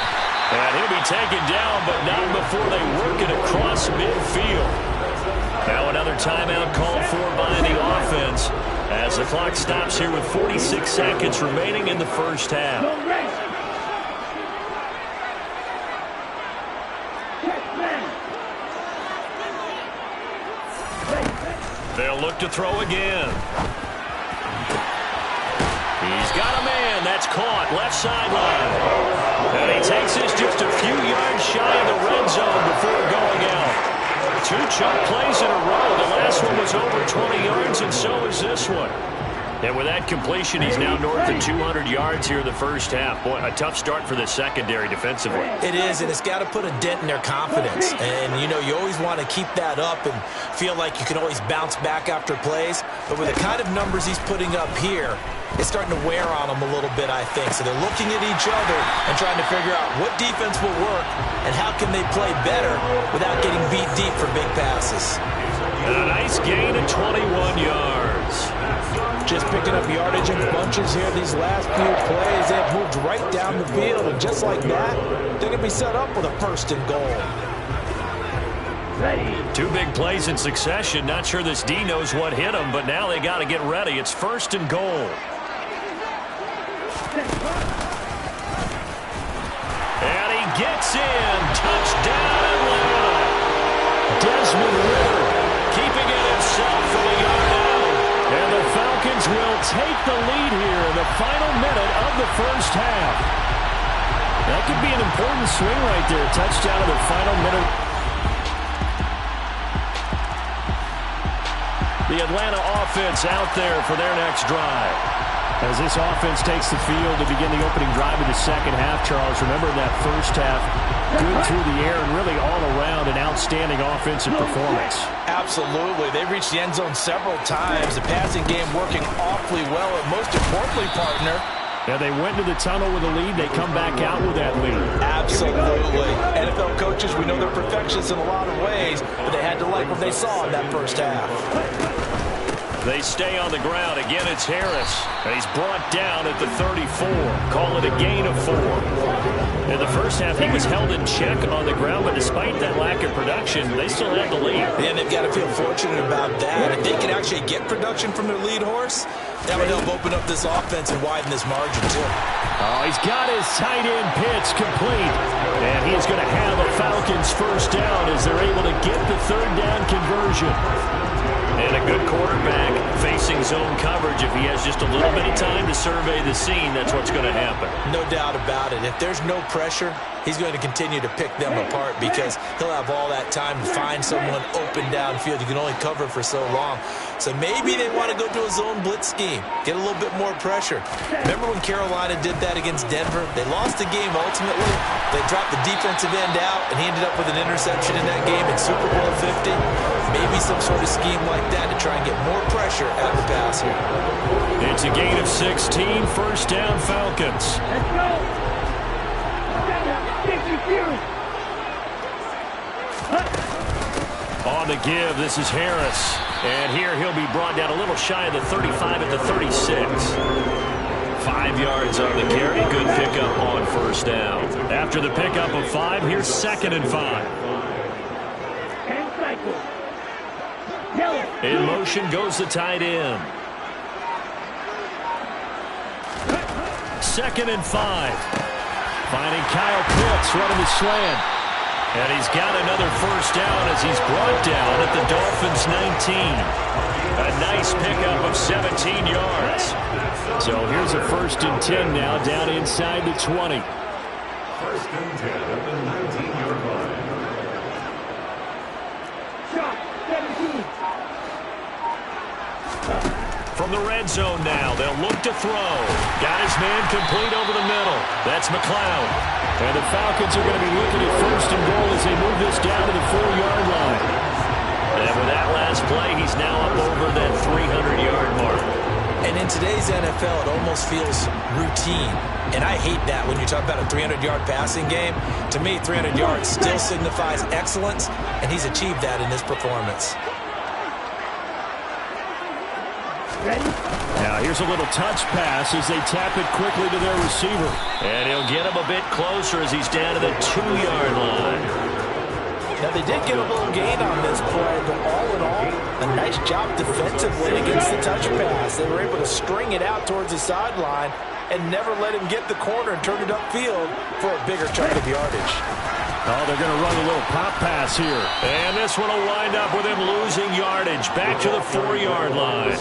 And he'll be taken down, but not before they work it across midfield. Now another timeout called for by the offense as the clock stops here with 46 seconds remaining in the first half. They'll look to throw again. He's got a man. That's caught. Left sideline. And he takes this just a few yards shy of the red zone before going out. 2 chunk plays in a row. The last one was over 20 yards, and so is this one. And with that completion, he's now north of 200 yards here in the first half. Boy, a tough start for the secondary defensively. It is, and it's got to put a dent in their confidence. And, you know, you always want to keep that up and feel like you can always bounce back after plays. But with the kind of numbers he's putting up here, it's starting to wear on them a little bit, I think. So they're looking at each other and trying to figure out what defense will work and how can they play better without getting beat deep for big passes. And a nice gain of 21 yards. Just picking up yardage in bunches here these last few plays. They've moved right down the field, and just like that, they're going to be set up with a 1st and goal. 2 big plays in succession. Not sure this D knows what hit him, but now they got to get ready. It's 1st and goal. And he gets in. Touchdown, Atlanta. Desmond Ridder keeping it himself for the yard out. And the Falcons will take the lead here in the final minute of the first half. That could be an important swing right there. Touchdown in the final minute. The Atlanta offense out there for their next drive. As this offense takes the field to begin the opening drive of the second half, Charles, remember in that first half, good through the air and really all around an outstanding offensive performance. Absolutely. They reached the end zone several times. The passing game working awfully well, and most importantly, partner, yeah, they went to the tunnel with a lead. They come back out with that lead. Absolutely. NFL coaches, we know they're perfectionists in a lot of ways, but they had to like what they saw in that first half. They stay on the ground. Again, it's Harris. And he's brought down at the 34. Call it a gain of 4. In the first half, he was held in check on the ground, but despite that lack of production, they still had the lead. And they've got to feel fortunate about that. If they can actually get production from their lead horse, that would help open up this offense and widen this margin, too. Oh, he's got his tight end pitch complete. And he is going to have a Falcons first down as they're able to get the third down conversion. And a good quarterback facing zone coverage. If he has just a little bit of time to survey the scene, that's what's going to happen. No doubt about it. If there's no pressure, he's going to continue to pick them apart because he'll have all that time to find someone open downfield. You can only cover for so long. So maybe they want to go to a zone blitz scheme, get a little bit more pressure. Remember when Carolina did that against Denver? They lost the game ultimately. They dropped the defensive end out, and he ended up with an interception in that game in Super Bowl 50. Maybe some sort of scheme like that to try and get more pressure at the passer. It's a gain of 16, first down Falcons. Let's go. On the give, this is Harris. And here he'll be brought down a little shy of the 35 at the 36. 5 yards on the carry. Good pickup on first down. After the pickup of 5, here's 2nd and 5. In motion goes the tight end. 2nd and 5. Finding Kyle Pitts running the slant. And he's got another first down as he's brought down at the Dolphins' 19. A nice pickup of 17 yards. So here's a 1st and 10 now down inside the 20. 1st and 10 at the 19-yard line. Shot 17. From the red zone now, they'll look to throw. Got his man complete over the middle. That's McLeod. And the Falcons are going to be looking at 1st and goal as they move this down to the 4-yard line. And with that last play, he's now up over that 300-yard mark. And in today's NFL, it almost feels routine. And I hate that when you talk about a 300-yard passing game. To me, 300 yards still signifies excellence, and he's achieved that in this performance. Now here's a little touch pass as they tap it quickly to their receiver. And he'll get him a bit closer as he's down to the 2-yard line. Now they did get a little gain on this play, but all in all, a nice job defensively against the touch pass. They were able to string it out towards the sideline and never let him get the corner and turn it upfield for a bigger chunk of yardage. Oh, they're going to run a little pop pass here. And this one will wind up with him losing yardage back to the 4-yard line.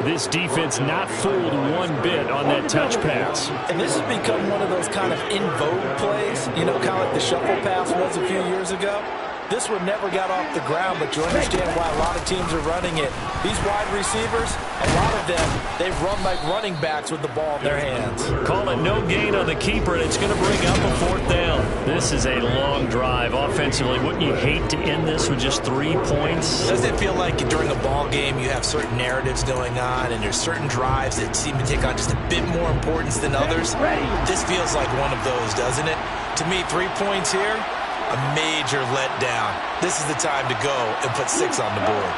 This defense not fooled one bit on that touch pass. And this has become one of those kind of in vogue plays, you know, kind of like the shuffle pass was a few years ago. This one never got off the ground, but you understand why a lot of teams are running it. These wide receivers, a lot of them, they run like running backs with the ball in their hands. Call it no gain on the keeper, and it's going to bring up a 4th down. This is a long drive offensively. Wouldn't you hate to end this with just 3 points? Doesn't it feel like during a ball game you have certain narratives going on and there's certain drives that seem to take on just a bit more importance than others? This feels like one of those, doesn't it? To me, 3 points here, a major letdown. This is the time to go and put 6 on the board.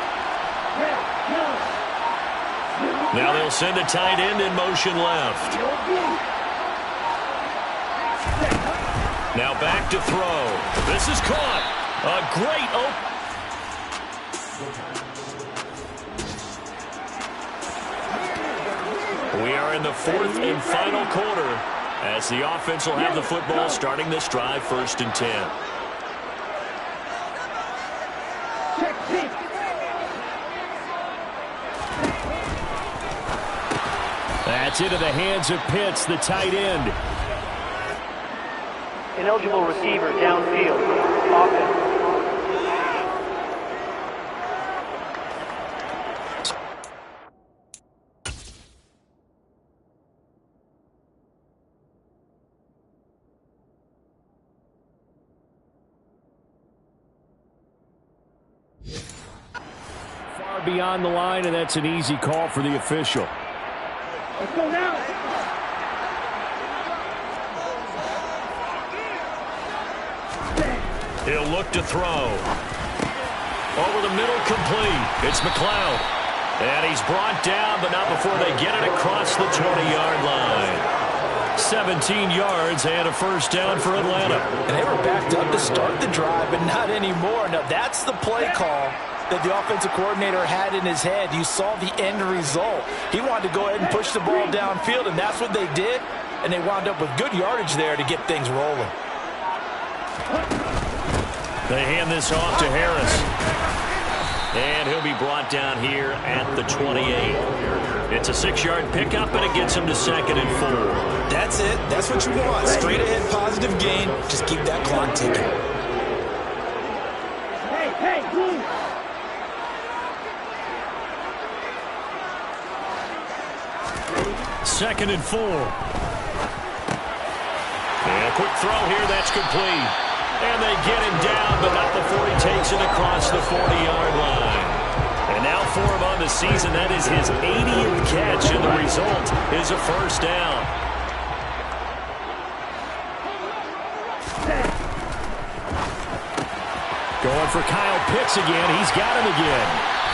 Now they'll send a tight end in motion left. Now back to throw. This is caught. A great We are in the 4th and final quarter as the offense will have the football starting this drive 1st and 10. That's into the hands of Pitts, the tight end. Ineligible receiver downfield. Offense. Far beyond the line, and that's an easy call for the official. Let's go now. He'll look to throw. Over the middle, complete. It's McLeod. And he's brought down, but not before they get it across the 20-yard line. 17 yards and a first down for Atlanta. And they were backed up to start the drive, but not anymore. Now, that's the play call that the offensive coordinator had in his head. You saw the end result. He wanted to go ahead and push the ball downfield, and that's what they did. And they wound up with good yardage there to get things rolling. They hand this off to Harris. And he'll be brought down here at the 28. It's a 6-yard pickup, and it gets him to 2nd and 4. That's it. That's what you want. Straight ahead, positive gain. Just keep that clock ticking. Hey, move. Second and 4. And a quick throw here. That's complete. And they get him down, but not before he takes it across the 40-yard line. And now for him on the season, that is his 80th catch, and the result is a first down. Going for Kyle Pitts again. He's got him again.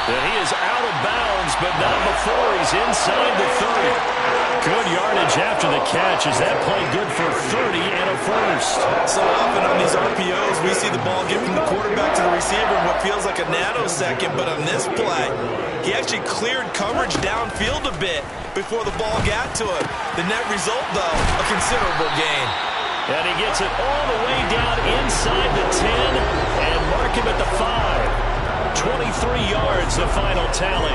And he is out of bounds, but not before he's inside the 30. Good yardage after the catch. Is that play good for 30 and a first? So often on these RPOs, we see the ball get from the quarterback to the receiver in what feels like a nanosecond, but on this play, he actually cleared coverage downfield a bit before the ball got to him. The net result, though, a considerable gain. And he gets it all the way down inside the 10 and mark him at the 5. 23 yards, the final tally.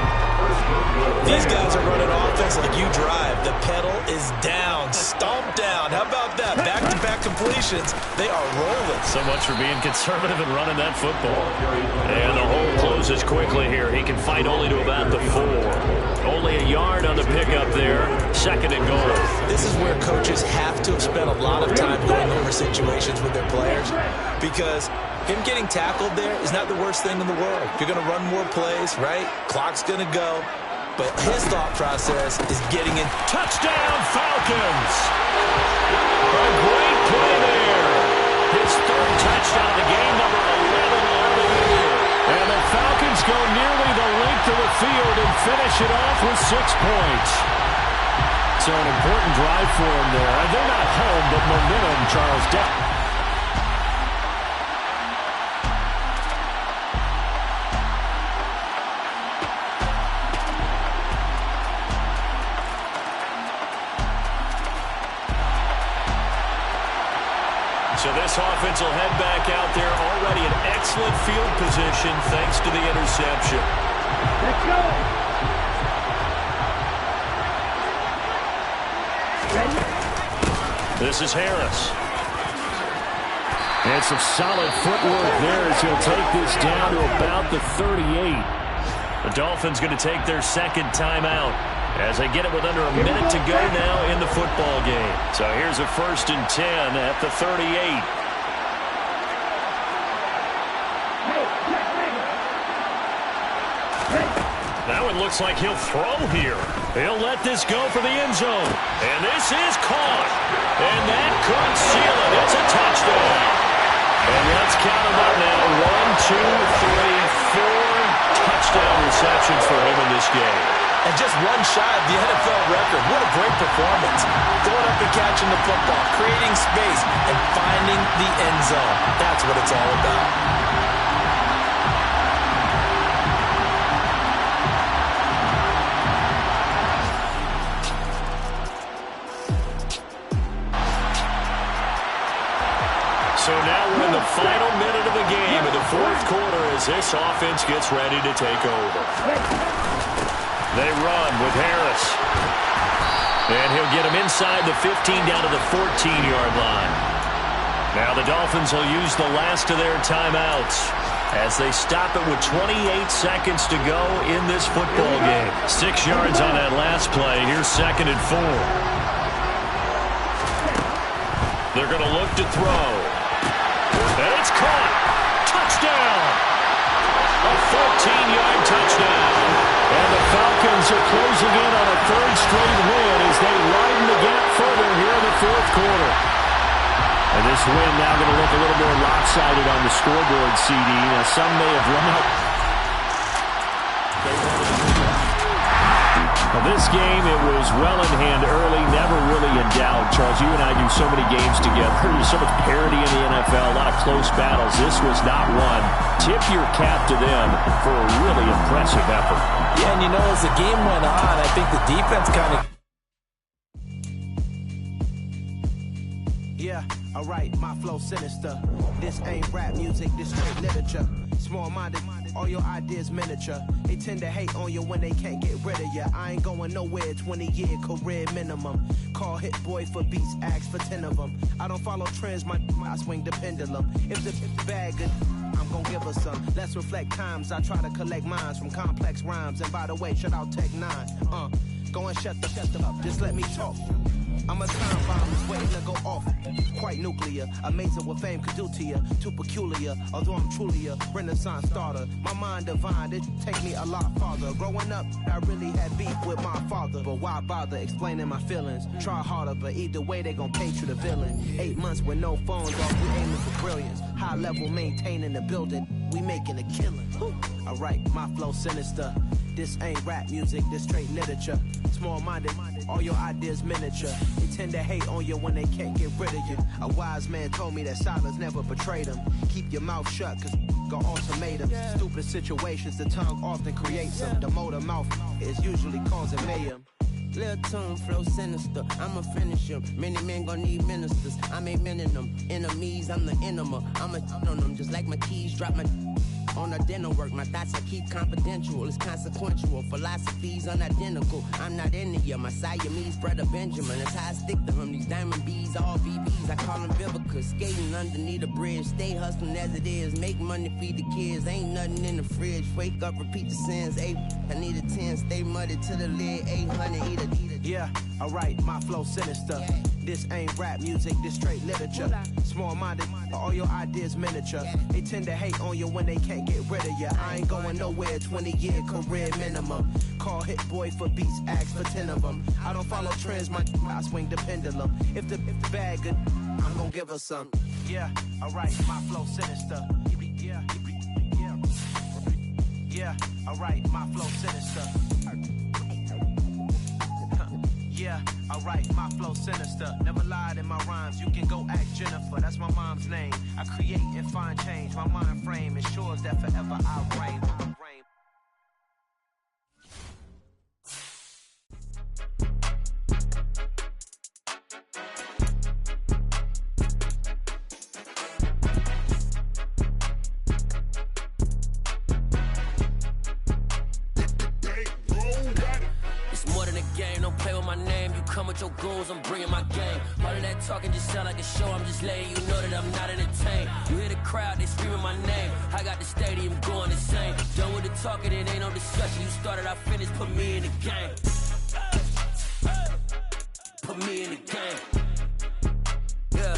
These guys are running offense like you drive. The pedal is down, stomped down. How about that? Back-to-back completions. They are rolling. So much for being conservative and running that football. And the hole closes quickly here. He can fight only to about the 4. Only a yard on the pickup there. 2nd and goal. This is where coaches have to have spent a lot of time going over situations with their players, because him getting tackled there is not the worst thing in the world. You're going to run more plays, right? Clock's going to go. But his thought process is getting in. Touchdown, Falcons! A great play there. His 3rd touchdown of the game, number 11 on the year. And the Falcons go nearly the length of the field and finish it off with 6 points. So an important drive for them there. They're not home, but momentum, Charles. So this offense will head back out there, already in excellent field position thanks to the interception. Let's go. This is Harris. And some solid footwork there as he'll take this down to about the 38. The Dolphins going to take their 2nd timeout as they get it with under a minute to go now in the football game. So here's a 1st and 10 at the 38. That one looks like he'll throw here. He'll let this go for the end zone. And this is caught. And that could seal it. It's a touchdown. And let's count them up now. 1, 2, 3, 4 touchdown receptions for him in this game. And just one shy of the NFL record. What a great performance. Going up and catching the football, creating space, and finding the end zone. That's what it's all about. So now we're in the final minute of the game in the 4th quarter as this offense gets ready to take over. They run with Harris. And he'll get him inside the 15 down to the 14-yard line. Now the Dolphins will use the last of their timeouts as they stop it with 28 seconds to go in this football game. 6 yards on that last play. Here's 2nd and 4. They're going to look to throw. And it's caught. Touchdown. A 14-yard touchdown. And the Falcons are closing in on a third straight win as they widen the gap further here in the fourth quarter. And this win now going to look a little more lopsided on the scoreboard, CD. Now, some may have run up. Well, this game, it was well in hand early, never really in doubt. Charles, you and I do so many games together. There's so much parity in the NFL, a lot of close battles. This was not one. Tip your cap to them for a really impressive effort. Yeah, and as the game went on, I think the defense kind of... Yeah, alright, my flow sinister. This ain't rap music, this straight literature. Small-minded, all your ideas miniature. They tend to hate on you when they can't get rid of you. I ain't going nowhere, 20-year career minimum. Call hit boy for beats, ask for 10 of them. I don't follow trends, I swing the pendulum. If the bag good, I'm gonna give her some. Let's reflect times, I try to collect minds from complex rhymes. And by the way, shout out Tech 9. Go and shut the up, just let me talk. I'm a time bomb waiting to go off. Quite nuclear, amazing what fame could do to you. Too peculiar, although I'm truly a renaissance starter. My mind divine, it take me a lot farther. Growing up, I really had beef with my father. But why bother explaining my feelings? Try harder, but either way they gon' paint you the villain. 8 months with no phone, dog, we aiming for brilliance. High level maintaining the building, we making a killing. Alright, my flow sinister. This ain't rap music, this straight literature. Small-minded, all your ideas miniature. They tend to hate on you when they can't get rid of you. A wise man told me that silence never betrayed him. Keep your mouth shut, cause got ultimatums. Stupid situations, the tongue often creates them. The motor mouth is usually causing mayhem. Lil' tune, flow sinister, I'ma finish him. Many men gon' need ministers, I ain't mending them. Enemies, I'm the enema, I'ma on them. Just like my keys, drop my on the dinner work. My thoughts I keep confidential, it's consequential. Philosophies unidentical, I'm not into you. My Siamese brother Benjamin, that's how I stick to him. These diamond bees, all VBs, I call them Vivica. Skating underneath the bridge, stay hustling as it is. Make money, feed the kids, ain't nothing in the fridge. Wake up, repeat the sins, 8, I need a 10. Stay muddy to the lid, 800, eat it. Yeah, alright, my flow sinister. This ain't rap music, this straight literature. Small-minded, all your ideas miniature. They tend to hate on you when they can't get rid of you. I ain't going nowhere, 20-year career minimum. Call hit boy for beats, ask for 10 of them. I don't follow trends, I swing the pendulum. If the bag good, I'm gonna give her some. Yeah, alright, my flow sinister. Yeah, alright, my flow sinister. Yeah, alright, my flow sinister. Never lied in my rhymes, you can go ask Jennifer. That's my mom's name. I create and find change. My mind frame ensures that forever I'll reign. Come with your goons, I'm bringing my game. All of that talking just sound like a show, I'm just letting you know that I'm not entertained. You hear the crowd, they screaming my name. I got the stadium going insane. Done with the talking, it ain't no discussion. You started, I finished, put me in the game. Put me in the game. Yeah,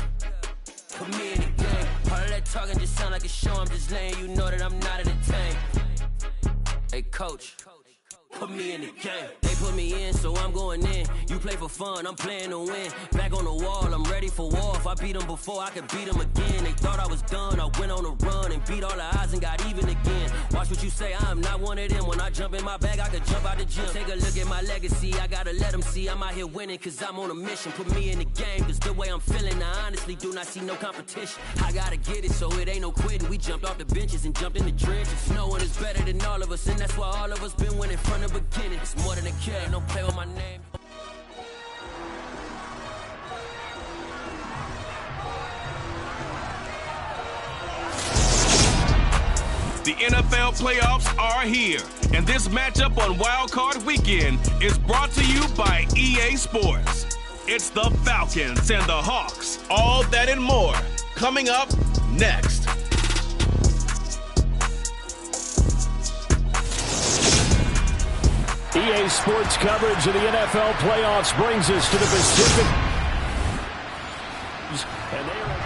put me in the game. All of that talking just sound like a show, I'm just letting you know that I'm not entertained. Hey, coach. Put me in the game. They put me in, so I'm going in. You play for fun, I'm playing to win. Back on the wall, I'm ready for war. If I beat them before, I could beat them again. They thought I was done, I went on a run and beat all the odds and got even again. Watch what you say, I'm not one of them. When I jump in my bag, I could jump out the gym. Take a look at my legacy, I gotta let them see I'm out here winning, cause I'm on a mission. Put me in the game, cause the way I'm feeling, I honestly do not see no competition. I gotta get it, so it ain't no quitting. We jumped off the benches and jumped in the trenches. No one is better than all of us, and that's why all of us been winning from the beginning. It's more than a game, don't play with my name. The NFL playoffs are here, and this matchup on Wild Card Weekend is brought to you by EA Sports. It's the Falcons and the Hawks, all that and more, coming up next. EA Sports coverage of the NFL playoffs brings us to the Pacific. And they are...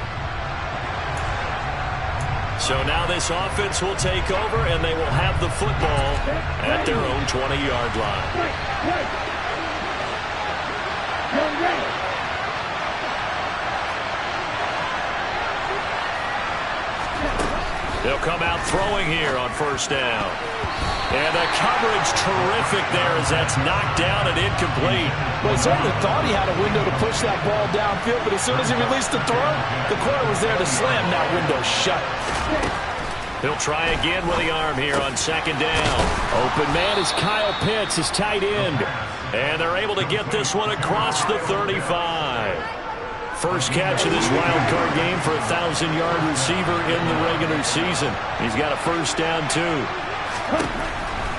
So now this offense will take over, and they will have the football at their own 20-yard line. They'll come out throwing here on first down. And the coverage terrific there as that's knocked down and incomplete. Well, he certainly thought he had a window to push that ball downfield, but as soon as he released the throw, the corner was there to slam that window shut. He'll try again with the arm here on second down. Open man is Kyle Pitts, his tight end. And they're able to get this one across the 35. First catch of this wild card game for a 1,000-yard receiver in the regular season. He's got a first down, too.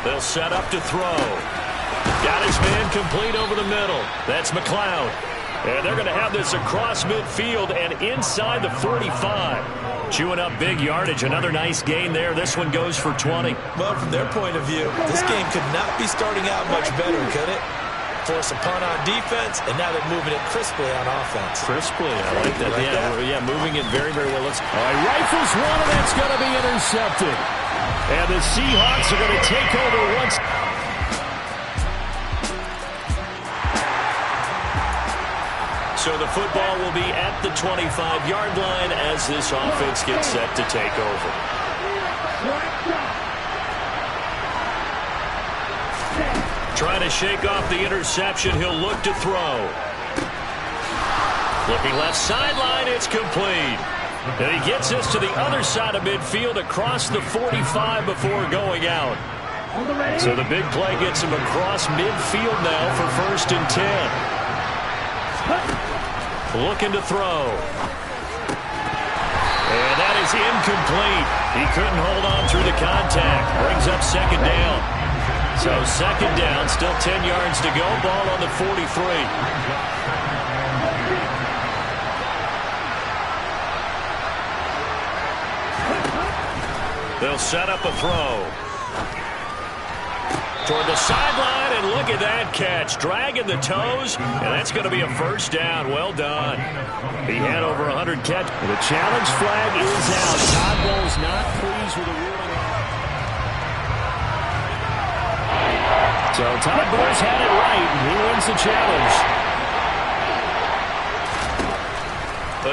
They'll set up to throw. Got his man complete over the middle. That's McLeod. And they're going to have this across midfield and inside the 45. Chewing up big yardage. Another nice gain there. This one goes for 20. Well, from their point of view, this game could not be starting out much better, could it? Force a punt on defense, and now they're moving it crisply on offense. Crisply, I like that. Yeah, moving it very, very well. All right, rifles one, and that's going to be intercepted. And the Seahawks are going to take over once. So the football will be at the 25-yard line as this offense gets set to take over. Trying to shake off the interception. He'll look to throw. Looking left sideline. It's complete. And he gets this to the other side of midfield across the 45 before going out. So the big play gets him across midfield now for 1st and 10. Looking to throw. And that is incomplete. He couldn't hold on through the contact. Brings up second down. So second down, still 10 yards to go. Ball on the 43. They'll set up a throw. Toward the sideline, and look at that catch. Dragging the toes, and that's going to be a first down. Well done. He had over 100 catches. The challenge flag is out. Todd Bowles not pleased with the ruling. So Todd Bowles had it right, and he wins the challenge.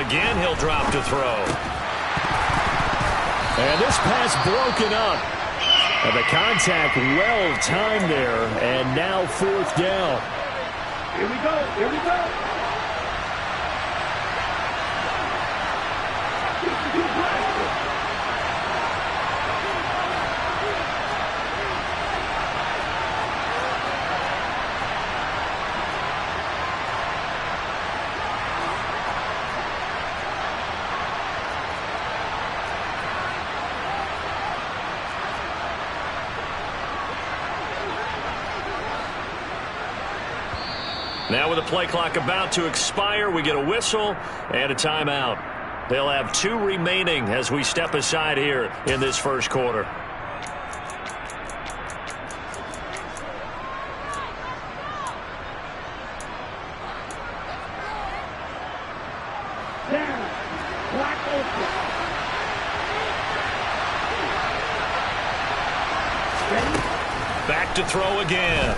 Again, he'll drop to throw. And this pass broken up. And the contact well timed there. And now 4th down. Here we go. Here we go. Now with the play clock about to expire, we get a whistle and a timeout. They'll have 2 remaining as we step aside here in this first quarter. Back to throw again.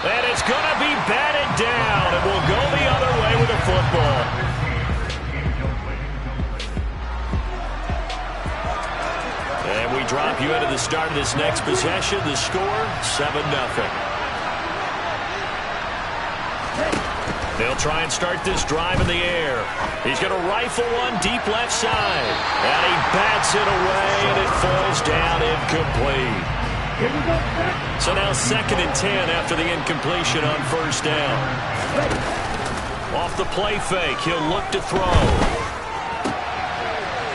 And it's going to be batted down, and we'll go the other way with the football. And we drop you into the start of this next possession. The score, 7-0. They'll try and start this drive in the air. He's going to rifle one deep left side. And he bats it away, and it falls down incomplete. So now 2nd and 10 after the incompletion on first down. Off the play fake, he'll look to throw.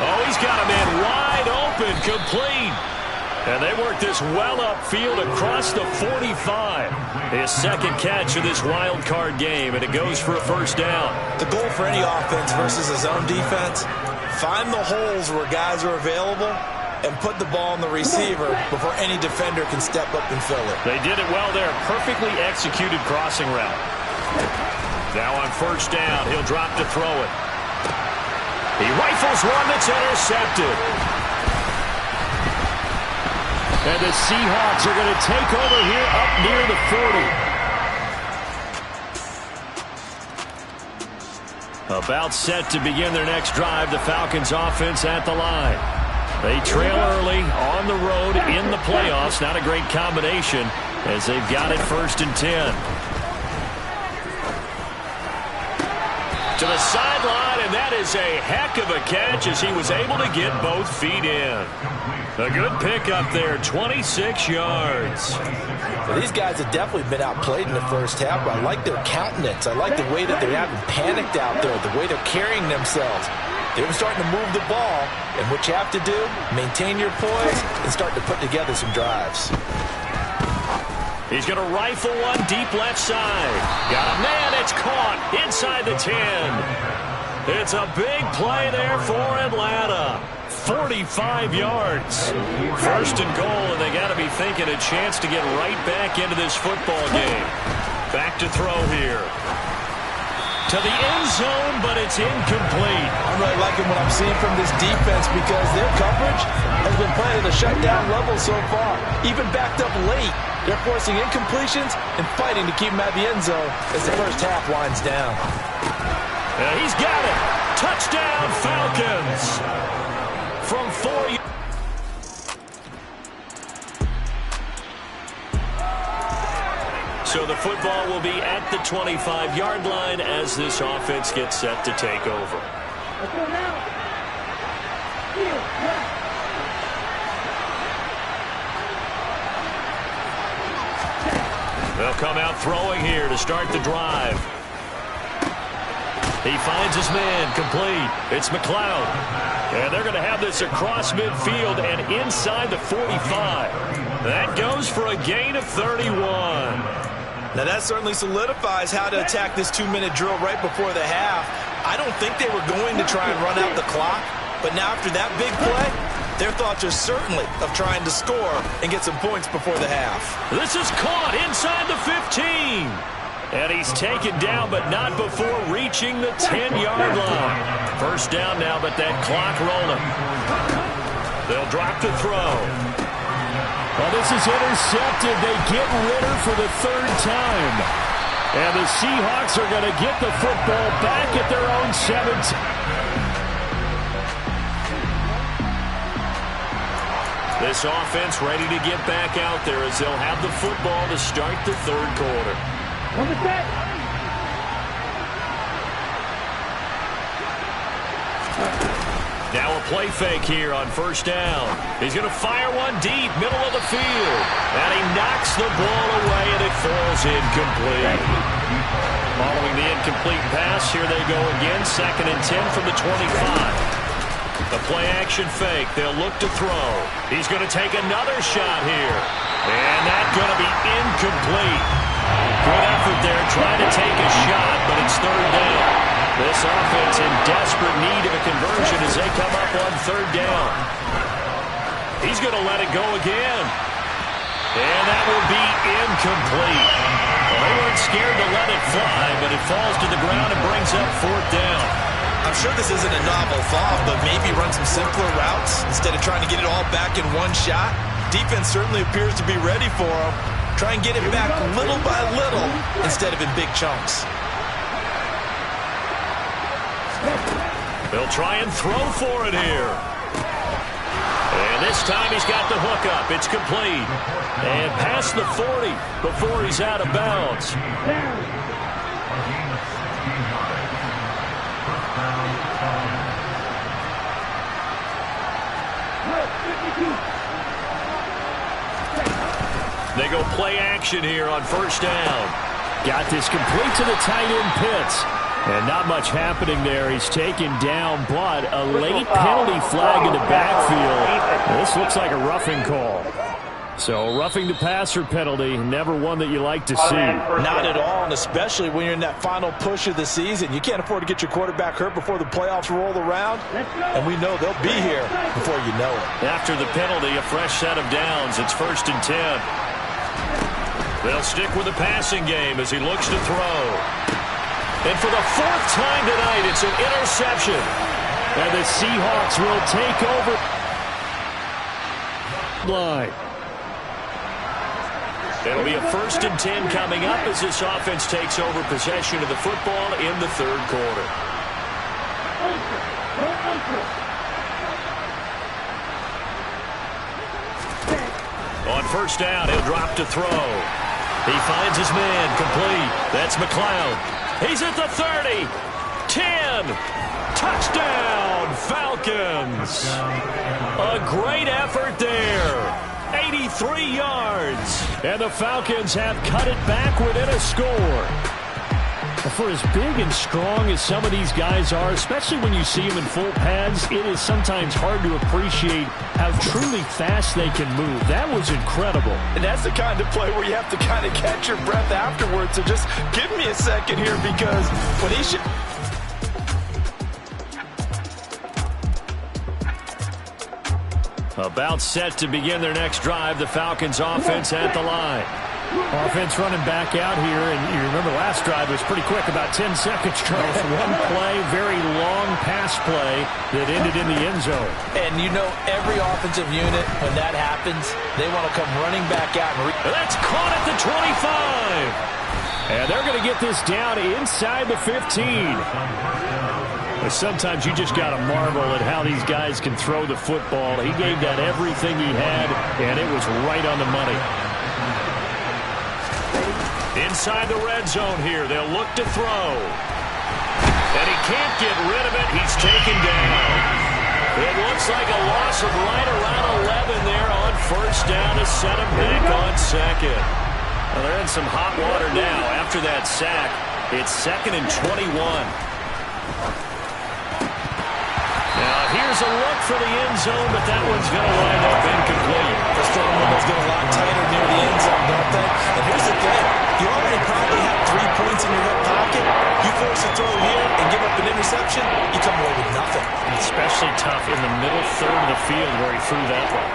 Oh, he's got a man wide open, complete. And they work this well upfield across the 45. His 2nd catch of this wild card game, and it goes for a first down. The goal for any offense versus his own defense, find the holes where guys are available and put the ball on the receiver before any defender can step up and fill it. They did it well there. Perfectly executed crossing route. Now on first down, he'll drop to throw it. He rifles one that's intercepted. And the Seahawks are going to take over here up near the 40. About set to begin their next drive. The Falcons offense at the line. They trail early on the road in the playoffs. Not a great combination as they've got it 1st and 10. To the sideline, and that is a heck of a catch as he was able to get both feet in. A good pickup there, 26 yards. Well, these guys have definitely been outplayed in the first half, but I like their countenance. I like the way that they're having panicked out there, the way they're carrying themselves. They're starting to move the ball, and what you have to do, maintain your poise and start to put together some drives. He's going to rifle one deep left side. Got a man, it's caught inside the 10. It's a big play there for Atlanta. 45 yards. 1st and goal, and they got to be thinking a chance to get right back into this football game. Back to throw here. To the end zone, but it's incomplete. I'm really liking what I'm seeing from this defense because their coverage has been playing at a shutdown level so far. Even backed up late, they're forcing incompletions and fighting to keep them at the end zone as the first half winds down. He's got it. Touchdown, Falcons. From 4 yards. So the football will be at the 25-yard line as this offense gets set to take over. They'll come out throwing here to start the drive. He finds his man, complete. It's McLeod. And they're going to have this across midfield and inside the 45. That goes for a gain of 31. Now that certainly solidifies how to attack this 2-minute drill right before the half. I don't think they were going to try and run out the clock, but now after that big play, their thoughts are certainly of trying to score and get some points before the half. This is caught inside the 15. And he's taken down, but not before reaching the 10-yard line. 1st down now, but that clock rolling. They'll drop the throw. Well, this is intercepted. They get Ritter for the 3rd time. And the Seahawks are going to get the football back at their own 17. This offense ready to get back out there as they'll have the football to start the 3rd quarter. Now a play fake here on 1st down. He's going to fire one deep, middle of the field. And he knocks the ball away, and it falls incomplete. Following the incomplete pass, here they go again. 2nd and 10 from the 25. The play action fake. They'll look to throw. He's going to take another shot here. And that's going to be incomplete. Good effort there trying to take a shot, but it's 3rd down. This offense in desperate need of a conversion as they come up on 3rd down. He's going to let it go again. And that will be incomplete. Well, they weren't scared to let it fly, but it falls to the ground and brings up 4th down. I'm sure this isn't a novel thought, but maybe run some simpler routes instead of trying to get it all back in one shot. Defense certainly appears to be ready for them. Try and get it back little by little instead of in big chunks. They'll try and throw for it here. And this time he's got the hook up. It's complete. And past the 40 before he's out of bounds. They go play action here on 1st down. Got this complete to the tight end Pitts. And not much happening there. He's taken down, but a late penalty flag in the backfield. This looks like a roughing call. So a roughing the passer penalty, never one that you like to see. Not at all, and especially when you're in that final push of the season. You can't afford to get your quarterback hurt before the playoffs roll around, and we know they'll be here before you know it. After the penalty, a fresh set of downs. It's 1st and 10. They'll stick with the passing game as he looks to throw. And for the 4th time tonight, it's an interception. And the Seahawks will take over. Line. It'll be a 1st and 10 coming up as this offense takes over possession of the football in the 3rd quarter. On 1st down, he'll drop to throw. He finds his man, complete. That's McLeod. He's at the 30. 10. Touchdown, Falcons. A great effort there. 83 yards. And the Falcons have cut it back within a score. For as big and strong as some of these guys are, especially when you see them in full pads, it is sometimes hard to appreciate how truly fast they can move. That was incredible. And that's the kind of play where you have to kind of catch your breath afterwards. So just give me a second here, because when he should... About set to begin their next drive, the Falcons offense at the line. Offense running back out here, and you remember last drive was pretty quick, about 10 seconds, Charles. One play, very long pass play that ended in the end zone. And you know, every offensive unit, when that happens, they want to come running back out. That's caught at the 25. And they're going to get this down inside the 15. Sometimes you just got to marvel at how these guys can throw the football. He gave that everything he had, and it was right on the money. Inside the red zone here, they'll look to throw. And he can't get rid of it. He's taken down. It looks like a loss of right around 11 there on 1st down to set him back on 2nd. Well, they're in some hot water now. After that sack, it's 2nd and 21. Now, here's a look for the end zone, but that one's going to wind up incomplete. The throwing windows get a lot tighter near the end zone, don't they? And here's the thing. You already probably have 3 points in your hip pocket. You force a throw here and give up an interception, you come away with nothing. Especially tough in the middle third of the field where he threw that one.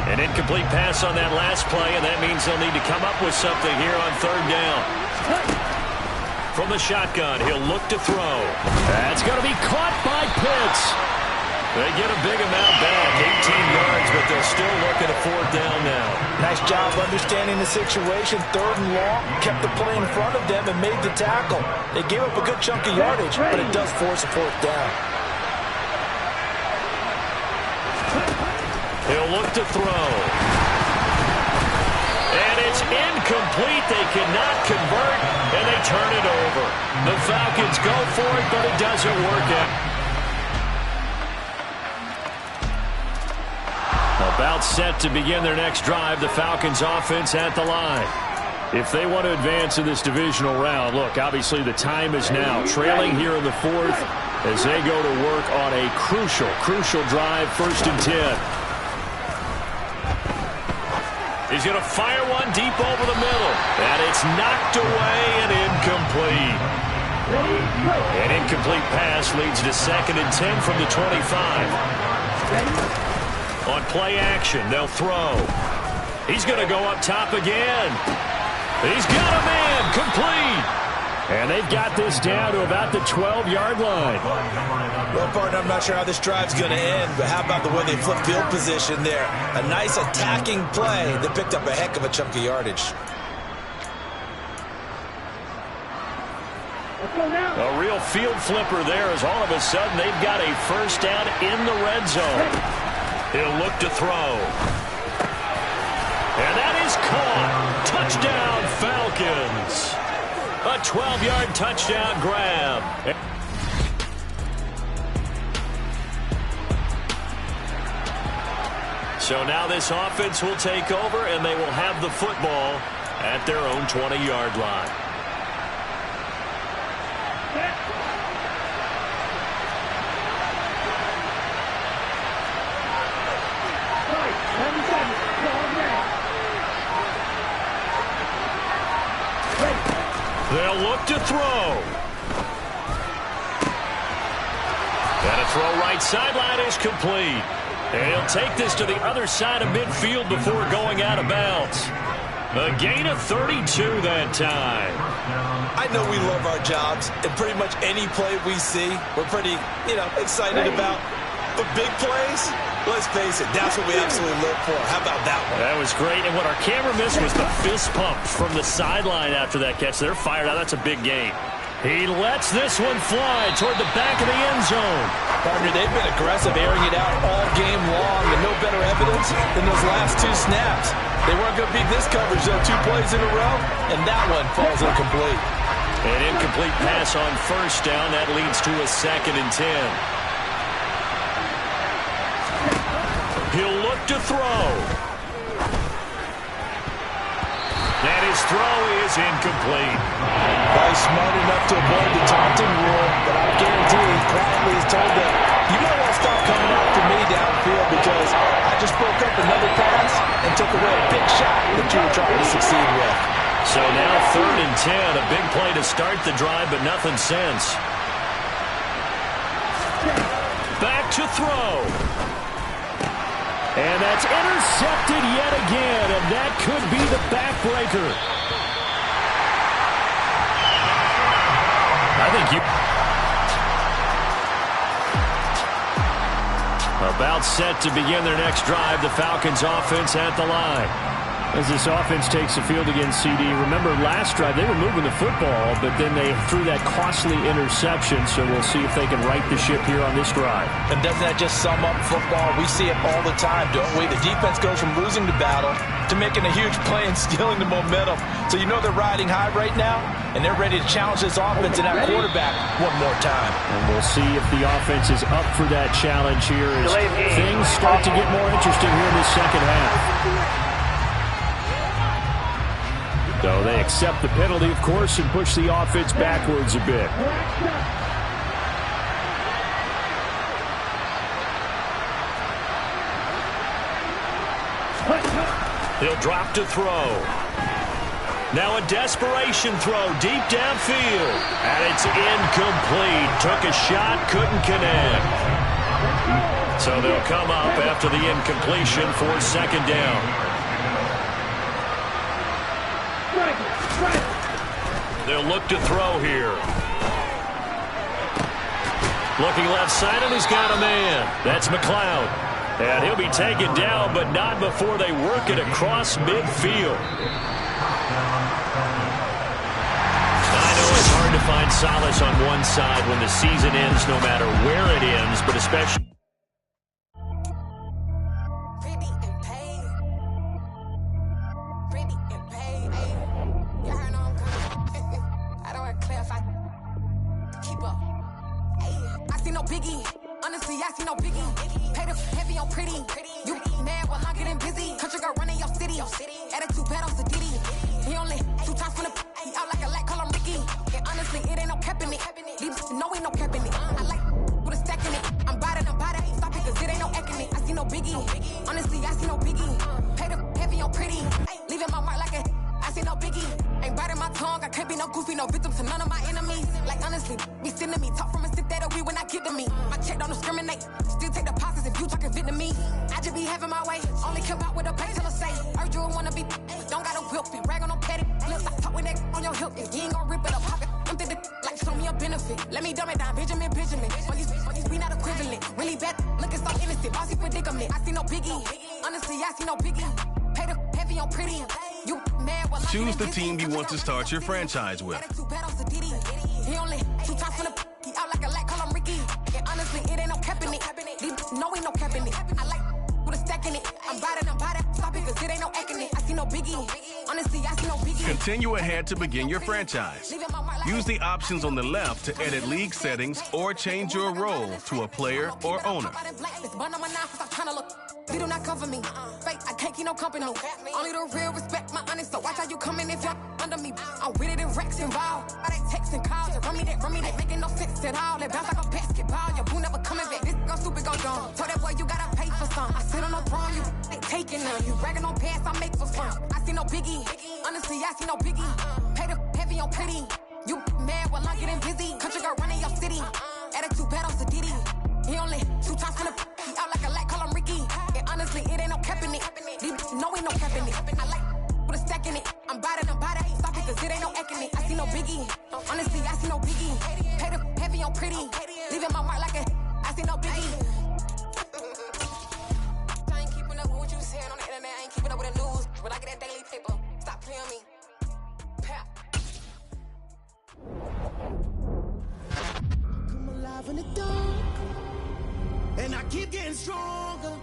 An incomplete pass on that last play, and that means they'll need to come up with something here on 3rd down. From the shotgun, he'll look to throw. That's going to be caught by Pitts. They get a big amount back, 18 yards, but they're still looking at 4th down now. Nice job understanding the situation. 3rd and long, kept the play in front of them and made the tackle. They gave up a good chunk of yardage, but it does force a 4th down. He'll look to throw. And it's incomplete. They cannot convert, and they turn it over. The Falcons go for it, but it doesn't work out. About set to begin their next drive, the Falcons offense at the line. If they want to advance in this divisional round, look, obviously the time is now. Trailing here in the 4th as they go to work on a crucial drive, 1st and 10. He's going to fire one deep over the middle. And it's knocked away and incomplete. An incomplete pass leads to 2nd and 10 from the 25. On play action, they'll throw. He's going to go up top again. He's got a man, complete. And they've got this down to about the 12-yard line. Well, partner, I'm not sure how this drive's going to end, but how about the way they flip field position there? A nice attacking play that picked up a heck of a chunk of yardage. A real field flipper there as all of a sudden they've got a 1st down in the red zone. He'll look to throw. And that is caught. Touchdown, Falcons. A 12-yard touchdown grab. So now this offense will take over, and they will have the football at their own 20-yard line. They'll look to throw. And a throw right sideline is complete. And he'll take this to the other side of midfield before going out of bounds. A gain of 32 that time. I know we love our jobs, and pretty much any play we see, we're pretty, excited about. But big plays, let's face it, that's what we absolutely live for. How about that one? That was great, and what our camera missed was the fist pump from the sideline after that catch. They're fired out. That's a big gain. He lets this one fly toward the back of the end zone. Partner, they've been aggressive, airing it out all game long, and no better evidence than those last 2 snaps. They weren't going to beat this coverage, though, 2 plays in a row, and that one falls incomplete. An incomplete pass on first down. That leads to a 2nd and 10. He'll look to throw. And his throw is incomplete. Probably smart enough to avoid the taunting rule, but I guarantee he quietly is told that you might want to stop coming after me downfield because I just broke up another pass and took away a big shot that you were trying to succeed with. So now 3rd and 10, a big play to start the drive, but nothing since. Back to throw. And that's intercepted yet again, and that could be the backbreaker. I think you... About set to begin their next drive, the Falcons offense at the line. As this offense takes the field against CD, remember last drive they were moving the football, but then they threw that costly interception, so we'll see if they can right the ship here on this drive. And doesn't that just sum up football? We see it all the time, don't we? The defense goes from losing the battle to making a huge play and stealing the momentum. So you know they're riding high right now, and they're ready to challenge this offense and that quarterback one more time. And we'll see if the offense is up for that challenge here as things start to get more interesting here in the second half. So they accept the penalty, of course, and push the offense backwards a bit. He'll drop to throw. Now a desperation throw deep downfield. And it's incomplete. Took a shot, couldn't connect. So they'll come up after the incompletion for 2nd down. They'll look to throw here. Looking left side, and he's got a man. That's McLeod. And he'll be taken down, but not before they work it across midfield. I know it's hard to find solace on one side when the season ends, no matter where it ends, but especially... Choose the team you want to start your franchise with. Continue ahead to begin your franchise. Use the options on the left to edit league settings or change your role to a player or owner. They do not cover me. Fake, I can't keep no company. Only the real respect my honest. So watch how you come in if you're under me. I'm with it and Rex involved. I they text and calls and run me that making no sense at all. They bounce like a basketball. Your boo never coming back. This go stupid, go dumb. Told that boy you gotta pay for some. I sit on no throne, you they taking them. You bragging on pants, I make for fun. I see no biggie. Honestly, I see no biggie. Pay the heavy on pretty. You mad while I'm getting busy. Country girl running your city. Attitude bad on Sadiddy. He only 2 times from the he out like a light, call him Ricky. And honestly, it ain't no cap in it. These know ain't no cap in it. I like with a stack in it. I'm body, ain't stopping cause it ain't no acting. I see no biggie. Honestly, I see no biggie. Pay the heavy on pretty. Leaving my mark like I see no biggie. I ain't keeping up with what you saying on the internet. I ain't keeping up with the news. But I get that daily paper. Stop playing me. Come alive in the dark, and I keep getting stronger.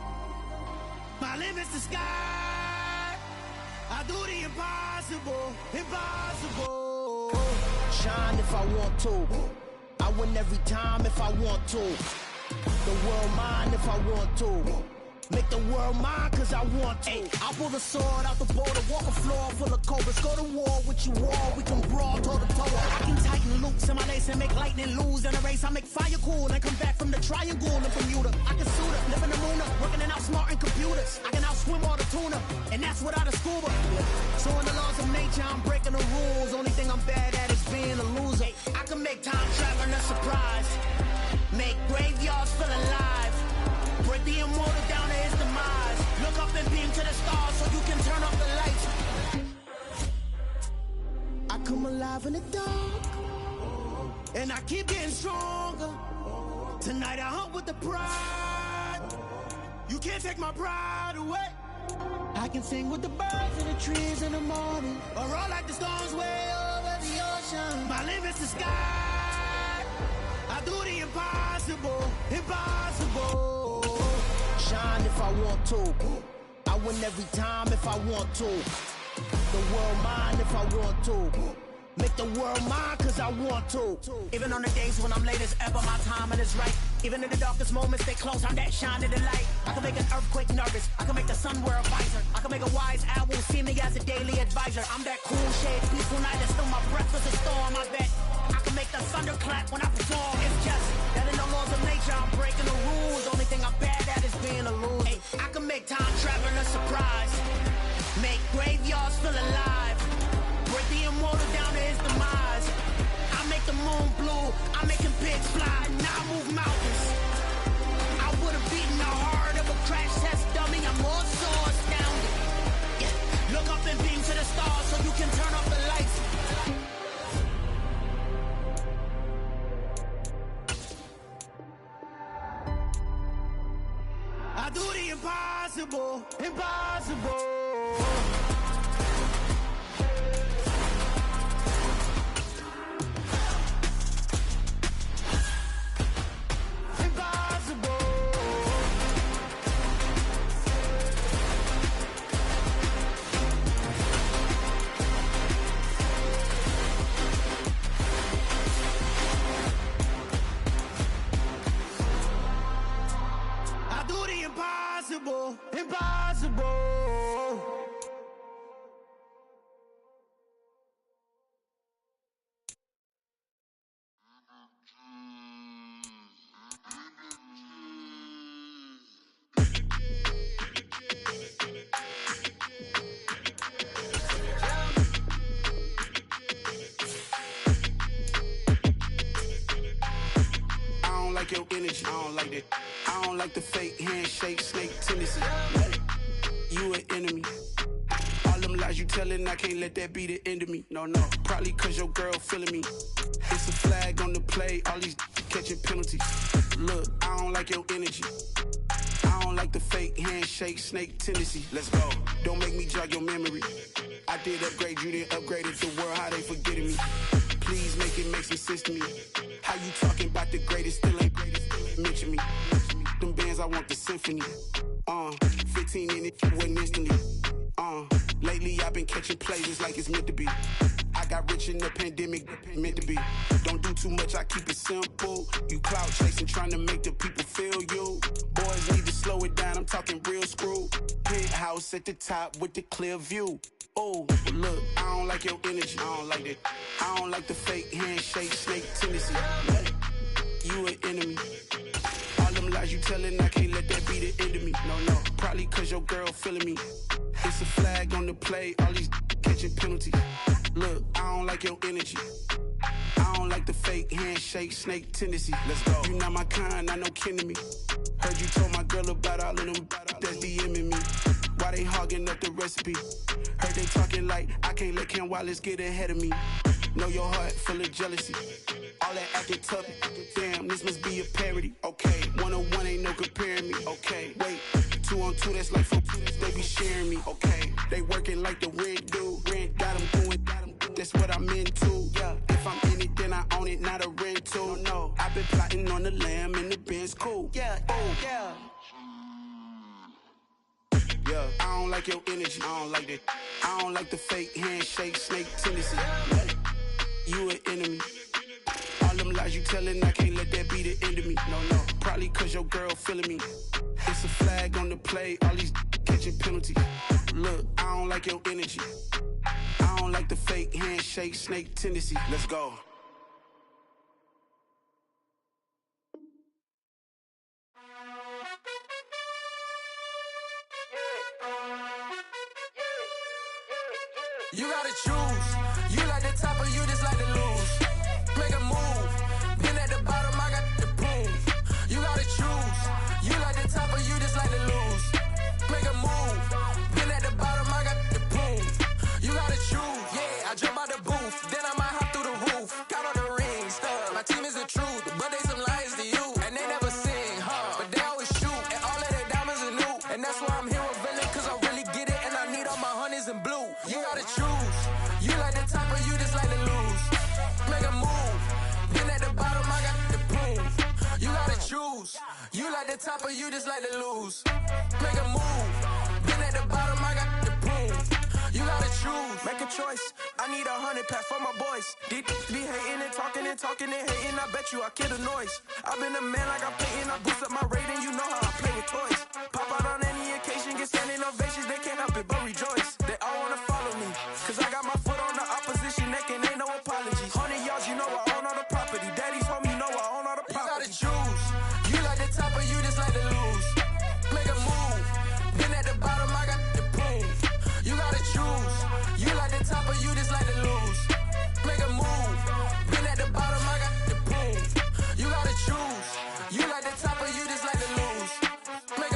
My limit's the sky. I do the impossible, impossible. Shine if I want to. I win every time if I want to. The world mine if I want to. Make the world mine cause I want to. I pull the sword out the border, walk a floor full of cobras. Go to war with you all, we can brawl toe to toe. I can tighten loops in my lace and make lightning lose in a race. I make fire cool and come back from the triangle in Bermuda. I can suit up, live in the moon up, working and outsmarting computers. I can outswim all the tuna, and that's without a scuba. So in the laws of nature, I'm breaking the rules. Only thing I'm bad at is being a loser. I can make time traveling a surprise, make graveyards feel alive. Break the immortal down to his demise. Look up and beam to the stars so you can turn off the lights. I come alive in the dark, and I keep getting stronger. Tonight I hunt with the pride. You can't take my pride away. I can sing with the birds and the trees in the morning, or roll like the storms way over the ocean. My limit's the sky. I do the impossible, impossible. Shine if I want to. I win every time if I want to. The world mine if I want to. Make the world mine cause I want to. Even on the days when I'm late as ever, my timing is right. Even in the darkest moments, stay close, I'm that shining the light. I can make an earthquake nervous, I can make the sun wear a visor. I can make a wise owl see me as a daily advisor. I'm that cool shade, peaceful night, and still my breath is a storm. I bet I can make the thunder clap when I perform. It's just that in the laws of nature, I'm breaking the rules. Only thing I'm bad at is being a loser. I can make time traveling a surprise, make graveyards feel alive. Break the immortal down to his demise. I make the moon blue, I make him pigs fly. Now I move mountains. I would've beaten the heart of a crash test dummy. I'm more so astounded. Yeah. Look up and beam to the stars so you can turn off the lights. I do the impossible, impossible. Impossible, impossible. I don't like your energy, I don't like that. I don't like the fake handshake, snake tendency. You an enemy. All them lies you telling, I can't let that be the end of me. No, probably cause your girl feeling me. It's a flag on the play, all these catching penalties. Look, I don't like your energy. I don't like the fake handshake, snake tendency. Let's go. Don't make me jog your memory. I did upgrade, you didn't upgrade it. The world, how they forgetting me. Please make it make some sense to me. How you talking about the greatest, still ain't greatest, mention me. Them bands, I want the symphony. 15 in it, wasn't instantly. Lately I've been catching plays, it's like it's meant to be. I got rich in the pandemic, meant to be. Don't do too much, I keep it simple. You clout chasing, trying to make the people feel you. Boys need to slow it down, I'm talking real screw. Penthouse at the top with the clear view. Oh, look, I don't like your energy, I don't like that. I don't like the fake handshake, snake tendency. You an enemy. All them lies you telling, I can't let that be the end of me. No, probably cause your girl feeling me. It's a flag on the play, all these catching penalties. Look, I don't like your energy. I don't like the fake handshake, snake tendency. Let's go. You not my kind, not no kin to me. Heard you told my girl about all of them that's DMing me. Why they hogging up the recipe. Heard they talking like I can't let Ken Wallace get ahead of me. Know your heart full of jealousy. All that acting tough, damn, this must be a parody. Okay, 1-on-1 ain't no comparing me. Okay, wait, 2-on-2, that's like for they be sharing me. Okay, they working like the rent do. Rent got them going, that's what I'm into. Yeah, if I'm in it, then I own it, not a rental. No, I've been plotting on the lamb and the Benz cool. Yeah, oh, yeah. Yeah, I don't like your energy, I don't like that. I don't like the fake handshake, snake tendency. You an enemy. All them lies you telling, I can't let that be the end of me. No, no, probably cause your girl feeling me. It's a flag on the play, all these catching penalties. Look, I don't like your energy. I don't like the fake handshake, snake tendency. Let's go. You gotta choose. You like the top or you just like to lose. Make a move. Been at the bottom, I got the prove. You gotta choose. You like the top or you just like to lose. Make a move. Been at the bottom, I got the prove. You gotta choose. Yeah, I jump out the booth. Then I might hop through the roof. Got on the ring, stuff. My team is the truth, but they some liars to you. And they never sing, huh? But they always shoot. And all of their diamonds are new. And that's why I'm here with Villain, cause I really get it. And I need all my honeys in blue. You gotta choose. You like the top or you just like to lose. Make a move. Been at the bottom, I got the proof. You gotta choose. You like the top or you just like to lose. Make a move. Been at the bottom, I got the proof. You gotta choose. Make a choice. I need 100 pack for my boys. These be hating and talking and talking and hating. I bet you I kill the noise. I've been a man like I'm paying. I boost up my rating. You know how I play with toys. Pop out on any occasion, get standing ovations. They can't help it but rejoice. They all wanna follow me, cause I got my foot on the opposition neck and ain't no apologies. 100 yards, you know I own all the property. Daddy's home, you know I own all the property. You gotta choose. You like the top or you just like to lose. Make a move. Been at the bottom, I got the proof. You gotta choose. You like the top or you just like to lose. Make a move. Been at the bottom, I got the proof. You gotta choose. You like the top or you just like to lose. Make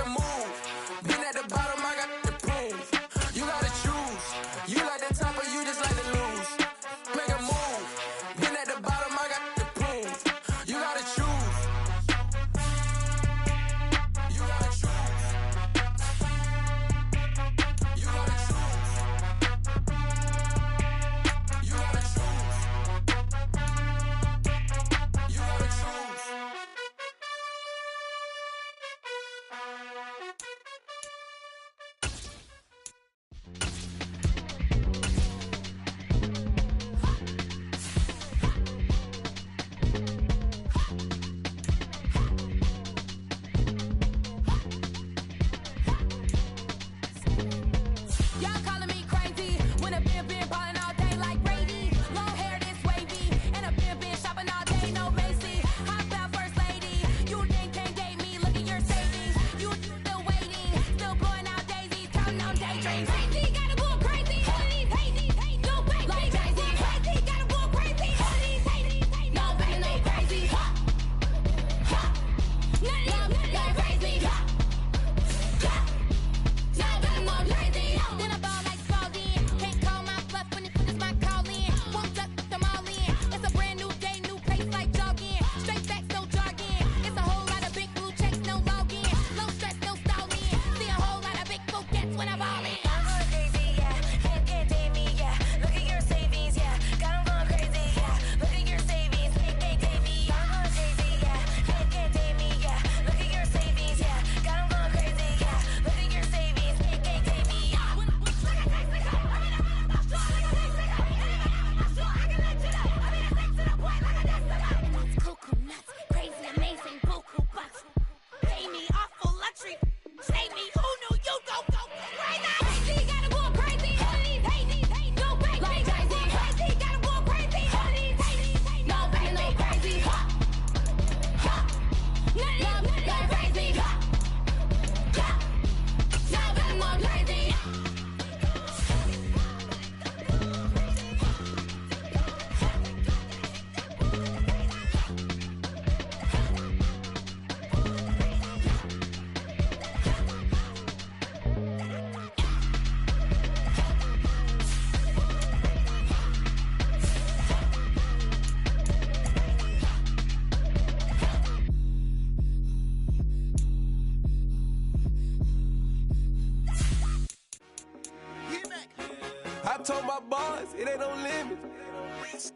told my boys, it ain't no limits.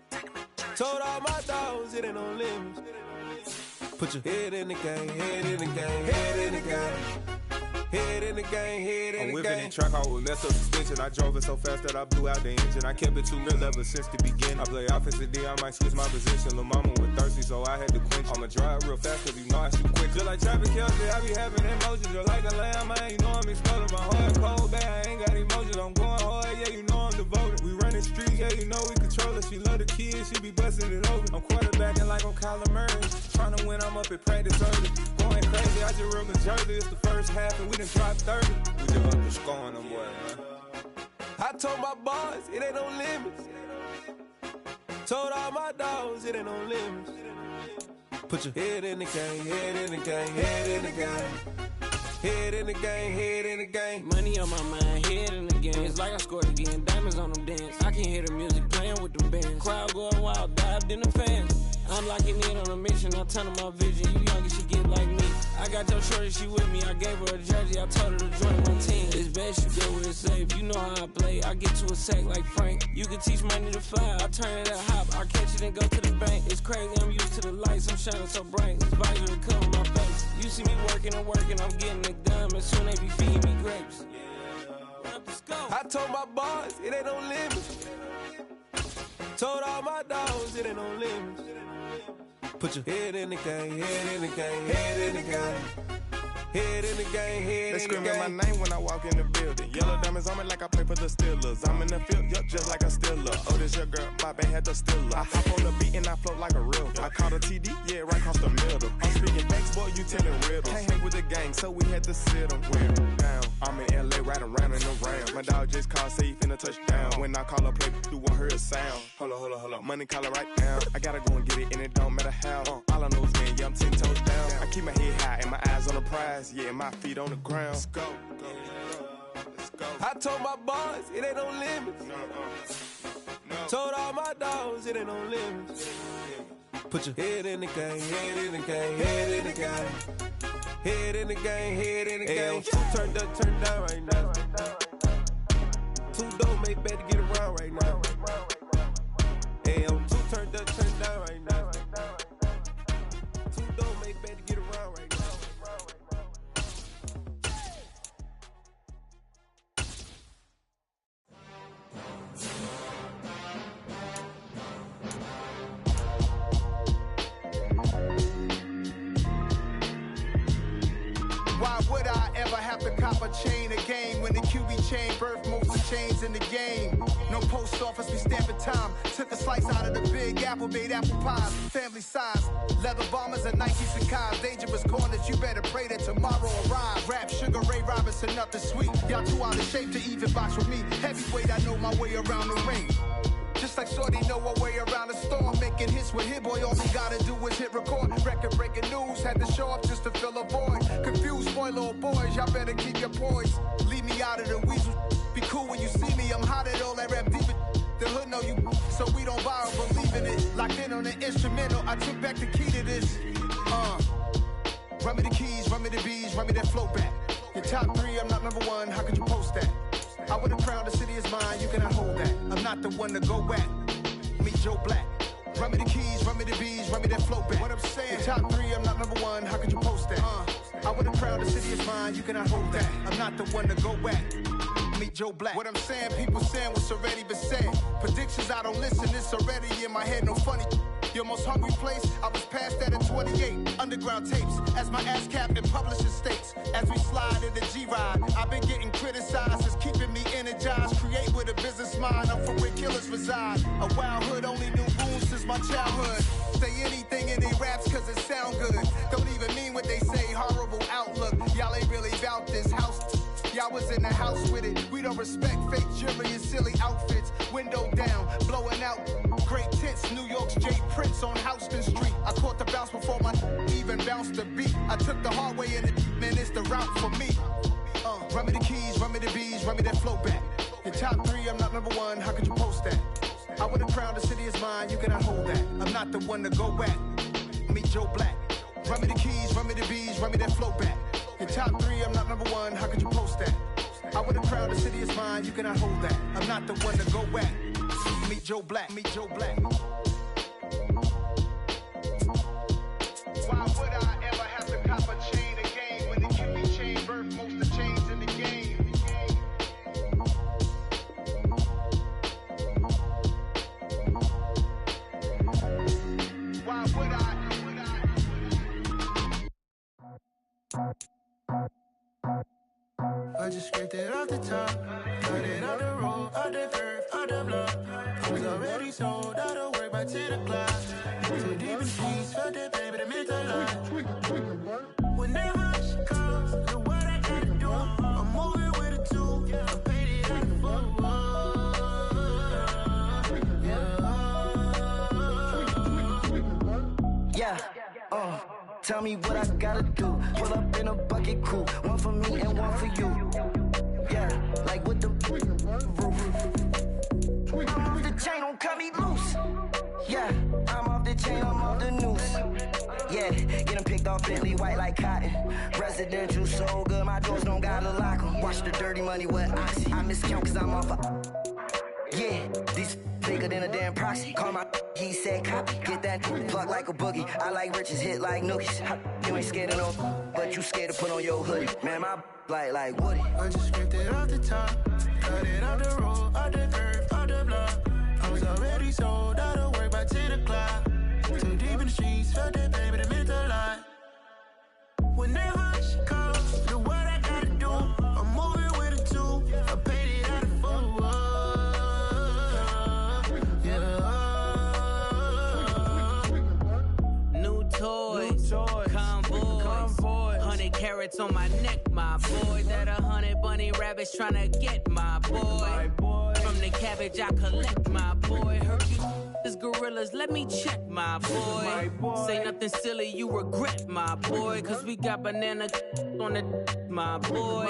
Told all my dogs, it ain't no limits. Put your head in the game, head in the game, head in the game. Head in the game, head in the game. I'm whipping and track out with messed up suspension. I drove it so fast that I blew out the engine. I kept it too real ever since the beginning. I play offensive D, I might switch my position. Lil' mama was thirsty, so I had to quench. I'ma drive real fast, cause you know I shoot quick. Just like traffic Kelsey, I be having emotions. Just like a lamb, I ain't know I'm exploding. My heart cold, bad, I ain't got emotions. I'm going hard, yeah, you know I'm devoted. We running streets, yeah, you know we control it. She love the kids, she be busting it over. I'm quarterbacking like I'm Kyler Murray. Trying to win, I'm up at practice early. Going crazy, I just reeled the jersey. It's the first half, and we done dropped 30. We just up to scoring them, boy, man. I told my boys, it ain't no limits. Told all my dogs, it ain't no limits. Put your head in the game, head in the game, head in the game. Head in the game, head in the game. Money on my mind, head in the game. It's like I scored again, diamonds on them dance. I can hear the music playing with them bands. Crowd going wild, dived in the fans. I'm locking in on a mission, I turn my vision. You young, she get like me. I got your shorty, she with me. I gave her a jersey, I told her to join my team. It's best you go where it's safe. You know how I play, I get to a sack like Frank. You can teach money to fly, I turn it at hop. I catch it and go to the bank. It's crazy, I'm used to the lights, I'm shining so bright. This visor will cover my face. You see me working and working, I'm getting it done. And soon they be feeding me grapes. I told my boys, it ain't no limits. Told all my dogs, it ain't no limits. Put your head in the game, head in the game, head in the game. Head in the game, head in the game. They screaming my name when I walk in the building. Yellow diamonds on me like I play for the Steelers. I'm in the field, yup, just like a Steeler. Oh, this your girl, my band had the Steeler. I hop on the beat and I float like a real. I caught a TD, yeah, right across the middle. I'm speaking facts, boy, you telling riddles. Can't hang with the gang, so we had to sit them down. I'm in LA, riding round and around. My dog just called, say he finna touch down. When I call up, play, you won't hear a sound. Hold up, money caller right now. I gotta go and get it, and it don't matter how. All I know is, man, yeah, I'm 10 toes down. I keep my head high and my eyes on the prize. Yeah, my feet on the ground. Let's go. I told my boys, it ain't no limits. Told all my dogs, it ain't no limits. Put your head in the game, head in the game, head in the game. Head in the game, head in the game. Turned up, turned down right now. Two dope make better get around right now. Hey, I'm two turned up, turned down right now. Two dope make better get around right now. Why would I ever have to cop a chain a game when the QB chain birthed most of the chains in the game? No post office, we stamping time. Took a slice out of the big apple, made apple pies, family size. Leather bombers and Nikes and cars. Dangerous corners, you better pray that tomorrow arrives. Rap Sugar Ray Robinson, nothing sweet. Y'all too out of shape to even box with me. Heavyweight, I know my way around the ring. Just like Shorty know her way around the storm. Making hits with Hit Boy, all he gotta do is hit record. Record breaking news, had to show up just to fill a void. Confused boy, little boys, y'all better keep your poise. Leave me out of the weasel. Be cool when you see me, I'm hot at all that rap deep. The hood know you, so we don't borrow, believe in it. Locked in on the instrumental, I took back the key to this. Run me the keys, run me the bees, run me that flow back. Your top three, I'm not number one, how could you post that? I would've crowned the city is mine, you cannot hold that. I'm not the one to go back. Meet Joe Black. Run me the keys, run me the bees, run me that flow back. What I'm saying, your top three, I'm not number one, how could you post that? I would've crowned the city is mine, you cannot hold that. I'm not the one to go back. Meet Joe Black. What I'm saying, people saying what's already been said. Predictions, I don't listen, it's already in my head, no funny. Your most hungry place, I was past that at 28. Underground tapes, as my ass cap in publishing states. As we slide in the G-Ride, I've been getting criticized, it's keeping me energized. Create with a business mind, I'm from where killers reside. A wild hood, only knew goons since my childhood. Say anything in they raps cause it sound good. Don't even mean what they say, horrible outlook. Y'all ain't really about this house. Y'all was in the house with it. We don't respect fake jewelry and silly outfits. Window down, blowing out great tents. New York's Jay Prince on Houston Street. I caught the bounce before my even bounced the beat. I took the hard way in it, man, it's the route for me. Run me the keys, run me the bees, run me that flow back. Your top three, I'm not number one, how could you post that? I would've crowned the city is mine, you cannot hold that. I'm not the one to go back. Meet Joe Black. Run me the keys, run me the bees, run me that flow back. Your top three, I'm not number one, how could you post that? I would have crowned the city is mine, you cannot hold that. I'm not the one to go at. Meet Joe Black, meet Joe Black. Why would I ever have to cop a chain again when the QB chain birthed most of the chains in the game? Why would I? I just scraped it off the top, cut it out the road, out the curve, out the block. I was already sold out of work by 10 o'clock. Too deep in the streets, felt that baby, that meant a lot. Whenever she calls, do what I gotta do. I'm moving with a two, I paid it out the full. Yeah, tell me what I gotta do. Pull up in a bucket crew, one for me and one for you. Yeah, like with the roof. I'm off the chain, don't cut me loose. Yeah, I'm off the chain, I'm off the noose. Yeah, getting picked off Bentley, white like cotton. Residential so good, my doors don't gotta lock 'em. Watch the dirty money with oxy. I miscount cause I'm off a... Yeah, these bigger than a damn proxy. Call my he said copy. Get that plug like a boogie. I like riches, hit like nookies. You ain't scared of no, but you scared to put on your hoodie. Man, my like Woody. I just scraped it off the top, cut it out the road, out the curve, out the block. I was already sold out of work by 10 o'clock. Too deep in the streets, felt that baby, that meant a lot. Whenever she calls, do what I gotta do. I'm moving with a two, I paid it out of full. Toys, convoy, 100 carats on my neck, my boy. That 100 bunny rabbits tryna get my boy. From the cabbage I collect, my boy. Hercules gorillas, let me check, my boy. Say nothing silly, you regret, my boy. Cause we got banana on the my boy.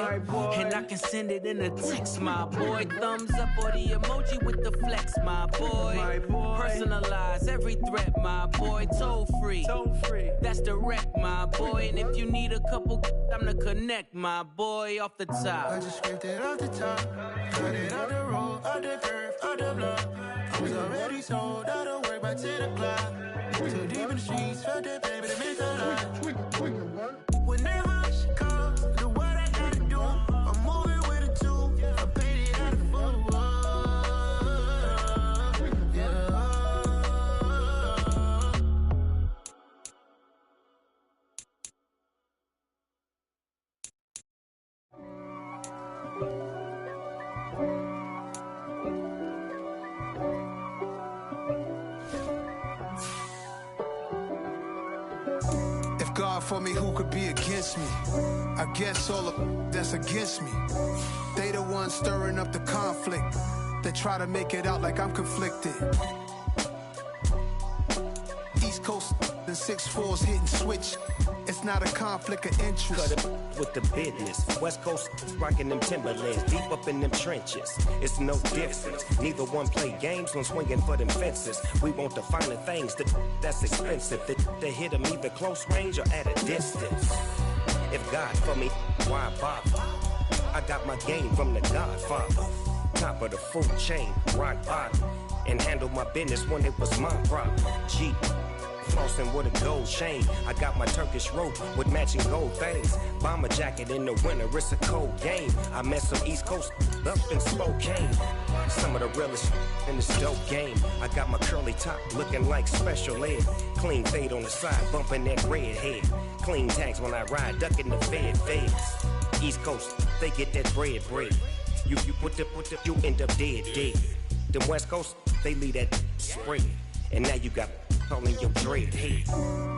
And I can send it in a text, my boy. Thumbs up or the emoji with the flex, my boy. Personalize every threat, my boy. Toll free. That's direct, my boy. And if you need a couple, I'm to connect, my boy, off the top. I just scraped it off the top, cut it out the road, out the curve, out the block. I was already sold out of work by 10 o'clock. Too deep in the streets, felt that baby, that meant a lot. Whenever she calls, do what I gotta do. I'm moving with a two, I paid it out of full. God for me, who could be against me? I guess all of that's against me. They the ones stirring up the conflict. They try to make it out like I'm conflicted. East Coast and 6'4's hitting switch. It's not a conflict of interest. Cut it with the business. West Coast rocking them Timberlands, deep up in them trenches. It's no difference. Neither one play games when swinging for them fences. We want the finer things that's expensive. They hit them either close range or at a distance. If God for me, why bother? I got my game from the Godfather. Top of the food chain, rock bottom. And handle my business when it was my problem. G. Flossing with a gold chain. I got my Turkish rope with matching gold things. Bomber jacket in the winter, it's a cold game. I met some East Coast up in Spokane. Some of the realest in this dope game. I got my curly top looking like special ed. Clean fade on the side, bumping that red head. Clean tags when I ride, ducking the feds. East Coast, they get that bread. You put the, you end up dead. Them West Coast, they leave that spread. And now you got calling your dread head.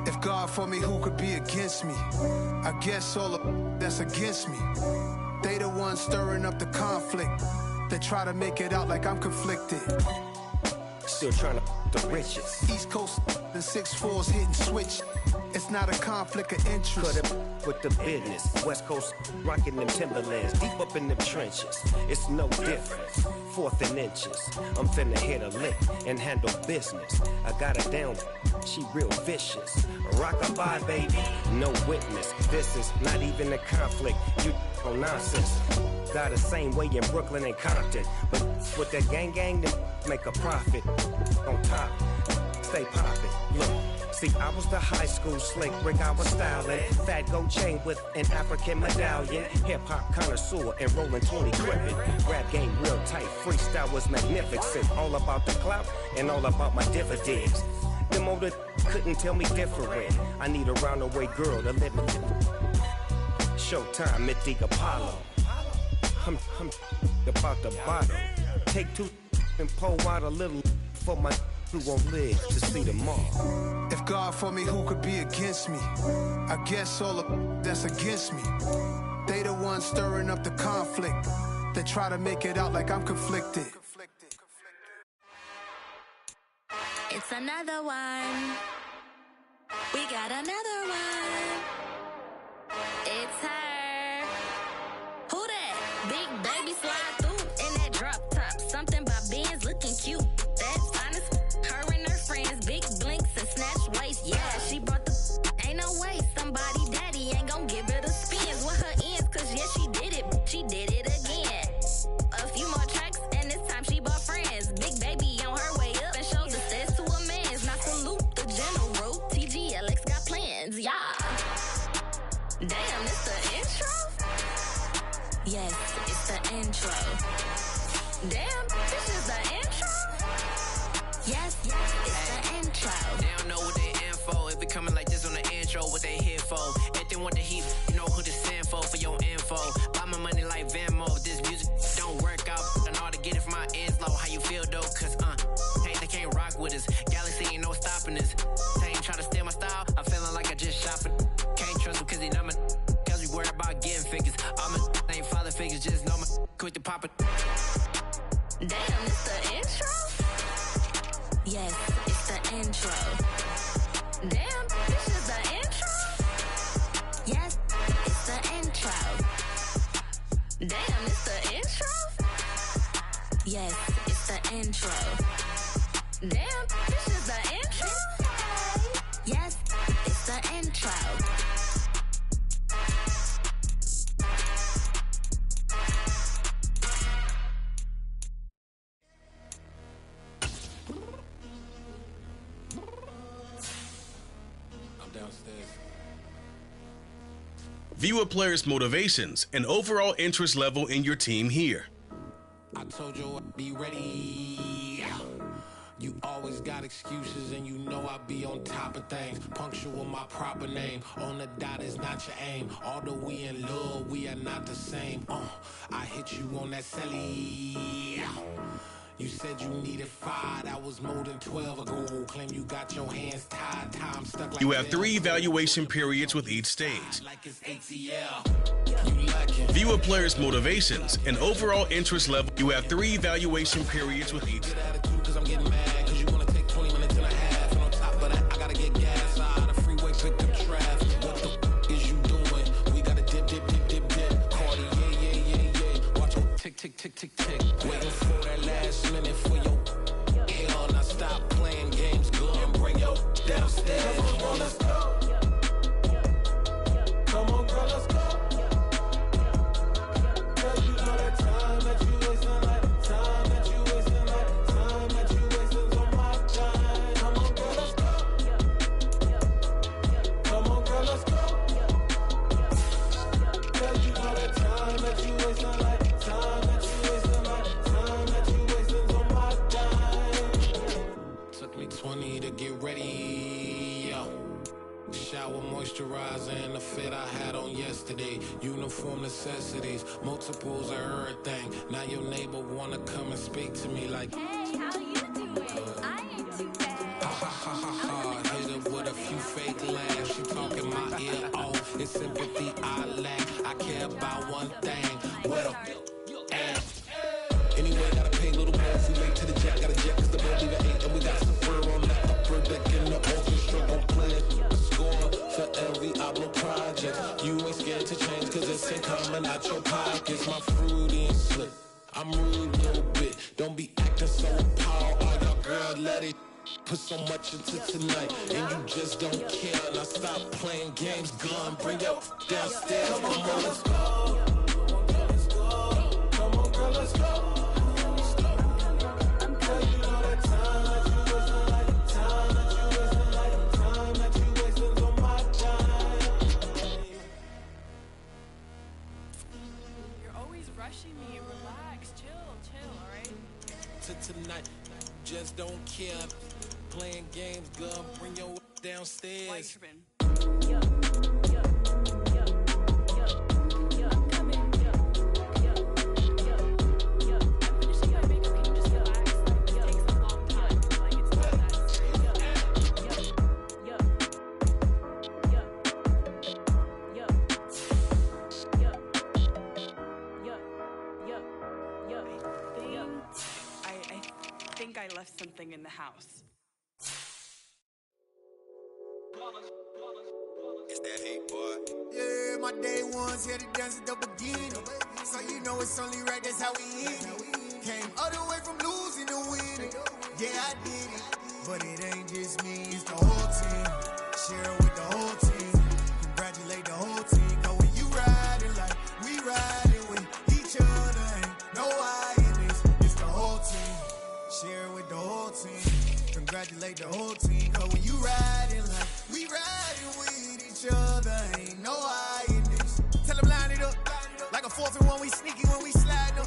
If God for me, who could be against me? I guess all of that's against me. They the ones stirring up the conflict. They try to make it out like I'm conflicted. Still trying to the riches. East Coast and 6'4's hitting switch. It's not a conflict of interest. Cut it with the business. West Coast rocking them Timberlands, deep up in them trenches. It's no difference. 4th and inches. I'm finna hit a lick and handle business. I got her down, she real vicious. Rock-a-bye, baby, no witness. This is not even a conflict. You on nonsense. got the same way in Brooklyn and Compton. But with that gang, then make a profit. On top, stay poppin'. Look, see, I was the high school slick Rick, I was styling. Fat gold chain with an African medallion. Hip-hop connoisseur and rolling 20 crippin'. Rap game real tight, freestyle was magnificent. All about the clout and all about my dividends. The motor couldn't tell me different. I need a roundaway girl to let me Showtime at the Apollo. I'm about the bottle. Take two and pour out a little for my who won't live to see tomorrow. If God for me, who could be against me? I guess all the that's against me. They the ones stirring up the conflict. They try to make it out like I'm conflicted. It's another one. We got another one. It's her. Who that? Big baby slide through in that drop top. Something by Benz looking cute. That's honest. Her and her friends, big blinks and snatch waist. Yeah, she brought the. Ain't no way somebody daddy ain't gon' give her the spins with her ends. Cause yeah, she did it. She did it again. A few more tracks and this time she bought friends. Big baby on her way up and shows the steps to a man's. Now salute the general. TGLX got plans. Yeah. Damn, it's the intro? Yes, it's the intro. Damn, this is the intro? Yes, it's the intro. They don't know what they in for. If it coming like this on the intro, what they here for? If they want the heat, you know who to send for your info. Buy my money like Venmo. If this music don't work out, I know how to get it from my ends low. How you feel though? Cause they can't rock with us. Galaxy ain't no stopping us. They ain't trying to steal my style. I'm feeling like I just shopping. Can't trust them cause they numb it. Cause we worry about getting figures. All my ain't father figures, just know my quit the poppin'. Damn, it's the intro? Yes, it's the intro. Damn, this is the intro? Yes, it's the intro. Damn, it's the intro? Yes, it's the intro. Damn, this is the intro? Yes, it's the intro. View a player's motivations and overall interest level in your team here. I told you I'd be ready. You always got excuses and you know I be on top of things. Punctual my proper name. On the dot is not your aim. Although we in love, we are not the same. I hit you on that celly. You said you needed 5, that was more than 12 ago. Claim you got your hands tied, time stuck like you have 3 evaluation periods with each stage. like it's ATL. You lacking. View a player's motivations and overall interest level. You have 3 evaluation periods with each. Cause I'm getting mad, cause you wanna take 20 minutes and a half. And on top of that, I gotta get gas out of the freeway, pick up traffic. What the is you doing? We gotta dip. Cardi, yeah. Watch your tick. Waiting for that last minute for your hell. Now stop playing games, go and bring your downstairs. Come on, let's go. Come on, girl, let's go. Cause you know that time that you wasting, like time that you wasting, like time that you wasting on my time. Come on, girl, let's go. Come on, girl, let's go. Cause you know that time that you wasting, like time that you wasting, like time that you wasting on my time. Took me 20 to get ready, yo. Shower, moisturizer, and the fit I had on yesterday. Uniform necessities, multiples of everything. Now your neighbor wanna come and speak to me like, hey, how you doing? I ain't too bad. Ha. Hit her with a few fake laughs. She talking my ear off. It's sympathy I lack. I care about one thing. What a anyway, gotta pay a little more if we late to the jet. Got a jet cause the boat leave at 8. And we got some fur on the upper deck in the orchestra. Gon' play a score for every Ablo project. You ain't scared to change cause it's ain't coming out your pockets. My fruity and slip. I'm rude a little bit. Don't be acting so appalled. All y'all girl, let it put so much into tonight. And you just don't care. Now stop playing games, gun. Bring your downstairs. Come on, let's go. Let's go. rushing me. Relax, chill, all right? To tonight, just don't care. Playing games, girl, bring your downstairs. Why you tripping? I left something in the house. It's that hate, boy. Yeah, my day ones here to dance at the beginning. So you know it's only right, that's how we end it. Came all the way from losing to winning. Yeah, I did it. But it ain't just me, it's the whole team. Share it with the whole team. Congratulate the whole team. Cause when you riding like we riding with each other, ain't no I in this. It's the whole team. Share it with the whole team. Congratulate the whole team. Cause when you riding like we riding with each other, ain't no I in this. Tell them line it up. Like a 4th and 1, we sneaky when we slide them.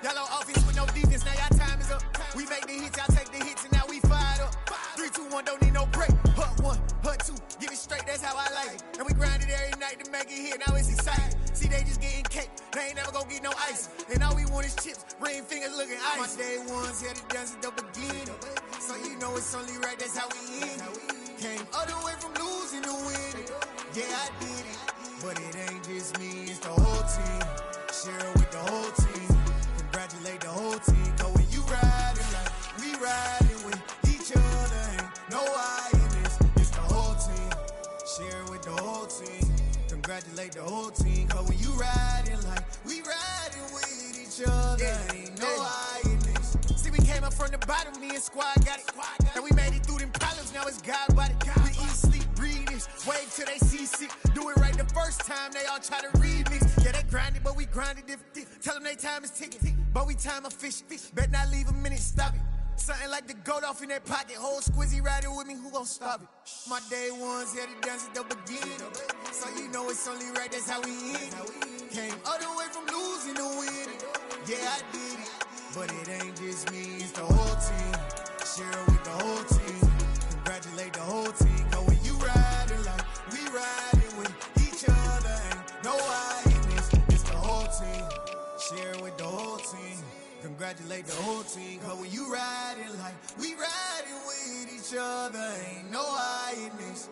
Yellow offense with no defense, now y'all time is up. We make the hits, y'all take the hits, and now we fired up. 3, 2, 1, don't need no break. Hut 1, hut 2, give it straight, that's how I like it. And we grind it every night to make it hit, now it's exciting. See, they just getting cake, they ain't never gonna get no ice. And all we want is chips, ring fingers looking ice. My day ones here to dance at the beginning. So you know it's only right, that's how we end it. Came all the way from losing to winning. Yeah, I did it. But it ain't just me, it's the whole team. Share it with the whole team. Congratulate the whole team. Cause when you riding like we riding with each other, ain't no I in this. It's the whole team. Share it with the whole team. Congratulate the whole team. Cause when you riding like we riding with each other, ain't no I in this. See, we came up from the bottom, me and squad got it. And we made it through them problems, now it's God body. We eat, sleep, breathe this. Wave till they see sick. Do it right the first time, they all try to remix. Yeah, they grinded, but we grinded different. Tell them they time is ticking, but we time a fish. Bet not leave a minute, stop it. Something like the goat off in their pocket. Whole squizzy riding with me, who gon' stop it? My day ones here to dance at the beginning. So you know it's only right, that's how we end it. Came all the way from losing to winning. Yeah, I did it. But it ain't just me, it's the whole team. Share it with the whole team. Congratulate the whole team. Cause when you riding like we riding with each other, ain't no I in this. It's the whole team. Share it with the whole team. Congratulate the whole team. Cause when you riding like we riding with each other, ain't no I in this.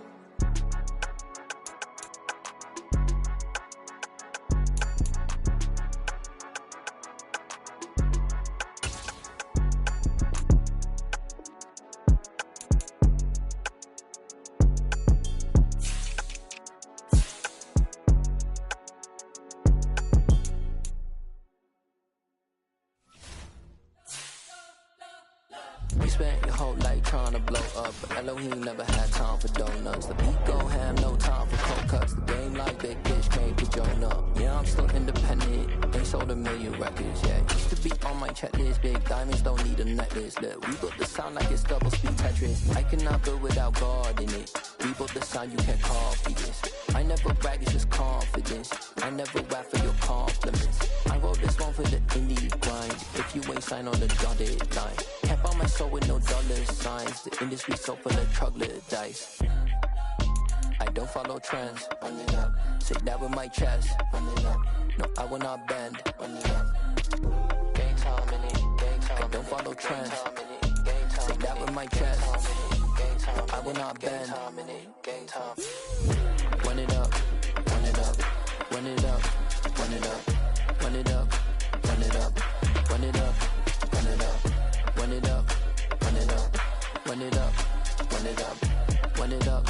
You spent your whole life trying to blow up, but Elohim never had time for donuts. The beat go ham, no time for cold cuts. The game like big bitch came to join up. Yeah, I'm still independent, ain't sold 1 million records yet. Used to be on my checklist, big diamonds don't need a necklace. Look, we built the sound like it's double speed Tetris. I cannot build without God in it. We built the sound, you can't copy this. I never brag, it's just confidence. I never rap for your compliments. I wrote this one for the indie grind. If you ain't signed on the dotted line, can't buy my soul with no dollar signs. The industry so full of troglodytes. I don't follow trends. Run it up. Say that with my chest. Run it up. No, I will not bend. Run it up. Gang time in it. Gang time. I don't follow trends. Say that with my chest. No, I will not bend. Gang time. Run it up. Run it up. Run it up. Run it up. Run it up. Run it up. Run it up. Run it up. Run it up. Run it up. Run it up. Run it up. Run it up.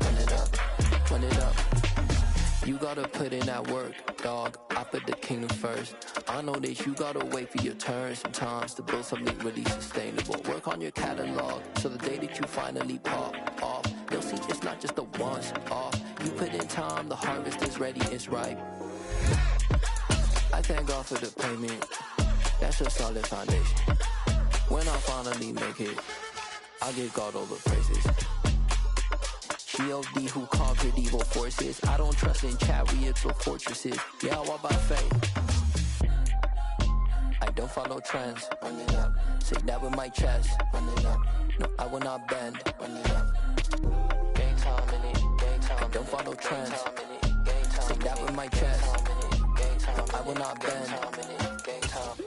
Run it up. Run it up. You gotta put in that work, dog. I put the kingdom first. I know that you gotta wait for your turn sometimes to build something really sustainable. Work on your catalog so the day that you finally pop off, you'll see it's not just a once off. You put in time, the harvest is ready, it's ripe. I thank God for the payment. That's a solid foundation. When I finally make it, I'll give God all the praises. G.O.D. who conquered evil forces. I don't trust in chariots or fortresses. Yeah, I walk by faith. don't follow trends. Run it up. Say that with my chest. Run it up. No, I will not bend. Run it up. Gang time in it. Gang time. I don't follow trends. Say that with my chest. No, I will not bend. Gang time.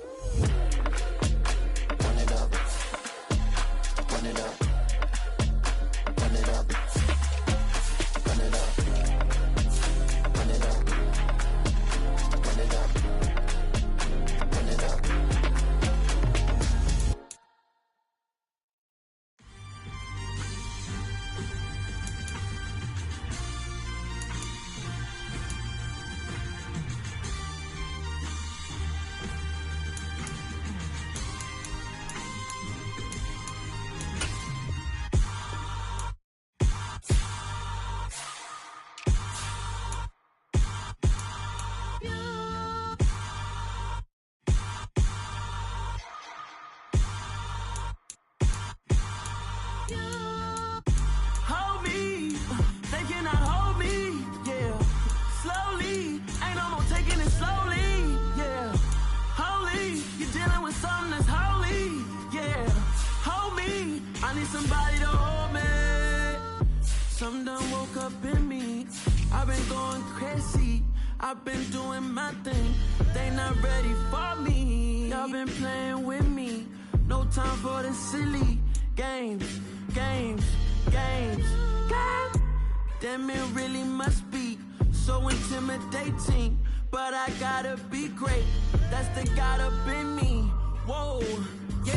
Run it up. Run it up. Run it up. Run it up. Run it up. Run it up. Run it up. Hold me, they cannot hold me, yeah. Slowly, ain't no more taking it slowly, yeah. Holy, you're dealing with something that's holy, yeah. Hold me, I need somebody to hold me. Something done woke up in me, I've been going crazy, I've been doing my thing. They not ready for me, y'all been playing with me. No time for the silly games, games, games, games. Damn, it really must be so intimidating. But I gotta be great, that's the God up in me. Whoa, yeah.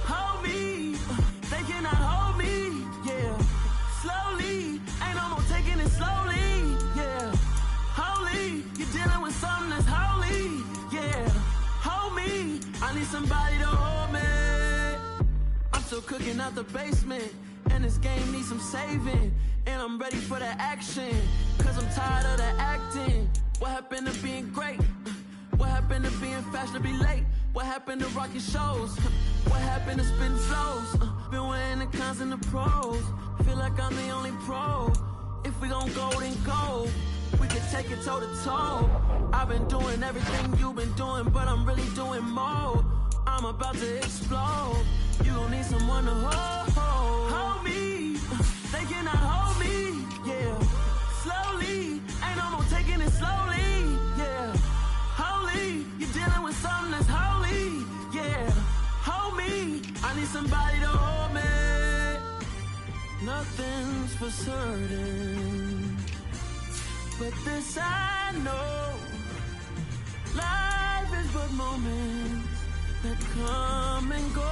Hold me, they cannot hold me, yeah. Slowly, ain't no more taking it slowly, yeah. Holy, you're dealing with something that's holy, yeah. Hold me, I need somebody to hold me. I'm still cooking out the basement, and this game needs some saving. And I'm ready for the action, cause I'm tired of the acting. What happened to being great? What happened to being fashionably late? What happened to rocking shows? What happened to spitting flows? Been wearing the cons and the pros. Feel like I'm the only pro. If we gon' go, then go. We can take it toe to toe. I've been doing everything you've been doing, but I'm really doing more. I'm about to explode. You gon' need someone to hold. Hold me, they cannot hold me, yeah. Slowly, ain't no more taking it slowly, yeah. Holy, you're dealing with something that's holy, yeah. Hold me, I need somebody to hold me. Nothing's for certain, but this I know, life is but moments that come and go.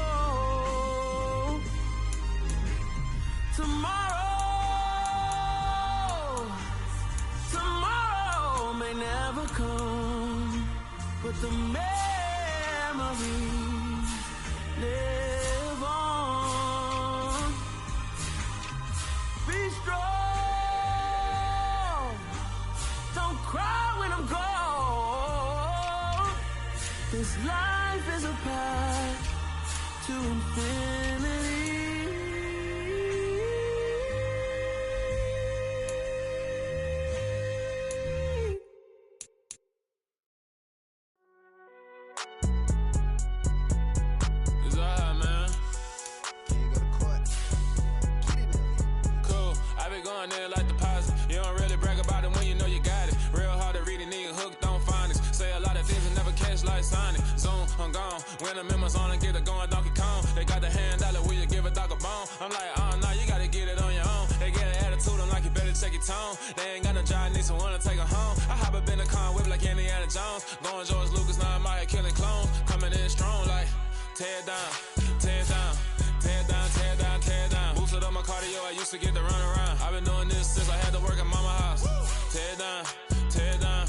Tomorrow may never come, but the memories live on. Be strong, don't cry when I'm gone. This life is a path to infinity. It's alright, man. Cool, I been going there like deposit. You don't really brag about it when you know you got it. Real hard to read a nigga hooked on phonics. Say a lot of things and never catch like Sonic. Zoom, I'm gone. When the members on and get it going Donkey Kong. They got the hand dollar, will you give a dog a bone? I'm like, oh no, you gotta get it on your own. They get an attitude, I'm like, you better check your tone. They ain't got no job, need someone to take her home. I hop up in the car, whip like Indiana Jones. Going George Lucas, now I'm out here killing clones. Coming in strong like, tear down, tear down, tear down, tear down, tear down. Boosted up my cardio, I used to get to run around. I've been doing this since I had to work at mama house. Tear down, tear down,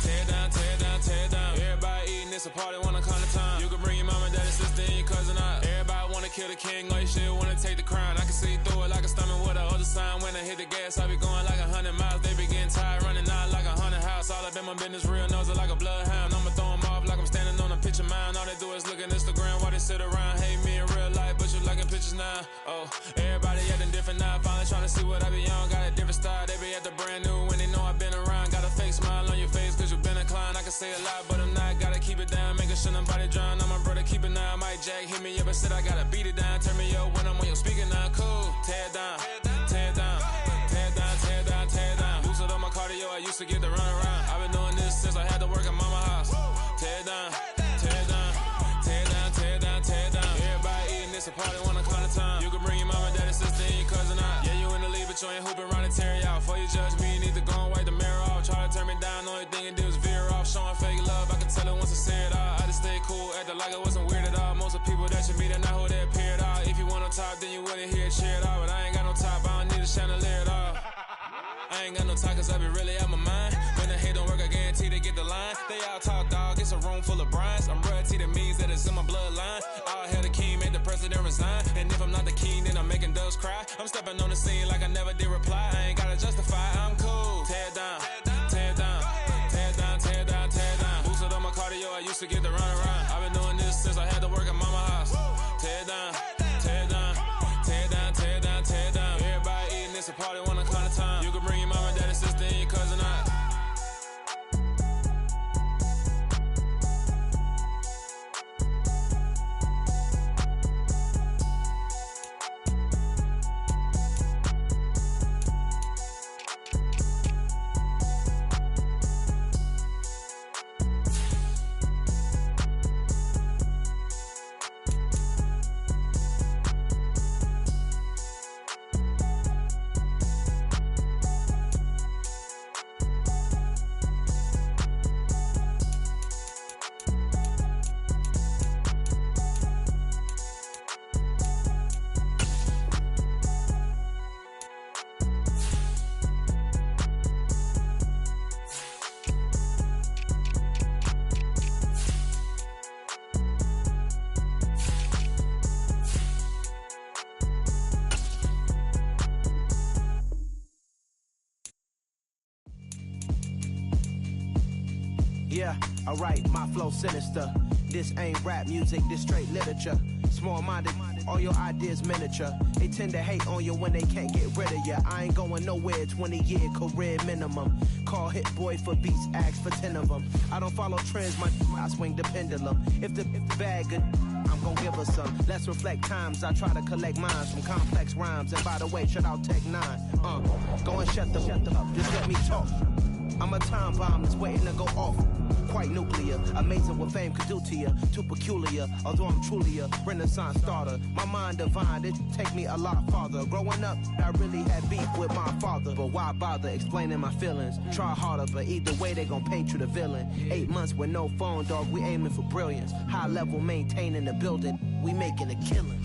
tear down, tear down, tear down. Everybody eating, it's a party, wanna come to time. You can bring your mama, daddy, sister, and your cousin out. Everybody wanna kill the king, or you shit wanna take the crown. I can see through it like a stomach with a other sign. When I hit the gas, I be going like 100 miles. They be getting tired, running out like 100 house. All up in my business, real nose it like a bloodhound. I'ma throw 'em off like I'm standing on a picture mound. All they do is look at Instagram while they sit around. Hate me in real life, but you liking pictures now. Oh, everybody acting different now. Finally trying to see what I be on. Got a different style, they be at the brand new when they know I say a lot, but I'm not. Gotta keep it down, making sure nobody drown. I'm my brother, keep it down. Mike Jack hit me up and said I gotta beat it down. Turn me up when I'm on your speaker now. Cool, tear it down, tear it down, tear it down, tear it down, tear it down. Boosted on my cardio, I used to get the run around. I've been doing this since I had to work at mama house. Tear it down, tear it down, tear it down, tear it down, tear it down. Everybody eating this a party, one o'clock time. You can bring your mama, daddy, sister, and your cousin out. Yeah, you in the lead, but you ain't hooping around and tear you out. Before you judge me, you need to go and wipe the mirror off. Try to turn me down, only thing it do is veer off. Showing fake love, I can tell it once I say it all. I just stay cool, acting like it wasn't weird at all. Most of the people that you meet are not who they appear at all. If you want on top, then you wouldn't hear it cheer at all. But I ain't got no top, I don't need a chandelier at all. I ain't got no talk, cause I be really out my mind. When the hate don't work, I guarantee they get the line. They all talk, dog, it's a room full of brinds. I'm royalty, that means that it's in my bloodline. All hail the king, made the president resign. And if I'm not the king, then I'm making doves cry. I'm stepping on the scene like I never did reply. I ain't gotta justify, I'm cool. Tear it down, tear it down, tear it down, tear it down, tear it down. Boosted on my cardio, I used to get the run around. I've been doing this since I had to work at mama house. Tear it down, tear it down, tear it down, tear it down, tear it down. Everybody eating this a party, one o'clock time. You can bring your mama, daddy, sister, and your cousin out. Yeah, alright, my flow sinister. This ain't rap music, this straight literature. Small-minded, all your ideas miniature. They tend to hate on you when they can't get rid of you. I ain't going nowhere, 20-year career minimum. Call Hit Boy for beats, ask for 10 of them. I don't follow trends, I swing the pendulum. If the bag good, I'm gon' give her some. Let's reflect times, I try to collect minds from complex rhymes. And by the way, shut out Tech 9. Go and shut the up, just let me talk. I'm a time bomb that's waiting to go off. Quite nuclear, amazing what fame could do to you. Too peculiar, although I'm truly a renaissance starter. My mind divine, it take me a lot farther. Growing up, I really had beef with my father. But why bother explaining my feelings? Try harder, but either way they gon' paint you the villain. 8 months with no phone, dog, we aiming for brilliance. High level maintaining the building, we making a killing.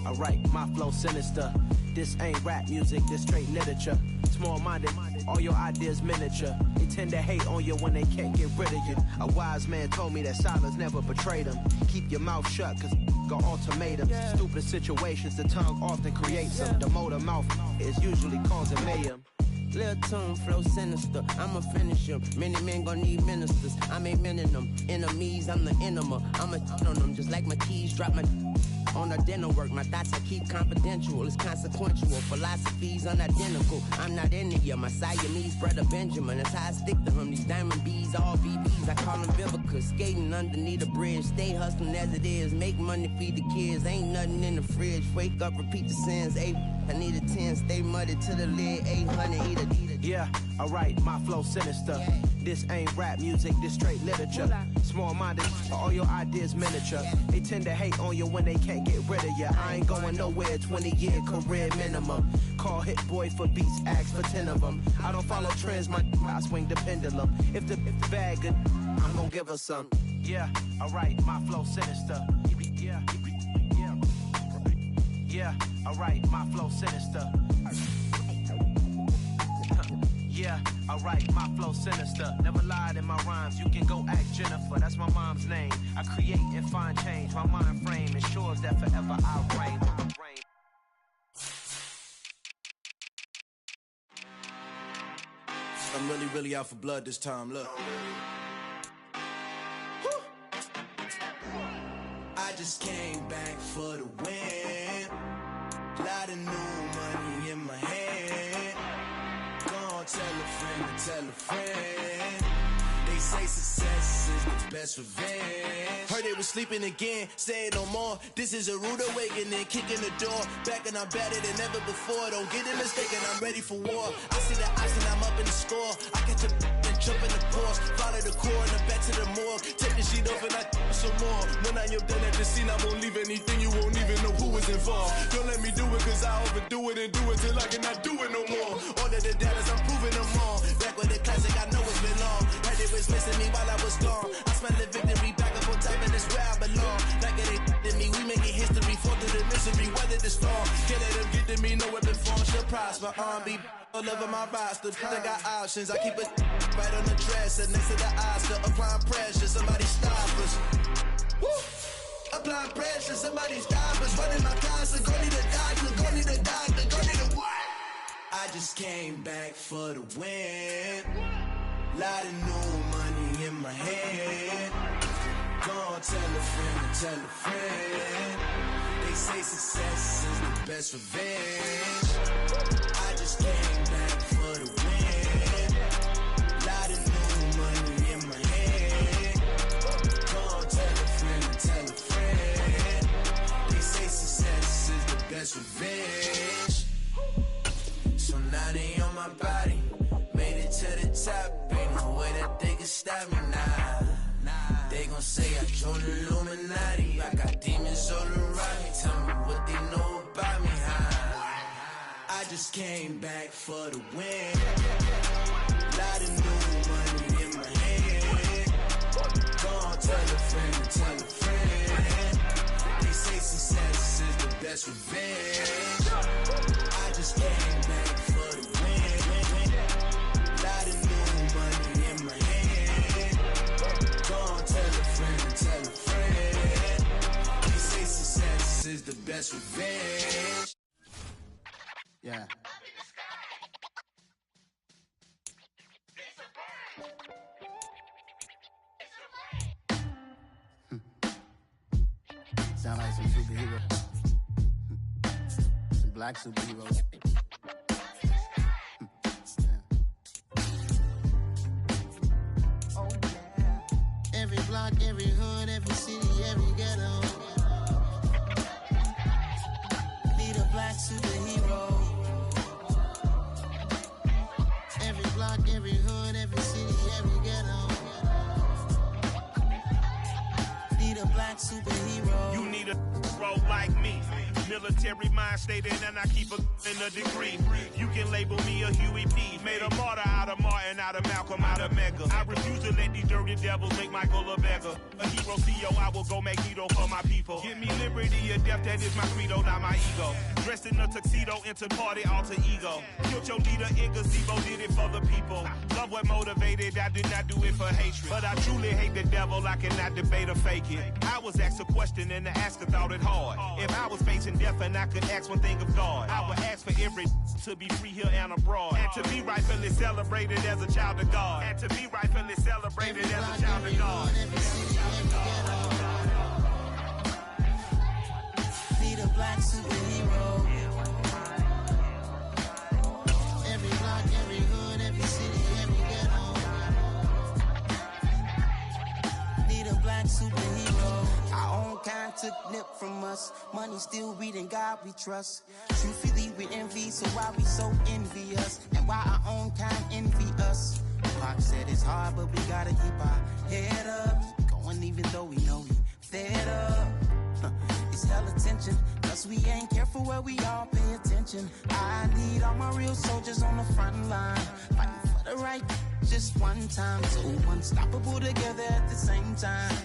Alright, my flow sinister. This ain't rap music, this straight literature. Small-minded, all your ideas miniature. They tend to hate on you when they can't get rid of you. A wise man told me that silence never betrayed him. Keep your mouth shut, cause got ultimatums. Stupid situations, the tongue often creates them. The motor mouth is usually causing mayhem. Lil' tune, flow sinister, I'ma finish him. Many men gon' need ministers, I'm aiming them. Enemies, I'm the enema, I'ma on them. Just like my keys, drop my on the dental work. My thoughts I keep confidential, it's consequential. Philosophies unidentical, I'm not into you. My Siamese brother Benjamin, that's how I stick to him. These diamond bees, all BBs, I call them Vivica. Skating underneath a bridge, stay hustling as it is. Make money, feed the kids, ain't nothing in the fridge. Wake up, repeat the sins, I need a 10, stay muddy to the lid, 800, eat a. Yeah, alright, my flow sinister. This ain't rap music, this straight literature. Small-minded, all your ideas miniature. They tend to hate on you when they can't get rid of you. I ain't going nowhere, 20-year career minimum. Call Hit Boy for beats, ask for 10 of them. I don't follow trends, I swing the pendulum. If the bag good, I'm gon' give her some. Yeah, alright, my flow sinister. Yeah, alright, my flow sinister. Yeah, alright, my flow sinister. Never lied in my rhymes, you can go ask Jennifer. That's my mom's name. I create and find change. My mind frame ensures that forever I'll reign. I'm really out for blood this time, look. I just came back for the win. Lot of new money in my hand. Tell a friend to tell a friend. They say success is the best revenge. Heard they was sleeping again, say it no more. This is a rude awakening, kicking the door. Back and I'm better than ever before. Don't get it mistaken, I'm ready for war. I see the ice and I'm up in the score. I catch a and jump in the course. Follow the core and the back to the morgue. Take the sheet off and I some more. When I am done at the scene, I won't leave anything. You won't even know who is involved. Don't let me do it cause I overdo it and do it till I cannot do it no more. All of the datas, I'm proving them all. Back with the classic, I know it's been long. Heard they was missing me while I was gone. I smell the victory back up on top and it's where I belong. Like it ain't to me, we making history. Fall through the misery, weather the storm. Can't let them get to me, no weapon form shall prosper. R&B all over my roster. I got options, I keep it right on the dresser. Next to the Oscar, applying pressure. Somebody stop us. Woo! Applying pressure, somebody stop us. Running my closet, go need a doctor, go need a doctor, go need a what? I just came back for the win. Lot of new money in my hand. Go on, tell a friend, tell a friend. They say success is the best revenge. I just came back for the win. Lot of new money in my hand. Go on, tell a friend, tell a friend. They say success is the best revenge. So now they on my body. Made it to the top. Ain't no way that they can stop me now. They gon' say I joined the Illuminati. I got demons all around me. Tell me what they know about me, huh? I just came back for the win. Lot of new money in my hand. Go on, tell a friend, tell a friend. They say success is the best revenge. I just came back for the win. Lot of new money in my hand. Go on, tell a friend, tell a friend. They say success is the best revenge. Yeah. Sound like some superhero. Some black superheroes. Every block, every hood, every city, every ghetto. Need a black superhero. Every block, every hood, every city, every ghetto. Need a black superhero. You need a bro like me. Military mind stated, and I keep in a degree. You can label me a Huey P. Made a martyr out of Martin, out of Malcolm, out of Mega. I refuse to let these dirty devils make Michael a beggar. A hero CEO, I will go Magneto for my people. Give me liberty or death, that is my credo, not my ego. Dressed in a tuxedo, into party, alter ego. Killed your leader, in gazebo, did it for the people. Love what motivated, I did not do it for hatred. But I truly hate the devil, I cannot debate or fake it. I was asked a question and the asker thought it hard. If I was facing death and I could ask one thing of God, I would ask for every to be free here and abroad, and to be rightfully celebrated as a child of God, and to be rightfully celebrated as a child of God. Need a black superhero. Every block, every hood, every city, every ghetto. Need a black superhero. Our own kind took nip from us. Money still reading God we trust. Truthfully we envy, so why we so envious? And why our own kind envy us? Pac said it's hard, but we gotta keep our head up. Going even though we know we fed up. It's hella tension, cause we ain't careful where we all pay attention. I need all my real soldiers on the front line, fighting for the right just one time. So unstoppable together at the same time,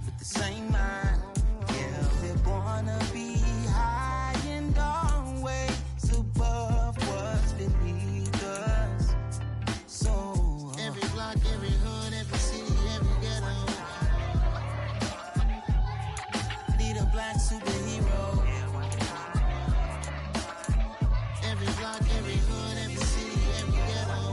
with the same mind. Yeah, we're gonna be high and always above what's beneath us. So every block, every hood, every city, every ghetto. Need a black superhero. Every block, every hood, every city, every ghetto.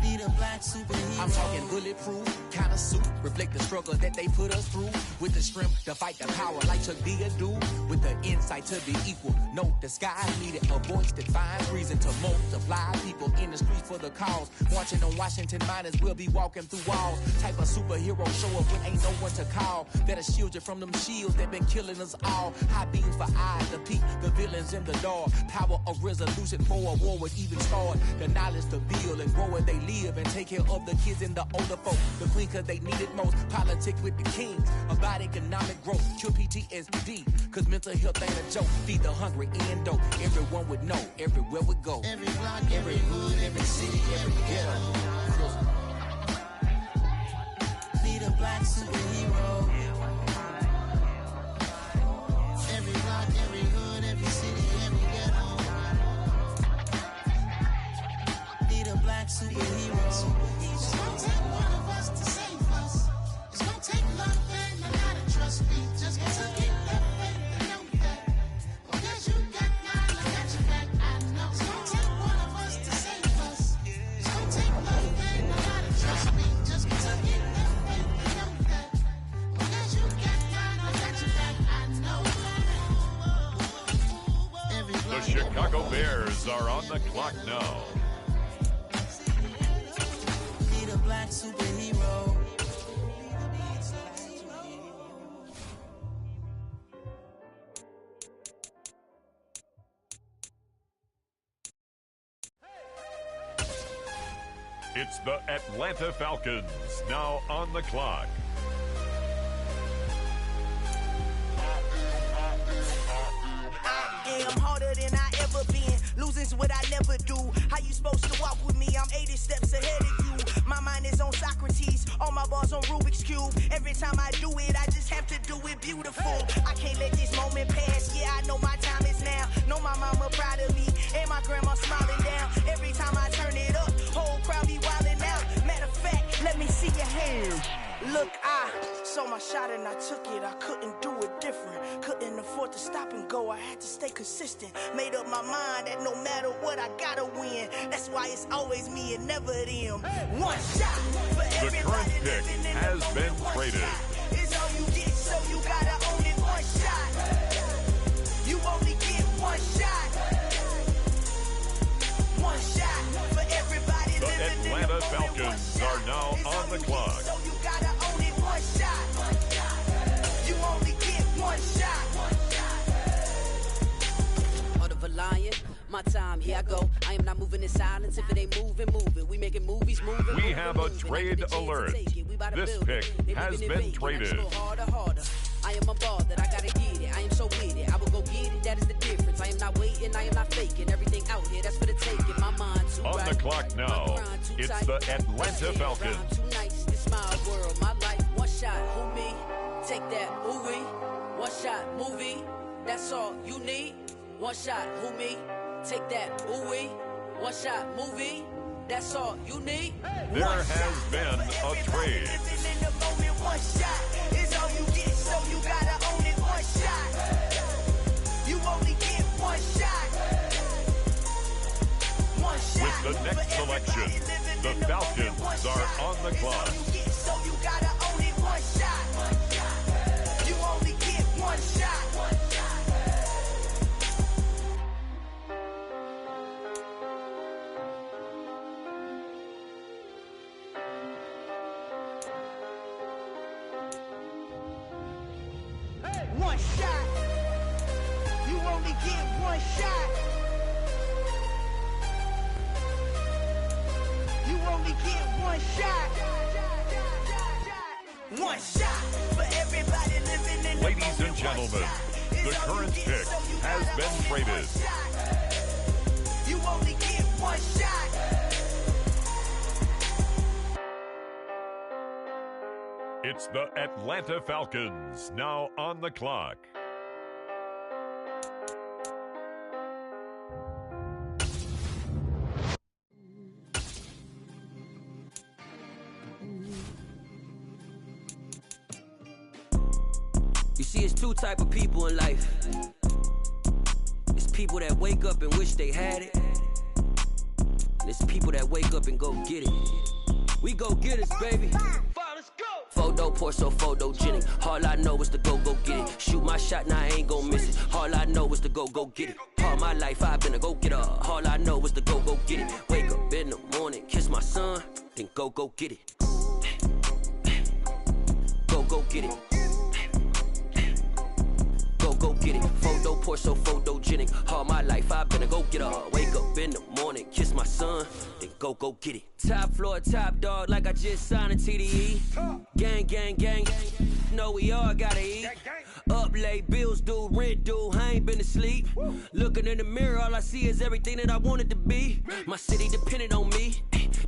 Need a black superhero. I'm talking bulletproof, kind of suit reflect the struggle that they put us through. With the strength to fight the power like Chuck D do. With the insight to be equal. Note the sky needed a voice that finds reason to multiply. People in the streets for the cause. Marching on Washington, might as well be walking through walls. Type of superhero show up when ain't no one to call. That'll shield you from them shields that been killing us all. High beams for eyes to peek the villains in the dark. Power of resolution for a war would even start. The knowledge to build and grow where they live and take care of the kids and the older folk. The queen cause they need it most. Politics with the kings. About economic growth. Cure PTSD. Cause mental health ain't a joke. Feed the hungry and dope. Everyone would know everywhere we go. Every block, every hood, every city, every ghetto. Need a black superhero. Every block, every hood, every city, every ghetto. Need a black superhero. It's gonna take one of us to save us. It's gonna take love and a lot of trust. We just got to get that faith and know that. Because you got mine, I got your back, I know. It's gonna take one of us to save us. It's gonna take love and a lot of trust. We just got to get that faith and know that. Because you got mine, I got your back, I know. The Chicago Bears are on the clock now. Need a black superhero. It's the Atlanta Falcons, now on the clock. I am harder than I ever been. Losing's what I never do. How you supposed to walk with me? I'm 80 steps ahead of you. My mind is on Socrates. All my bars on Rubik's Cube. Every time I do it, I just have to do it beautiful. I can't let this moment pass. Yeah, I know my time is now. Know my mama proud of me. And my grandma smiling down. Every time I turn it up, whole crowd be wildin' out. Matter of fact, let me see your hands. Look, I saw my shot and I took it. I couldn't do it different. Couldn't afford to stop and go. I had to stay consistent. Made up my mind that no matter what, I gotta win. That's why it's always me and never them. One shot for everybody. The current pick has been traded. It's all you get, so you gotta own it. One shot. You only get one shot. One shot for everybody. The Atlanta Falcons are now on the clock. So you gotta own it. One shot. You only get one shot. Heart of a lion, my time, here I go. I am not moving in silence. If it ain't moving, moving. We making movies, moving. We have a trade alert. This pick has been traded. I am a ball that I gotta get it. I am so with it. I will go get it. That is the difference. I am not waiting. I am not faking. Everything out here, that's for the taking. My mind too on right. The clock now. It's tight. the Atlanta Falcons. Too nice. This my world, my life. One shot, who me? Take that, who we? One shot, movie. That's all you need. One shot, who me? Take that, who we? One shot, movie. That's all you need. There has been a trade. One shot is all you get, so you gotta own it. One shot. You only get one shot. One shot. With the next selection, the Falcons are on the clock. So you gotta own it. One shot. You only get one shot. One shot. You only get one shot. You only get one shot. One shot for everybody living in the Ladies and gentlemen, the current pick has been traded. You only get one shot. It's the Atlanta Falcons, now on the clock. You see, it's two type of people in life. It's people that wake up and wish they had it. And it's people that wake up and go get it. We go get it, baby. Photo poor, so photogenic. All I know is to go get it. Shoot my shot, now I ain't gon' miss it. All I know is to go get it. All my life I've been a go-getter. All I know is to go get it. Wake up in the morning, kiss my son, then go get it. Go get it. Go get it. Photo poor, so photogenic. All my life I've been a go-getter. Wake up in the morning, kiss my son, then go get it. Top floor, top dog, like I just signed a TDE. Gang, gang, gang. Know we all gotta eat. Up late, bills due, rent due, I ain't been asleep. Looking in the mirror, all I see is everything that I wanted to be. My city depended on me.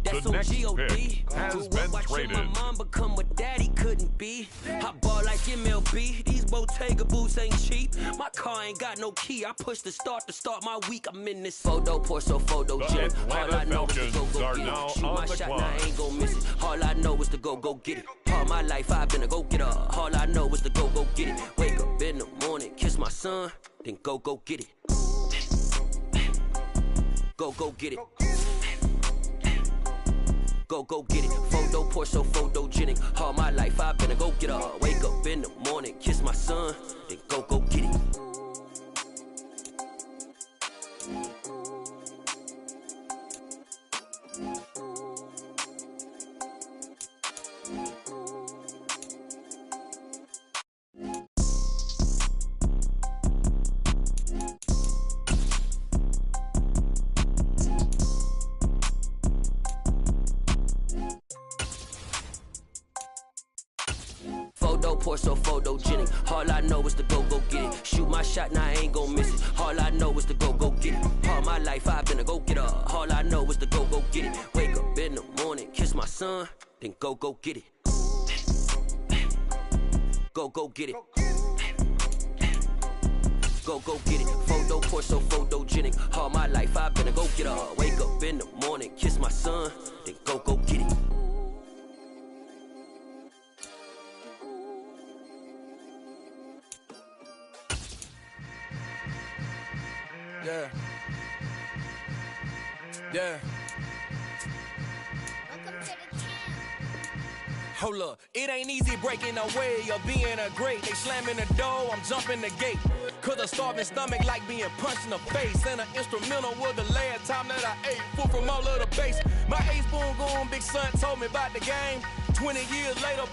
That's on G.O.D. Has been Watching traded. my mom become what daddy couldn't be. I ball like MLB. These Bottega boots ain't cheap. My car ain't got no key. I push the start to start my week. I'm in this photo poor, so photogenic. All I know is to go get it. Shoot my shot, now I ain't gon' miss it. All I know is to go get it. All my life I've been a go-getter. All I know is to go get it. Wake up in the morning, kiss my son, then go get it. Go get it. Go get it. Photo poor, so photogenic. All my life I've been a go-getter. Wake up in the morning, kiss my son, then go get it. Photo poor, so photogenic. All I know is to go get it. Shoot my shot, now I ain't gon' miss it. All I know is to go get it. All my life I've been a go-getter. All I know is to go get it. Wake up in the morning, kiss my son, then go get it. Go get it. Go get it. Photo poor, so photogenic. All my life I've been a go-getter. Wake up in the morning, kiss my son, then go get it. Yeah. Yeah. Hold up, it ain't easy breaking away or being a great. They slamming the door, I'm jumping the gate. Cause a starving stomach like being punched in the face. And an instrumental was the last time that I ate. Food from all of the base. My ace spoon going, big son told me about the game. 20 years later,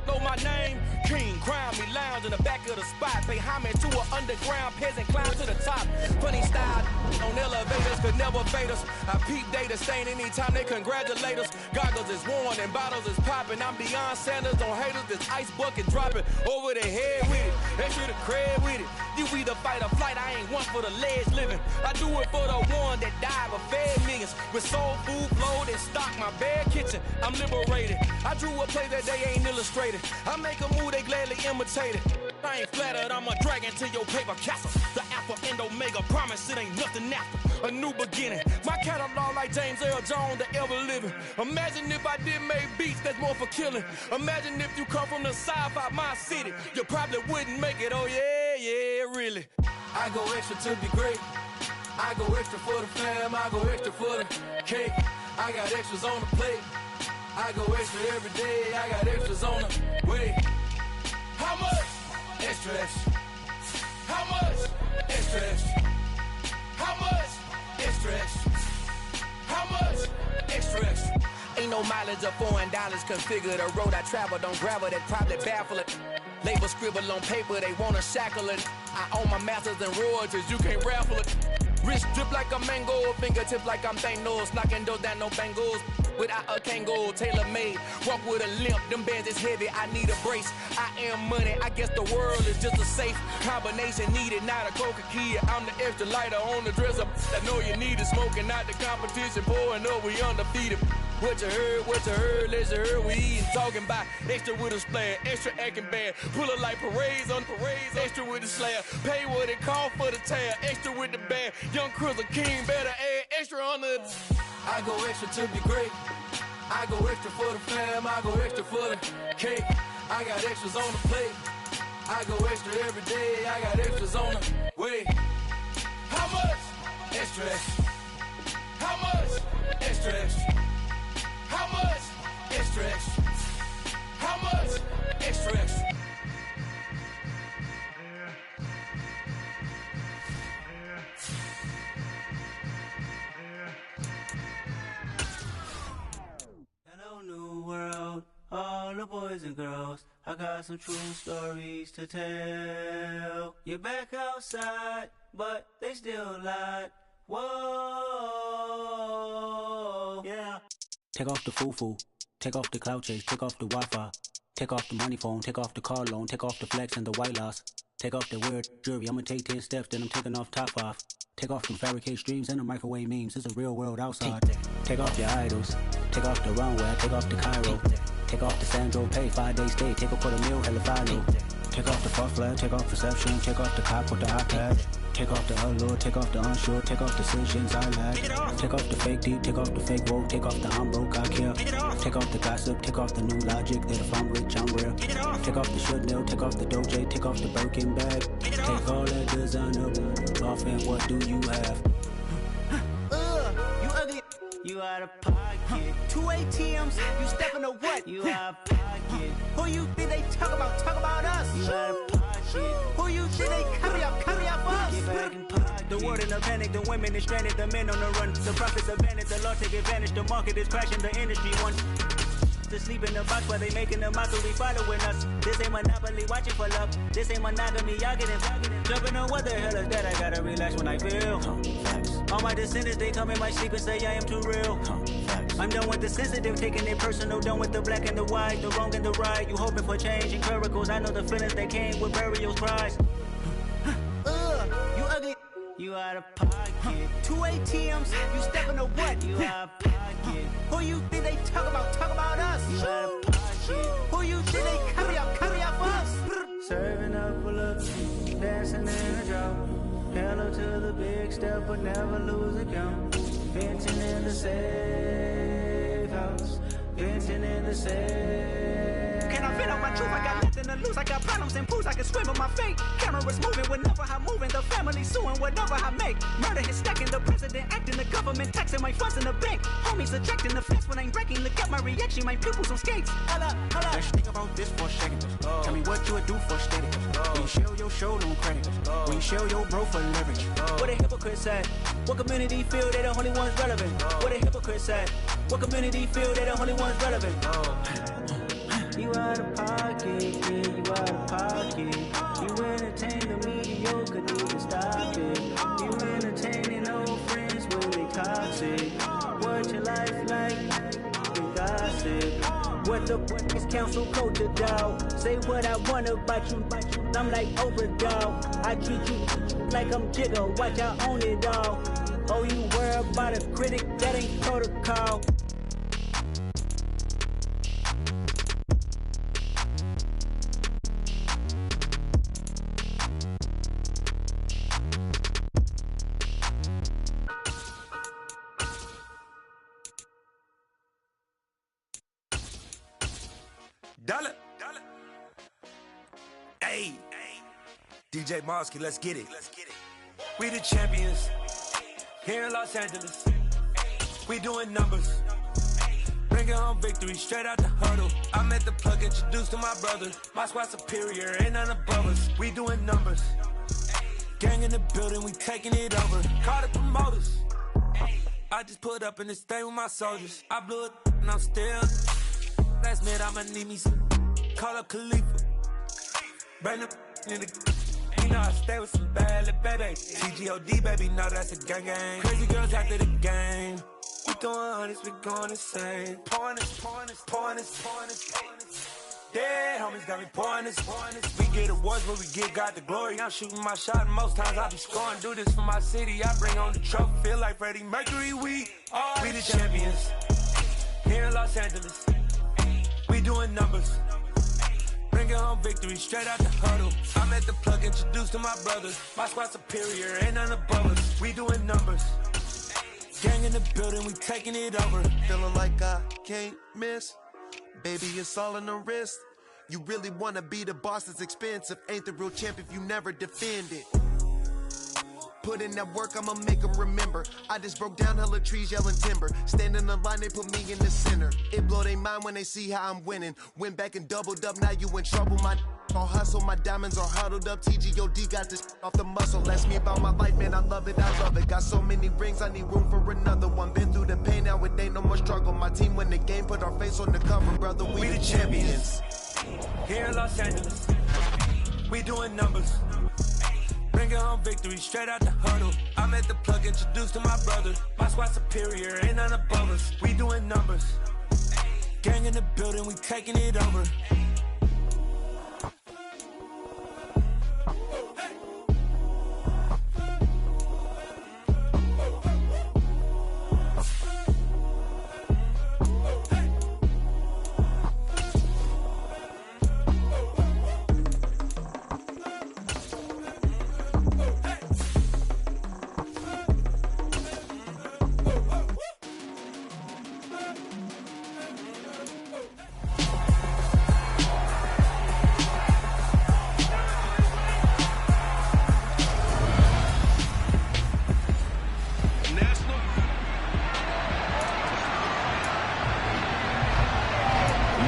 know my name. King, crown me, lounge in the back of the spot. Pay homage to an underground peasant, climb to the top. Funny style on elevators could never fade us. I peep data stain anytime they congratulate us. Goggles is worn and bottles is popping. I'm Deion Sanders on haters, this ice bucket dropping over their head with it. They should have cred with it. You either fight or flight, I ain't one for the ledge living. I do it for the one that died but fed millions. With soul food flowed and stocked my bad kitchen. I'm liberated. I drew a play that they ain't illustrated. I make a move, they gladly imitate it. I ain't flattered, I'm a dragon to your paper castle. The Alpha and Omega, promise it ain't nothing after. A new beginning. My catalog like James Earl Jones, the ever living. Imagine if I did make beats that's more for killing. Imagine if you come from the south out my city. You probably wouldn't make it, oh yeah, really. I go extra to be great. I go extra for the fam, I go extra for the cake. I got extras on the plate. I go extra every day, I got extras on the way. How much? Extra, extra. How much? Extra, extra. How much? Extra, extra. How much? Extra, extra. Ain't no mileage of $4 configure the road I travel. Don't gravel that probably baffle it. Label scribble on paper, they wanna shackle it. I own my masters and royalties, you can't raffle it. Wrist drip like a mango, fingertip like I'm Thanos. Knocking doors down, no bangles. Without a Kango, tailor-made. Walk with a limp, them bands is heavy, I need a brace. I am money, I guess the world is just a safe combination needed, not a coca-key. I'm the extra lighter on the dresser. I know you need it, smoking out the competition, pouring up, we undefeated. What you heard, let's hear we eatin', talking about extra with a splash, extra acting bad. Pull it like parades on parades, extra with the slab. Pay what it call for the tab, extra with the bag. Young Crizzle King, better add extra on the. I go extra to be great. I go extra for the fam, I go extra for the cake. I got extras on the plate. I go extra every day, I got extras on the way. How much? Extra, extra. How much? Extra, extra. How much? Extra, extra. How much? boys and girls, I got some true stories to tell. You're back outside, but they still lied. Whoa, yeah. Take off the foo-foo, take off the cloud chase, take off the Wi-Fi, take off the money phone, take off the car loan, take off the flex and the white loss, take off the weird jewelry. I'ma take 10 steps, then I'm taking off top 5. Take off them fabricated streams and the microwave memes. It's a real world outside. Take off your idols, take off the runway, take off the Cairo, take off the Sandro pay, 5-day stay, take a $250,000 hella follow. Take off the fuck flag, take off reception, take off the cop with the iPad. Take off the allure, take off the unsure, take off decisions I lack. Take off the fake deep, take off the fake woke, take off the I'm broke, I care. Take off the gossip, take off the new logic that if I'm rich, I'm real. Take off the Chanel, take off the Doja, take off the Birkin bag. Take all that designer off and what do you have? You ugly. You out of pocket. 2 ATMs, you stepping to what? You out of pocket. Who you think they talk about? Talk about us. You out of pocket. Who you think they carry up for us? Get back in pocket. The world in a panic, the women is stranded, the men on the run. The profits are vanished, the law take advantage, the market is crashing, the industry wants to sleep in the box while they making a mockery following us. This ain't Monopoly, watching for love. This ain't monogamy, y'all getting jumping on what the hell is that? I gotta relax when I feel. All my descendants, they come in my sleep and say I am too real. I'm done with the sensitive, taking it personal. Done with the black and the white, the wrong and the right. You hoping for change and miracles. I know the feelings that came with burial cries. You ugly. You out of pocket. 2 ATMs, you stepping to what? You out of pocket. Who you think they talk about? Talk about us. You out of pocket. Who you think they carry up for us? Serving up a look, dancing in a drop. Hello to the big step, but never lose a count. Venting in the safe house. Venting in the safe. Can I vent on my truth? I got nothing to lose. I got problems and pools. I can swim with my fate. Cameras moving whenever I'm moving. The family suing whatever I make. Murder is stacking. The president acting. The government taxing my funds in the bank. Homies attracting the fence when I'm breaking. Look at my reaction. My pupils on skates. Holla, holla. Let's think about this for a second. Tell me what you would do for status. When you show your show, no credit. When you show your bro for leverage. What a hypocrite said. What community feel they the only ones relevant? What a hypocrite said. What community feel they the only ones relevant? You out of pocket, yeah, you out of pocket. You entertain the mediocre, need to stop it. You entertaining old friends when they toxic. What your life like? You gossip. What the fuck is council code to doubt? Say what I want about you. I'm like overdog. I treat you like I'm Jigga. Watch I own it all. Oh, you worry about a critic? That ain't protocol. Dollar. Hey. DJ Mosky, let's get it. We the champions. Here in Los Angeles. We doing numbers. Bringing home victory straight out the huddle. I'm at the plug, introduced to my brother. My squad superior, ain't none above us. We doing numbers. Gang in the building, we taking it over. Call the promoters. I just put up in this thing with my soldiers. I blew it and I'm still. Last minute, I'ma need me some. Call up Khalifa. Bring them in the. You know I stay with some bad little baby. TGOD, baby, no, that's a gang gang. Crazy girls after the game. We throwing hundreds, we going insane. Pouring this. Dead homies got me pouring this. We get awards, but we get God the glory. I'm shooting my shot, and most times I be scoring. Do this for my city, I bring on the trophy. Feel like Freddie Mercury, we the champions. Here in Los Angeles. We doing numbers. Bringing home victory straight out the huddle. I'm at the plug, introduced to my brothers. My squad superior, ain't none above us. We doing numbers. Gang in the building, we taking it over. Feeling like I can't miss. Baby, it's all in the wrist. You really wanna be the boss, it's expensive. Ain't the real champ if you never defend it. Put in that work, I'ma make them remember. I just broke down hella trees, yelling timber. Standing in the line, they put me in the center. It blow their mind when they see how I'm winning. Went back and doubled up, now you in trouble. My all hustle, my diamonds are huddled up. TGOD got this off the muscle. Ask me about my life, man, I love it. Got so many rings, I need room for another one. Been through the pain, now it ain't no more struggle. My team win the game, put our face on the cover, brother. We the champions. Here in Los Angeles, we doing numbers. Bringing home victory straight out the huddle. I'm at the plug, introduced to my brother. My squad superior, ain't none above us. We doing numbers. Gang in the building, we taking it over.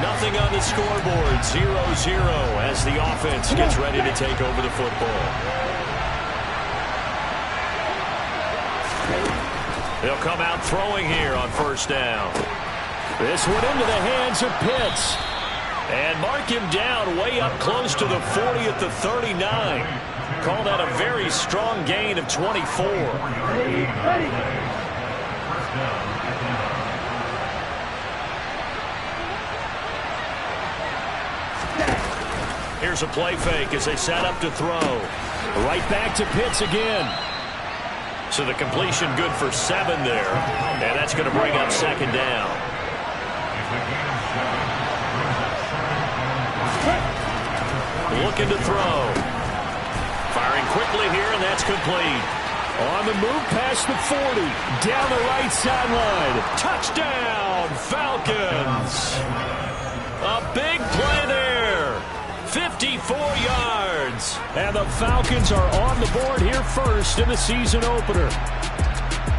Nothing on the scoreboard, 0-0 as the offense gets ready to take over the football. They'll come out throwing here on first down. This one into the hands of Pitts. And mark him down way up close to the 40 at the 39. Call that a very strong gain of 24. Here's a play fake as they set up to throw. Right back to Pitts again. So the completion good for 7 there. And that's going to bring up second down. Looking to throw. Firing quickly here, and that's complete. On the move past the 40. Down the right sideline. Touchdown, Falcons. A big play there. 54 yards. And the Falcons are on the board here first in the season opener.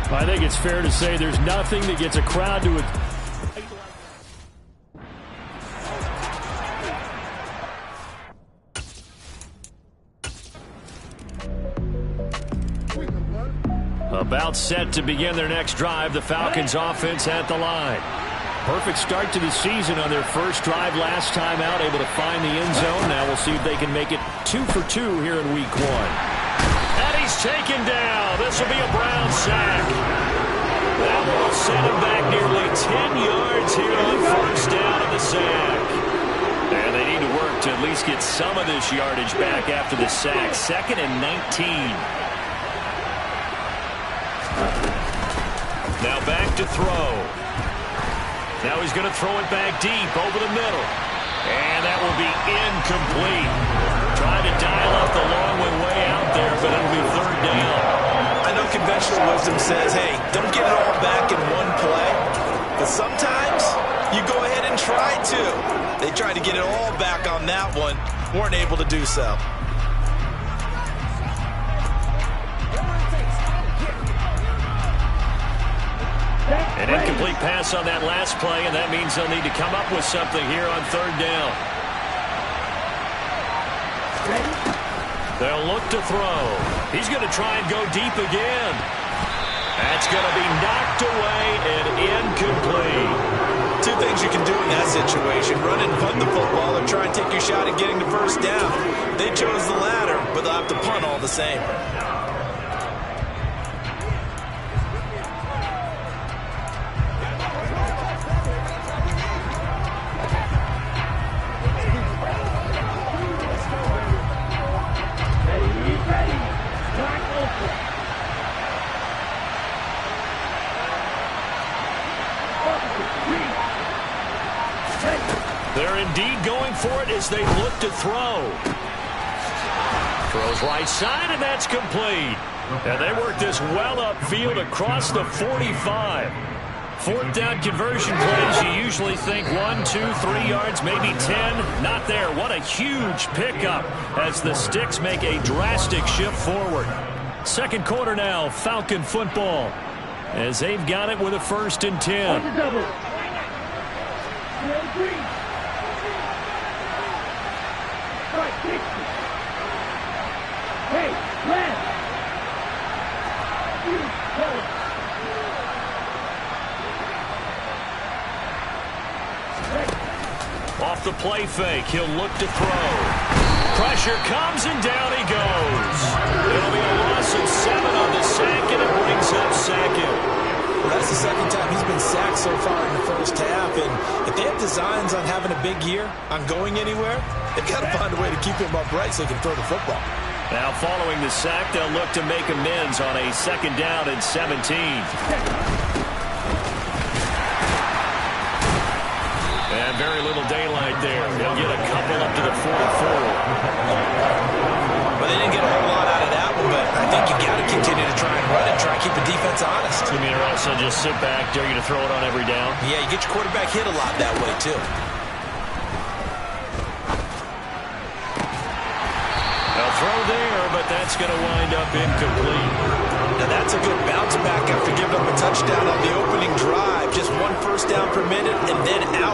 I think it's fair to say there's nothing that gets a crowd to it. About set to begin their next drive, the Falcons offense at the line. Perfect start to the season on their first drive last time out, able to find the end zone. Now we'll see if they can make it 2 for 2 here in week 1. And he's taken down. This will be a Brown sack. That will set him back nearly 10 yards here on first down in the sack. And they need to work to at least get some of this yardage back after the sack. 2nd and 19. Now back to throw. Now he's going to throw it back deep over the middle. And that will be incomplete. Trying to dial up the long way out there, but it'll be 3rd down. I know conventional wisdom says, hey, don't get it all back in one play. But sometimes you go ahead and try to. They tried to get it all back on that one. Weren't able to do so. An incomplete pass on that last play, and that means they'll need to come up with something here on 3rd down. They'll look to throw. He's going to try and go deep again. That's going to be knocked away and incomplete. 2 things you can do in that situation: run and punt the football, or try and take your shot at getting the first down. They chose the latter, but they'll have to punt all the same. They're indeed going for it as they look to throw. Throws right side, and that's complete. And they work this well upfield across the 45. 4th down conversion plays, you usually think 1, 2, 3 yards, maybe 10. Not there. What a huge pickup as the Sticks make a drastic shift forward. 2nd quarter now, Falcon football, as they've got it with a 1st and 10. Off off the play fake. He'll look to throw. Pressure comes, and down he goes. It'll be a loss of 7 on the sack, and it brings up second. Well, that's the second time he's been sacked so far in the first half, and if they have designs on having a big year, on going anywhere, they've got to find a way to keep him upright so he can throw the football. Now following the sack, they'll look to make amends on a 2nd down and 17. And very little daylight there. They'll get a couple up to the 44. Well, they didn't get a whole lot out of that one, but I think you got to continue to try and run it, try and keep the defense honest. You mean, or also just sit back, dare you to throw it on every down? Yeah, you get your quarterback hit a lot that way, too. They'll throw there, but that's going to wind up incomplete. Now, that's a good bounce back after giving up a touchdown on the opening drive. Just 1 first down per minute and then out.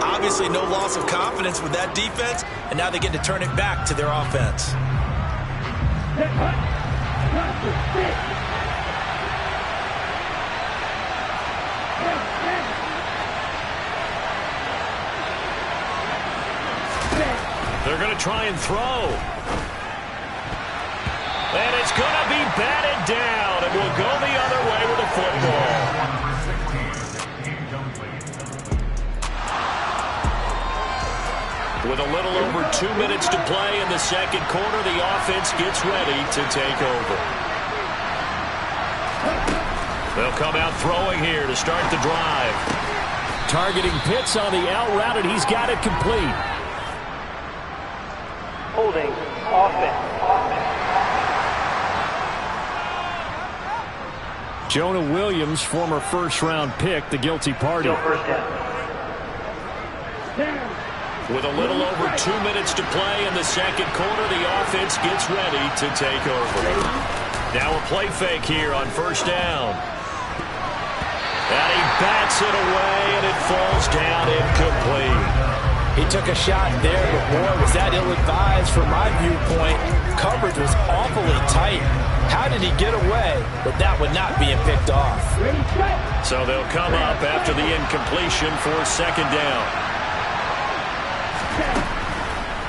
Obviously, no loss of confidence with that defense, and now they get to turn it back to their offense. They're going to try and throw. And it's going to be batted down, and we'll go the other way with the football. With a little over 2 minutes to play in the second quarter, the offense gets ready to take over. They'll come out throwing here to start the drive. Targeting Pitts on the out route, and he's got it complete. Holding offense. Jonah Williams, former first-round pick, the guilty party. With a little over 2 minutes to play in the second quarter, the offense gets ready to take over. Now a play fake here on 1st down. And he bats it away, and it falls down incomplete. He took a shot there, but boy, was that ill-advised from my viewpoint. Coverage was awfully tight. How did he get away with that one not being picked off? So they'll come up after the incompletion for 2nd down.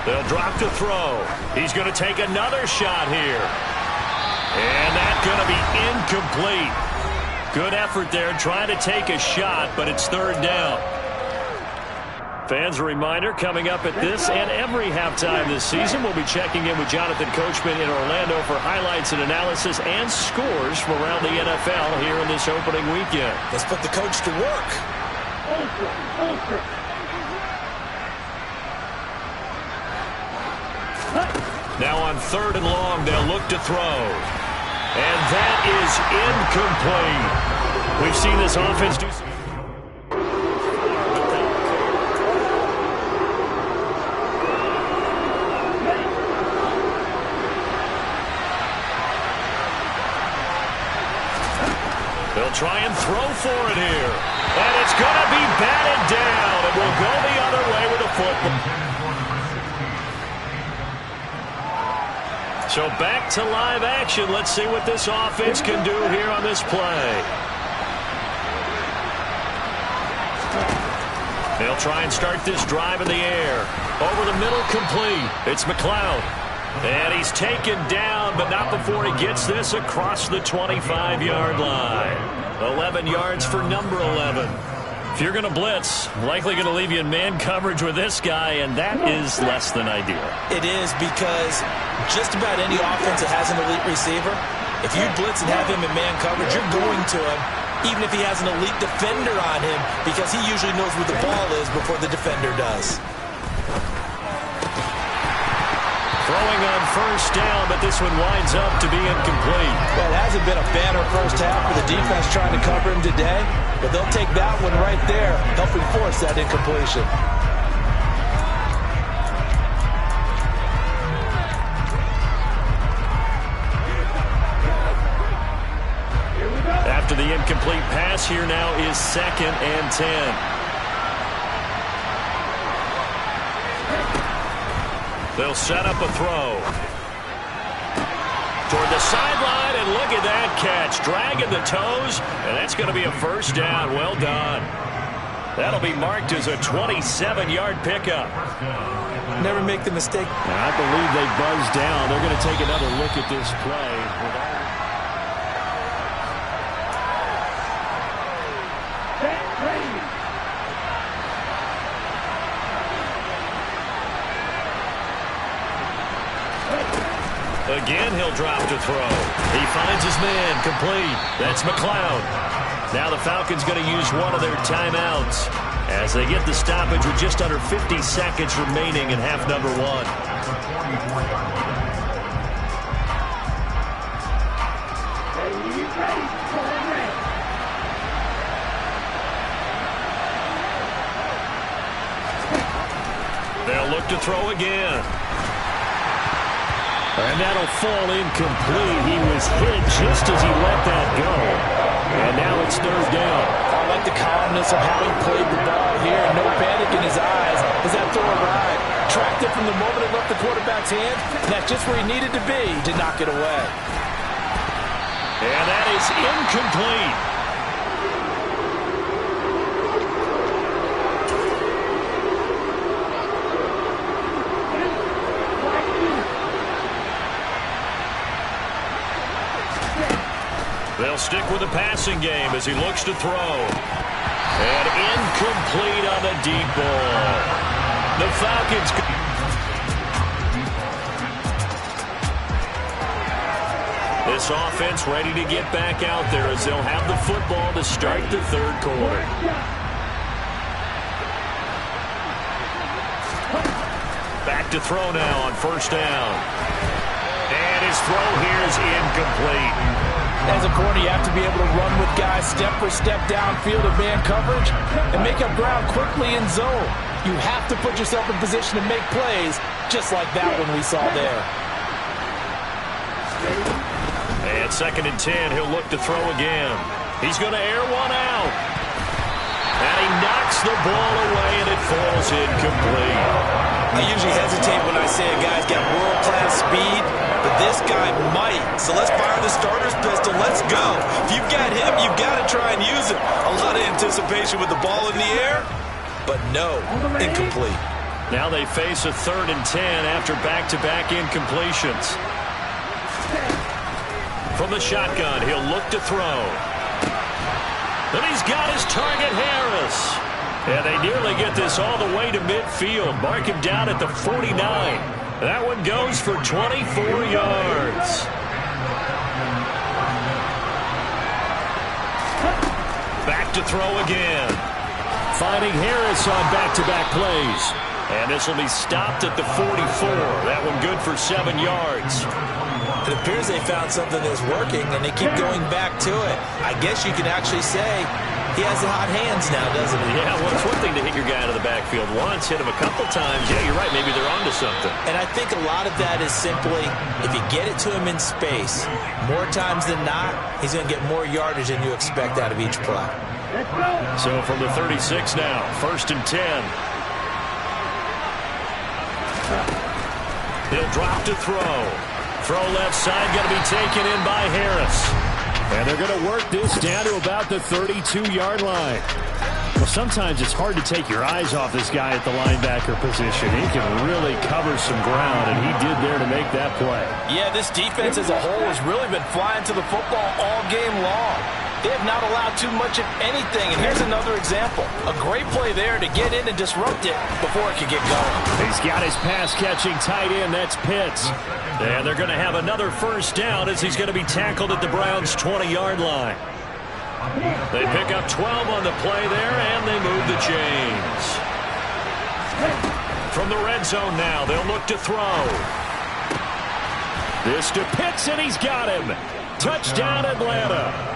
They'll drop to throw. He's going to take another shot here. And that's going to be incomplete. Good effort there trying to take a shot, but it's 3rd down. Fans, a reminder, coming up at this and every halftime this season, we'll be checking in with Jonathan Coachman in Orlando for highlights and analysis and scores from around the NFL here in this opening weekend. Let's put the coach to work. Now on 3rd and long, they'll look to throw. And that is incomplete. We've seen this offense do... They'll try and throw for it here. And it's going to be batted down. And we'll go the other way with the football. So back to live action. Let's see what this offense can do here on this play. They'll try and start this drive in the air. Over the middle, complete. It's McLeod. And he's taken down, but not before he gets this across the 25-yard line. 11 yards for number 11. If you're going to blitz, likely going to leave you in man coverage with this guy, and that is less than ideal. It is, because just about any offense that has an elite receiver, if you blitz and have him in man coverage, you're going to him, even if he has an elite defender on him, because he usually knows where the ball is before the defender does. Throwing on 1st down, but this one winds up to be incomplete. Well, it hasn't been a banner first half for the defense trying to cover him today, but they'll take that one right there, helping force that incompletion. After the incomplete pass, here now is 2nd and 10. They'll set up a throw. Toward the sideline, and look at that catch. Dragging the toes, and that's going to be a 1st down. Well done. That'll be marked as a 27-yard pickup. Never make the mistake. I believe they buzzed down. They're going to take another look at this play. Again, he'll drop to throw. He finds his man, complete. That's McLeod. Now the Falcons going to use one of their timeouts as they get the stoppage with just under 50 seconds remaining in half number one. They'll look to throw again. And that'll fall incomplete. He was hit just as he let that go. And now it's third down. I like the calmness of how he played the ball here. No panic in his eyes as that throw arrived. Tracked it from the moment it left the quarterback's hand. And that's just where he needed to be to knock it away. And that is incomplete. They'll stick with the passing game as he looks to throw. And incomplete on the deep ball. The Falcons. This offense ready to get back out there as they'll have the football to start the third quarter. Back to throw now on first down. And his throw here is incomplete. As a corner, you have to be able to run with guys step for step downfield in man coverage and make up ground quickly in zone. You have to put yourself in position to make plays, just like that one we saw there. And 2nd and 10, he'll look to throw again. He's going to air one out. And he knocks the ball away, and it falls incomplete. I usually hesitate when I say a guy's got world-class speed, but this guy might. So let's fire the starter's pistol. Let's go. If you've got him, you've got to try and use it. A lot of anticipation with the ball in the air, but no, incomplete. Now they face a 3rd and 10 after back-to-back incompletions. From the shotgun, he'll look to throw. And he's got his target, Harris. And they nearly get this all the way to midfield. Mark him down at the 49. That one goes for 24 yards. Back to throw again. Finding Harris on back-to-back plays. And this will be stopped at the 44. That one good for 7 yards. It appears they found something that's working, and they keep going back to it. I guess you could actually say he has the hot hands now, doesn't he? Yeah, well, it's one thing to hit your guy out of the backfield once, hit him a couple times. Yeah, you're right. Maybe they're onto something. And I think a lot of that is simply if you get it to him in space, more times than not, he's going to get more yardage than you expect out of each play. So from the 36 now, 1st and 10. He'll drop to throw. Throw left side, going to be taken in by Harris. And they're going to work this down to about the 32-yard line. Well, sometimes it's hard to take your eyes off this guy at the linebacker position. He can really cover some ground, and he did there to make that play. Yeah, this defense as a whole has really been flying to the football all game long. They have not allowed too much of anything, and here's another example. A great play there to get in and disrupt it before it could get going. He's got his pass-catching tight end. That's Pitts. And they're going to have another first down as he's going to be tackled at the Browns' 20-yard line. They pick up 12 on the play there, and they move the chains. From the red zone now, they'll look to throw. This to Pitts, and he's got him. Touchdown, Atlanta.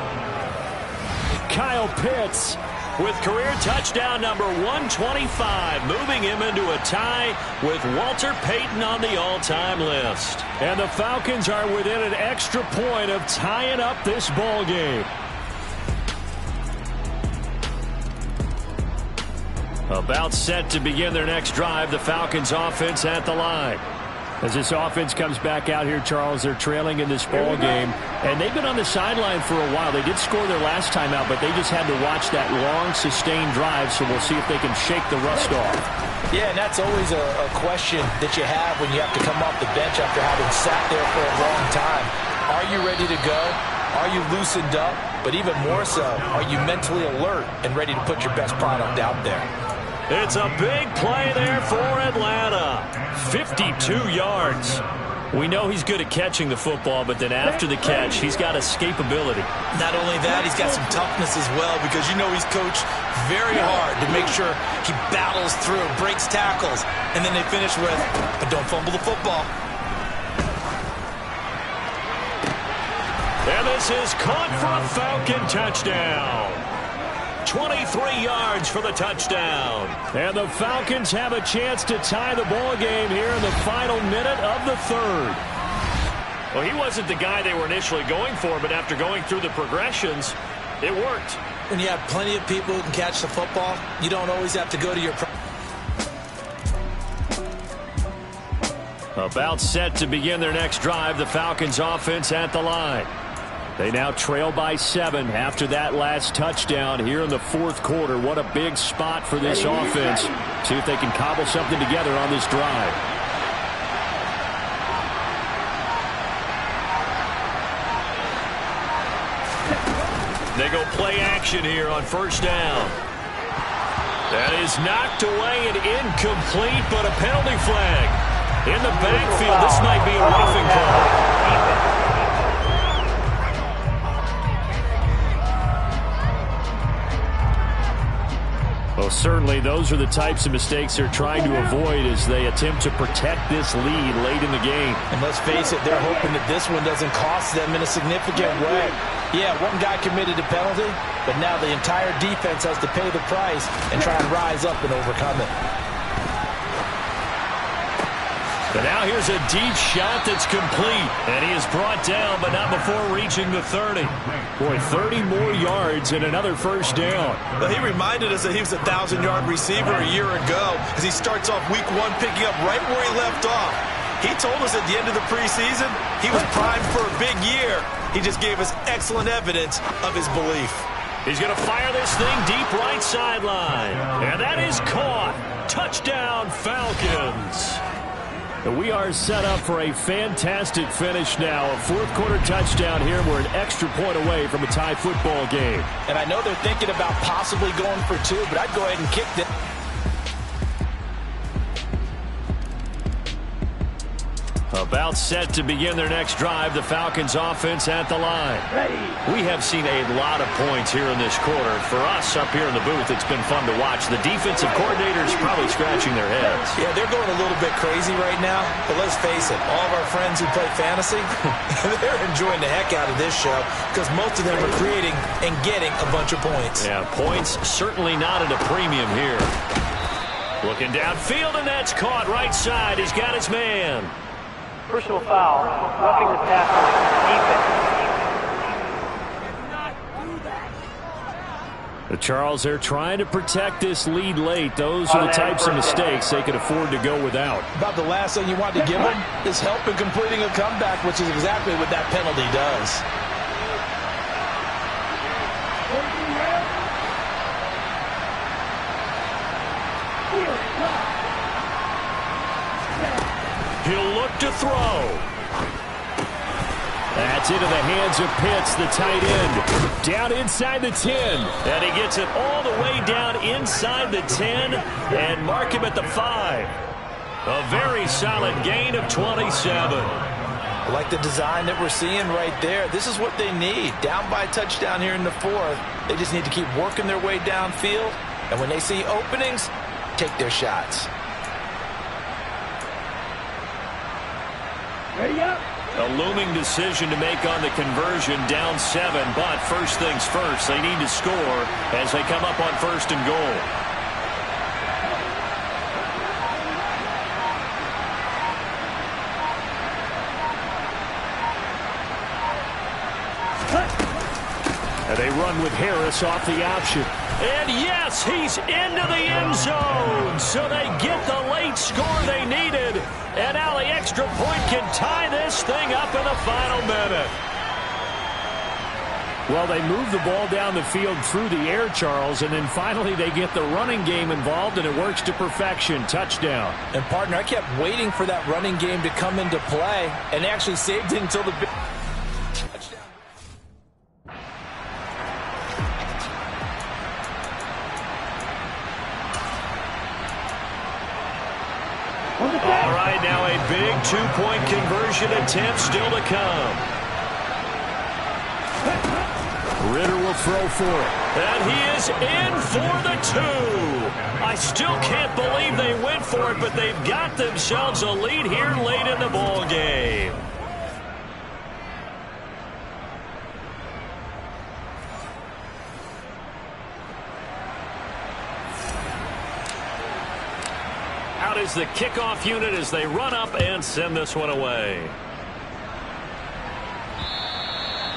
Kyle Pitts with career touchdown number 125, moving him into a tie with Walter Payton on the all-time list. And the Falcons are within an extra point of tying up this ball game. About set to begin their next drive, the Falcons offense at the line. As this offense comes back out here, Charles, they're trailing in this ball game, and they've been on the sideline for a while. They did score their last time out, but they just had to watch that long, sustained drive, so we'll see if they can shake the rust off. Yeah, and that's always a question that you have when you have to come off the bench after having sat there for a long time. Are you ready to go? Are you loosened up? But even more so, are you mentally alert and ready to put your best product out there? It's a big play there for Atlanta. 52 yards. We know he's good at catching the football, but then after the catch, he's got escapability. Not only that, he's got some toughness as well, because you know he's coached very hard to make sure he battles through, breaks tackles, and then they finish with, but don't fumble the football. And this is caught for a Falcon touchdown. 23 yards for the touchdown. And the Falcons have a chance to tie the ball game here in the final minute of the third. Well, he wasn't the guy they were initially going for, but after going through the progressions, it worked. When you have plenty of people who can catch the football, you don't always have to go to your... About set to begin their next drive, the Falcons offense at the line. They now trail by 7 after that last touchdown here in the fourth quarter. What a big spot for this offense. See if they can cobble something together on this drive. They go play action here on first down. That is knocked away and incomplete, but a penalty flag. In the backfield, this might be a roughing call. Well, certainly those are the types of mistakes they're trying to avoid as they attempt to protect this lead late in the game. And let's face it, they're hoping that this one doesn't cost them in a significant way. Yeah, one guy committed a penalty, but now the entire defense has to pay the price and try and rise up and overcome it. But now here's a deep shot that's complete. And he is brought down, but not before reaching the 30. Boy, 30 more yards and another first down. Well, he reminded us that he was a 1,000-yard receiver a year ago as he starts off week 1 picking up right where he left off. He told us at the end of the preseason he was primed for a big year. He just gave us excellent evidence of his belief. He's going to fire this thing deep right sideline. And that is caught. Touchdown, Falcons. We are set up for a fantastic finish now. A fourth quarter touchdown here. We're an extra point away from a tie football game. And I know they're thinking about possibly going for 2, but I'd go ahead and kick it. About set to begin their next drive, the Falcons offense at the line. We have seen a lot of points here in this quarter. For us up here in the booth, it's been fun to watch. The defensive coordinators probably scratching their heads. Yeah, they're going a little bit crazy right now, but let's face it, all of our friends who play fantasy, they're enjoying the heck out of this show because most of them are creating and getting a bunch of points. Yeah, points certainly not at a premium here. Looking downfield, and that's caught right side. He's got his man. Personal foul, roughing the passer, defense. Charles, they're trying to protect this lead late. Those are the types of mistakes they could afford to go without. About the last thing you want to give them is help in completing a comeback, which is exactly what that penalty does. He'll look to throw. That's into the hands of Pitts, the tight end. Down inside the 10. And he gets it all the way down inside the 10 and mark him at the 5. A very solid gain of 27. I like the design that we're seeing right there. This is what they need. Down by a touchdown here in the 4th. They just need to keep working their way downfield. And when they see openings, take their shots. A looming decision to make on the conversion, down 7, but first things first, they need to score as they come up on 1st and goal. And they run with Harris off the option. And yes, he's into the end zone. So they get the late score they needed. And now the extra point can tie this thing up in the final minute. Well, they move the ball down the field through the air, Charles, and then finally they get the running game involved, and it works to perfection. Touchdown. And, partner, I kept waiting for that running game to come into play, and they actually saved it until the touchdown. All right, now a big two-point conversion attempt still to come. Ritter will throw for it. And he is in for the two. I still can't believe they went for it, but they've got themselves a lead here late in the ball game. Out is the kickoff unit as they run up and send this one away.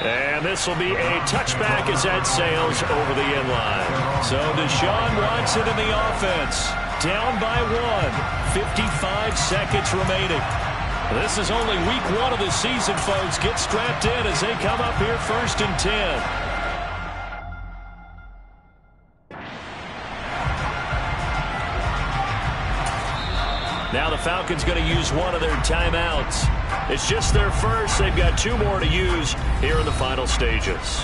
And this will be a touchback as that sails over the end line. So Deshaun Watson in the offense. Down by 1. 55 seconds remaining. This is only week 1 of the season, folks. Get strapped in as they come up here 1st and 10. Now the Falcons going to use one of their timeouts. It's just their first. They've got 2 more to use here in the final stages.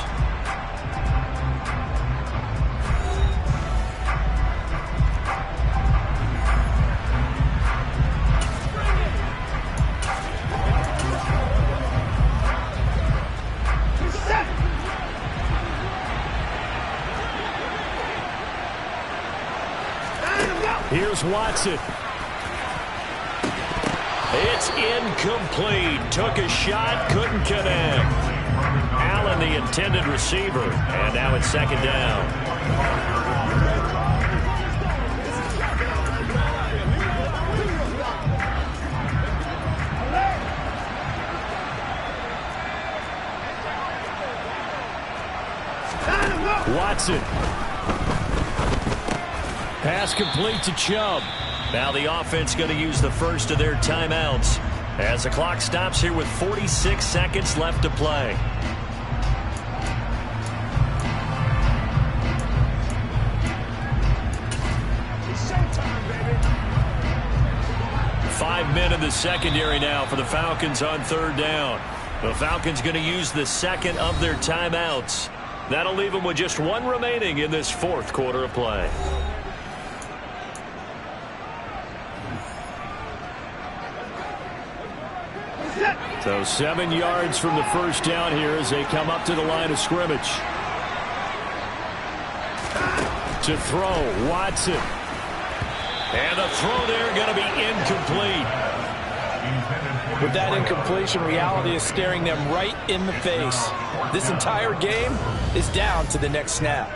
Here's Watson. It's incomplete. Took a shot, couldn't connect. Allen, the intended receiver. And now it's 2nd down. Watson. Pass complete to Chubb. Now the offense going to use the first of their timeouts as the clock stops here with 46 seconds left to play. It's showtime, baby. 5 men in the secondary now for the Falcons on 3rd down. The Falcons going to use the second of their timeouts. That'll leave them with just 1 remaining in this 4th quarter of play. So 7 yards from the first down here as they come up to the line of scrimmage. To throw, Watson. And the throw there going to be incomplete. With that incompletion, reality is staring them right in the face. This entire game is down to the next snap.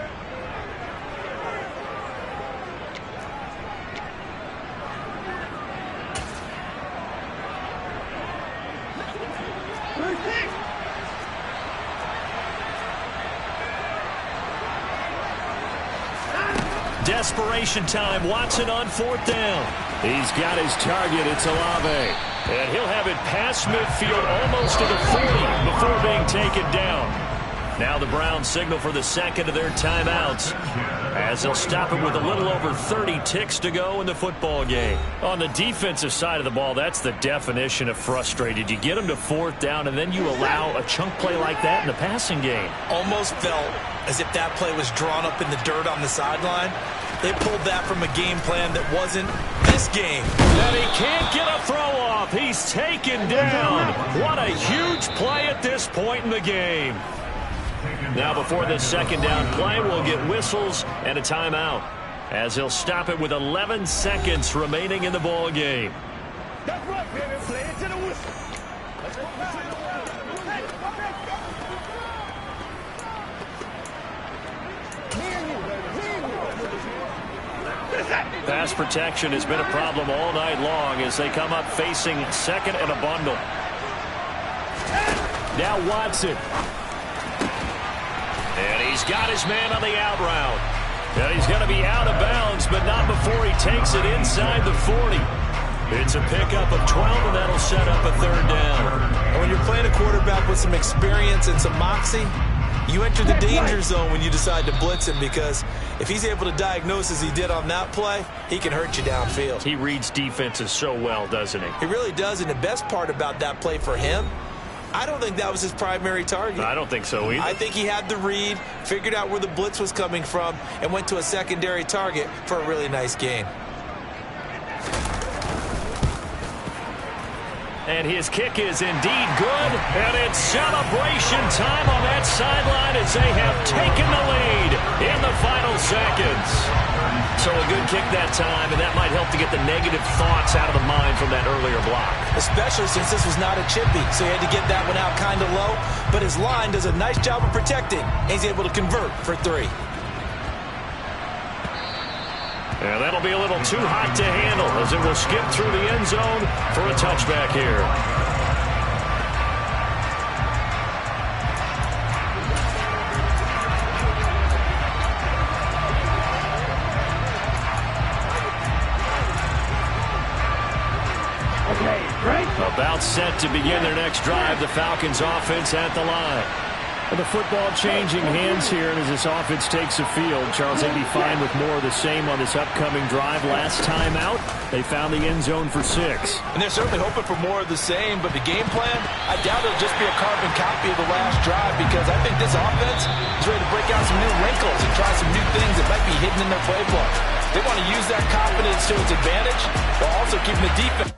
Desperation time. Watson on 4th down. He's got his target. It's Olave. And he'll have it past midfield almost to the 40 before being taken down. Now the Browns signal for the second of their timeouts as they'll stop it with a little over 30 ticks to go in the football game. On the defensive side of the ball, that's the definition of frustrated. You get them to 4th down, and then you allow a chunk play like that in the passing game. Almost felt as if that play was drawn up in the dirt on the sideline. They pulled that from a game plan that wasn't this game. And he can't get a throw off. He's taken down. What a huge play at this point in the game. Now before this 2nd down play, we'll get whistles and a timeout as he'll stop it with 11 seconds remaining in the ball game. That's right, baby. Play it to the whistle. Pass protection has been a problem all night long as they come up facing 2nd and a bundle. Now Watson. And he's He's got his man on the out route. And he's going to be out of bounds, but not before he takes it inside the 40. It's a pickup of 12, and that'll set up a third down. And when you're playing a quarterback with some experience and some moxie, you enter the danger zone when you decide to blitz him, because if he's able to diagnose as he did on that play, he can hurt you downfield. He reads defenses so well, doesn't he? He really does, and the best part about that play for him, I don't think that was his primary target. I don't think so either. I think he had the read, figured out where the blitz was coming from, and went to a secondary target for a really nice gain. And his kick is indeed good, and it's celebration time on that sideline as they have taken the lead in the final seconds. So a good kick that time, and that might help to get the negative thoughts out of the mind from that earlier block. Especially since this was not a chippy, so he had to get that one out kind of low, but his line does a nice job of protecting, and he's able to convert for 3. And that'll be a little too hot to handle as it will skip through the end zone for a touchback here. About set to begin their next drive, the Falcons offense at the line. The football changing hands here, and as this offense takes the field, Charles, they'd be fine with more of the same on this upcoming drive. Last time out, they found the end zone for 6. And they're certainly hoping for more of the same, but the game plan, I doubt it'll just be a carbon copy of the last drive, because I think this offense is ready to break out some new wrinkles and try some new things that might be hidden in their playbook. They want to use that confidence to its advantage while also keeping the defense